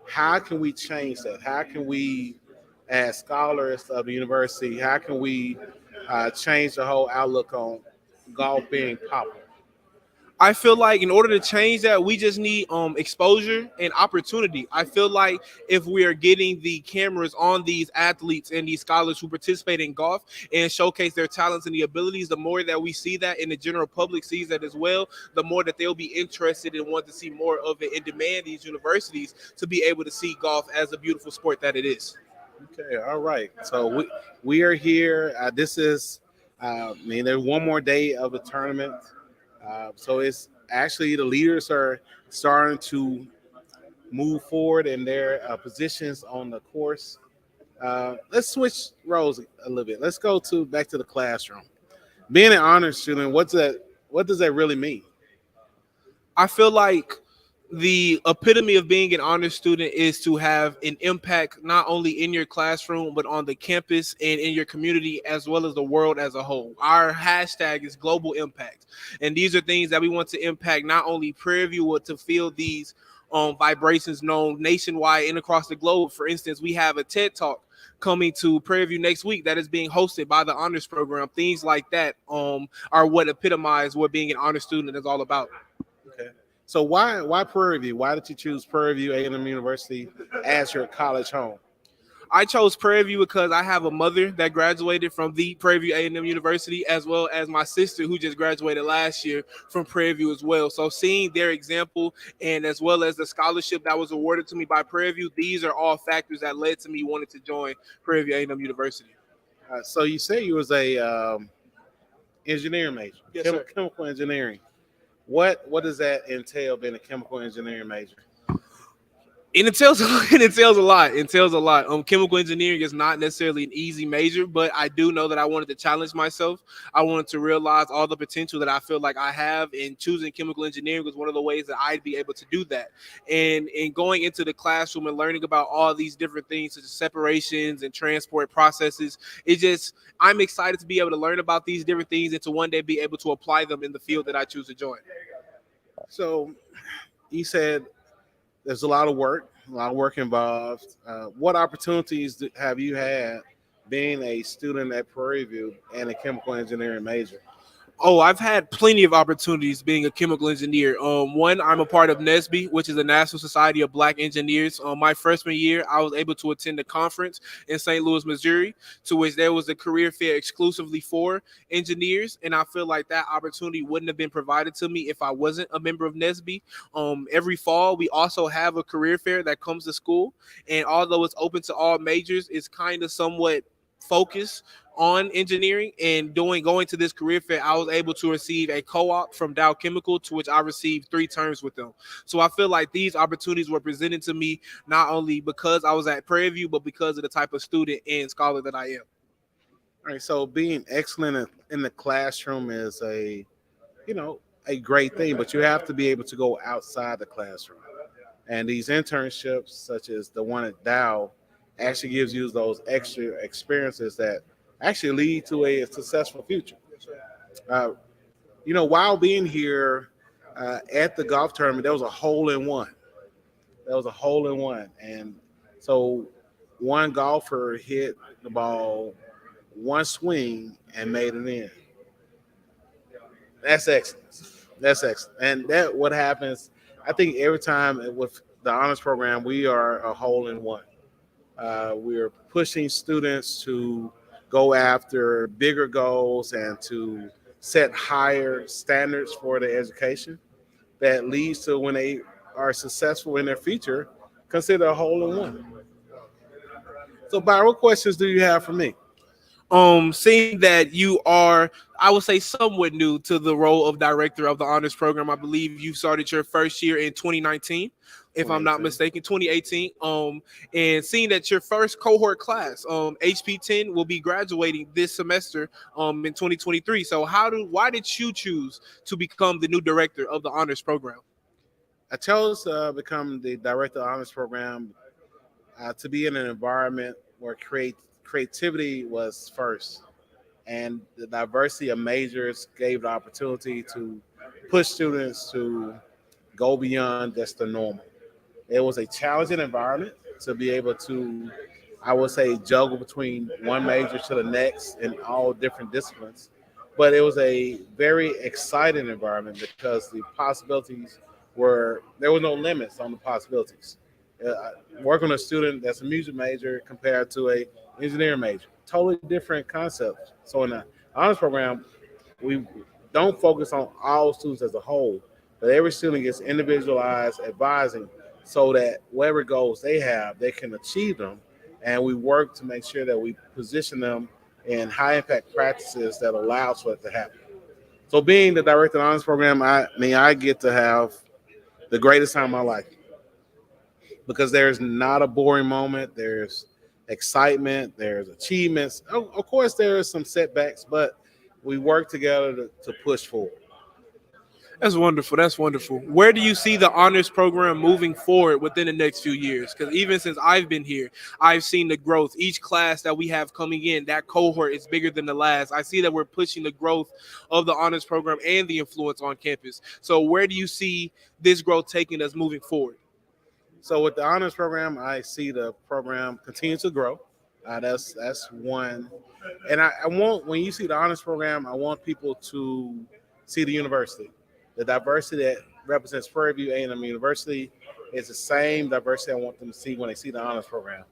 How can we change that? How can we, as scholars of the university, how can we change the whole outlook on golf being popular? I feel like in order to change that, we just need exposure and opportunity. I feel like if we are getting the cameras on these athletes and these scholars who participate in golf and showcase their talents and the abilities, the more that we see that and the general public sees that as well, the more that they'll be interested and want to see more of it and demand these universities to be able to see golf as a beautiful sport that it is. Okay, all right. So we are here. This is, there's one more day of the tournament. So it's actually the leaders are starting to move forward in their positions on the course. Let's switch roles a little bit. Let's go back to the classroom. Being an honors student, what does that really mean? I feel like the epitome of being an honor student is to have an impact not only in your classroom but on the campus and in your community as well as the world as a whole. Our hashtag is global impact, and these are things that we want to impact not only Prairie View but to feel these vibrations known nationwide and across the globe. For instance, we have a TED Talk coming to Prairie View next week that is being hosted by the honors program. Things like that are what epitomize what being an honor student is all about. Okay. So why Prairie View? Why did you choose Prairie View A&M University as your college home? I chose Prairie View because I have a mother that graduated from the Prairie View A&M University, as well as my sister who just graduated last year from Prairie View as well. So seeing their example and as well as the scholarship that was awarded to me by Prairie View, these are all factors that led to me wanting to join Prairie View A&M University. So you say you was a engineering major, yes, sir. Chemical engineering. What does that entail, being a chemical engineering major? It entails a lot. Chemical engineering is not necessarily an easy major, but I do know that I wanted to challenge myself. I wanted to realize all the potential that I feel like I have, in choosing chemical engineering was one of the ways that I'd be able to do that. And in going into the classroom and learning about all these different things such as separations and transport processes, I'm excited to be able to learn about these different things and to one day be able to apply them in the field that I choose to join. So you said there's a lot of work involved. What opportunities have you had being a student at Prairie View and a chemical engineering major? Oh, I've had plenty of opportunities being a chemical engineer. One, I'm a part of NSBE, which is the National Society of Black Engineers. My freshman year, I was able to attend a conference in St. Louis, Missouri, to which there was a career fair exclusively for engineers. And I feel like that opportunity wouldn't have been provided to me if I wasn't a member of NSBE. Every fall, we also have a career fair that comes to school. And although it's open to all majors, it's kind of somewhat focused on engineering. And going to this career fair, I was able to receive a co-op from Dow Chemical, to which I received 3 terms with them. So I feel like these opportunities were presented to me not only because I was at Prairie View, but because of the type of student and scholar that I am. All right, so being excellent in the classroom is a great thing, but you have to be able to go outside the classroom. And these internships, such as the one at Dow, actually gives you those extra experiences that actually lead to a successful future. While being here at the golf tournament, there was a hole in one. And so one golfer hit the ball one swing and made it in. That's excellent. And that what happens, I think, every time with the honors program, we are a hole in one. We're pushing students to go after bigger goals and to set higher standards for their education that leads to, when they are successful in their future, consider a hole in one. So, Byron, what questions do you have for me? Seeing that you are, I would say, somewhat new to the role of director of the honors program. I believe you started your first year in 2019, if I'm not 2018. mistaken, 2018. And seeing that your first cohort class, HP10, will be graduating this semester, in 2023. So why did you choose to become the new director of the honors program? I chose to become the director of the honors program to be in an environment where creativity was first, and the diversity of majors gave the opportunity to push students to go beyond just the normal. It was a challenging environment to be able to, I would say, juggle between one major to the next in all different disciplines. But it was a very exciting environment because the possibilities there were no limits on the possibilities. Working with a student that's a music major compared to a engineering major, totally different concepts. So in the honors program, we don't focus on all students as a whole, but every student gets individualized advising so that whatever goals they have, they can achieve them. And we work to make sure that we position them in high impact practices that allows for it to happen. So being the director of the honors program, I get to have the greatest time of my life because there's not a boring moment. There's excitement, there's achievements. Of course, there are some setbacks, but we work together to push forward. That's wonderful. That's wonderful. Where do you see the honors program moving forward within the next few years? Because even since I've been here, I've seen the growth. Each class that we have coming in, that cohort is bigger than the last. I see that we're pushing the growth of the honors program and the influence on campus. So where do you see this growth taking us moving forward? So with the honors program, I see the program continue to grow. That's one, and I want when you see the honors program, I want people to see the university, the diversity that represents Prairie View A&M University is the same diversity I want them to see when they see the honors program,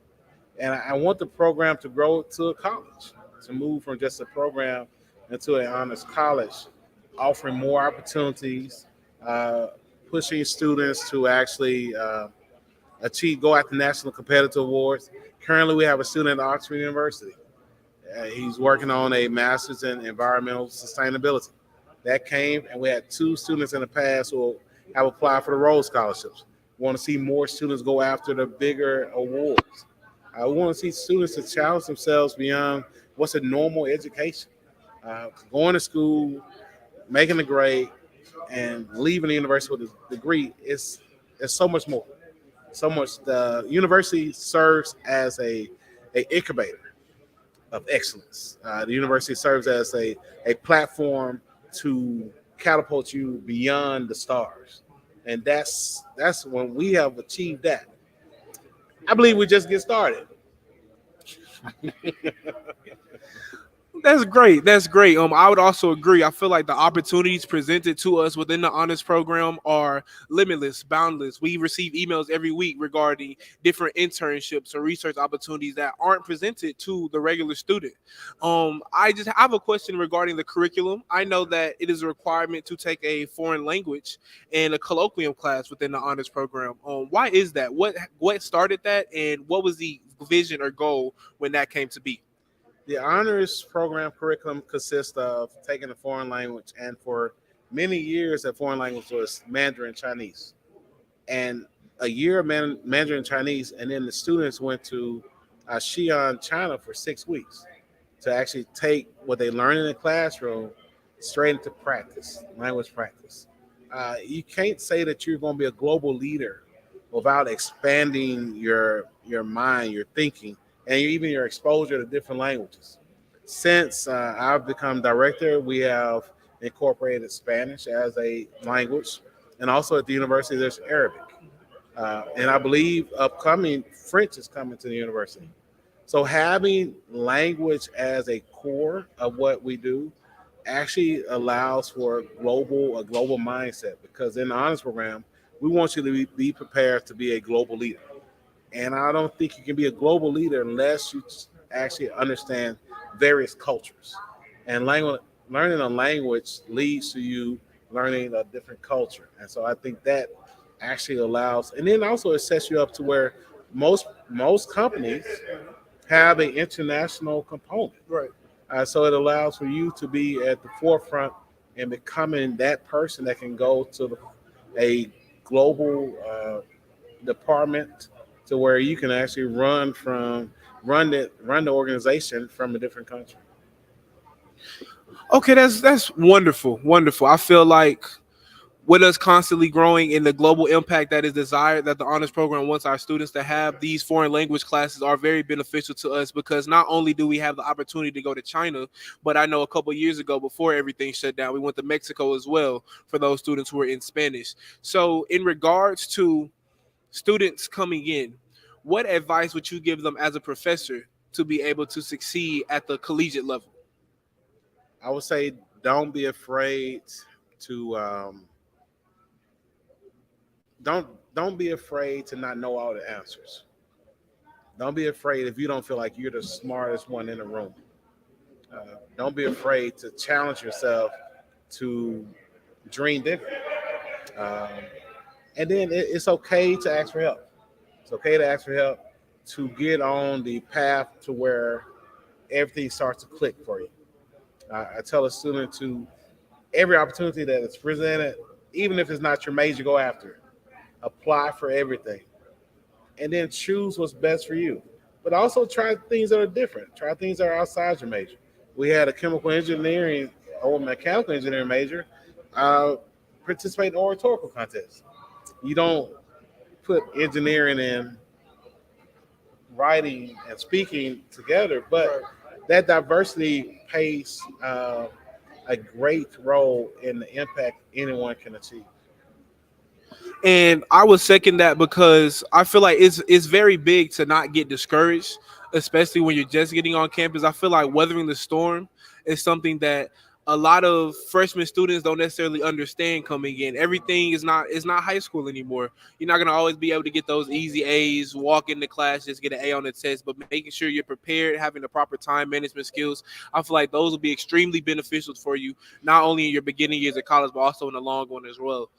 and I want the program to grow to a college, to move from just a program into an honors college, offering more opportunities, uh, pushing students to actually. Go after national competitive awards. Currently, we have a student at Oxford University. He's working on a master's in environmental sustainability. That came, and we had two students in the past who have applied for the Rhodes scholarships. We want to see more students go after the bigger awards. We want to see students to challenge themselves beyond what's a normal education. Going to school, making a grade, and leaving the university with a degree is so much more. So much. The university serves as a incubator of excellence. The university serves as a platform to catapult you beyond the stars, and that's when we have achieved that. I believe we just get started. That's great. That's great. I would also agree. I feel like the opportunities presented to us within the honors program are limitless, boundless. We receive emails every week regarding different internships or research opportunities that aren't presented to the regular student. I just have a question regarding the curriculum. I know that it is a requirement to take a foreign language and a colloquium class within the honors program. Why is that? What started that, and what was the vision or goal when that came to be? The honors program curriculum consists of taking a foreign language, and for many years, that foreign language was Mandarin Chinese, and a year of Mandarin Chinese, and then the students went to Xi'an, China, for 6 weeks to actually take what they learned in the classroom straight into practice, language practice. You can't say that you're going to be a global leader without expanding your mind, your thinking, and even your exposure to different languages. Since I've become director, we have incorporated Spanish as a language, and also at the university there's Arabic, and I believe upcoming French is coming to the university. So having language as a core of what we do actually allows for a global mindset, because in the honors program we want you to be prepared to be a global leader. And I don't think you can be a global leader unless you actually understand various cultures. And learning a language leads to you learning a different culture. And so I think that actually allows, and then also it sets you up to where most companies have an international component. Right. So it allows for you to be at the forefront and becoming that person that can go to a global department to where you can actually run the organization from a different country. Okay, that's wonderful, wonderful. I feel like with us constantly growing in the global impact that is desired, that the honors program wants our students to have, these foreign language classes are very beneficial to us because not only do we have the opportunity to go to China, but I know a couple years ago before everything shut down, we went to Mexico as well for those students who are in Spanish. So in regards to students coming in, what advice would you give them as a professor to be able to succeed at the collegiate level? I would say don't be afraid to don't be afraid to not know all the answers. Don't be afraid if you don't feel like you're the smartest one in the room. Don't be afraid to challenge yourself to dream bigger. Um, and then it's okay to ask for help. It's okay to ask for help to get on the path to where everything starts to click for you. I tell a student to every opportunity that is presented, even if it's not your major, go after it. Apply for everything, and then choose what's best for you. But also try things that are different. Try things that are outside your major. We had a chemical engineering or mechanical engineering major uh, participate in oratorical contests. You don't put engineering and writing and speaking together, but that diversity plays a great role in the impact anyone can achieve. And I would second that because I feel like it's very big to not get discouraged, especially when you're just getting on campus. I feel like weathering the storm is something that a lot of freshman students don't necessarily understand coming in. Everything is not high school anymore. You're not gonna always be able to get those easy A's, walk into class, just get an A on the test, but making sure you're prepared, having the proper time management skills, I feel like those will be extremely beneficial for you, not only in your beginning years of college, but also in the long one as well.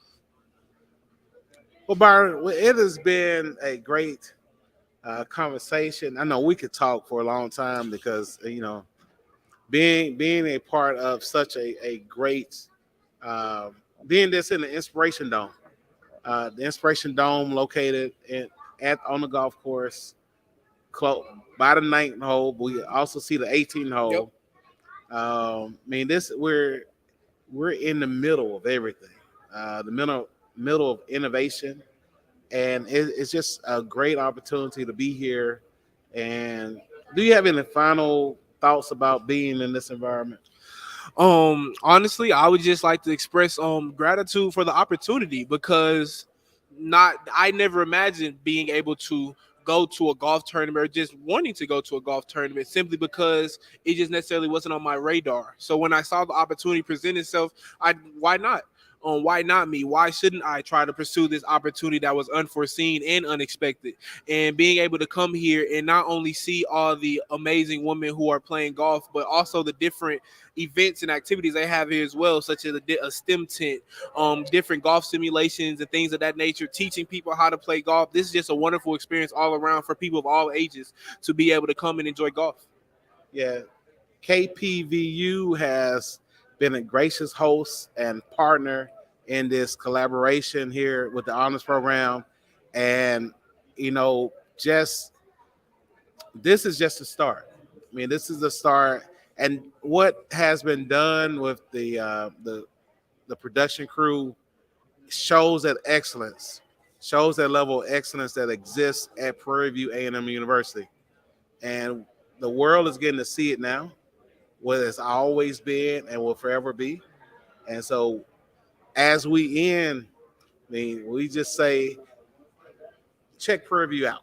Well, Byron, it has been a great conversation. I know we could talk for a long time because being a part of such a great being this in the Inspiration Dome. The Inspiration Dome located at on the golf course, close by the 9th hole. But we also see the 18th hole. Yep. I mean, we're in the middle of everything. The middle of innovation, and it's just a great opportunity to be here. And do you have any final thoughts about being in this environment? Honestly, I would just like to express gratitude for the opportunity because not I never imagined being able to go to a golf tournament or just wanting to go to a golf tournament simply because it just necessarily wasn't on my radar. So when I saw the opportunity present itself, why not? Why not me? Why shouldn't I try to pursue this opportunity that was unforeseen and unexpected? And being able to come here and not only see all the amazing women who are playing golf, but also the different events and activities they have here as well, such as a STEM tent, different golf simulations and things of that nature, teaching people how to play golf. This is just a wonderful experience all around for people of all ages to be able to come and enjoy golf. Yeah, KPVU has been a gracious host and partner in this collaboration here with the honors program, and just this is just a start. I mean, this is the start, and what has been done with the production crew shows that excellence, shows that level of excellence that exists at Prairie View A&M University, and the world is getting to see it now, what it's always been and will forever be. And so, as we end, I mean, we just say, check Prairie View out.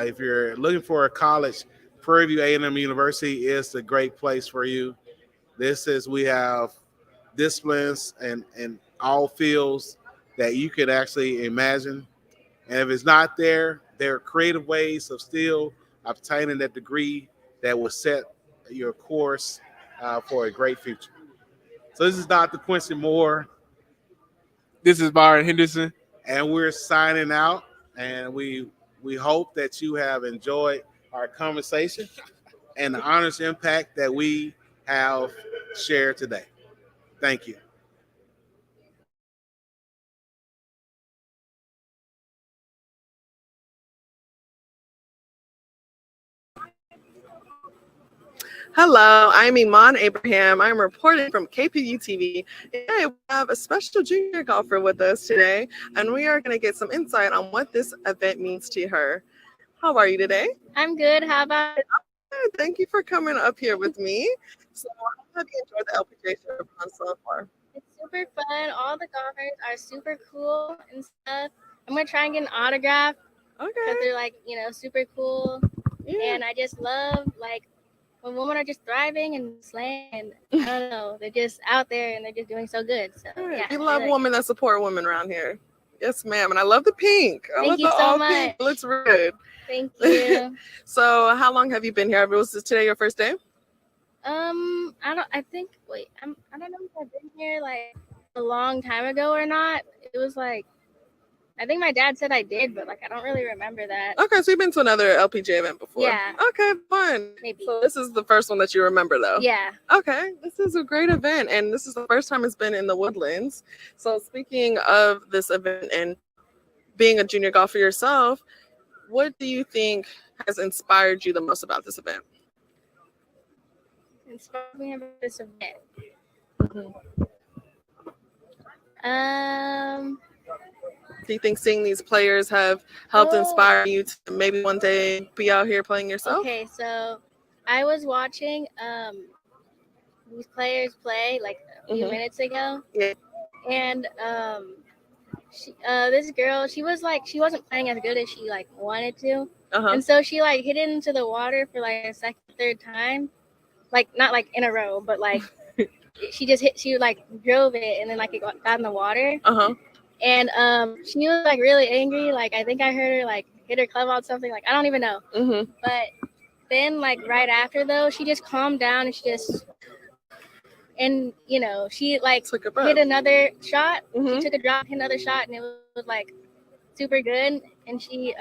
If you're looking for a college, Prairie View A&M University is the great place for you. We have disciplines and all fields that you could actually imagine. And if it's not there, there are creative ways of still obtaining that degree that will set your course for a great future. So this is Dr. Quincy Moore. This is Byron Henderson. And we're signing out. And we hope that you have enjoyed our conversation, and the honest impact that we have shared today. Thank you. Hello, I'm Iman Abraham. I'm reporting from KPVU-TV. Today we have a special junior golfer with us today, and we are going to get some insight on what this event means to her. How are you today? I'm good. How about you? Thank you for coming up here with me. So how have you enjoyed the LPGA Chevron so far? It's super fun. All the golfers are super cool and stuff. I'm going to try and get an autograph because they're like, super cool. Yeah. And I just love like when women are just thriving and slaying, and I don't know, they're just out there and they're just doing so good. So yeah, We love like, women that support women around here. Yes, ma'am. And I love the pink. I Thank love you the so all much. pink. It looks really good. Thank you. So how long have you been here? Was this today your first day? I don't know if I've been here like a long time ago or not. It was like, I think my dad said I did, but like I don't really remember that. Okay, so you've been to another LPGA event before. Yeah. Okay, fun. Maybe. So this is the first one that you remember though. Yeah. Okay, this is a great event, and this is the first time it's been in the Woodlands. So speaking of this event and being a junior golfer yourself, what do you think has inspired you the most about this event? Inspired me about this event. Do you think seeing these players have helped inspire you to maybe one day be out here playing yourself? Okay, so I was watching these players play like a few minutes ago. Yeah. And this girl, she wasn't playing as good as she like wanted to. And so she like hit it into the water for like a second, third time. Like not like in a row, but like she like drove it and then like it got in the water. And she was like really angry. Like I think I heard her like hit her club on something. Like I don't even know. But then like right after though, she just calmed down and she like hit another shot. She took a drop, hit another shot, and it was like super good. And she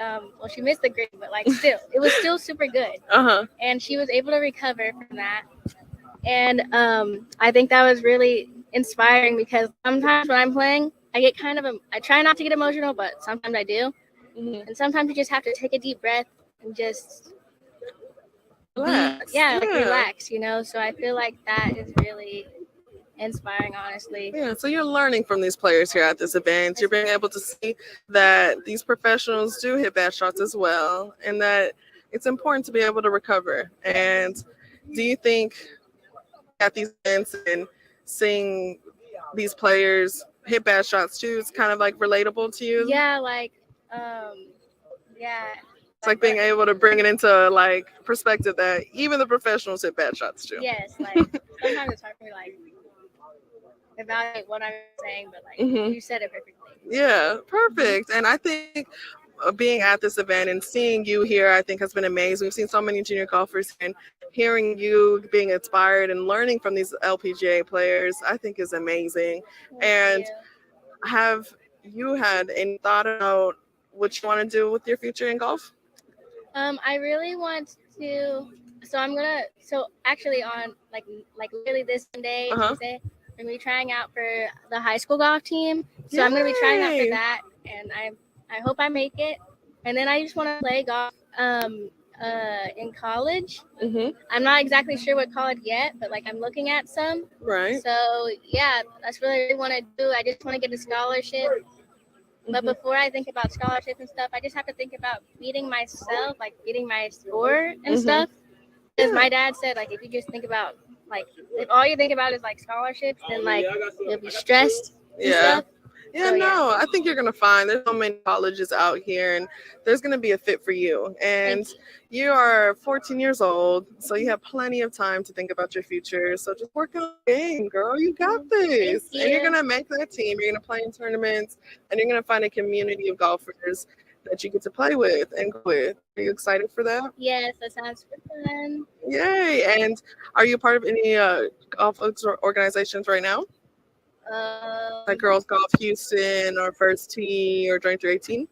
she missed the green, but like still, it was still super good. And she was able to recover from that. And I think that was really inspiring because sometimes when I'm playing, I get I try not to get emotional, but sometimes I do. And sometimes you just have to take a deep breath and just relax. Relax, So I feel like that is really inspiring, honestly. Yeah, so you're learning from these players here at this event. You're being able to see that these professionals do hit bad shots as well, and that it's important to be able to recover. And do you think at these events and seeing these players hit bad shots too, it's kind of like relatable to you? Yeah, It's like being able to bring it into like perspective that even the professionals hit bad shots too. Yes, like sometimes it's hard for me like evaluate what I'm saying, but like you said it perfectly. Yeah, perfect. And I think being at this event and seeing you here, I think has been amazing. We've seen so many junior golfers, and hearing you being inspired and learning from these LPGA players, I think is amazing. And have you had any thought about what you want to do with your future in golf? I really want to. So actually on like really this Sunday, Tuesday, I'm gonna be trying out for the high school golf team. So I'm gonna be trying out for that, and I hope I make it. And then I just want to play golf in college. I'm not exactly sure what college yet, but like I'm looking at some. Right. So yeah, that's what I really want to do. I just want to get a scholarship. But before I think about scholarships and stuff, I just have to think about beating myself, like getting my score and stuff. Because my dad said, like, if you just think about, like, if all you think about is, like, scholarships, then, like, you'll be stressed and stuff. Yeah, no, I think you're going to find there's so many colleges out here, and there's going to be a fit for you. And you are 14 years old, so you have plenty of time to think about your future. So just work on the game, girl. You got this. And you're going to make that team. You're going to play in tournaments, and you're going to find a community of golfers that you get to play with and go with. Are you excited for that? Yes, that sounds fun. Yay. And are you a part of any golf organizations right now? Like Girls Golf Houston or First Tee or Joint 318?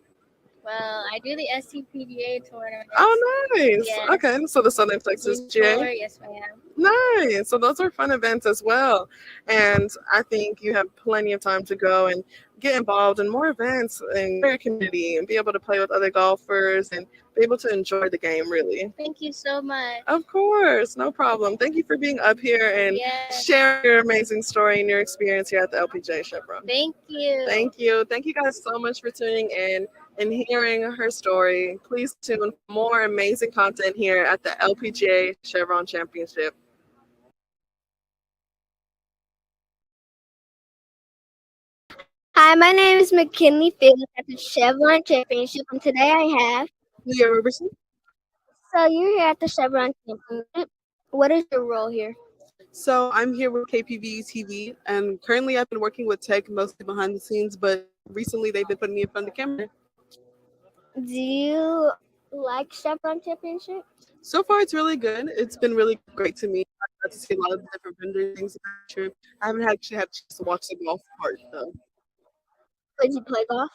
Well, I do the SCPGA tournament. Oh, nice. Yes. Okay, so the Southern Texas GA. Yes, ma'am. Nice. So those are fun events as well. And I think you have plenty of time to go and get involved in more events in your community and be able to play with other golfers and be able to enjoy the game, really. Thank you so much. Of course, no problem. Thank you for being up here and Yes. sharing your amazing story and your experience here at the LPGA Chevron. Thank you. Thank you. Thank you guys so much for tuning in and hearing her story. Please tune in for more amazing content here at the LPGA Chevron Championship. Hi, my name is McKinley Fields at the Chevron Championship, and today I have Leah Roberson. So you're here at the Chevron Championship. What is your role here? So I'm here with KPVU-TV, and currently I've been working with tech mostly behind the scenes, but recently they've been putting me in front of the camera. Do you like Chevron Championship? So far, it's really good. It's been really great to me. I got to see a lot of different vendor things on the trip. I haven't actually had a chance to watch the golf part though. Did you play golf?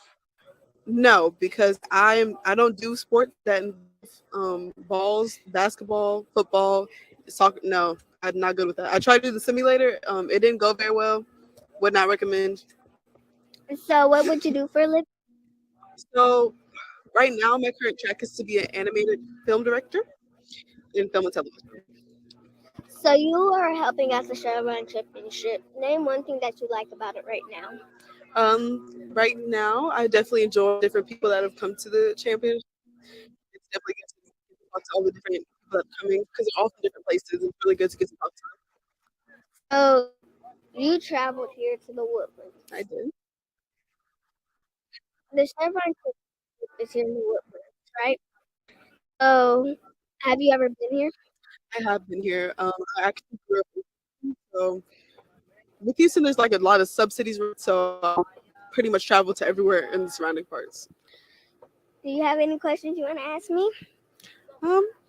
No, because I don't do sport that involve balls, basketball, football, soccer. No, I'm not good with that. I tried to do the simulator. It didn't go very well. Would not recommend. So what would you do for a living? So right now, my current track is to be an animated film director in film and television. So you are helping at the Chevron Championship. Name one thing that you like about it right now. Right now, I definitely enjoy different people that have come to the championship. It's definitely good to talk to all the different people that are coming because they're all from different places. It's really good to get to talk to them. So you traveled here to the Woodlands. I did. The Chevron Championship is here in the Woodlands, right? So have you ever been here? I have been here. I actually grew up in Houston, so with Houston, there's like a lot of sub-cities, so I pretty much travel to everywhere in the surrounding parts. Do you have any questions you want to ask me?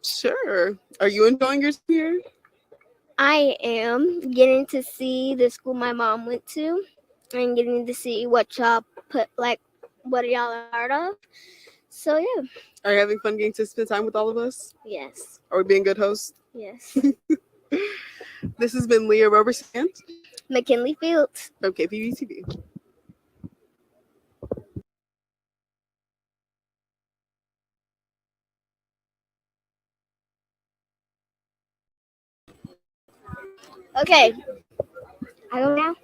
Sure. Are you enjoying your time here? I am getting to see the school my mom went to and getting to see what y'all what y'all are part of. So yeah. Are you having fun getting to spend time with all of us? Yes. Are we being good hosts? Yes. This has been Leah Roberson. McKinley Fields. From KPVU-TV. Okay. I go now.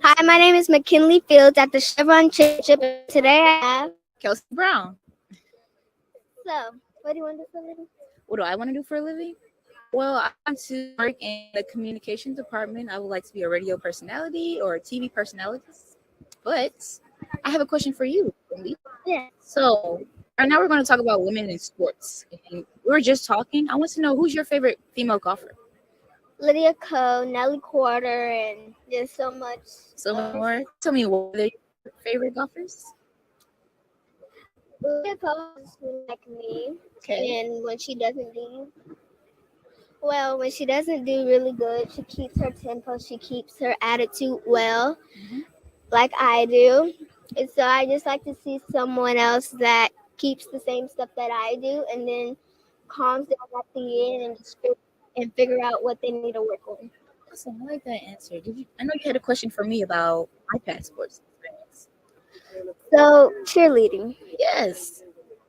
Hi, my name is McKinley Fields at the Chevron Championship. Today I have Kelsey Brown. So, what do you want to do for a living? What do I want to do for a living? Well, I want to work in the communications department. I would like to be a radio personality or a TV personality. But I have a question for you, Wendy. Yeah. So, right now we're going to talk about women in sports. And we were just talking. I want to know, who's your favorite female golfer? Lydia Ko, Nelly Quarter, and there's so much. So more. Tell me, what are your favorite golfers? Lydia Ko is like me. Okay. And when she doesn't do really good, she keeps her tempo, she keeps her attitude well, like I do. And so I just like to see someone else that keeps the same stuff that I do and then calms down at the end and figure out what they need to work on. Awesome. I like that answer. I know you had a question for me about my past sports experience. So, cheerleading. Yes.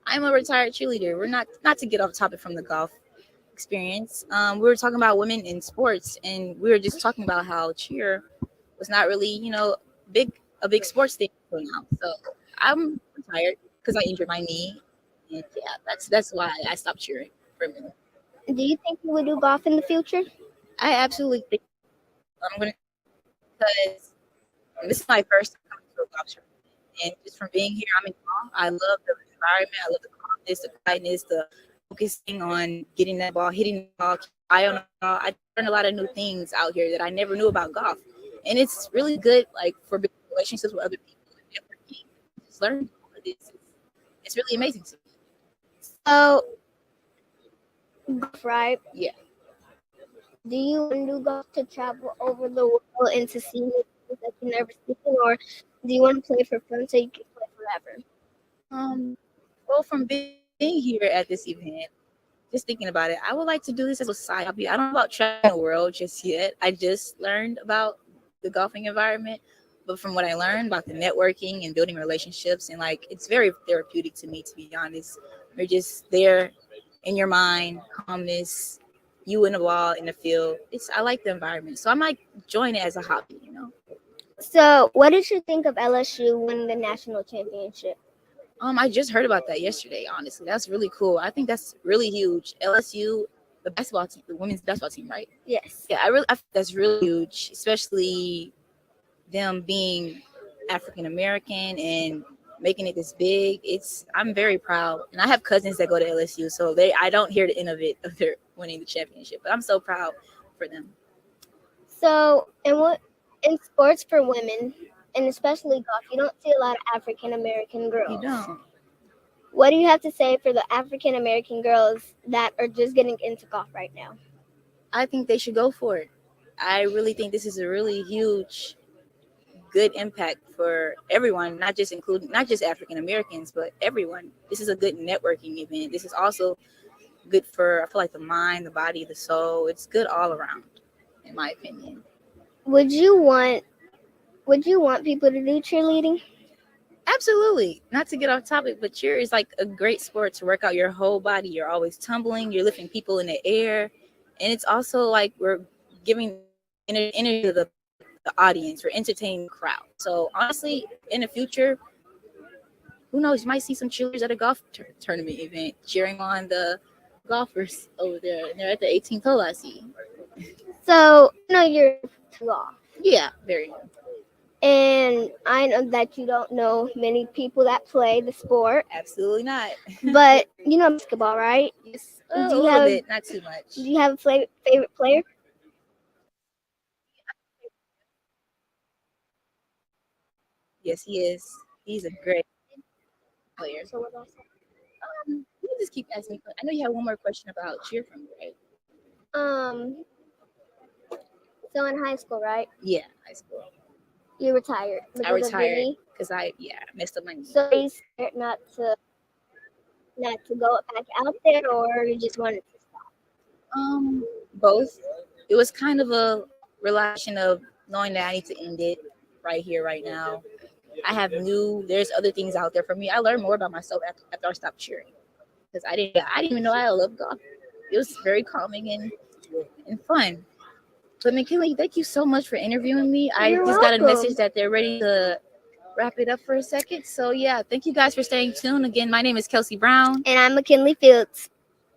I'm a retired cheerleader. We're not to get off topic from the golf experience. We were talking about women in sports, and we were just talking about how cheer was not really, a big sports thing until now. So I'm retired because I injured my knee, and yeah, that's why I stopped cheering for a minute. Do you think you would do golf in the future? I absolutely think I'm gonna, because this is my first time coming to a golf tournament, and just from being here, I'm in awe. I love the environment. I love the calmness, the quietness, the focusing on getting that ball, hitting the ball, eye on the ball. I learned a lot of new things out here that I never knew about golf, and it's really good, like for building relationships with other people and networking. Just learn all of this. It's really amazing to me. So, golf, right? Yeah. Do you want to do golf to travel over the world and to see new things that you never seen, or do you want to play for fun so you can play forever? Well, from being here at this event, just thinking about it, I would like to do this as a side hobby. I don't know about traveling the world just yet. I just learned about the golfing environment, but from what I learned about the networking and building relationships, and like it's very therapeutic to me, to be honest. You're just there in your mind, calmness, you in the ball in the field. I like the environment, so I might join it as a hobby. So, what did you think of LSU winning the national championship? I just heard about that yesterday. Honestly, that's really cool. I think that's really huge. LSU, the basketball team, the women's basketball team, right? Yes. Yeah, I think that's really huge, especially them being African American and making it this big. I'm very proud, and I have cousins that go to LSU, so I don't hear the end of it of their winning the championship, but I'm so proud for them. So, in sports for women, and especially golf, you don't see a lot of African American girls. You don't. What do you have to say for the African American girls that are just getting into golf right now? I think they should go for it. I really think this is a really huge, good impact for everyone, not just African Americans, but everyone. This is a good networking event. This is also good for, I feel like, the mind, the body, the soul. It's good all around, in my opinion. Would you want people to do cheerleading? Absolutely. Not to get off topic, but cheer is like a great sport to work out your whole body. You're always tumbling, you're lifting people in the air. And it's also like we're giving energy to the audience, we're entertaining the crowd. So honestly, in the future, who knows, you might see some cheerleaders at a golf tournament event cheering on the golfers over there. And they're at the 18th hole, I see. So, you're golf. Yeah, very good. And I know that you don't know many people that play the sport. Absolutely not. But you know basketball, right? Yes, a little bit, not too much. Do you have a favorite player? Yes, he is. He's a great player. So what else? You just keep asking me. I know you have one more question about cheer from me, right? So in high school, right? Yeah, high school. You retired. I retired because I messed up my knee. So are you scared not to go back out there, or you just wanted to stop? Both. It was kind of a realization of knowing that I need to end it right here, right now. There's other things out there for me. I learned more about myself after I stopped cheering, because I didn't even know I loved golf. It was very calming and fun. But McKinley, thank you so much for interviewing me. You're just got a welcome. message that they're ready to wrap it up for a second. So yeah, thank you guys for staying tuned. Again, my name is Kelsey Brown. And I'm McKinley Fields.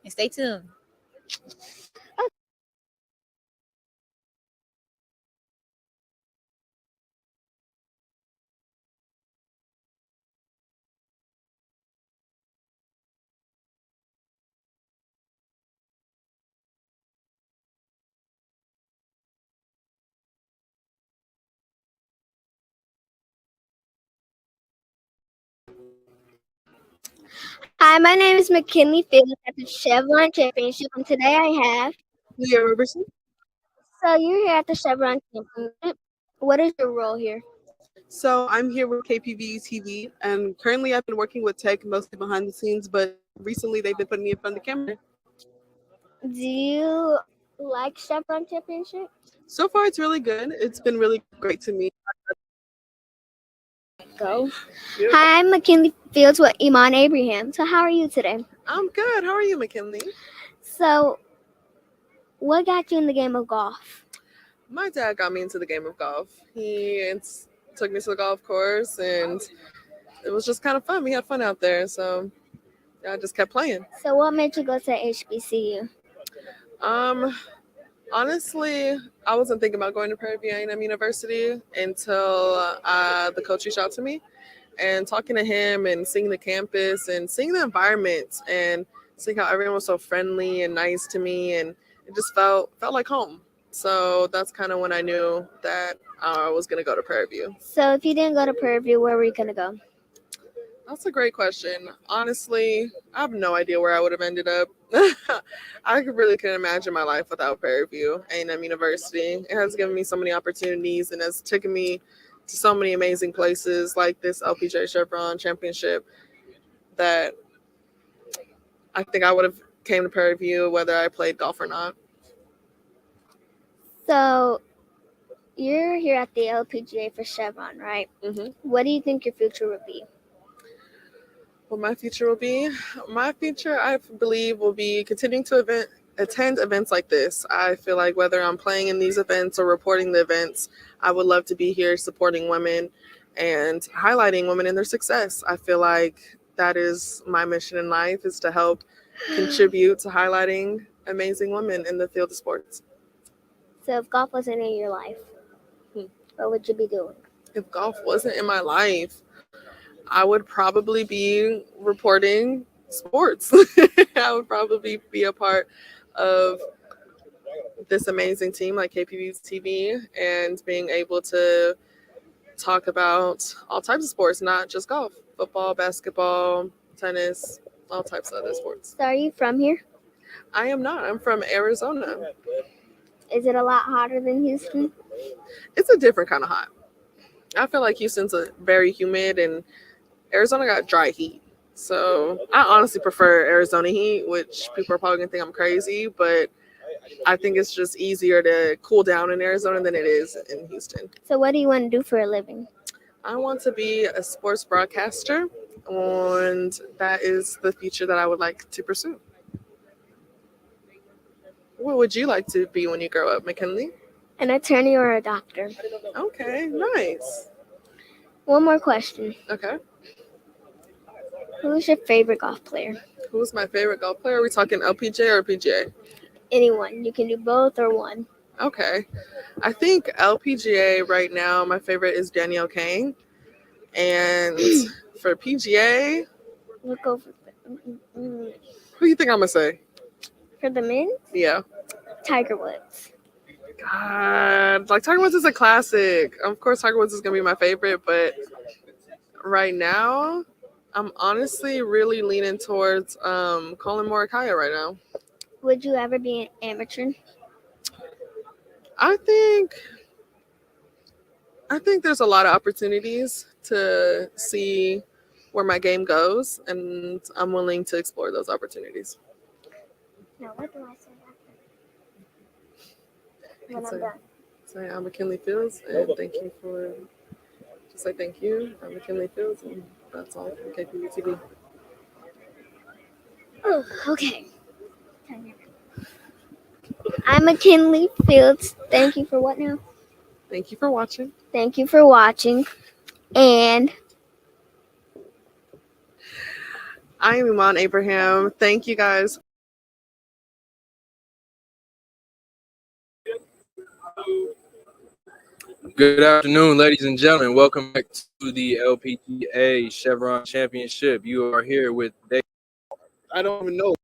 And stay tuned. Hi, my name is McKinley Fields at the Chevron Championship, and today I have Leah Roberson. So you're here at the Chevron Championship. What is your role here? So I'm here with KPVU-TV, and currently I've been working with tech mostly behind the scenes, but recently they've been putting me in front of the camera. Do you like Chevron Championship? So far, it's really good. It's been really great to me. Go. Hi, I'm McKinley Fields with Iman Abraham. So how are you today? I'm good. How are you, McKinley? So what got you in the game of golf? My dad got me into the game of golf. He took me to the golf course, and it was just kind of fun. We had fun out there, so I just kept playing. So what made you go to HBCU? Honestly, I wasn't thinking about going to Prairie View A&M University until the coach reached out to me, and talking to him and seeing the campus and seeing the environment and seeing how everyone was so friendly and nice to me, and it just felt like home. So that's kind of when I knew that I was going to go to Prairie View. So if you didn't go to Prairie View, where were you going to go? That's a great question. Honestly, I have no idea where I would have ended up. I really couldn't imagine my life without Prairie View A&M University. It has given me so many opportunities and has taken me to so many amazing places like this LPGA Chevron Championship that I think I would have came to Prairie View whether I played golf or not. So you're here at the LPGA for Chevron, right? Mm-hmm. What do you think your future would be? What my future will be? My future, I believe, will be continuing to attend events like this. I feel like whether I'm playing in these events or reporting the events, I would love to be here supporting women and highlighting women in their success. I feel like that is my mission in life, is to help contribute to highlighting amazing women in the field of sports. So if golf wasn't in your life, what would you be doing? If golf wasn't in my life, I would probably be reporting sports. I would probably be a part of this amazing team like KPVU-TV and being able to talk about all types of sports, not just golf, football, basketball, tennis, all types of other sports. So are you from here? I am not. I'm from Arizona. Is it a lot hotter than Houston? It's a different kind of hot. I feel like Houston's very humid and Arizona got dry heat. So I honestly prefer Arizona heat, which people are probably going to think I'm crazy, but I think it's just easier to cool down in Arizona than it is in Houston. So what do you want to do for a living? I want to be a sports broadcaster, and that is the future that I would like to pursue. What would you like to be when you grow up, McKinley? An attorney or a doctor? Okay, nice. One more question. Okay. Who's your favorite golf player? Who's my favorite golf player? Are we talking LPGA or PGA? Anyone. You can do both or one. Okay. I think LPGA right now, my favorite is Danielle Kang. And for PGA, Look over. who do you think I'm going to say? For the men? Yeah. Tiger Woods. God, like Tiger Woods is a classic. Of course, Tiger Woods is going to be my favorite, but right now, I'm honestly really leaning towards Colin Morikawa right now. Would you ever be an amateur? I think there's a lot of opportunities to see where my game goes, and I'm willing to explore those opportunities. Now, what do I say after? When I'm done. Say I'm McKinley Fields, and thank you for. Just say thank you. I'm McKinley Fields, and that's all from KPVU-TV. Oh, okay. I'm McKinley Fields. Thank you for what now? Thank you for watching. Thank you for watching. And I am Iman Abraham. Thank you guys. Good afternoon, ladies and gentlemen. Welcome back to the LPGA Chevron Championship. You are here with Dave. I don't even know.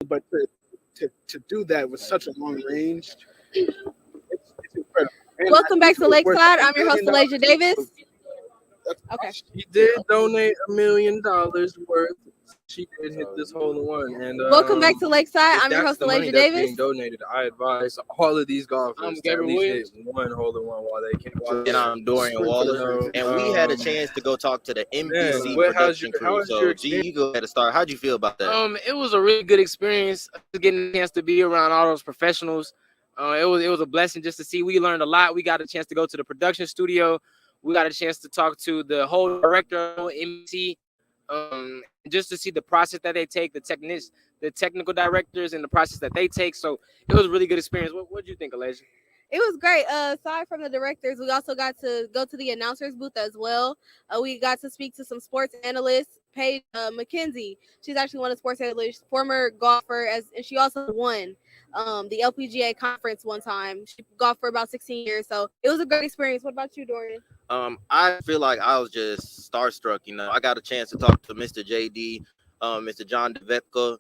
But to do that with such a long range, it's incredible. And Welcome back to Lakeside. I'm your host, Elijah Davis. Okay. She did donate $1 million worth. She did hit this hole in one. And Welcome back to Lakeside. I'm your that's host, the money Elijah that's Davis. being donated. I advise all of these golfers to at Gabriel least hit one hole in one while they can. And I'm Dorian Waller, and we had a chance to go talk to the NBC production crew. So, G, you go ahead and start. How'd you feel about that? It was a really good experience. Getting a chance to be around all those professionals. It was a blessing just to see. We learned a lot. We got a chance to go to the production studio. We got a chance to talk to the whole director of NBC. Just to see the process that they take, the technical directors, and the process that they take. So it was a really good experience. What did you think, Elijah? It was great. Aside from the directors, we also got to go to the announcers booth as well. We got to speak to some sports analysts. Paige McKenzie, she's actually one of the sports analysts, former golfer, and she also won the LPGA conference one time. She golfed for about 16 years, so it was a great experience. What about you, Dorian? I feel like I was just starstruck. You know, I got a chance to talk to Mr. JD, Mr. John DeVecca.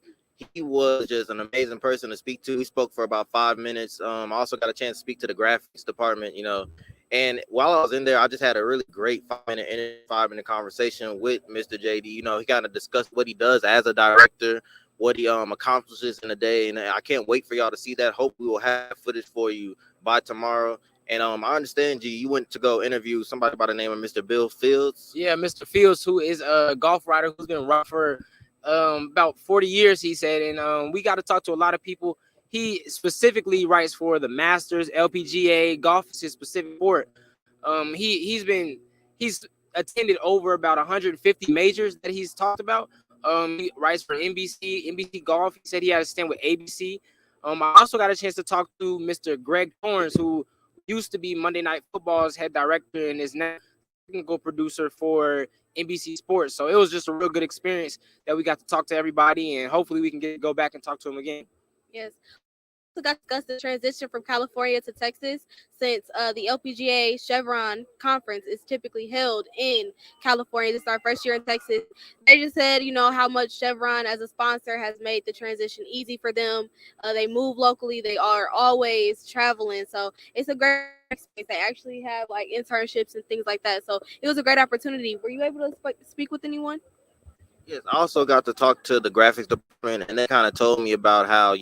He was just an amazing person to speak to. He spoke for about 5 minutes. I also got a chance to speak to the graphics department. You know, And while I was in there, I just had a really great 5-minute conversation with Mr. JD. You know, he kind of discussed what he does as a director, what he accomplishes in a day, and I can't wait for y'all to see that. Hope we will have footage for you by tomorrow. And I understand, G, you went to go interview somebody by the name of Mr. Bill Fields. Yeah, Mr. Fields, who is a golf writer who's been around for about 40 years, he said. And we got to talk to a lot of people. He specifically writes for the Masters, LPGA, golf is his specific sport. He's attended over about 150 majors that he's talked about. He writes for NBC Golf. He said he had a stint with ABC. I also got a chance to talk to Mr. Greg Torrance, who used to be Monday Night Football's head director and is now technical producer for NBC Sports. So it was just a real good experience that we got to talk to everybody, and hopefully we can go back and talk to him again. Yes. We got to discuss the transition from California to Texas, since the LPGA Chevron conference is typically held in California. This is our first year in Texas. They just said, how much Chevron as a sponsor has made the transition easy for them. They move locally. They are always traveling. So it's a great experience. They actually have like internships and things like that. So it was a great opportunity. Were you able to speak with anyone? Yes, I also got to talk to the graphics department, and they kind of told me about how,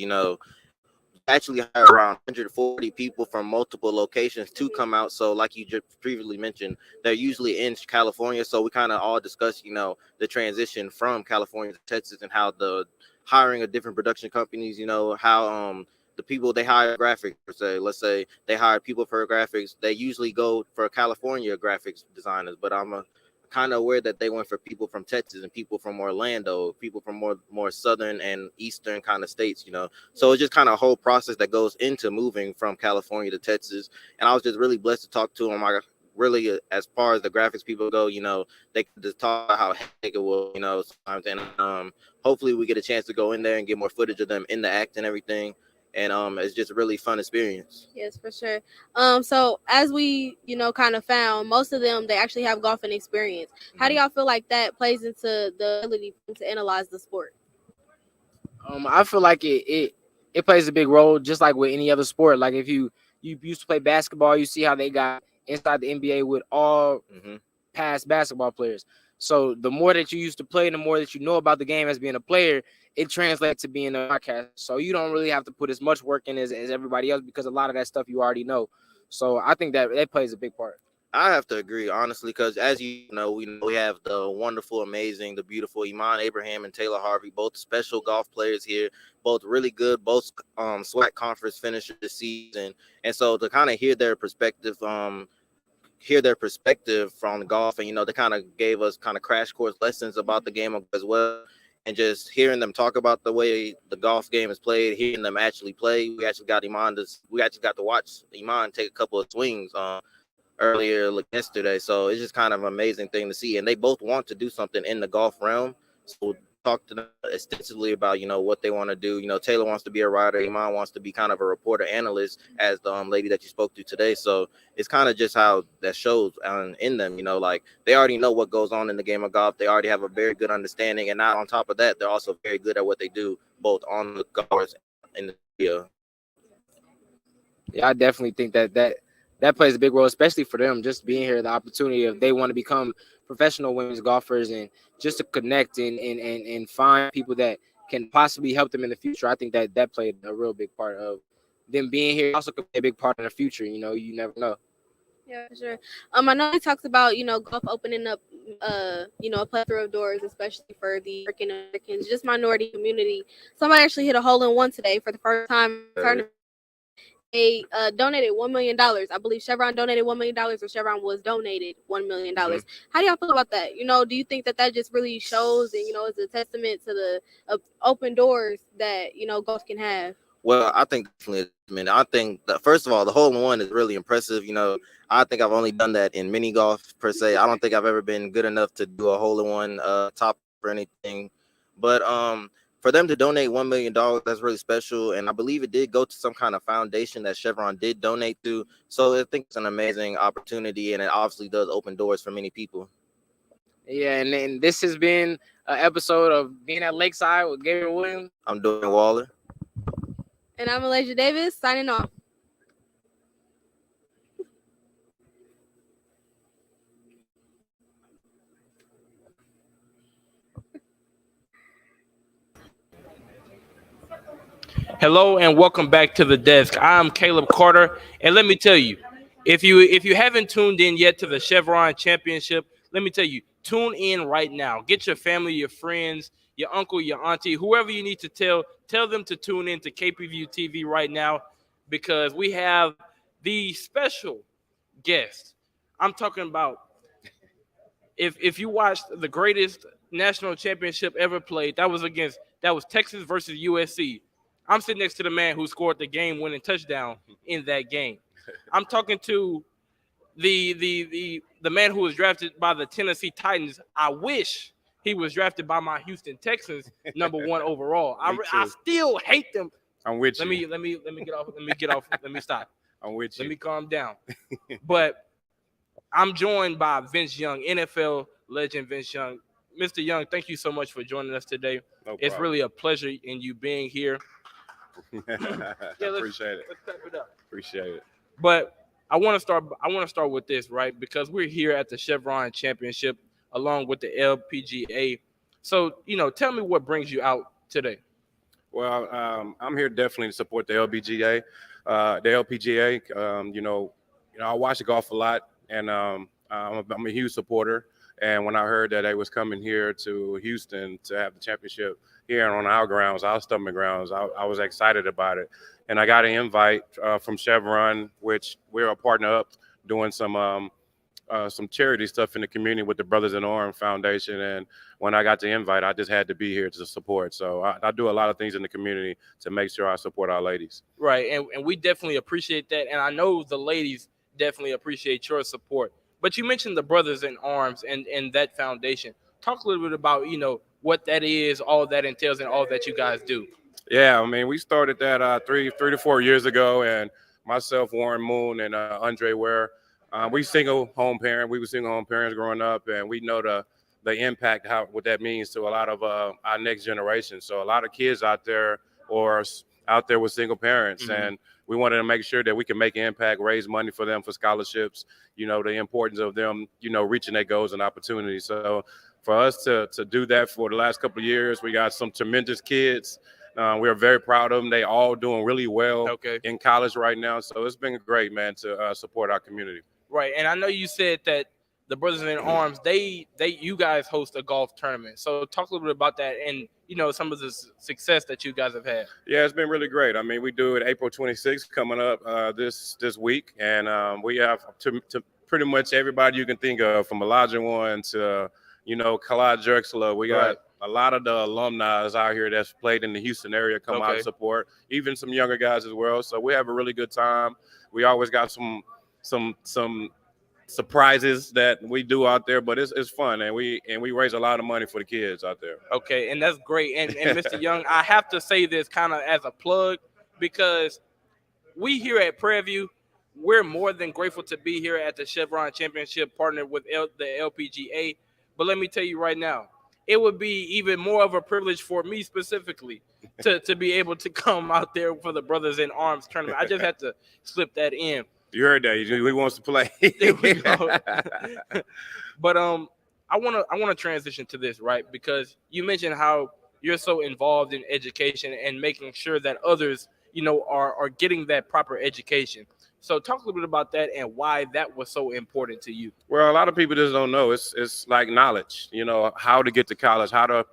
actually hire around 140 people from multiple locations to come out. So like you just previously mentioned, they're usually in California. So we kind of all discussed, the transition from California to Texas and how the hiring of different production companies, how the people they hire graphics, let's say they hire people for graphics, they usually go for California graphics designers, but I'm kind of aware that they went for people from Texas and people from Orlando, people from more southern and eastern kind of states, So it's just kind of a whole process that goes into moving from California to Texas. And I was just really blessed to talk to them. I really, as far as the graphics people go, they could just talk about how hectic it was, sometimes. And hopefully we get a chance to go in there and get more footage of them in the act and everything. And it's just a really fun experience. Yes, for sure. So as we, kind of found, most of them, they actually have golfing experience. How do y'all feel like that plays into the ability to analyze the sport? I feel like it plays a big role, just like with any other sport. Like if you used to play basketball, you see how they got inside the NBA with all past basketball players. So the more that you used to play, the more that you know about the game as being a player, it translates to being a podcast. So you don't really have to put as much work in as everybody else, because a lot of that stuff you already know. So I think that plays a big part. I have to agree, honestly, because as you know, we have the wonderful, amazing, the beautiful Iman Abraham and Taylor Harvey, both special golf players here, both really good, both SWAC conference finishers this season. And so to kind of hear their perspective from golf, and they kind of gave us kind of crash course lessons about the game as well, and just hearing them talk about the way the golf game is played, hearing them actually play. We actually got to watch Iman take a couple of swings earlier yesterday, so it's just kind of an amazing thing to see. And they both want to do something in the golf realm, so talk to them extensively about what they want to do. Taylor wants to be a writer, Iman wants to be kind of a reporter analyst, as the lady that you spoke to today. So it's kind of just how that shows in them, like they already know what goes on in the game of golf. They already have a very good understanding, and now on top of that, they're also very good at what they do, both on the golf course and the field. Yeah, I definitely think that plays a big role, especially for them just being here, the opportunity if they want to become professional women's golfers, and just to connect and find people that can possibly help them in the future. I think that played a real big part of them being here. Also could play a big part in the future. You never know. Yeah, for sure. I know he talks about, golf opening up, a plethora of doors, especially for the African Americans, just minority community. Somebody actually hit a hole in one today for the first time. They donated $1 million. I believe Chevron donated $1 million, or Chevron was donated $1 million. How do y'all feel about that? Do you think that just really shows and, is a testament to the open doors that, golf can have? Well, I think definitely. I think that first of all, the hole in one is really impressive. I think I've only done that in mini golf per se. I don't think I've ever been good enough to do a hole in one top or anything. But for them to donate $1 million, that's really special. And I believe it did go to some kind of foundation that Chevron did donate to. So I think it's an amazing opportunity, and it obviously does open doors for many people. Yeah, and this has been an episode of Being at Lakeside with Gabriel Williams. I'm Dorian Waller. And I'm Elijah Davis, signing off. Hello and welcome back to the desk. I'm Caleb Carter, and let me tell you, if you haven't tuned in yet to the Chevron Championship, let me tell you, tune in right now. Get your family, your friends, your uncle, your auntie, whoever you need to tell them to tune in to KPVU-TV right now, because we have the special guest. I'm talking about, if you watched the greatest national championship ever played, that was Texas versus USC. I'm sitting next to the man who scored the game-winning touchdown in that game. I'm talking to the man who was drafted by the Tennessee Titans. I wish he was drafted by my Houston Texans, #1 overall. I still hate them. I'm with you. Let me get off. Let me stop. I'm with you. Let me calm down. But I'm joined by Vince Young, NFL legend Vince Young. Mr. Young, thank you so much for joining us today. No it's problem. really a pleasure in you being here. Appreciate it. Let's clap it up. Appreciate it. But I want to start with this, right? Because we're here at the Chevron Championship along with the LPGA. So, tell me what brings you out today. Well, I'm here definitely to support the LPGA. I watch golf a lot, and I'm a huge supporter. And when I heard that they was coming here to Houston to have the championship here on our grounds, our Stomach grounds, I was excited about it. And I got an invite from Chevron, which we're a partner up doing some charity stuff in the community with the Brothers in Arms Foundation. And when I got the invite, I just had to be here to support. So I do a lot of things in the community to make sure I support our ladies. Right. And we definitely appreciate that. And I know the ladies definitely appreciate your support. But you mentioned the Brothers in Arms and that foundation. Talk a little bit about, what that is, all that entails, and all that you guys do. Yeah, I mean, we started that 3 to 4 years ago, and myself, Warren Moon, and Andre Ware, we single home parent. We were single home parents growing up, and we know the impact, what that means to a lot of our next generation. So a lot of kids out there with single parents, Mm-hmm. and we wanted to make sure that we can make an impact, raise money for them for scholarships, the importance of them, reaching their goals and opportunities. So for us to do that for the last couple of years, we got some tremendous kids. We're very proud of them. They all doing really well in college right now. So it's been great, man, to support our community. Right. And I know you said that the Brothers in Arms, you guys host a golf tournament. So talk a little bit about that and, some of the success that you guys have had. Yeah, it's been really great. I mean, we do it April 26th coming up this week. And we have to pretty much everybody you can think of, from Elijah Warren to, Clyde Drexler. We got a lot of the alumni out here that's played in the Houston area come out and support, even some younger guys as well. So we have a really good time. We always got some surprises that we do out there, but it's fun, and we raise a lot of money for the kids out there. Okay, and that's great. And Mr. Young, I have to say this kind of as a plug, because we here at Prairie View, we're more than grateful to be here at the Chevron Championship, partnered with the LPGA. But let me tell you right now, it would be even more of a privilege for me specifically to be able to come out there for the Brothers in Arms tournament. I just had to slip that in. You heard that. He wants to play. There we go. But I want to transition to this, right? Because you mentioned how you're so involved in education and making sure that others, are getting that proper education. So talk a little bit about that and why that was so important to you. Well, a lot of people just don't know. It's like knowledge, how to get to college, how to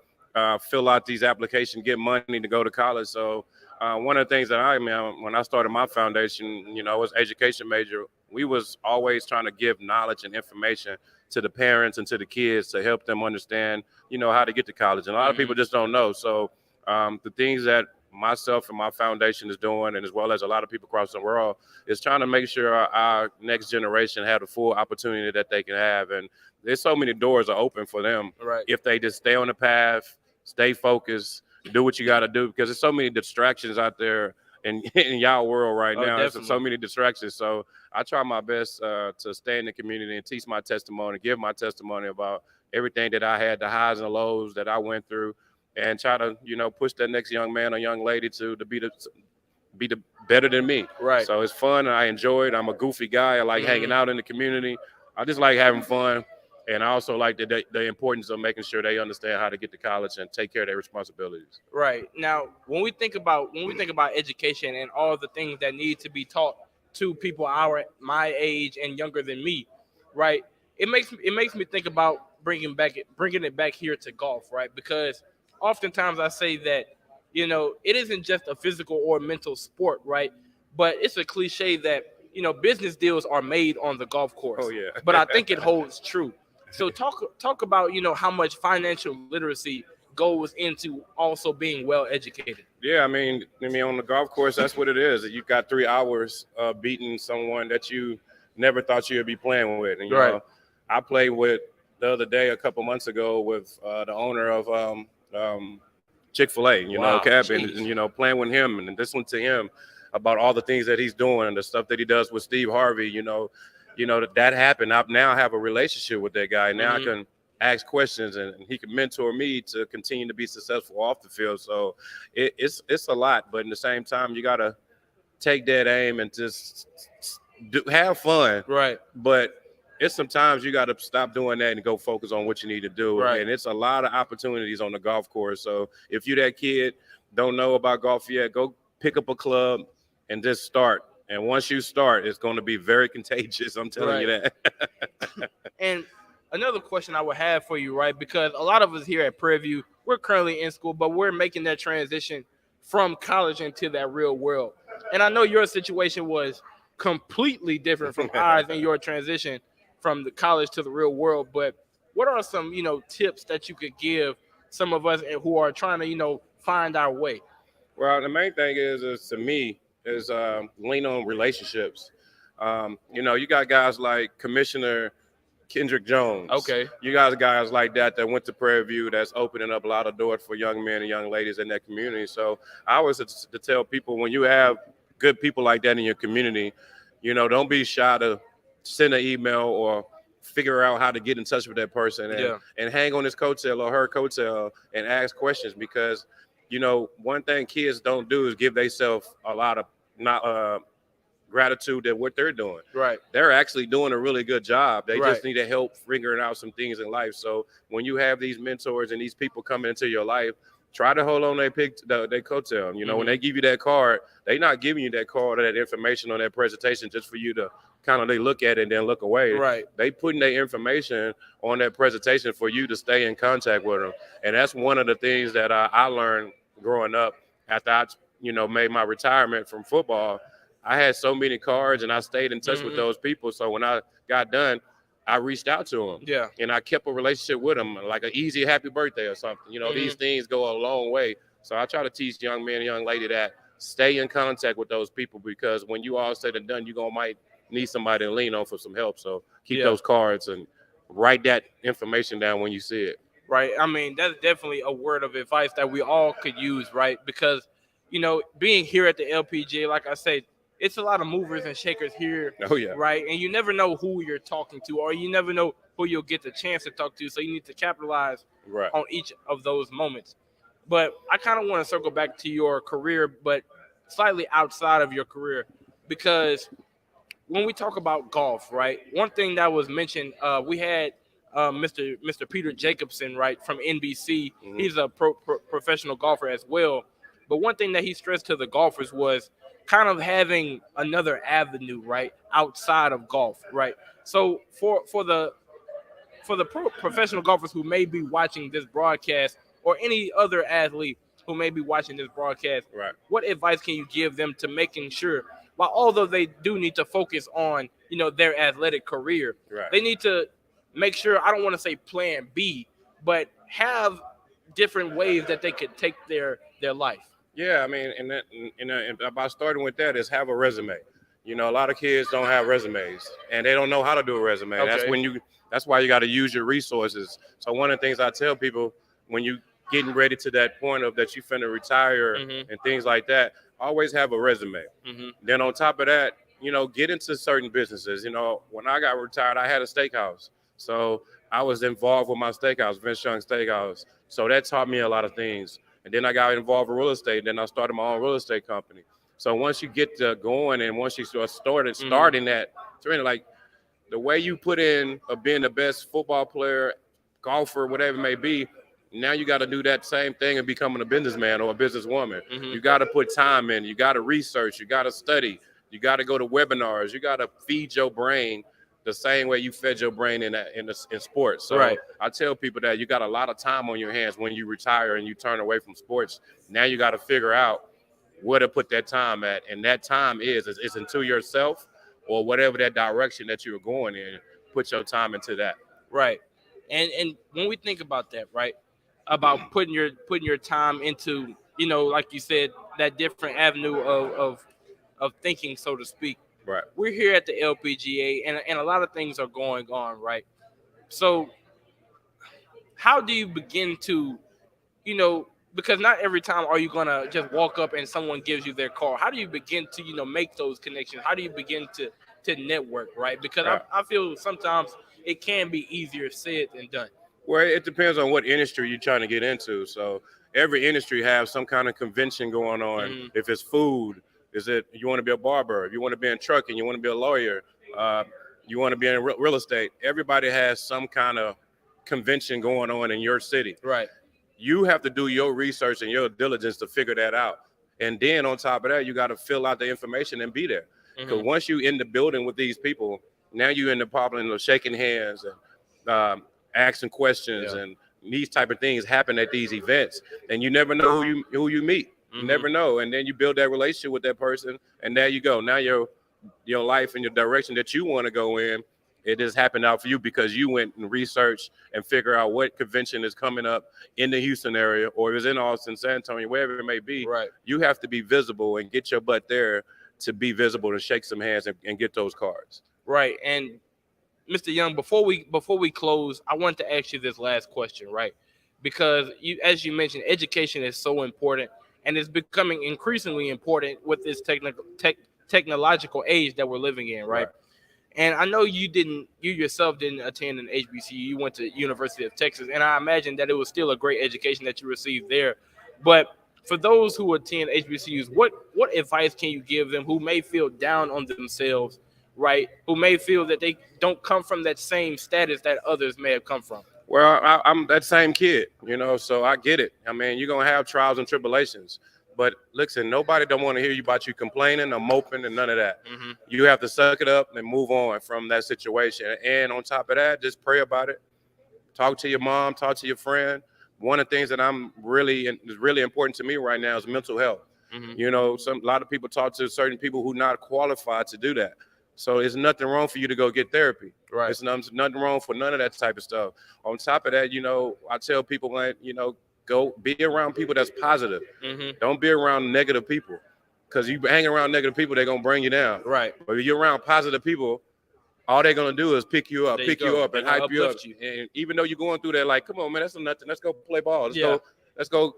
fill out these applications, get money to go to college. So one of the things that when I started my foundation, I was an education major. We was always trying to give knowledge and information to the parents and to the kids to help them understand, how to get to college. And a lot of people just don't know. So the things that myself and my foundation is doing, and as well as a lot of people across the world, is trying to make sure our next generation have the full opportunity that they can have. And there's so many doors are open for them if they just stay on the path, stay focused, do what you got to do, because there's so many distractions out there in y'all world right now. There's so many distractions. So I try my best to stay in the community and teach my testimony, give my testimony about everything that I had, the highs and lows that I went through, and try to, push that next young man or young lady to be the better than me. Right. So it's fun, and I enjoy it. I'm a goofy guy. I like hanging out in the community. I just like having fun. And I also like the importance of making sure they understand how to get to college and take care of their responsibilities. Right. Now, when we think about education and all the things that need to be taught to people my age and younger than me, right? It makes me think about bringing it back here to golf, right? Because oftentimes I say that, it isn't just a physical or mental sport, right? But it's a cliche that, business deals are made on the golf course. Oh yeah. But I think it holds true. So talk about, how much financial literacy goes into also being well educated. Yeah, I mean on the golf course, that's what it is. You got 3 hours beating someone that you never thought you'd be playing with. And Right. I played with the other day, a couple months ago, with the owner of Chick-fil-A, Wow, Cap, and jeez. playing with him and listening to him about all the things that he's doing and the stuff that he does with Steve Harvey. That happened. I now have a relationship with that guy. Now I can ask questions and he can mentor me to continue to be successful off the field. So it's a lot, but in the same time, you got to take that aim and just have fun. Right. But it's sometimes you got to stop doing that and go focus on what you need to do. Right. And it's a lot of opportunities on the golf course. So if you're that kid, don't know about golf yet, go pick up a club and just start. And once you start, it's going to be very contagious. I'm telling you that. And another question I would have for you, right? Because a lot of us here at Prairie View, we're currently in school, but we're making that transition from college into that real world. And I know your situation was completely different from ours in your transition from the college to the real world. But what are some, tips that you could give some of us who are trying to, find our way? Well, the main thing is to me, is lean on relationships. You got guys like Commissioner Kendrick Jones. Okay. You got guys like that went to Prairie View that's opening up a lot of doors for young men and young ladies in that community. So I always to tell people, when you have good people like that in your community, don't be shy to send an email or figure out how to get in touch with that person and hang on his coattail or her coattail and ask questions, because one thing kids don't do is give themselves a lot of gratitude at what they're doing. Right. They're actually doing a really good job. They Right. just need to help figuring out some things in life. So when you have these mentors and these people coming into your life, try to hold on their coattail. When they give you that card, they're not giving you that card or that information on that presentation just for you to they look at it and then look away. Right. They putting their information on that presentation for you to stay in contact with them. And that's one of the things that I learned growing up after I, made my retirement from football. I had so many cards and I stayed in touch with those people. So when I got done, I reached out to them. Yeah. And I kept a relationship with them, like an easy happy birthday or something. These things go a long way. So I try to teach young men and young lady that stay in contact with those people, because when you all said and done, you might need somebody to lean on for some help. So keep those cards and write that information down when you see it. Right. I mean, that's definitely a word of advice that we all could use, right? Because, being here at the LPGA, like I said, it's a lot of movers and shakers here. Oh, yeah. Right. And you never know who you're talking to, or you never know who you'll get the chance to talk to. So you need to capitalize on each of those moments. But I kind of want to circle back to your career, but slightly outside of your career, because when we talk about golf, right, one thing that was mentioned, we had Mr. Peter Jacobson, right, from NBC. He's a professional golfer as well. But one thing that he stressed to the golfers was kind of having another avenue, right, outside of golf, right? So for the professional golfers who may be watching this broadcast, or any other athlete who may be watching this broadcast, what advice can you give them to making sure, while although they do need to focus on, their athletic career, they need to make sure, I don't want to say plan B, but have different ways that they could take their life? Yeah, I mean, and by starting with that is have a resume. A lot of kids don't have resumes and they don't know how to do a resume. Okay. That's why you got to use your resources. So one of the things I tell people when you getting ready to that point of that you finna retire and things like that, always have a resume. Then on top of that, get into certain businesses. When I got retired, I had a steakhouse. So I was involved with my steakhouse, Vince Young Steakhouse. So that taught me a lot of things. And then I got involved in real estate. Then I started my own real estate company. So once you get going and once you starting that, like the way you put in of being the best football player, golfer, whatever it may be, now you got to do that same thing and becoming a businessman or a businesswoman. You got to put time in. You got to research. You got to study. You got to go to webinars. You got to feed your brain the same way you fed your brain in sports. So Right. I tell people that you got a lot of time on your hands when you retire and you turn away from sports. Now you got to figure out where to put that time at, and that time is into yourself or whatever that direction that you're going in. Put your time into that. Right. And when we think about that, right, about putting your time into, like you said, that different avenue of thinking, so to speak. Right. We're here at the LPGA, and a lot of things are going on, right? So how do you begin to, because not every time are you gonna just walk up and someone gives you their call. How do you begin to, make those connections? How do you begin to network, right? Because Right. I feel sometimes it can be easier said than done. Well, it depends on what industry you're trying to get into. So every industry has some kind of convention going on. If it's food, is it you want to be a barber? If you want to be in trucking, you want to be a lawyer, you want to be in real estate. Everybody has some kind of convention going on in your city. Right. You have to do your research and your diligence to figure that out. And then on top of that, you got to fill out the information and be there. Because once you in the building with these people, now you're in the problem of shaking hands and asking questions, and these type of things happen at these events. And you never know who you meet. You never know. And then you build that relationship with that person, and there you go. Now your life and your direction that you want to go in, it has happened out for you because you went and researched and figure out what convention is coming up in the Houston area, or if it's in Austin, San Antonio, wherever it may be. Right. You have to be visible and get your butt there to be visible, to shake some hands and get those cards. Right. And Mr. Young, before we close, I want to ask you this last question, right? Because as you mentioned, education is so important, and it's becoming increasingly important with this technological age that we're living in, right? And I know you yourself didn't attend an HBCU. You went to University of Texas, and I imagine that it was still a great education that you received there. But for those who attend HBCUs, what advice can you give them who may feel down on themselves, right? Who may feel that they don't come from that same status that others may have come from? Well, I'm that same kid, so I get it. I mean, you're going to have trials and tribulations. But listen, nobody don't want to hear you about you complaining or moping and none of that. You have to suck it up and move on from that situation. And on top of that, just pray about it. Talk to your mom, talk to your friend. One of the things that is really important to me right now is mental health. A lot of people talk to certain people who not qualified to do that. So it's nothing wrong for you to go get therapy. Right. It's nothing wrong for none of that type of stuff. On top of that, I tell people, go be around people that's positive. Don't be around negative people, because you hang around negative people, they're gonna bring you down. Right. But if you're around positive people, all they're gonna do is pick you up, and hype you up. And even though you're going through that, like, come on, man, that's nothing. Let's go play ball. Let's go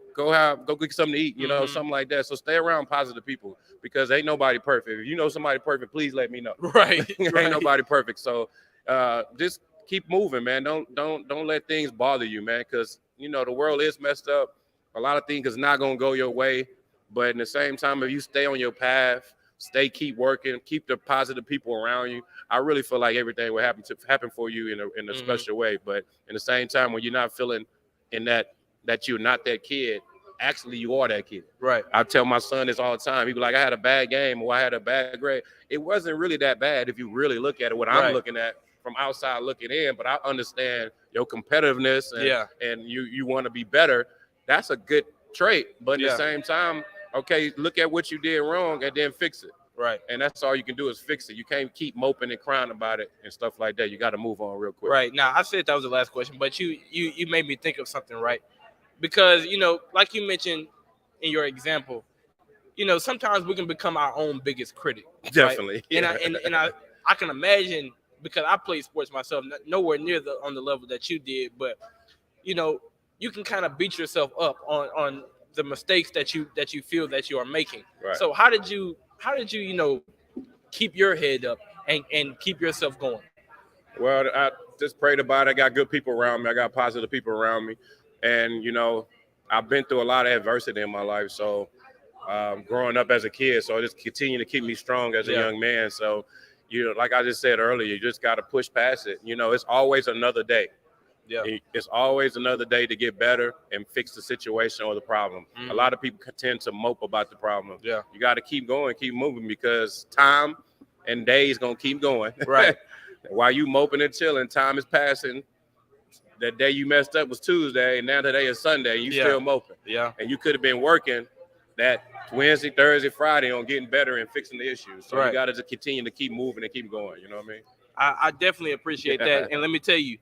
get something to eat. Something like that. So stay around positive people, because ain't nobody perfect. If you know somebody perfect, please let me know. Right. Ain't nobody perfect. So just keep moving, man. Don't let things bother you, man, because the world is messed up. A lot of things is not gonna go your way, but at the same time, if you stay on your path, keep working, keep the positive people around you, I really feel like everything will happen for you in a special way. But in the same time, when you're not feeling in that you're not that kid, actually you are that kid. Right. I tell my son this all the time. He be like, I had a bad game or I had a bad grade. It wasn't really that bad if you really look at it. What I'm looking at from outside looking in, but I understand your competitiveness and you want to be better. That's a good trait. But at the same time, okay, look at what you did wrong and then fix it. Right. And that's all you can do is fix it. You can't keep moping and crying about it and stuff like that. You got to move on real quick. Right. Now, I said that was the last question, but you made me think of something, right? Because, like you mentioned in your example, sometimes we can become our own biggest critic. Definitely. Right? Yeah. And I can imagine, because I played sports myself, nowhere near on the level that you did, but you can kind of beat yourself up on the mistakes that you feel that you are making. Right. So how did you keep your head up and keep yourself going? Well, I just prayed about it. I got good people around me. I got positive people around me, and I've been through a lot of adversity in my life. So growing up as a kid, so it just continued to keep me strong as a young man. So like I just said earlier, you just got to push past it. It's always another day. Yeah. It's always another day to get better and fix the situation or the problem. A lot of people tend to mope about the problem. Yeah. You got to keep going, keep moving, because time and days going to keep going. Right. While you moping and chilling, time is passing. That day you messed up was Tuesday, and now today is Sunday. You still moping. Yeah. And you could have been working that Wednesday, Thursday, Friday on getting better and fixing the issues. So you got to just continue to keep moving and keep going. You know what I mean? I definitely appreciate that. And let me tell you,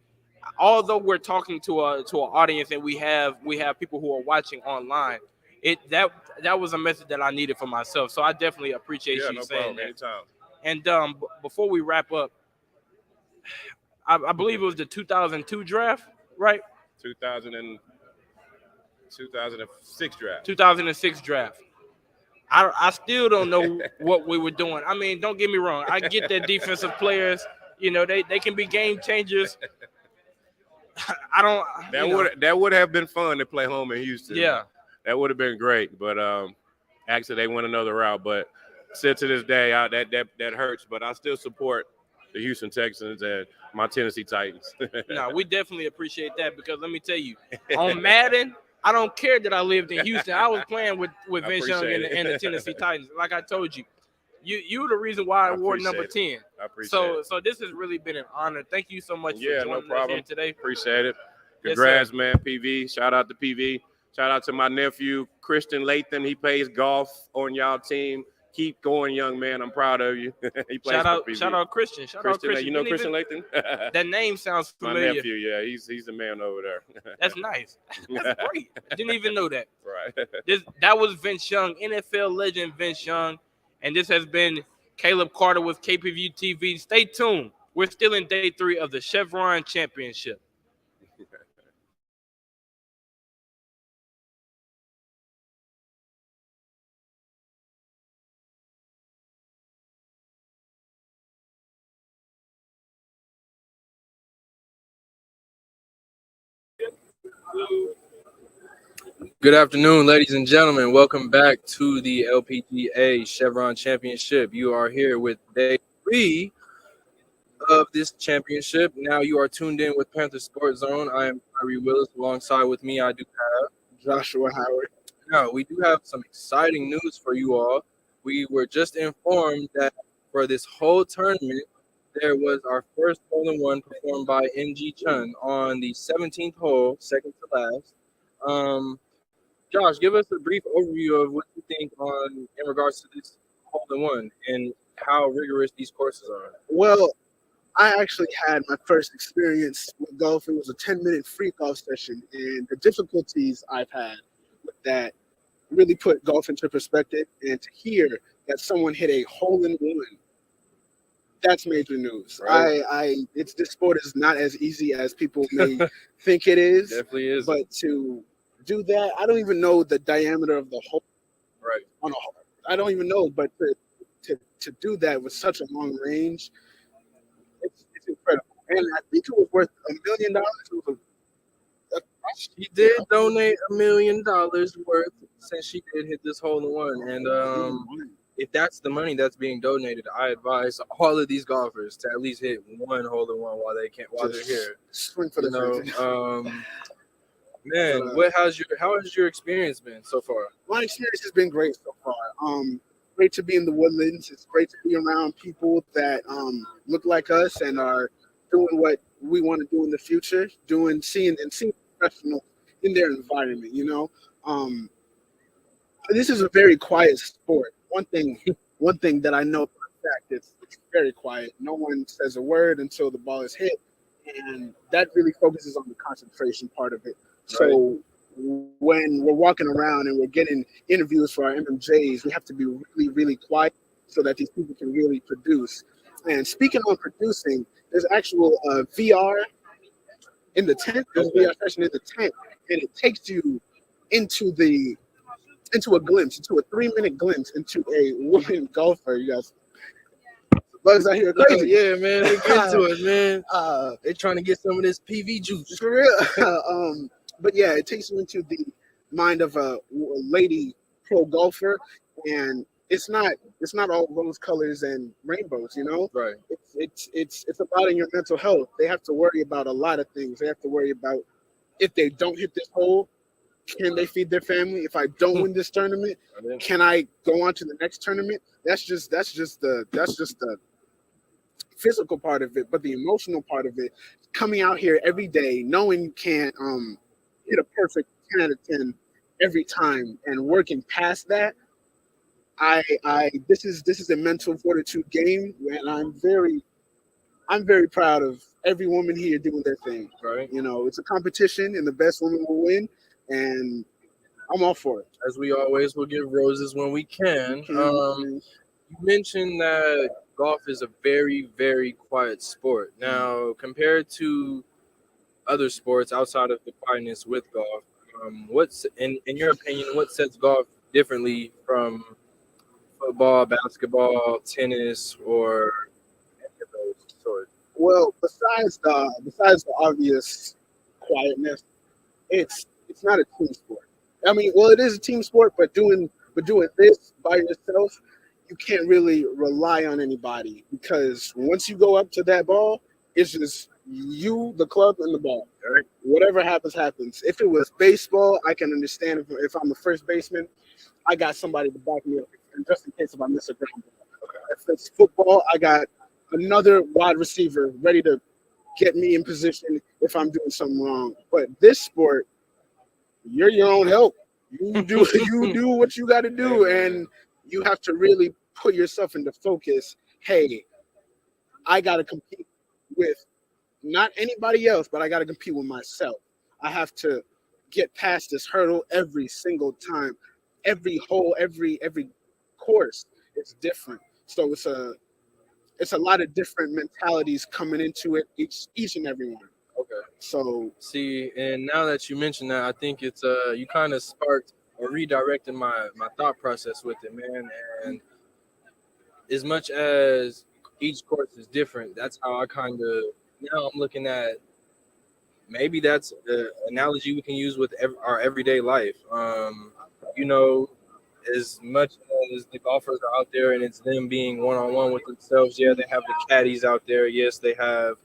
although we're talking to an audience and we have people who are watching online, that was a message that I needed for myself. So I definitely appreciate you saying that. Anytime. And before we wrap up, I believe it was the 2002 draft, right? 2006 draft. 2006 draft. I still don't know what we were doing. I mean, don't get me wrong. I get that defensive players, they can be game changers. I don't. That would have been fun to play home in Houston. Yeah, that would have been great. But actually, they went another route. But still, to this day, that hurts. But I still support the Houston Texans and my Tennessee Titans. No, we definitely appreciate that, because let me tell you, on Madden, I don't care that I lived in Houston. I was playing with Vince Young and the Tennessee Titans. Like I told you, you're the reason why I wore number 10. I appreciate it. So this has really been an honor. Thank you so much for joining us here today. Appreciate it. Yes, Congrats, man, PV. Shout out to PV. Shout out to my nephew, Christian Latham. He plays golf on y'all team. Keep going, young man. I'm proud of you. He plays Shout out Christian. Shout out Christian. You know Christian Latham? That name sounds familiar. My nephew, yeah. He's the man over there. That's nice. That's great. I didn't even know that. Right. That was Vince Young, NFL legend Vince Young. And this has been Caleb Carter with KPVU-TV. Stay tuned. We're still in day 3 of the Chevron Championship. Good afternoon, ladies and gentlemen. Welcome back to the LPGA Chevron Championship. You are here with day 3 of this championship. Now you are tuned in with Panther Sports Zone. I am Kyrie Willis. Alongside with me, I do have Joshua Howard. Now, we do have some exciting news for you all. We were just informed that for this whole tournament, there was our first hole-in-one performed by NG Chun on the 17th hole, second to last. Josh, give us a brief overview of what you think in regards to this hole-in-one and how rigorous these courses are. Well, I actually had my first experience with golf. It was a 10-minute free golf session, and the difficulties I've had with that really put golf into perspective. And to hear that someone hit a hole-in-one, that's major news. Right. This sport is not as easy as people may think it is. Definitely is. But to do that, I don't even know the diameter of the hole. Right. On a hole, I don't even know. But to do that with such a long range, it's incredible. And I think it was worth $1 million. She did donate $1 million worth since she did hit this hole-in-one, and if that's the money that's being donated, I advise all of these golfers to at least hit one hole-in-one while they're here. Swing for the man, how has your experience been so far? My experience has been great so far. Great to be in the Woodlands. It's great to be around people that look like us and are doing what we want to do in the future. Seeing professionals in their environment. This is a very quiet sport. One thing that I know for a fact, it's very quiet. No one says a word until the ball is hit, and that really focuses on the concentration part of it. So when we're walking around and we're getting interviews for our MMJs, we have to be really, really quiet so that these people can really produce. And speaking on producing, there's actual VR in the tent. There's a VR session in the tent, and it takes you into a glimpse, into a 3-minute glimpse into a woman golfer. You guys, bugs out here crazy. Yeah, man, they get to it, man. They're trying to get some of this PV juice. For real. But yeah, it takes you into the mind of a lady pro golfer, and it's not all rose colors and rainbows, you know. Right. It's about in your mental health. They have to worry about a lot of things. They have to worry about if they don't hit this hole, can they feed their family? If I don't win this tournament, can I go on to the next tournament? That's just the physical part of it, but the emotional part of it, coming out here every day, knowing you can't hit a perfect 10 out of 10 every time, and working past that. This is a mental fortitude game, and I'm very proud of every woman here doing their thing. Right. You know, it's a competition, and the best woman will win, and I'm all for it. As we always will give roses when we can. You mentioned that golf is a very, very quiet sport. Now, compared to other sports outside of the quietness with golf, what's in your opinion, what sets golf differently from football, basketball, tennis, or any of those sorts? Well, besides the obvious quietness, it's not a team sport. I mean, well, it is a team sport, but doing this by yourself, you can't really rely on anybody, because once you go up to that ball, it's just you, the club, and the ball. Right? Whatever happens, happens. If it was baseball, I can understand if I'm the first baseman, I got somebody to back me up, and just in case if I miss a ground ball. If it's football, I got another wide receiver ready to get me in position if I'm doing something wrong. But this sport, you're your own help. You do what you got to do, and you have to really put yourself into focus. Hey, I got to compete with not anybody else, but I got to compete with myself. I have to get past this hurdle every single time. Every hole, every course, it's different. So it's a lot of different mentalities coming into it, each and every one. Okay. So see, and now that you mentioned that, I think it's you kind of sparked or redirected my thought process with it, man. And as much as each course is different, that's how I kind of now I'm looking at. Maybe that's the analogy we can use with our everyday life. You know, as much as the golfers are out there and it's them being one-on-one with themselves, yeah, they have the caddies out there. Yes, they have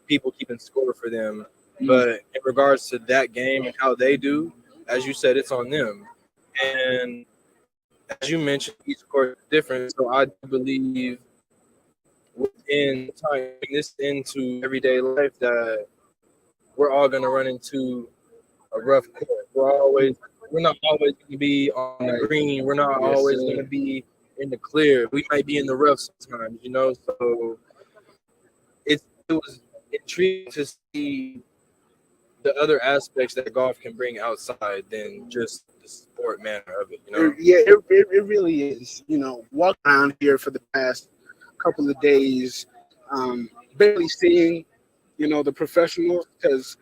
people keeping score for them. But in regards to that game and how they do, as you said, it's on them. And as you mentioned, each course is different. So I believe within tying this into everyday life that we're all going to run into a rough course. We're not always going to be on the green. We're not always going to be in the clear. We might be in the rough sometimes, you know. So it was intriguing to see the other aspects that golf can bring outside than just the sport manner of it, you know. Yeah, it really is. You know, walking around here for the past couple of days, barely seeing, you know, the professionals, because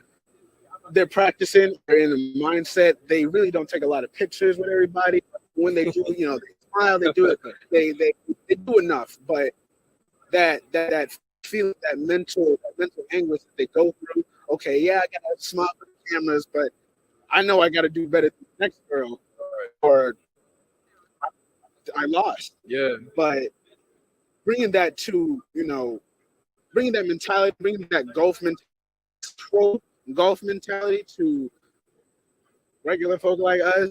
they're practicing, they're in a mindset. They really don't take a lot of pictures with everybody. When they do, you know, they smile, they do it, they do enough. But that feeling, that mental anguish that they go through. Okay, yeah, I gotta smile for the cameras, but I know I gotta do better than the next girl, or I lost. Yeah. But bringing that to, you know, bringing that mentality, bringing that golf mentality to regular folk like us,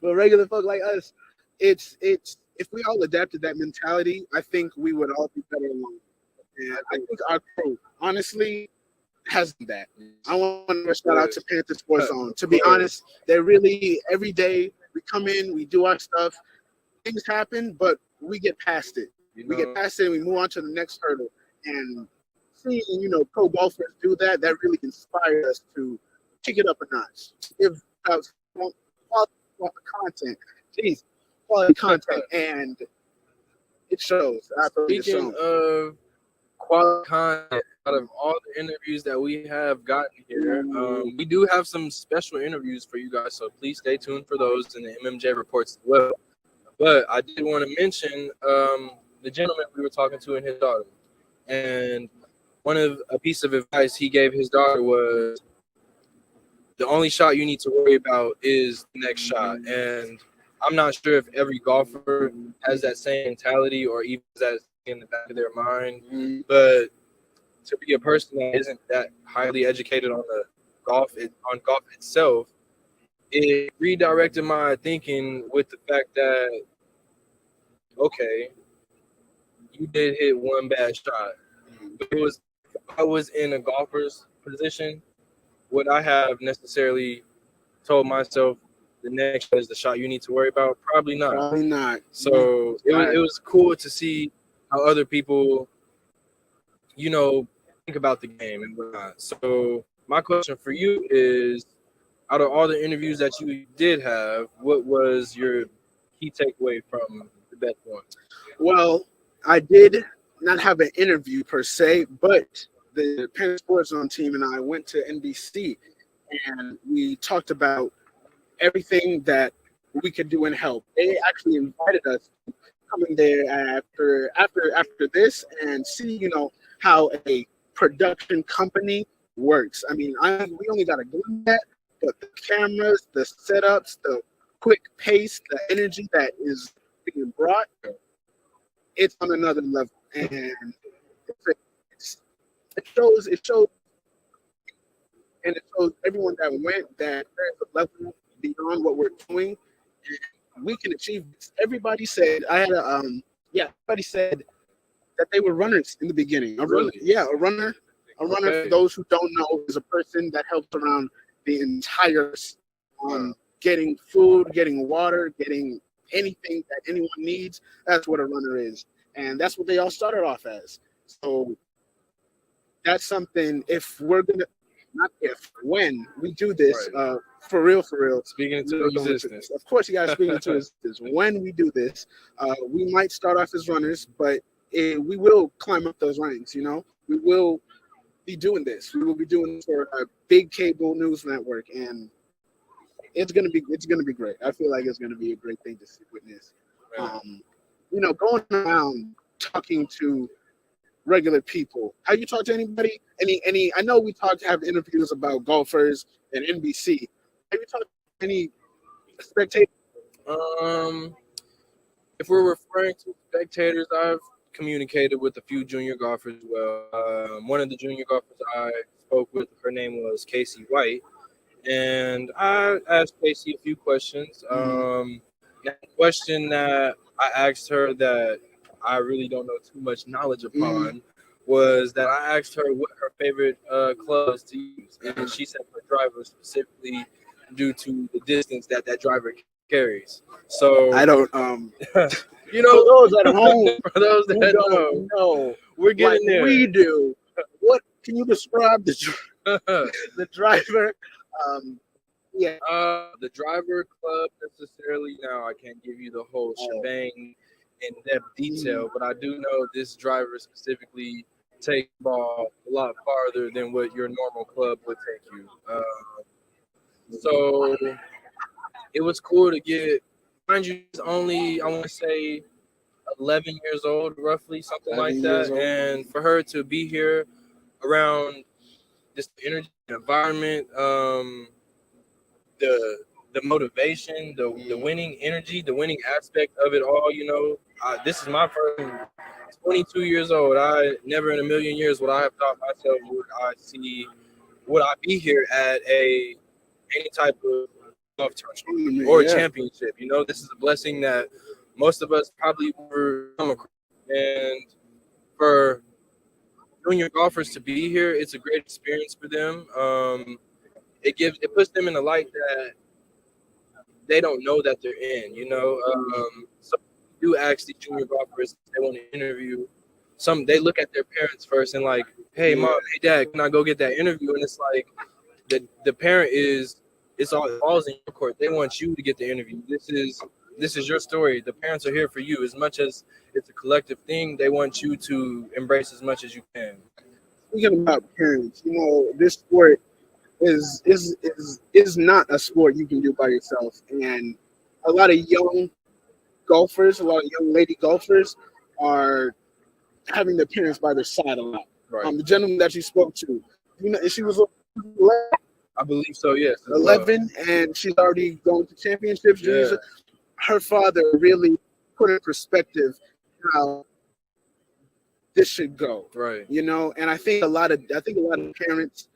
but regular folk like us, it's if we all adapted that mentality, I think we would all be better along. And I think our crew, honestly, has that. I want to shout out to Panther Sports Zone. To be honest, they're really, every day we come in, we do our stuff, things happen, but we get past it. We get past it and we move on to the next hurdle. And seeing, you know, pro golfers do that, that really inspires us to kick it up a notch. Give out quality content. Jeez, quality content. And it shows. Speaking of quality content, out of all the interviews that we have gotten here, we do have some special interviews for you guys, so please stay tuned for those in the MMJ reports as well. But I did want to mention the gentleman we were talking to and his daughter. And a piece of advice he gave his daughter was, the only shot you need to worry about is the next shot. And I'm not sure if every golfer has that same mentality or even that in the back of their mind. But to be a person that isn't that highly educated on golf itself, it redirected my thinking with the fact that, okay, you did hit one bad shot, but it was, if I was in a golfer's position, would I have necessarily told myself the next shot is the shot you need to worry about? Probably not. Probably not. So it was cool to see how other people, think about the game and whatnot. So my question for you is, out of all the interviews that you did have, what was your key takeaway from the best one? Well, I did not have an interview per se, but the Penn Sports Zone team and I went to NBC and we talked about everything that we could do and help. They actually invited us to come in there after this and see, how a production company works. I mean, we only got a glimpse of that, but the cameras, the setups, the quick pace, the energy that is being brought, it's on another level. And it shows everyone that went that there's a level beyond what we're doing, and we can achieve this. Everybody said everybody said that they were runners in the beginning. A runner. Okay. For those who don't know, is a person that helps around the entire getting food, getting water, getting anything that anyone needs. That's what a runner is, and that's what they all started off as. So that's something. When we do this, for real. Speaking into existence. Of course, you guys speaking into existence. When we do this, we might start off as runners, but we will climb up those ranks. We will be doing this. We will be doing this for a big cable news network, and it's gonna be great. I feel like it's gonna be a great thing to witness. Going around talking to regular people. Have you talked to anybody? Any? I know we have interviews about golfers and NBC. Have you talked to any spectators? If we're referring to spectators, I've communicated with a few junior golfers as well. One of the junior golfers I spoke with, her name was Casey White, and I asked Casey a few questions. The question that I asked her that I really don't know too much knowledge upon was that I asked her what her favorite clubs to use, and she said her driver, specifically due to the distance that driver carries. So I don't for those at home, for those that don't know, we're getting there. We do. What can you describe the driver? The driver club necessarily. Now I can't give you the whole shebang in depth detail, but I do know this driver specifically takes the ball a lot farther than what your normal club would take you. So it was cool to get. Mind you, he's only, I want to say, 11 years old, roughly, something like that. And for her to be here around this energy environment, the motivation, the winning energy, the winning aspect of it all, this is my first 22 years old. I never in a million years would I have thought myself would I be here at any type of golf tournament or championship. This is a blessing that most of us probably never come across. And for junior golfers to be here, it's a great experience for them. It puts them in a light that they don't know that they're in, So you ask these junior golfers if they want to interview. They look at their parents first and like, hey mom, hey dad, can I go get that interview? And it's like the parent it falls in your court. They want you to get the interview. This is your story. The parents are here for you. As much as it's a collective thing, they want you to embrace as much as you can. Speaking about parents, this sport is not a sport you can do by yourself, and a lot of young golfers, a lot of young lady golfers are having their parents by their side a lot. Right. The gentleman that you spoke to, she was 11. I believe so, yes. 11, and she's already going to championships. Yeah. her father really put in perspective how this should go. Right. You know, and I think a lot of parents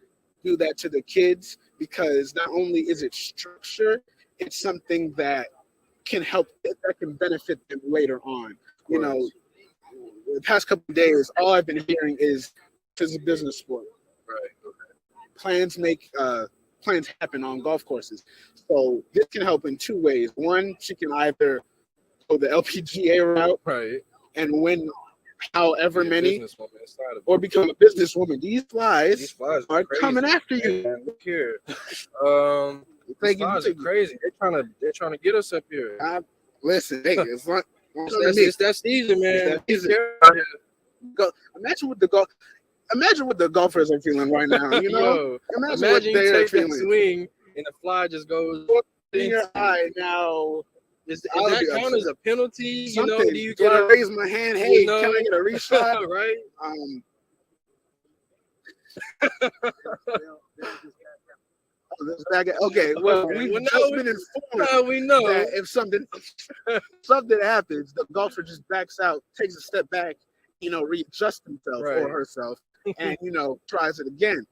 do that to the kids because not only is it structure, it's something that can help, that can benefit them later on. You know, the past couple of days, all I've been hearing is this is a business sport. Right. Plans happen on golf courses. So this can help in two ways. One, she can either go the LPGA route, right, and win however many, or become a businesswoman. These flies are crazy. coming after you. Man, look here. These flies are crazy. They're trying to get us up here. Listen, hey, it's not. It's that season, man. Imagine what the golfers are feeling right now. You know, Yo, imagine what you they're take a feeling. swing and the fly just goes In your eye now. Is that count as a penalty? You know, Something. do I raise my hand? Hey, you know, can I get a reshot? right? Okay, well, we've just been informed we know that if something happens, the golfer just backs out, takes a step back, you know, readjusts himself or herself, and you know, tries it again.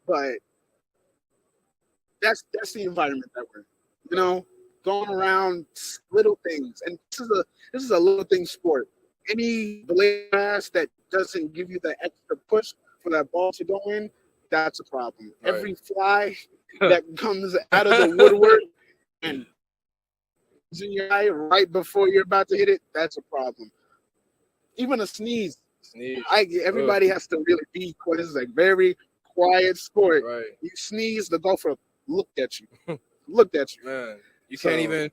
But that's the environment that we're in. You know, going around little things, and this is a little thing sport. Any blade pass that doesn't give you the extra push for that ball to go in, that's a problem. Right. Every fly that comes out of the woodwork and is in your eye right before you're about to hit it, that's a problem. Even a sneeze. Everybody has to really be quiet. This is a very quiet sport. Right. You sneeze, the golfer looked at you. Looked at you. Man, you can't even.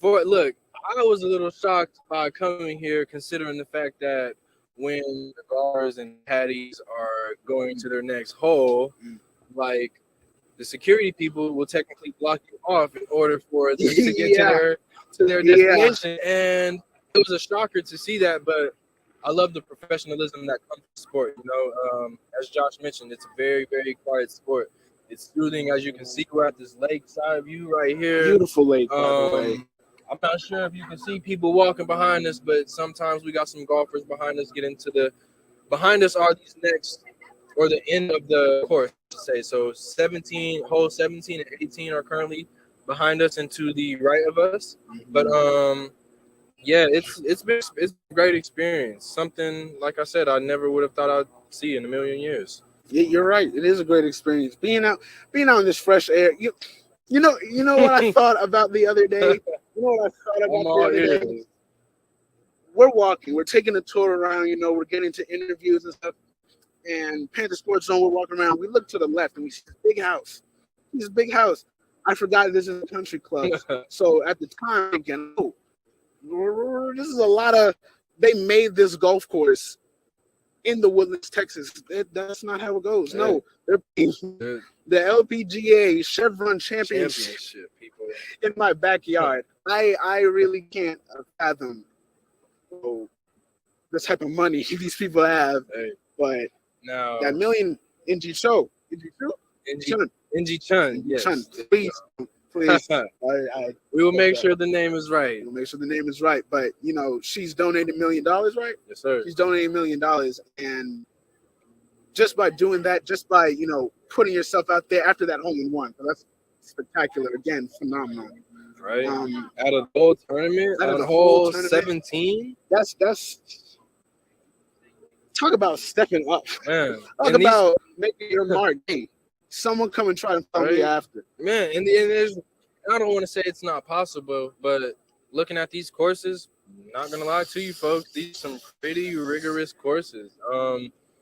Look, I was a little shocked by coming here, considering the fact that when the golfers and caddies are going to their next hole, like the security people will technically block you off in order for them to get to their destination. And it was a shocker to see that, but I love the professionalism that comes to sport. You know, as Josh mentioned, it's a very, very quiet sport. It's soothing, as you can see. We're at this lakeside view right here. Beautiful lake, by the way. I'm not sure if you can see people walking behind us, but sometimes we got some golfers behind us. Behind us are these next, or the end of the course, to say. So 17 and 18 are currently behind us and to the right of us. But yeah, it's a great experience. Something, like I said, I never would have thought I'd see in a million years. Yeah, you're right. It is a great experience. Being out in this fresh air. You know what I thought about the other day? We're walking. We're taking a tour around. You know, we're getting to interviews and stuff. And Panther Sports Zone, we're walking around. We look to the left and we see this big house. This big house. I forgot this is a country club. So at the time, again, this is a lot of. They made this golf course in the Woodlands, Texas. That's not how it goes. No, the LPGA Chevron Championship people in my backyard. I really can't fathom the type of money these people have. But now that million NG Chun, yes. Chun, please. We will make sure the name is right. We'll make sure the name is right. But you know, she's donated $1 million, right? Yes, sir. She's donated $1 million, and just by doing that, just by putting yourself out there after that hole in one, so that's spectacular. Again, phenomenal. Right. At a whole tournament, at a whole 17. That's talk about stepping up. Man, talk about making your mark. Hey, someone come and try to follow me after. Man, and there's, I don't want to say it's not possible, but looking at these courses, not gonna lie to you folks, these are some pretty rigorous courses.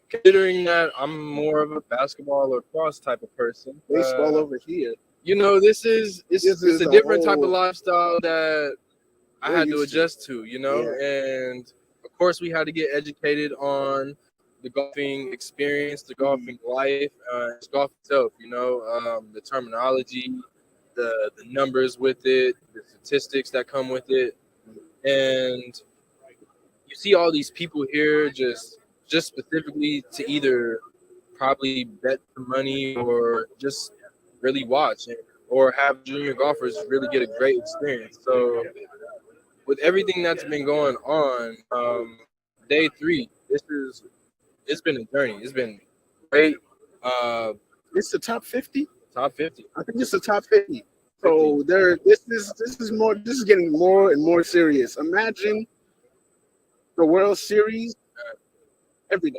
Considering that I'm more of a basketball or cross type of person. Baseball over here. You know, it's a different type of lifestyle that I had to adjust to, and of course we had to get educated on the golfing experience, the golfing life, golf itself, the terminology, the numbers with it, the statistics that come with it. And you see all these people here just specifically to either probably bet the money or just really watch. And or have junior golfers really get a great experience. So with everything that's been going on, day 3, it's been a journey. It's been great. It's the top 50. Top 50. I think it's the top 50. So this is getting more and more serious. Imagine the World Series every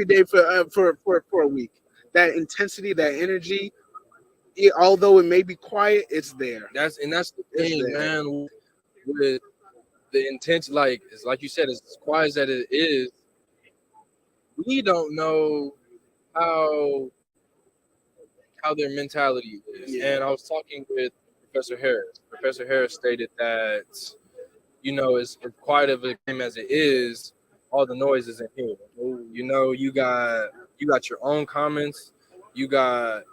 day for a week. That intensity, that energy, although it may be quiet, it's there. That's the thing, man. With the intention, like you said, as quiet as that it is, we don't know how their mentality is. Yeah. And I was talking with Professor Harris. Professor Harris stated that, as quiet of a game as it is, all the noise is in here. You got your own comments. You got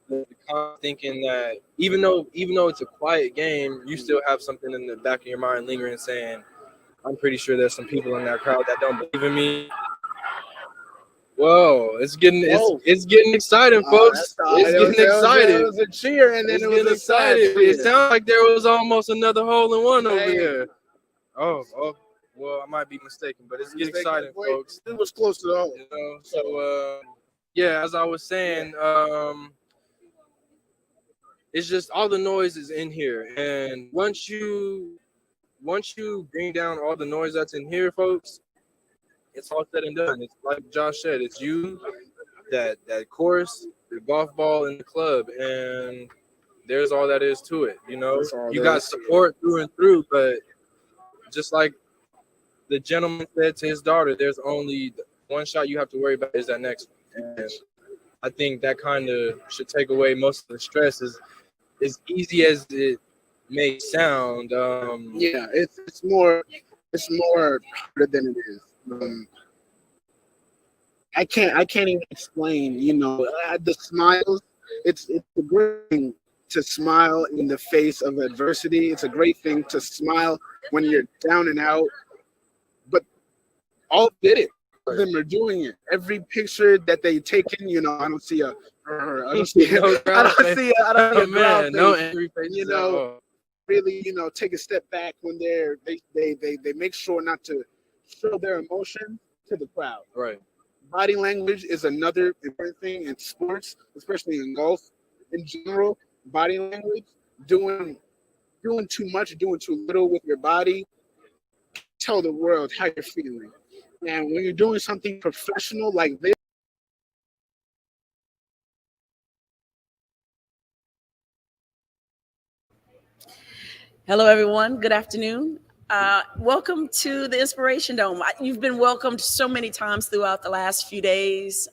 the thinking that even though it's a quiet game, you still have something in the back of your mind lingering, saying, "I'm pretty sure there's some people in that crowd that don't believe in me." Whoa, it's getting exciting, folks. It's getting exciting. It was a cheer, and then it was excited. It sounds like there was almost another hole-in-one over there. Oh, well, I might be mistaken, but it's getting exciting, folks. It was close to the hole. So yeah, as I was saying, it's just all the noise is in here, and once you bring down all the noise that's in here, folks, it's all said and done. It's like Josh said, it's you, that course, the golf ball, and the club, and there's all that is to it. You got support through and through, but just like the gentleman said to his daughter, there's only one shot you have to worry about is that next one. And I think that kind of should take away most of the stress. As easy as it may sound, yeah, it's more harder than it is. I can't even explain. The smiles. It's a great thing to smile in the face of adversity. It's a great thing to smile when you're down and out. But all did it. All of them are doing it. Every picture that they taken, I don't see a angry face. Really, take a step back when they make sure not to show their emotion to the crowd. Right. Body language is another important thing in sports, especially in golf. In general, body language, doing too much, doing too little with your body, tell the world how you're feeling. And when you're doing something professional like this, hello, everyone. Good afternoon. Welcome to the Inspiration Dome. You've been welcomed so many times throughout the last few days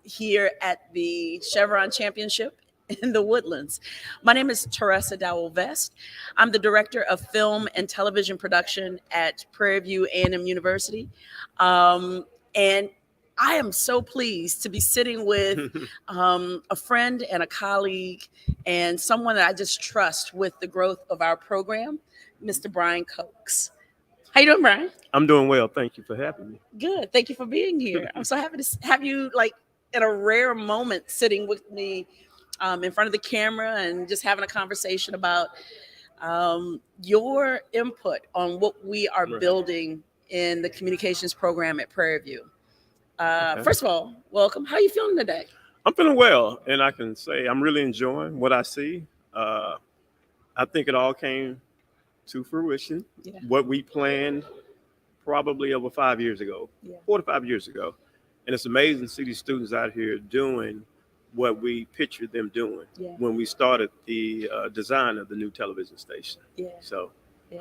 here at the Chevron Championship in the Woodlands. My name is Teresa Dowell-Vest. I'm the Director of Film and Television Production at Prairie View A&M University. And I am so pleased to be sitting with a friend and a colleague and someone that I just trust with the growth of our program, Mr. Brian Cokes. How you doing, Brian? I'm doing well. Thank you for having me. Good. Thank you for being here. I'm so happy to have you, in a rare moment, sitting with me in front of the camera and just having a conversation about your input on what we are building in the communications program at Prairie View. First of all, welcome. How are you feeling today? I'm feeling well, and I can say I'm really enjoying what I see. I think it all came to fruition. Yeah. What we planned probably over 5 years ago, 4 to 5 years ago. And it's amazing to see these students out here doing what we pictured them doing when we started the design of the new television station. Yeah. So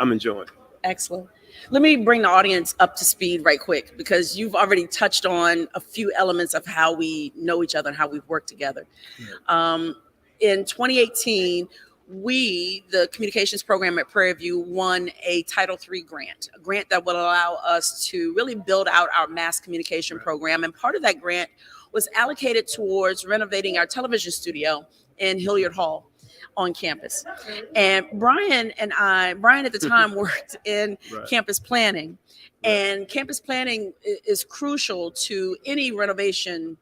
I'm enjoying it. Excellent. Let me bring the audience up to speed right quick, because you've already touched on a few elements of how we know each other and how we've worked together. Yeah. In 2018, the communications program at Prairie View, won a Title III grant, a grant that will allow us to really build out our mass communication program. And part of that grant was allocated towards renovating our television studio in Hilliard Hall on campus. And Brian at the time worked in campus planning, and campus planning is crucial to any renovation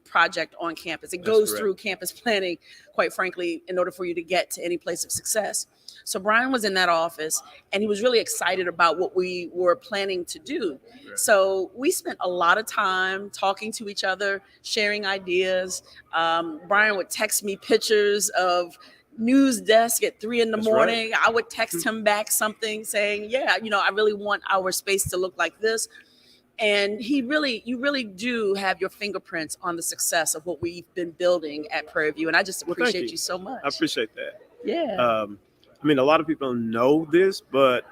project on campus. It That's goes correct. through campus planning, quite frankly, in order for you to get to any place of success. So Brian was in that office and he was really excited about what we were planning to do. So we spent a lot of time talking to each other, sharing ideas. Brian would text me pictures of news desk at 3 in the That's right. morning. I would text him back something saying, yeah, I really want our space to look like this. And you really do have your fingerprints on the success of what we've been building at Prairie View. And I just Well, thank appreciate you. you so much. I appreciate that. Yeah. I mean, a lot of people know this, but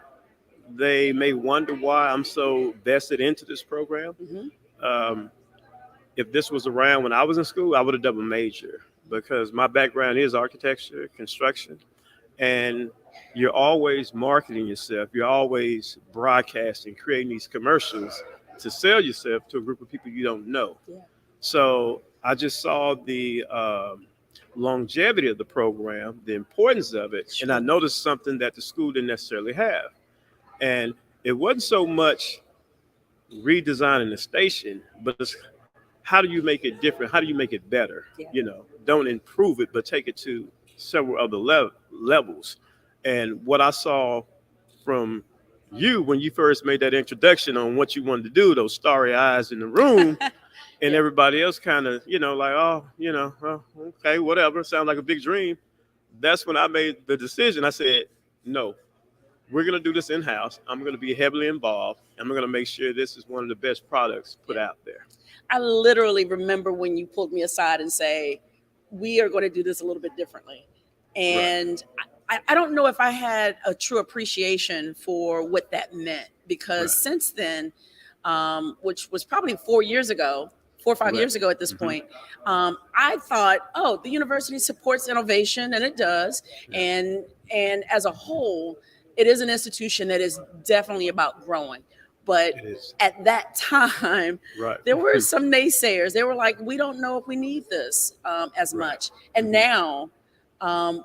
they may wonder why I'm so vested into this program. If this was around when I was in school, I would have double major because my background is architecture, construction, and you're always marketing yourself. You're always broadcasting, creating these commercials to sell yourself to a group of people you don't know. Yeah. So I just saw the longevity of the program, the importance of it, and I noticed something that the school didn't necessarily have. And it wasn't so much redesigning the station, but it's how do you make it different? How do you make it better? Yeah. Don't improve it, but take it to several other levels. And what I saw from you when you first made that introduction on what you wanted to do, those starry eyes in the room, and everybody else kind of, like, oh, okay, whatever, sounds like a big dream. That's when I made the decision. I said, no, we're going to do this in-house. I'm going to be heavily involved. And we're going to make sure this is one of the best products put out there. I literally remember when you pulled me aside and say, we are going to do this a little bit differently. And I don't know if I had a true appreciation for what that meant, because since then, which was probably 4 years ago, 4 or 5 years ago at this point, I thought, oh, the university supports innovation, and it does. And as a whole, it is an institution that is definitely about growing. But at that time, there were some naysayers. They were like, we don't know if we need this as much. And now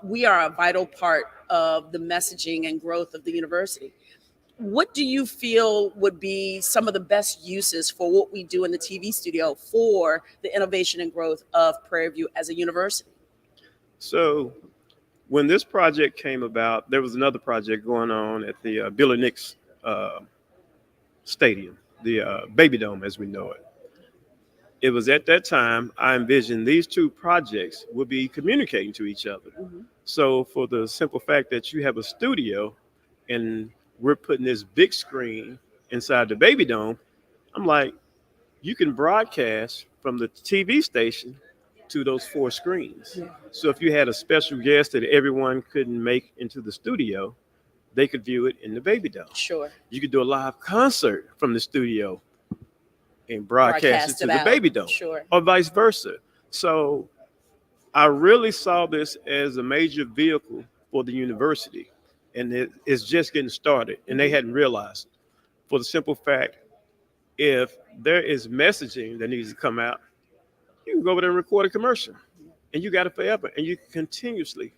we are a vital part of the messaging and growth of the university. What do you feel would be some of the best uses for what we do in the TV studio for the innovation and growth of Prairie View as a university? So when this project came about, there was another project going on at the Billy Nix Stadium, the Baby Dome as we know it. It was at that time I envisioned these two projects would be communicating to each other. So for the simple fact that you have a studio and we're putting this big screen inside the Baby Dome, I'm like, you can broadcast from the TV station to those 4 screens. So if you had a special guest that everyone couldn't make into the studio, they could view it in the Baby Dome. Sure. You could do a live concert from the studio and broadcast it to the Baby Dome. Sure. Or vice versa. So I really saw this as a major vehicle for the university, and it's just getting started, and they hadn't realized it. For the simple fact, if there is messaging that needs to come out, you can go over there and record a commercial, and you got it forever, and you can continuously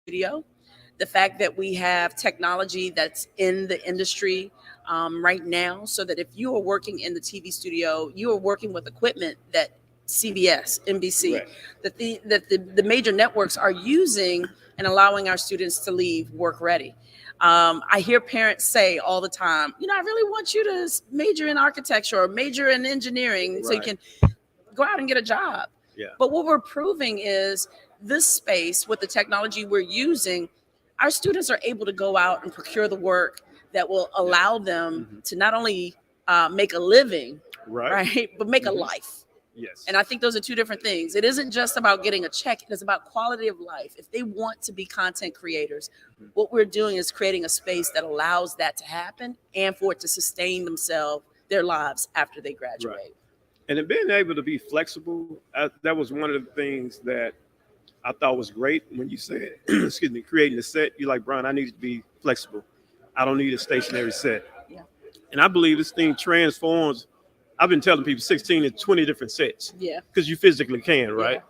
video. The fact that we have technology that's in the industry right now, so that if you are working in the TV studio, you are working with equipment that CBS, NBC, that the major networks are using and allowing our students to leave work ready. I hear parents say all the time, I really want you to major in architecture or major in engineering so you can go out and get a job. Yeah. But what we're proving is this space with the technology we're using, our students are able to go out and procure the work that will allow them to not only make a living, right, but make a life. Yes. And I think those are two different things. It isn't just about getting a check. It is about quality of life. If they want to be content creators, what we're doing is creating a space that allows that to happen and for it to sustain themselves, their lives after they graduate. Right. And then being able to be flexible, that was one of the things that I thought was great when you said, excuse me, creating a set. You're like, Brian, I need to be flexible. I don't need a stationary set. Yeah. And I believe this thing transforms. I've been telling people 16 to 20 different sets. Yeah. Because you physically can, right? Yeah.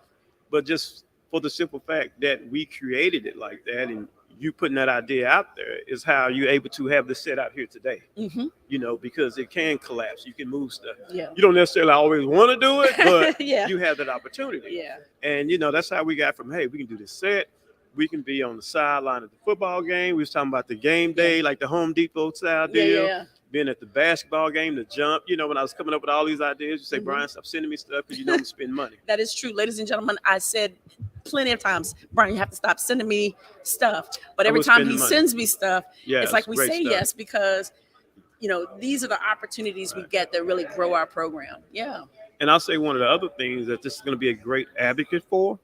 But just for the simple fact that we created it like that and you putting that idea out there is how you're able to have this set out here today. You know, because it can collapse. You can move stuff. Yeah. You don't necessarily always want to do it, but Yeah. you have that opportunity. Yeah. And, you know, that's how we got from, hey, we can do this set. We can be on the sideline of the football game. We was talking about the game day, like the Home Depot style deal. Yeah. Being at the basketball game, the jump. You know, when I was coming up with all these ideas, you say, Brian, stop sending me stuff because you know I'm spend money. That is true. Ladies and gentlemen, I said plenty of times, Brian, you have to stop sending me stuff. But every time he sends me stuff, it's like we say yes because, you know, these are the opportunities we get that really grow our program. Yeah. And I'll say one of the other things that this is going to be a great advocate for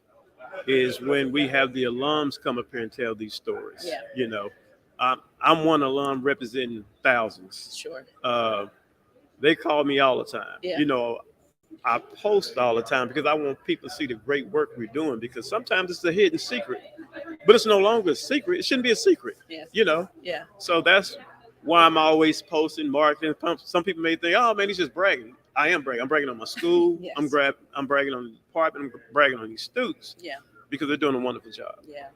is when we have the alums come up here and tell these stories. Yeah. You know, I'm one alum representing thousands. Sure. They call me all the time. Yeah. You know, I post all the time because I want people to see the great work we're doing because sometimes it's a hidden secret, but it's no longer a secret. It shouldn't be a secret. Yes. You know? Yeah. So that's why I'm always posting, marketing. Some people may think, oh man, he's just bragging. I am bragging. I'm bragging on my school. Yes. I'm bragging on the department. I'm bragging on these students. Yeah. Because they're doing a wonderful job. Yeah.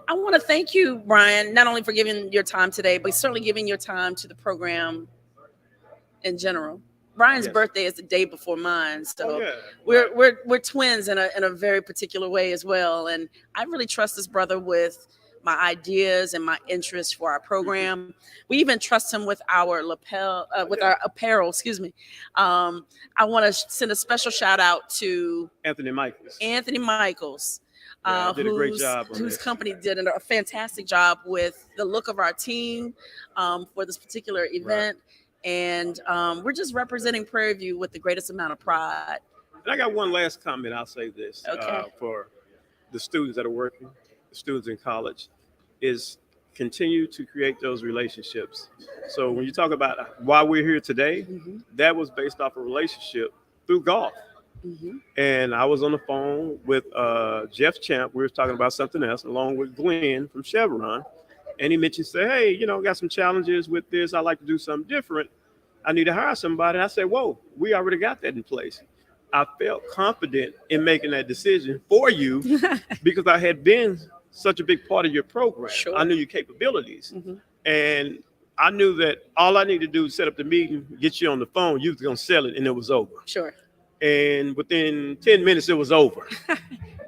I want to thank you, Brian, not only for giving your time today, but certainly giving your time to the program in general. Brian's birthday is the day before mine, so we're twins in a very particular way as well. And I really trust this brother with my ideas and my interests for our program. We even trust him with our our apparel. Excuse me. I want to send a special shout out to Anthony Michaels. Did a great job whose company did a fantastic job with the look of our team for this particular event. And we're just representing Prairie View with the greatest amount of pride. And I got one last comment. I'll say this for the students that are working, the students in college, is continue to create those relationships. So when you talk about why we're here today, that was based off a relationship through golf. And I was on the phone with Jeff Champ. We were talking about something else along with Glenn from Chevron. And he mentioned, say, hey, you know, got some challenges with this. I'd like to do something different. I need to hire somebody. And I said, whoa, we already got that in place. I felt confident in making that decision for you because I had been such a big part of your program. Sure. I knew your capabilities. And I knew that all I needed to do was set up the meeting, get you on the phone. You was going to sell it, and it was over. Sure. And within 10 minutes, it was over.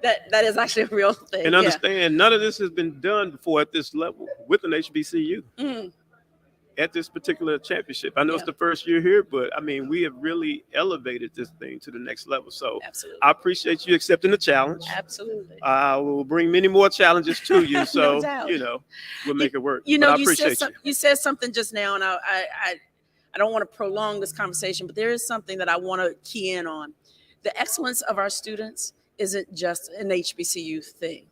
That is actually a real thing. And understand, none of this has been done before at this level with an HBCU at this particular championship. I know it's the first year here, but I mean, we have really elevated this thing to the next level. So absolutely. I appreciate you accepting the challenge. Absolutely. I will bring many more challenges to you. So, No doubt. you know, we'll make it work. You know, but I appreciate you said something just now, and I don't want to prolong this conversation, but there is something that I want to key in on. The excellence of our students isn't just an HBCU thing.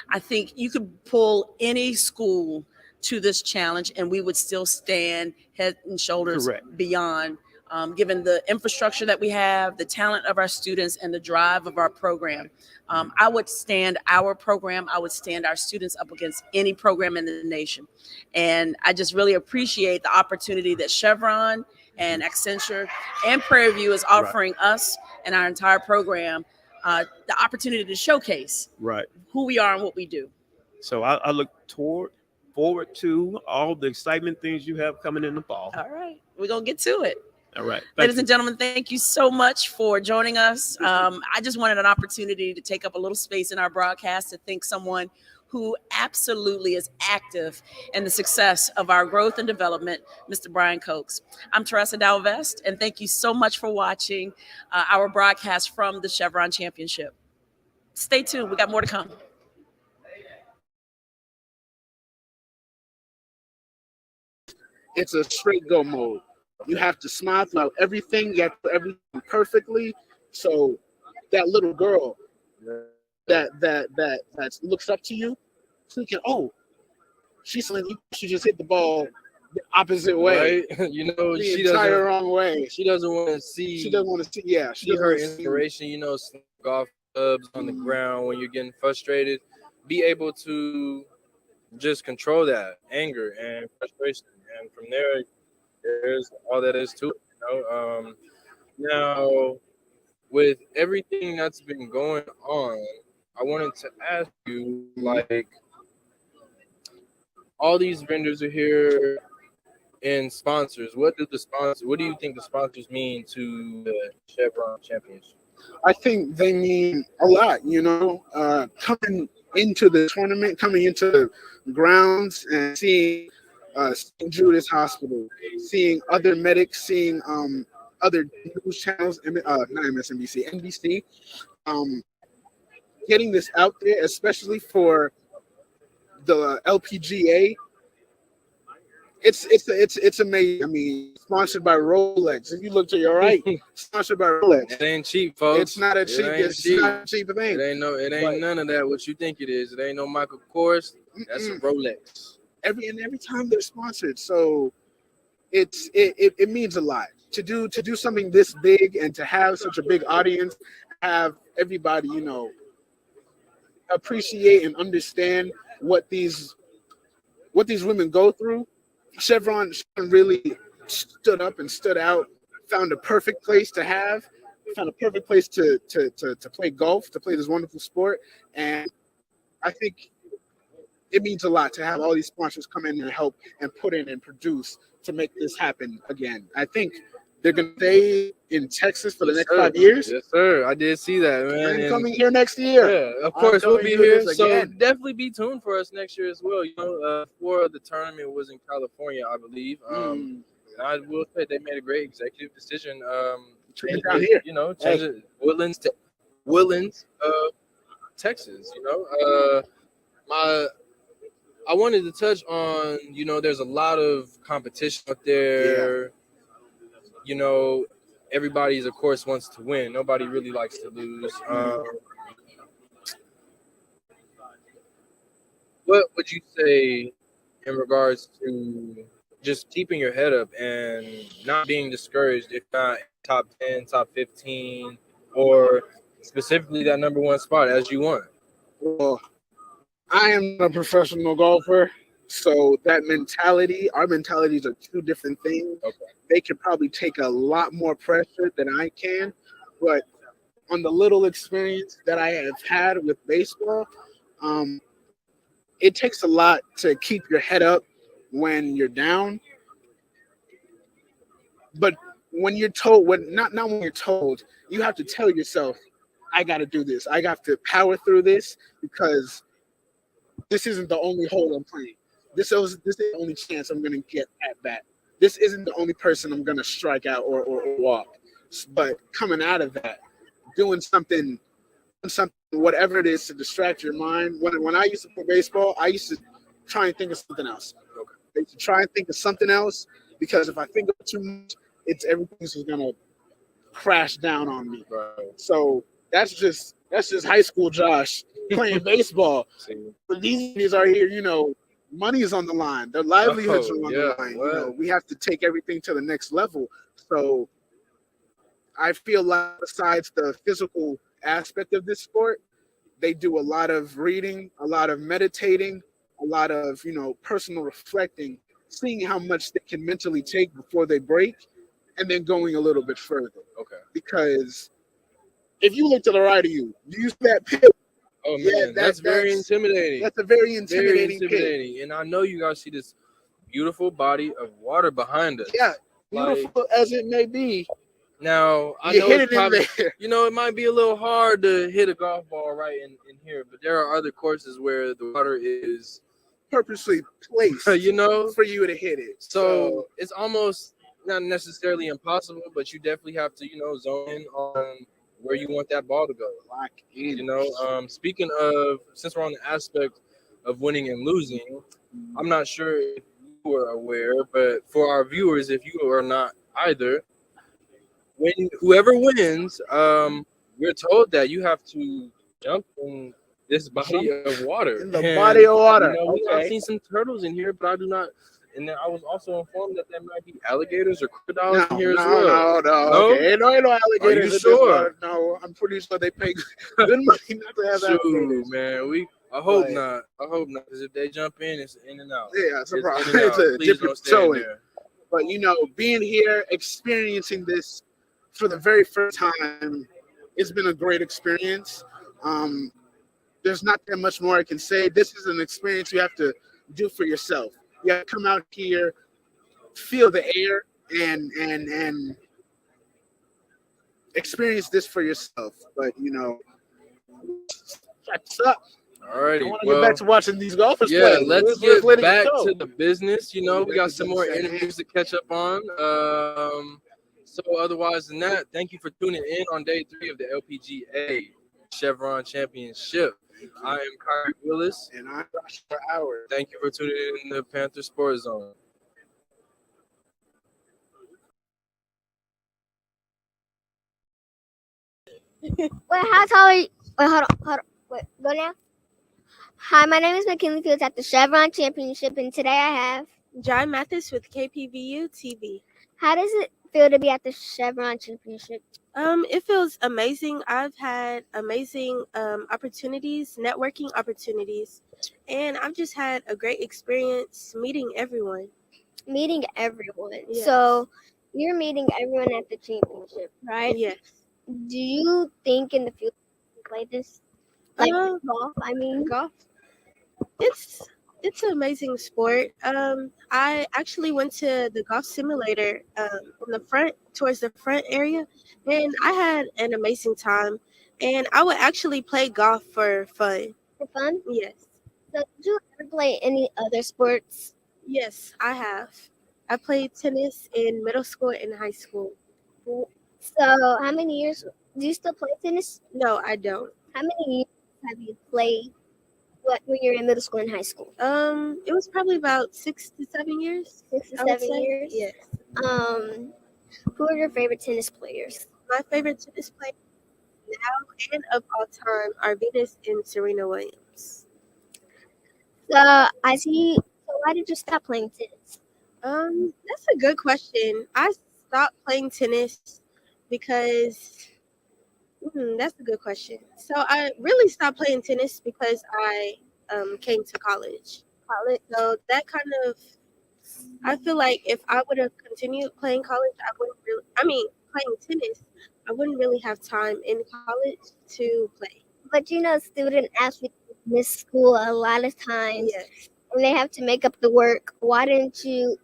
I think you could pull any school to this challenge and we would still stand head and shoulders beyond, given the infrastructure that we have, the talent of our students, and the drive of our program. I would stand our program, I would stand our students up against any program in the nation. And I just really appreciate the opportunity that Chevron and Accenture and Prairie View is offering us and our entire program the opportunity to showcase who we are and what we do. So I look forward to all the excitement things you have coming in the fall. All right, we're gonna get to it. All right. Ladies and gentlemen, thank you so much for joining us. I just wanted an opportunity to take up a little space in our broadcast to thank someone who absolutely is active in the success of our growth and development, Mr. Brian Cokes. I'm Teresa Dowell-Vest, and thank you so much for watching our broadcast from the Chevron Championship. Stay tuned, we got more to come. It's a straight go mode. You have to smile throughout everything. You have to do everything perfectly. So that little girl that looks up to you, thinking, "Oh, she's like, you should just hit the ball the opposite way, right?" You know, the she entire doesn't wrong way. She doesn't want to see. She doesn't want to see. Yeah, she See doesn't her wanna see- inspiration. You know, golf clubs on the ground when you're getting frustrated. Be able to just control that anger and frustration, and from there's all that is to it. You know, now with everything that's been going on, I wanted to ask you, like, all these vendors are here and sponsors. What do you think the sponsors mean to the Chevron Championship? I think they mean a lot, you know, coming into the tournament, coming into the grounds and seeing St. Judas Hospital, seeing other medics, seeing other news channels, not MSNBC, NBC, getting this out there, especially for the LPGA. It's amazing. I mean, sponsored by Rolex. If you look to your right, sponsored by Rolex. It ain't cheap, folks. It's not a cheap. It's not a cheap thing. It ain't none of that. What you think it is? It ain't no Michael Kors. That's a Rolex. Every time they're sponsored, so it means a lot to do something this big and to have such a big audience, have everybody, you know, appreciate and understand what these women go through. Chevron really stood up and stood out, found a perfect place to play golf, to play this wonderful sport. And I think it means a lot to have all these sponsors come in and help and put in and produce to make this happen again. I think they're going to stay in Texas for the next 5 years. Yes, sir. I did see that, man. I'm coming here next year. Yeah, of course, we'll be you here. this So again. definitely be tuned for us next year as well. You know, before the tournament was in California, I believe. And I will say they made a great executive decision. Change it down here. You know, change it Woodlands to Texas. You know, I wanted to touch on, you know, there's a lot of competition out there. Yeah. You know, everybody's, of course, wants to win. Nobody really likes to lose. What would you say in regards to just keeping your head up and not being discouraged if not top 10, top 15, or specifically that number one spot as you want? Well, I am a professional golfer, so that mentality, our mentalities are two different things. Okay. They can probably take a lot more pressure than I can, but on the little experience that I have had with baseball, it takes a lot to keep your head up when you're down. But when you're told, not when you're told, you have to tell yourself, I got to do this. I got to power through this because this isn't the only hole I'm playing. This is the only chance I'm going to get at bat. This isn't the only person I'm going to strike out or walk. But coming out of that, doing something, whatever it is to distract your mind. When I used to play baseball, I used to try and think of something else. I used to try and think of something else because if I think of too much, everything's just going to crash down on me. Right. So that's just high school Josh playing baseball. But these are here, you know, money is on the line. Their livelihoods are on the line. You know, we have to take everything to the next level. So I feel like besides the physical aspect of this sport, they do a lot of reading, a lot of meditating, a lot of, you know, personal reflecting, seeing how much they can mentally take before they break, and then going a little bit further. Okay. Because if you look to the right of you, do you see that pit? Oh man, that's very intimidating. That's a very intimidating pit. And I know you guys see this beautiful body of water behind us. Yeah, beautiful as it may be, Now I You know hit it's it in probably there. it might be a little hard to hit a golf ball right in here, but there are other courses where the water is purposely placed, for you to hit it. So it's almost not necessarily impossible, but you definitely have to zone in on where you want that ball to go. Lock in. Speaking of, since we're on the aspect of winning and losing, I'm not sure if you were aware, but for our viewers, if you are not either, when whoever wins, we're told that you have to jump in this body of water. In the body of water. I've seen some turtles in here, but I do not. And then I was also informed that there might be alligators or crocodiles in here as well. No. Okay, ain't no alligators. Are you in this sure? water. No, I'm pretty sure they pay good money not to have alligators. Man, I hope not. I hope not, because if they jump in, it's in and out. Yeah, it's a problem. in and It's out. a Please different don't stay in showing. there. But being here, experiencing this for the very first time, it's been a great experience. There's not that much more I can say. This is an experience you have to do for yourself. You have to come out here, feel the air, and experience this for yourself. But what's up? Alrighty. I want to get back to watching these golfers play. Yeah, let's get let it back go. to the business. We got some more interviews to catch up on. So otherwise than that, thank you for tuning in on day 3 of the LPGA Chevron Championship. I am Kyrie Willis. And I'm Joshua Howard. Thank you for tuning in the Panther Sports Zone. Wait, how tall are you? Wait, hold on. Wait, go now. Hi, my name is McKinley Fields at the Chevron Championship, and today I have John Mathis with KPVU-TV. How does it feel to be at the Chevron Championship? It feels amazing. I've had amazing opportunities, networking opportunities, and I've just had a great experience meeting everyone. Meeting everyone. Yes. So you're meeting everyone at the championship, right? Yes. Do you think in the future you play this? Like golf, I mean. Golf. It's an amazing sport. I actually went to the golf simulator in the front, towards the front area, and I had an amazing time. And I would actually play golf for fun. For fun? Yes. So did you ever play any other sports? Yes, I have. I played tennis in middle school and high school. So how many years do you still play tennis? No, I don't. How many years have you played when you're in middle school and high school? It was probably about 6 to 7 years. 6 to I would 7 say. years? Yes. Who are your favorite tennis players? My favorite tennis players now and of all time are Venus and Serena Williams. So I see. So why did you stop playing tennis? That's a good question. I stopped playing tennis because that's a good question. So I really stopped playing tennis because I came to college. So that kind of, I feel like if I would have continued playing college, playing tennis, I wouldn't really have time in college to play. But student athletes miss school a lot of times. Yes. And they have to make up the work. Why didn't you?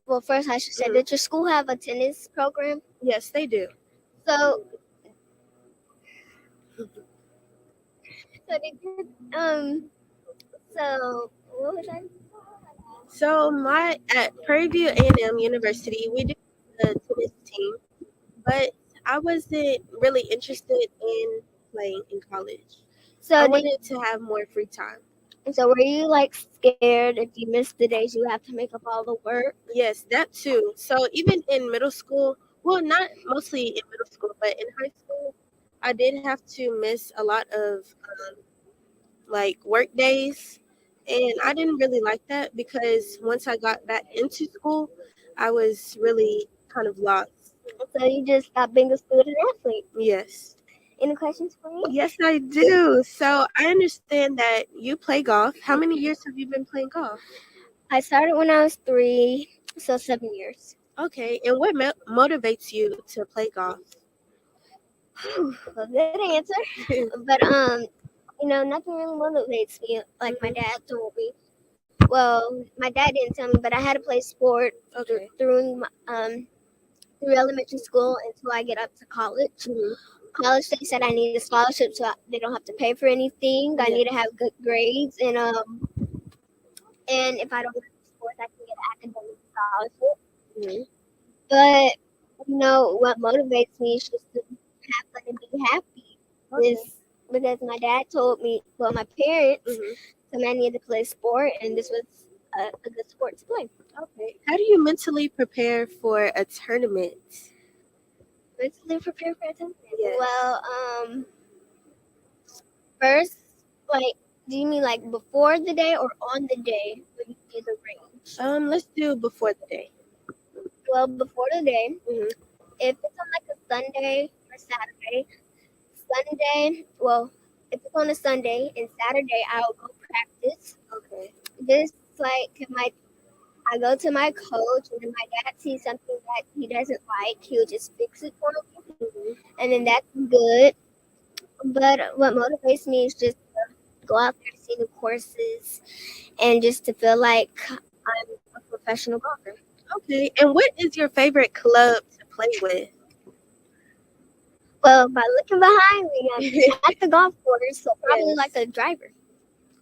Well, first I should say, did your school have a tennis program? Yes, they do. So did you, so what was I? So at Prairie View A&M University, we do a tennis team, but I wasn't really interested in playing in college. So I wanted to have more free time. So were you scared if you missed the days you have to make up all the work? Yes, that too. So even in middle school, well, not mostly in middle school, but in high school, I did have to miss a lot of work days. And I didn't really like that because once I got back into school, I was really kind of lost. So you just stopped being a student athlete? Yes. Any questions for me? Yes, I do. So I understand that you play golf. How many years have you been playing golf? I started when I was 3, so 7 years. Okay. And what motivates you to play golf? A good answer. But nothing really motivates me like my dad told me. Well, my dad didn't tell me, but I had to play sport through through elementary school until I get up to college. Mm-hmm. College, they said I need a scholarship so they don't have to pay for anything. I need to have good grades, and if I don't like sports, I can get an academic scholarship. Mm-hmm. But what motivates me is just to have fun and be happy. Okay. Because my dad told me, well, my parents Mm-hmm. told me I needed to play sport, and this was a good sport to play. Okay. How do you mentally prepare for a tournament? Mentally prepare for a tournament? Yes. Well, first, do you mean like before the day or on the day when you do the range? Let's do before the day. Well, before the day, Mm-hmm. if it's on like a Sunday or Saturday, if it's on a Sunday and Saturday, I'll go practice. Okay. Just like I go to my coach, and then my dad sees something that he doesn't like, he'll just fix it for me, and then that's good. But what motivates me is just to go out there to see new courses, and just to feel like I'm a professional golfer. Okay. And what is your favorite club to play with? Well, by looking behind me, I'm at the golf course, so probably like a driver.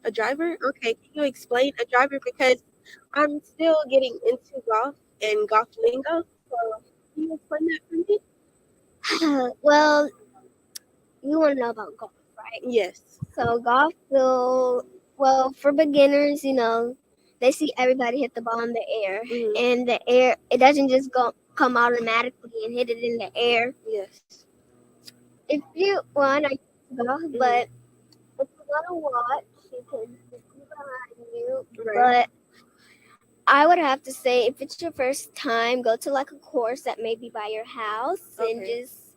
A driver? Okay. Can you explain a driver? Because I'm still getting into golf and golf lingo. So can you explain that for me? Well, you want to know about golf, right? Yes. So golf for beginners, they see everybody hit the ball in the air, and the air, it doesn't just come automatically and hit it in the air. Yes. I know you golf, but if you want to watch, you can see behind you. Right. But I would have to say, if it's your first time, go to like a course that may be by your house, and just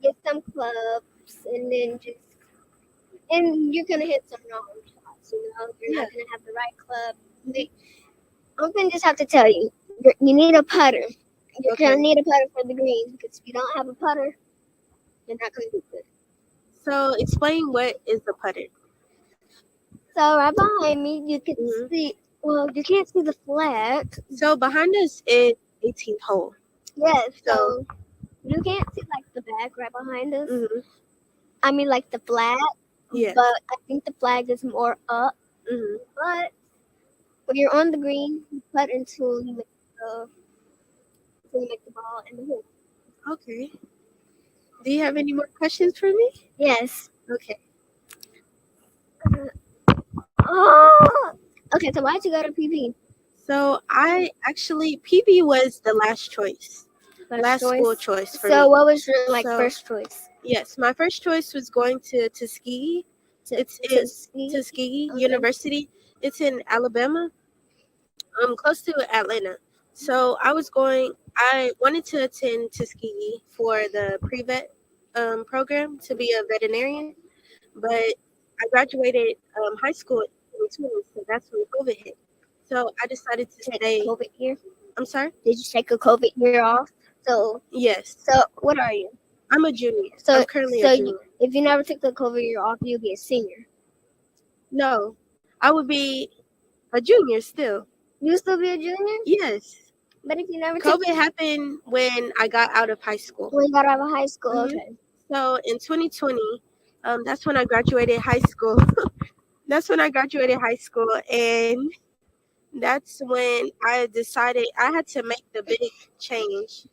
get some clubs, and then and you're gonna hit some wrong shots. You're not gonna have the right club. I'm gonna just have to tell you, you need a putter. You're gonna need a putter for the greens, because if you don't have a putter, you're not gonna do good. So explain what is the putter. So right behind me, you can see. Well, you can't see the flag. So behind us is 18th hole. Yes. So you can't see like the bag right behind us. Mm-hmm. I mean, like the flag. Yes. But I think the flag is more up. Mm-hmm. But when you're on the green, you putt until you make the ball in the hole. Okay. Do you have any more questions for me? Yes. Okay. Okay, so why'd you go to PB? So PB was the last choice. Last school choice for me. So what was your first choice? Yes, my first choice was going to Tuskegee. It's Tuskegee University. It's in Alabama. Close to Atlanta. So I wanted to attend Tuskegee for the pre-vet program to be a veterinarian, but I graduated high school in 2020, so that's when COVID hit. So I decided to stay. COVID year? I'm sorry? Did you take a COVID year off? So yes. So what are you? I'm a junior. So I'm currently a junior. If you never took the COVID year off, you'd be a senior. No, I would be a junior still. You still be a junior? Yes. But if you never COVID happened when I got out of high school. When you got out of high school, okay. So in 2020, that's when I graduated high school. And that's when I decided I had to make the big change,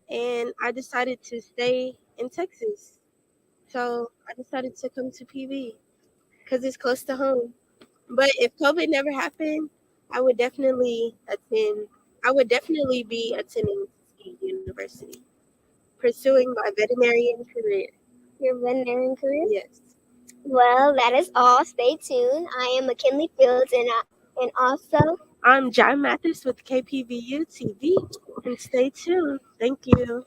and I decided to stay in Texas. So I decided to come to PV because it's close to home. But if COVID never happened, I would definitely be attending Tuskegee University, pursuing my veterinarian career. Your veterinarian career? Yes. Well, that is all. Stay tuned. I am McKinley Fields, and also I'm John Mathis with KPVU-TV, and stay tuned. Thank you.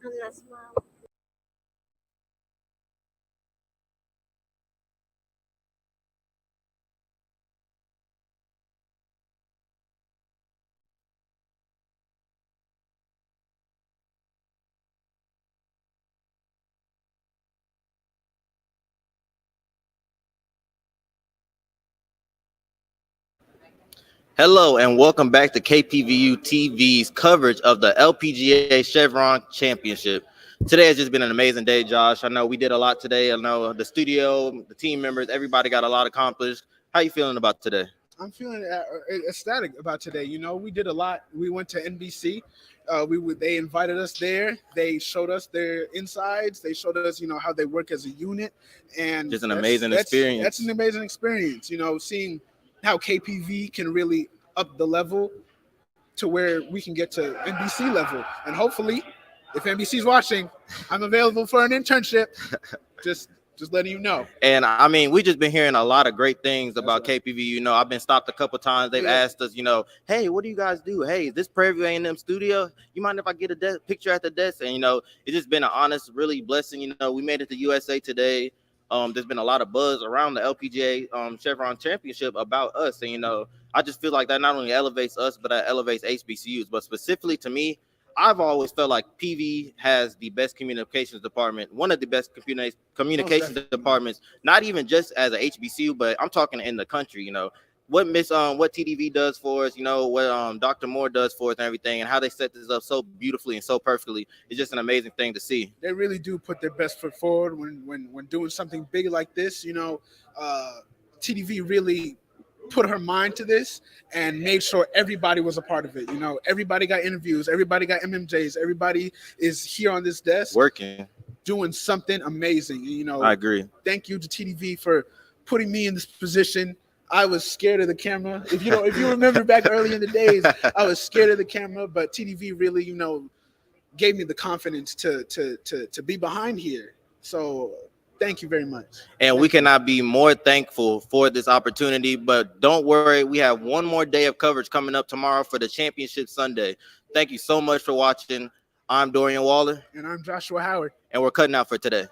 I'm not smiling. Hello and welcome back to KPVU-TV's coverage of the LPGA Chevron Championship. Today has just been an amazing day, Josh. I know we did a lot today. I know the studio, the team members, everybody got a lot accomplished. How you feeling about today? I'm feeling ecstatic about today. You know, we did a lot. We went to NBC. They invited us there. They showed us their insides. They showed us, you know, how they work as a unit, and just an amazing experience. That's an amazing experience. You know, seeing how KPV can really up the level to where we can get to NBC level. And hopefully, if NBC's watching, I'm available for an internship. Just letting you know. And I mean, we just been hearing a lot of great things about KPV. You know, I've been stopped a couple times. They've asked us, you know, hey, what do you guys do? Hey, is this Prairie View A&M studio? You mind if I get a picture at the desk? And, you know, it's just been an honest, really blessing. You know, we made it to USA Today. There's been a lot of buzz around the LPGA Chevron Championship about us. And, you know, I just feel like that not only elevates us, but that elevates HBCUs. But specifically to me, I've always felt like PV has the best communications department, one of the best communications departments, not even just as a HBCU, but I'm talking in the country. You know, what TDV does for us, you know, what Dr. Moore does for us and everything, and how they set this up so beautifully and so perfectly. It's just an amazing thing to see. They really do put their best foot forward when doing something big like this. You know, TDV really put her mind to this and made sure everybody was a part of it. You know, everybody got interviews, everybody got MMJs, everybody is here on this desk working, doing something amazing. You know, I agree. Thank you to TDV for putting me in this position. I was scared of the camera. If you remember back early in the days, I was scared of the camera, but TDV really, you know, gave me the confidence to be behind here. So thank you very much. And we cannot be more thankful for this opportunity, but don't worry, we have one more day of coverage coming up tomorrow for the Championship Sunday. Thank you so much for watching. I'm Dorian Waller. And I'm Joshua Howard. And we're cutting out for today.